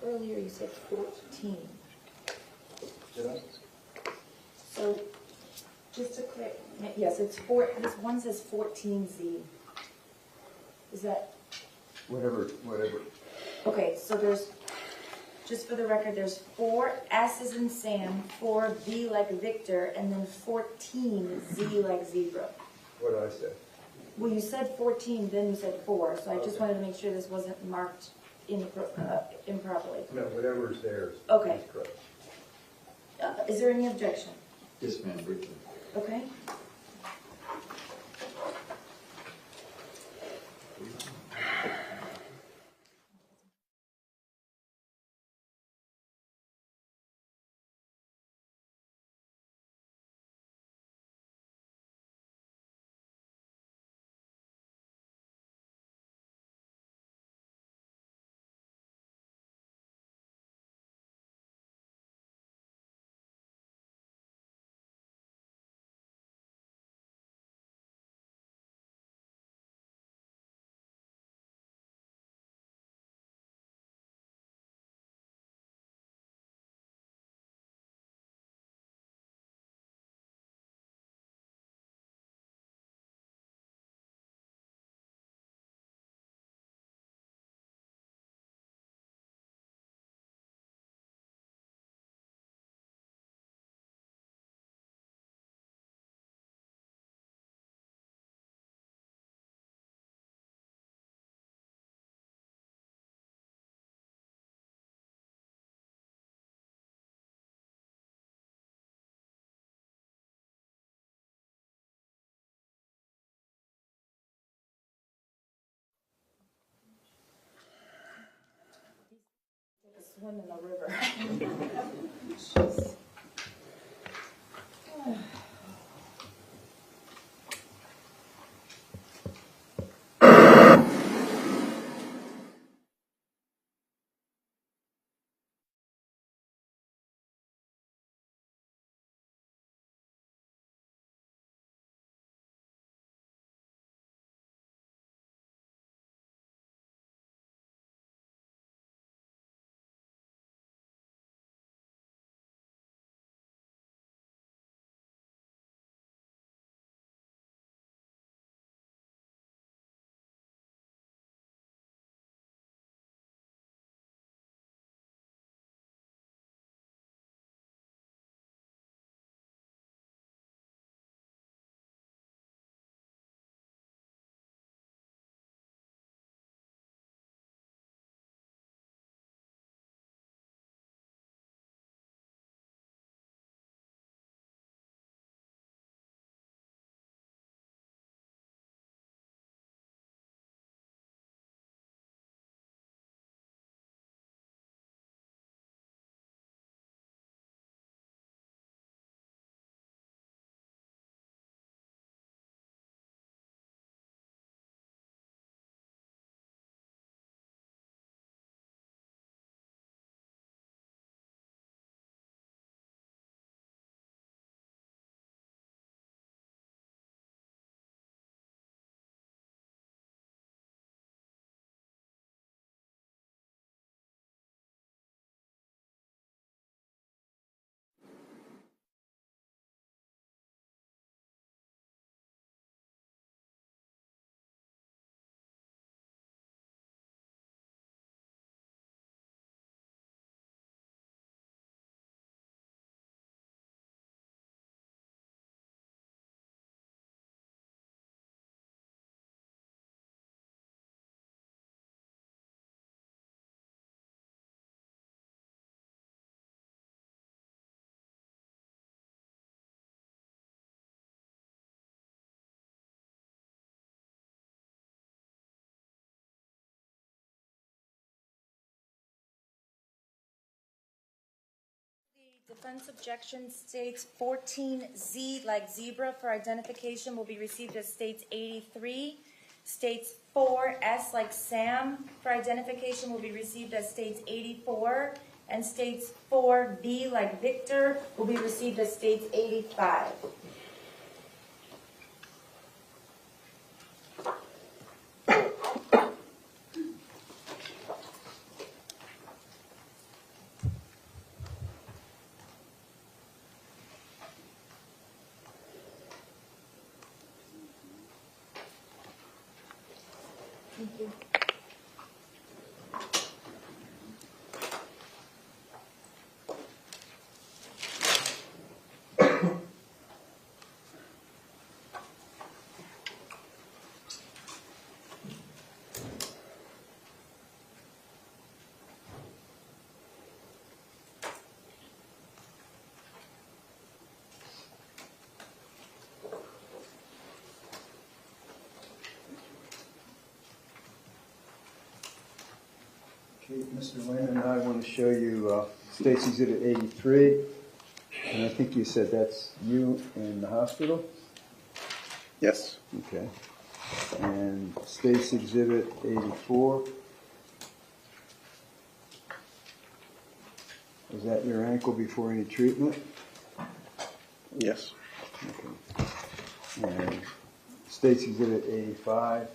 Earlier you said 14. Did I? So, just to clear, yes, it's 4, this one says 14Z. Is that, Whatever. okay, so there's, just for the record, there's 4 S's in Sam, 4V like Victor, and then 14Z like zebra. What did I say? Well, you said 14, then you said 4, so I just wanted to make sure this wasn't marked improperly. No, whatever's there is Okay. correct. Is there any objection? Yes, ma'am, briefly. Okay. Swim in the river. Defense objection states 14Z like zebra for identification will be received as states 83. States 4S like Sam for identification will be received as states 84. And states 4V like Victor will be received as states 85. Thank you. Okay, Mr. Lane and I want to show you Stacy Exhibit 83, and I think you said that's you in the hospital? Yes. Okay. And Stacy Exhibit 84. Is that your ankle before any treatment? Yes. Okay. And Stacy Exhibit 85.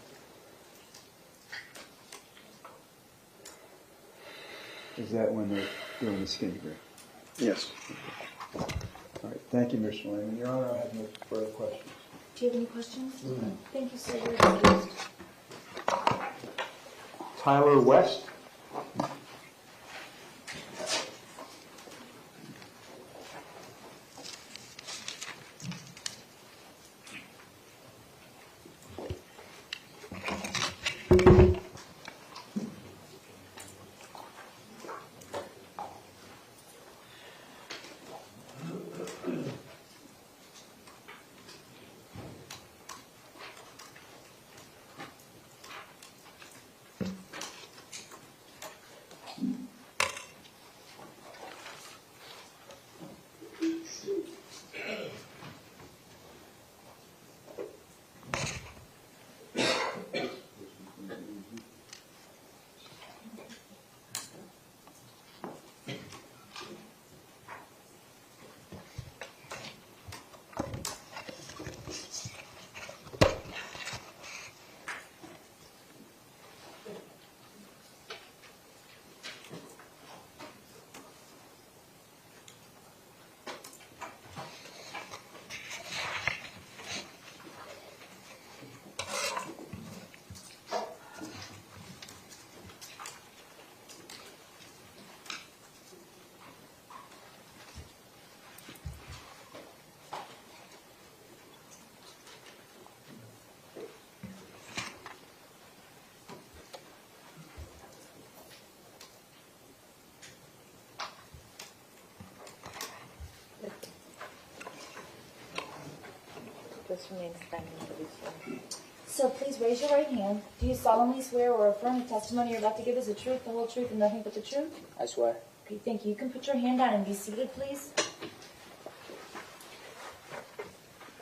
Is that when they're doing the skin grafting? Yes. Okay. All right. Thank you, Mr. Lehman. Your Honor, I have no further questions. Do you have any questions? Thank you, sir. You're excused. Tyler West. This remains standing to be sworn. So please raise your right hand. Do you solemnly swear or affirm the testimony you're about to give is the truth, the whole truth, and nothing but the truth? I swear. Okay, thank you. You can put your hand down and be seated, please.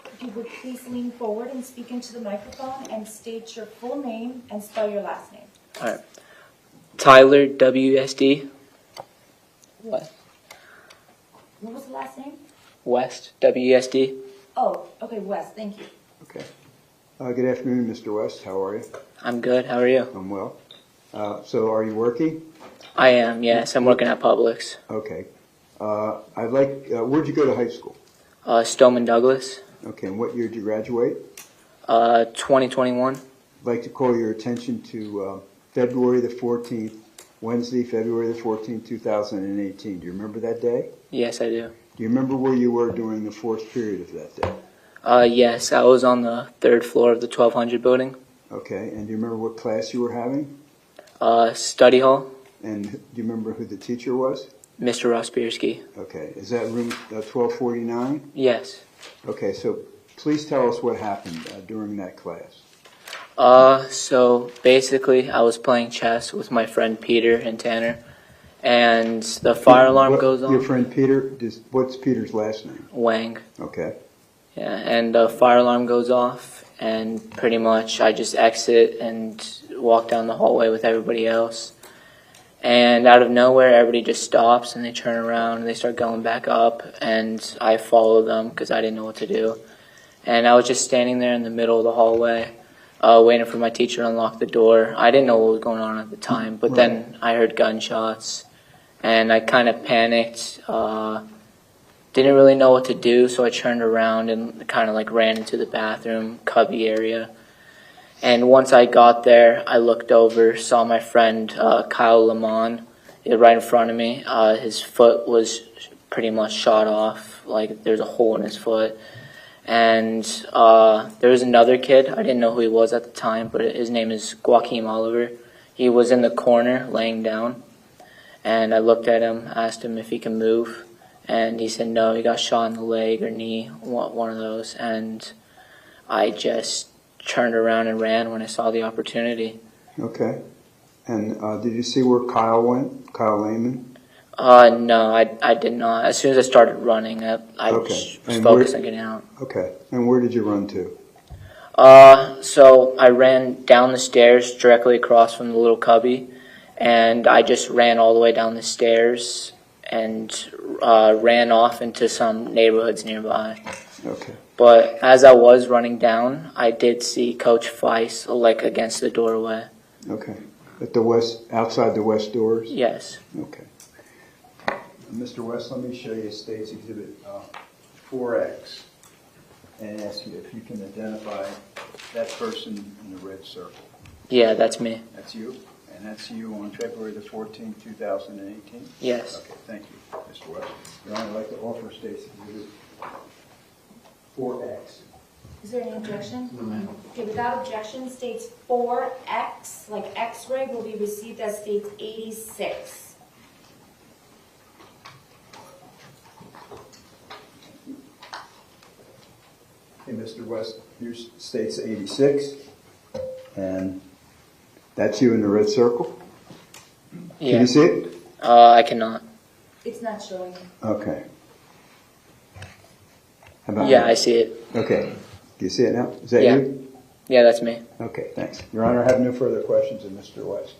If you would please lean forward and speak into the microphone and state your full name and spell your last name. All right. Tyler WSD. What? What was the last name? West WSD. Oh, okay, Wes, thank you. Okay. Good afternoon, Mr. West. How are you? I'm good. How are you? I'm well. So are you working? I am, yes. I'm working at Publix. Okay. I'd like, where'd you go to high school? Stoneman Douglas. Okay, and what year did you graduate? 2021. I'd like to call your attention to February the 14th, Wednesday, February the 14th, 2018. Do you remember that day? Yes, I do. Do you remember where you were during the fourth period of that day? Yes, I was on the third floor of the 1200 building. Okay, and do you remember what class you were having? Study hall. And do you remember who the teacher was? Mr. Rospierski. Okay, is that room 1249? Yes. Okay, so please tell us what happened during that class. So basically I was playing chess with my friend Peter and Tanner, and the fire alarm goes off. Your friend Peter, what's Peter's last name? Wang. Okay. Yeah, and the fire alarm goes off, and pretty much I just exit and walk down the hallway with everybody else. And out of nowhere, everybody just stops and they turn around and they start going back up, and I follow them because I didn't know what to do. And I was just standing there in the middle of the hallway, waiting for my teacher to unlock the door. I didn't know what was going on at the time, but then I heard gunshots, and I kind of panicked. Didn't really know what to do, so I turned around and kind of like ran into the bathroom cubby area. And once I got there, I looked over, saw my friend Kyle Lamont right in front of me. His foot was pretty much shot off, like there's a hole in his foot. And there was another kid, I didn't know who he was at the time, but his name is Joaquin Oliver. He was in the corner laying down, and I looked at him, asked him if he can move, and he said no, he got shot in the leg or knee, one of those, and I just turned around and ran when I saw the opportunity. Okay. And did you see where Kyle went? Kyle Lehman? No, I did not. As soon as I started running, I was focused on getting out. Okay. And where did you run to? So I ran down the stairs directly across from the little cubby, and I just ran all the way down the stairs and ran off into some neighborhoods nearby. Okay. But as I was running down, I did see Coach Weiss like against the doorway. Okay. At the west, outside the west doors? Yes. Okay. Mr. West, let me show you State's Exhibit 4X and ask you if you can identify that person in the red circle. Yeah, that's me. That's you? And that's you on February the 14th, 2018? Yes. Okay, thank you, Mr. West. Your Honor, I'd like to offer State's Exhibit 4X. Is there any objection? No, ma'am. Okay, without objection, states 4X, like X-ray, will be received as states 86. Okay, Mr. West, here's states 86, and that's you in the red circle? Yeah. Can you see it? I cannot. It's not showing. Okay. How about Yeah, now? I see it. Okay. Do you see it now? Is that Yeah. you? Yeah, that's me. Okay, thanks. Your Honor, I have no further questions of Mr. West.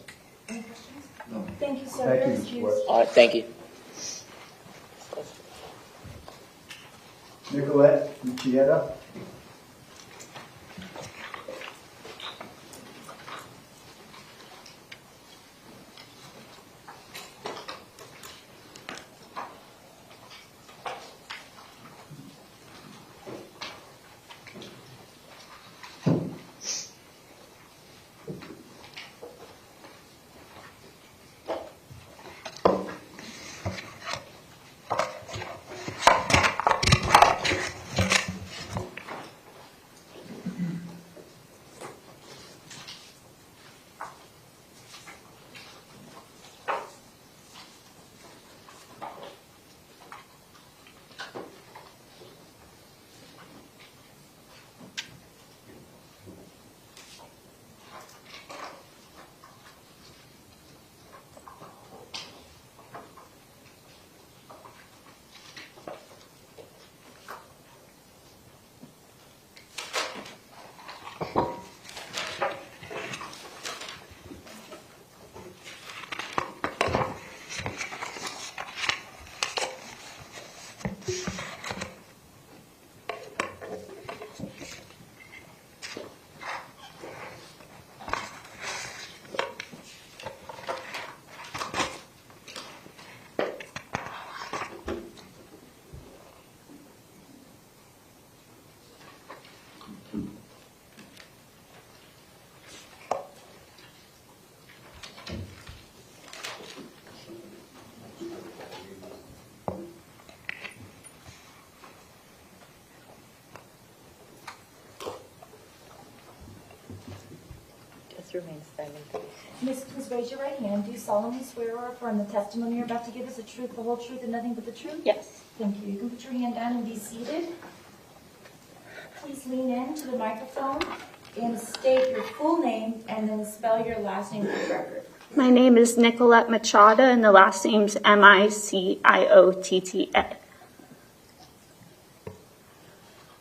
Any questions? No. Thank you, sir. Thank you, You're Mr. excused. West. All right, thank you. Joletta? Remain standing. Miss, please raise your right hand. Do you solemnly swear or affirm the testimony you're about to give us the truth, the whole truth, and nothing but the truth? Yes. Thank you. You can put your hand down and be seated. Please lean in to the microphone and state your full name and then spell your last name for the record. My name is Nicolette Machada, and the last name's Miciotta.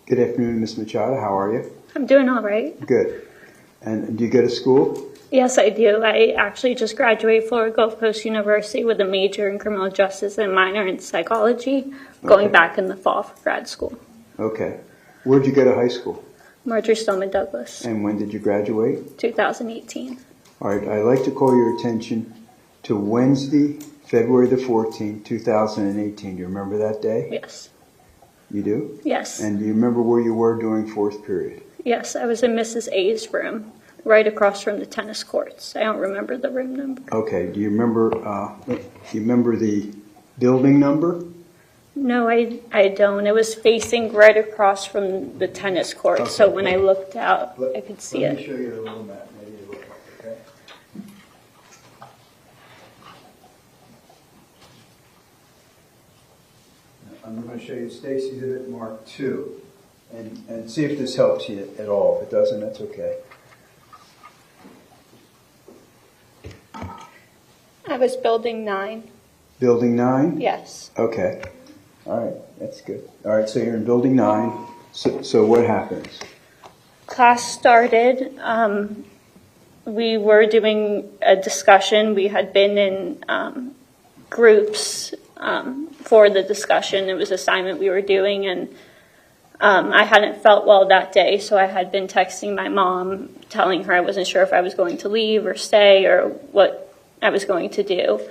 Good afternoon, Ms. Machado. How are you? I'm doing all right. Good. And do you go to school? Yes, I do. I actually just graduated Florida Gulf Coast University with a major in criminal justice and minor in psychology, going back in the fall for grad school. Okay. Where'd you go to high school? Marjorie Stoneman Douglas, And when did you graduate? 2018. All right. I'd like to call your attention to Wednesday, February the 14th, 2018. Do you remember that day? Yes. You do? Yes. And do you remember where you were during fourth period? Yes, I was in Mrs. A's room, right across from the tennis courts. I don't remember the room number. Okay. Do you remember the building number? No, I don't. It was facing right across from the tennis court, so when I looked out, I could see Let me it. show you the little map. Maybe it will help, okay? I'm going to show you Stacy's exhibit mark 2 and see if this helps you at all. If it doesn't, that's okay. I was building 9. Building 9? Yes. Okay. All right. That's good. All right. So you're in building 9. So what happens? Class started. We were doing a discussion. We had been in groups for the discussion. It was an assignment we were doing, and I hadn't felt well that day, so I had been texting my mom, telling her I wasn't sure if I was going to leave or stay or what I was going to do.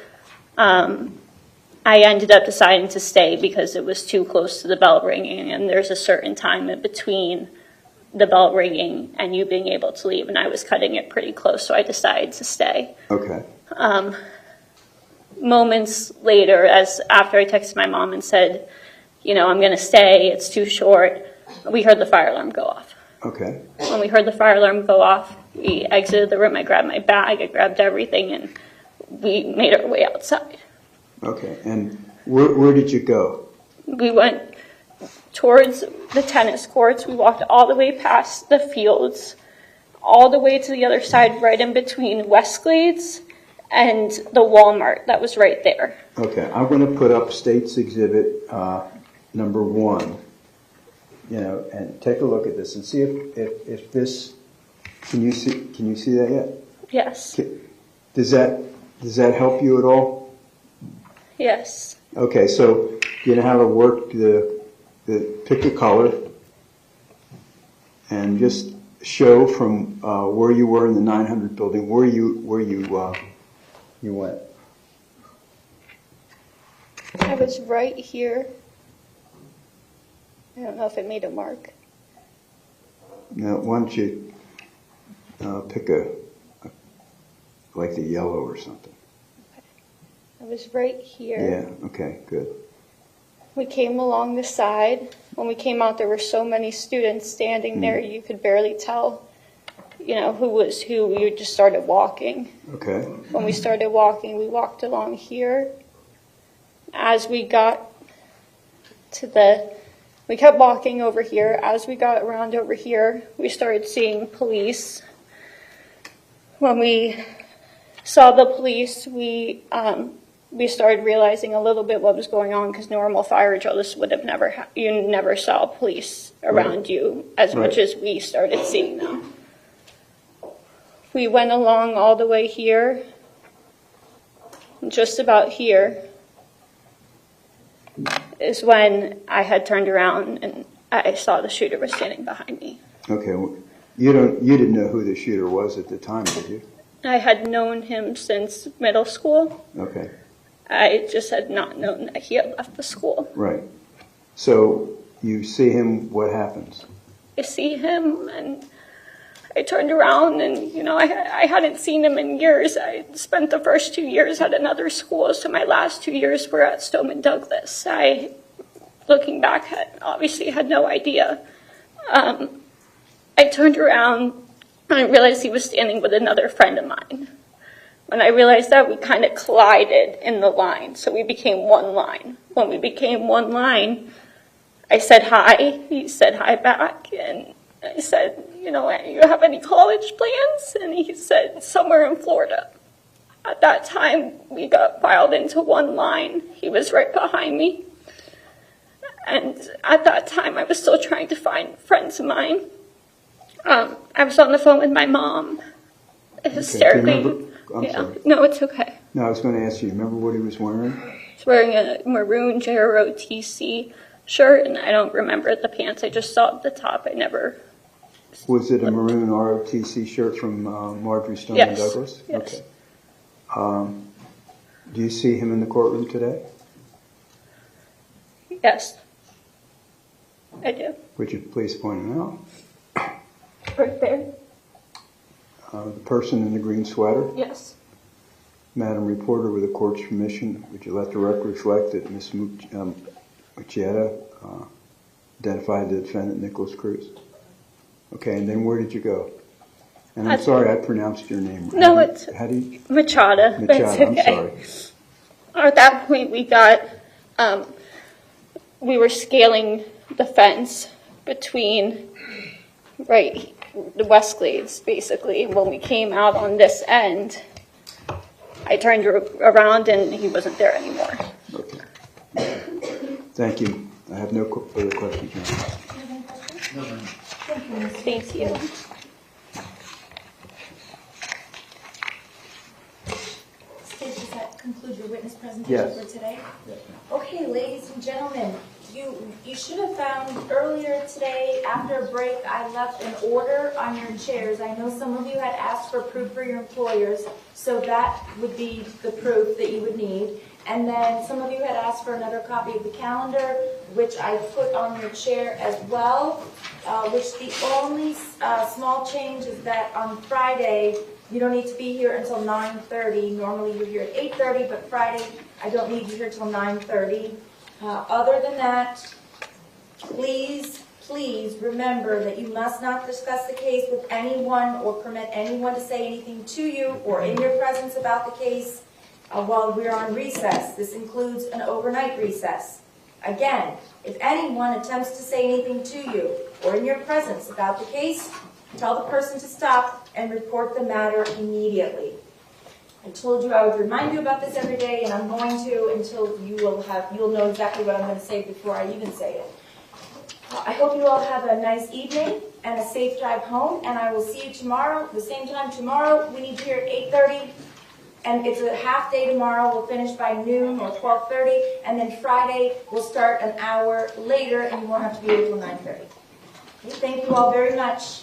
I ended up deciding to stay because it was too close to the bell ringing, and there's a certain time in between the bell ringing and you being able to leave, and I was cutting it pretty close, so I decided to stay. Okay. Moments later, after I texted my mom and said, I'm going to stay, it's too short, we heard the fire alarm go off. Okay. When we heard the fire alarm go off, we exited the room. I grabbed my bag, I grabbed everything, and we made our way outside. Okay. And where did you go? We went towards the tennis courts. We walked all the way past the fields, all the way to the other side, right in between Westglades and the Walmart that was right there. Okay. I'm going to put up State's Exhibit number 1. And take a look at this and see if this. Can you see that yet? Yes. Does that help you at all? Yes. Okay, so you know how to work pick a color and just show from where you were in the 900 building where you went. I was right here. I don't know if it made a mark. Now, why don't you pick like the yellow or something? I was right here. Yeah, okay, good. We came along the side. When we came out, there were so many students standing there, you could barely tell, who was who. We just started walking. Okay. When we started walking, we walked along here. As we got we kept walking over here. As we got around over here, we started seeing police. When we saw the police, we started realizing a little bit what was going on, because normal fire drills would have you never saw police around you as much as we started seeing them. We went along all the way here, just about here is when I had turned around and I saw the shooter was standing behind me. Okay, well, you didn't know who the shooter was at the time, did you? I had known him since middle school. Okay. I just had not known that he had left the school. Right. So you see him, what happens? I see him and I turned around and, I hadn't seen him in years. I spent the first 2 years at another school, so my last 2 years were at Stoneman Douglas. Looking back, obviously had no idea. I turned around and I realized he was standing with another friend of mine. When I realized that, we kind of collided in the line, so we became one line. When we became one line, I said hi, he said hi back, and I said, you have any college plans? And he said, somewhere in Florida. At that time, we got filed into one line. He was right behind me. And at that time, I was still trying to find friends of mine. I was on the phone with my mom, hysterically. I'm sorry. No, it's okay. No, I was going to ask you, remember what he was wearing? He's wearing a maroon JROTC shirt, and I don't remember the pants. I just saw the top. I never... Was it a maroon ROTC shirt from Marjorie Stone Yes. and Douglas? Yes. Okay. Do you see him in the courtroom today? Yes, I do. Would you please point him out? Right there? The person in the green sweater? Yes. Madam Reporter, with the court's permission, would you let the record reflect that Ms. Joletta identified the defendant, Nikolas Cruz? Okay, and then where did you go? And I'm sorry, I pronounced your name. No, it's how do you? Machada. But it's Machado, okay. I'm sorry. At that point, we were scaling the fence between, right, the Westglades, basically. When we came out on this end, I turned around and he wasn't there anymore. Okay. Thank you. I have no further questions. Thank you. Does that conclude your witness presentation Yes. for today? Yes. Okay, ladies and gentlemen, you should have found earlier today, after a break, I left an order on your chairs. I know some of you had asked for proof for your employers, so that would be the proof that you would need. And then some of you had asked for another copy of the calendar, which I put on your chair as well, which the only small change is that on Friday, you don't need to be here until 9:30. Normally you're here at 8:30, but Friday I don't need you here till 9:30. Other than that, please remember that you must not discuss the case with anyone or permit anyone to say anything to you or in your presence about the case while we're on recess. This includes an overnight recess. Again, if anyone attempts to say anything to you or in your presence about the case, tell the person to stop and report the matter immediately. I told you I would remind you about this every day, and I'm going to until you'll know exactly what I'm going to say before I even say it. I hope you all have a nice evening and a safe drive home, and I will see you tomorrow, the same time tomorrow. We need you here at 8:30, and it's a half day tomorrow. We'll finish by noon or 12:30, and then Friday we'll start an hour later, and you won't have to be here until 9:30. Okay, thank you all very much.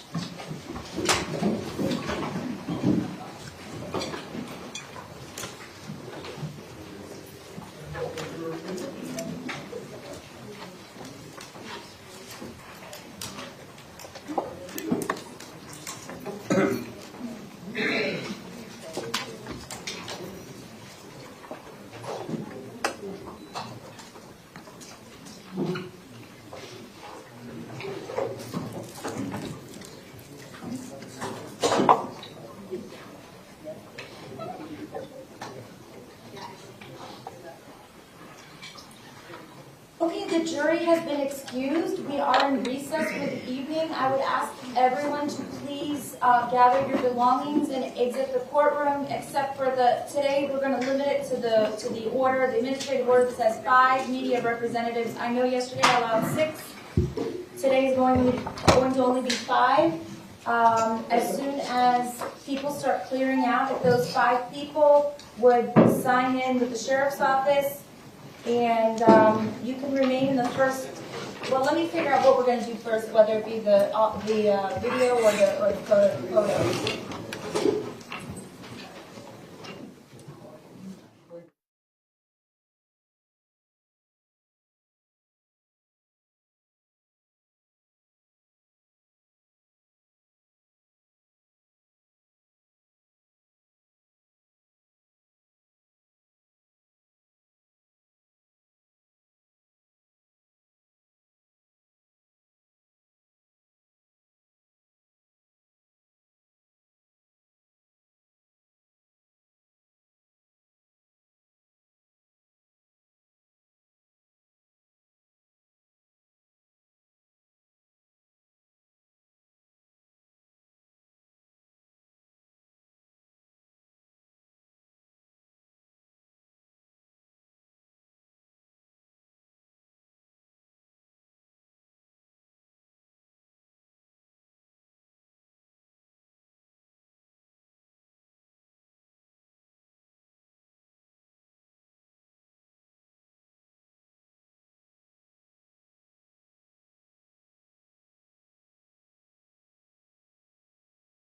Okay, the jury has been excused. We are in recess for the evening. I would ask everyone to please gather your belongings and exit the courtroom, except for today we're going to limit it to the order, the administrative order that says 5 media representatives. I know yesterday I allowed 6. Today is going to only be 5. As soon as people start clearing out, if those 5 people would sign in with the sheriff's office, and you can remain in the first. Well, let me figure out what we're going to do first, whether it be the video or the photos.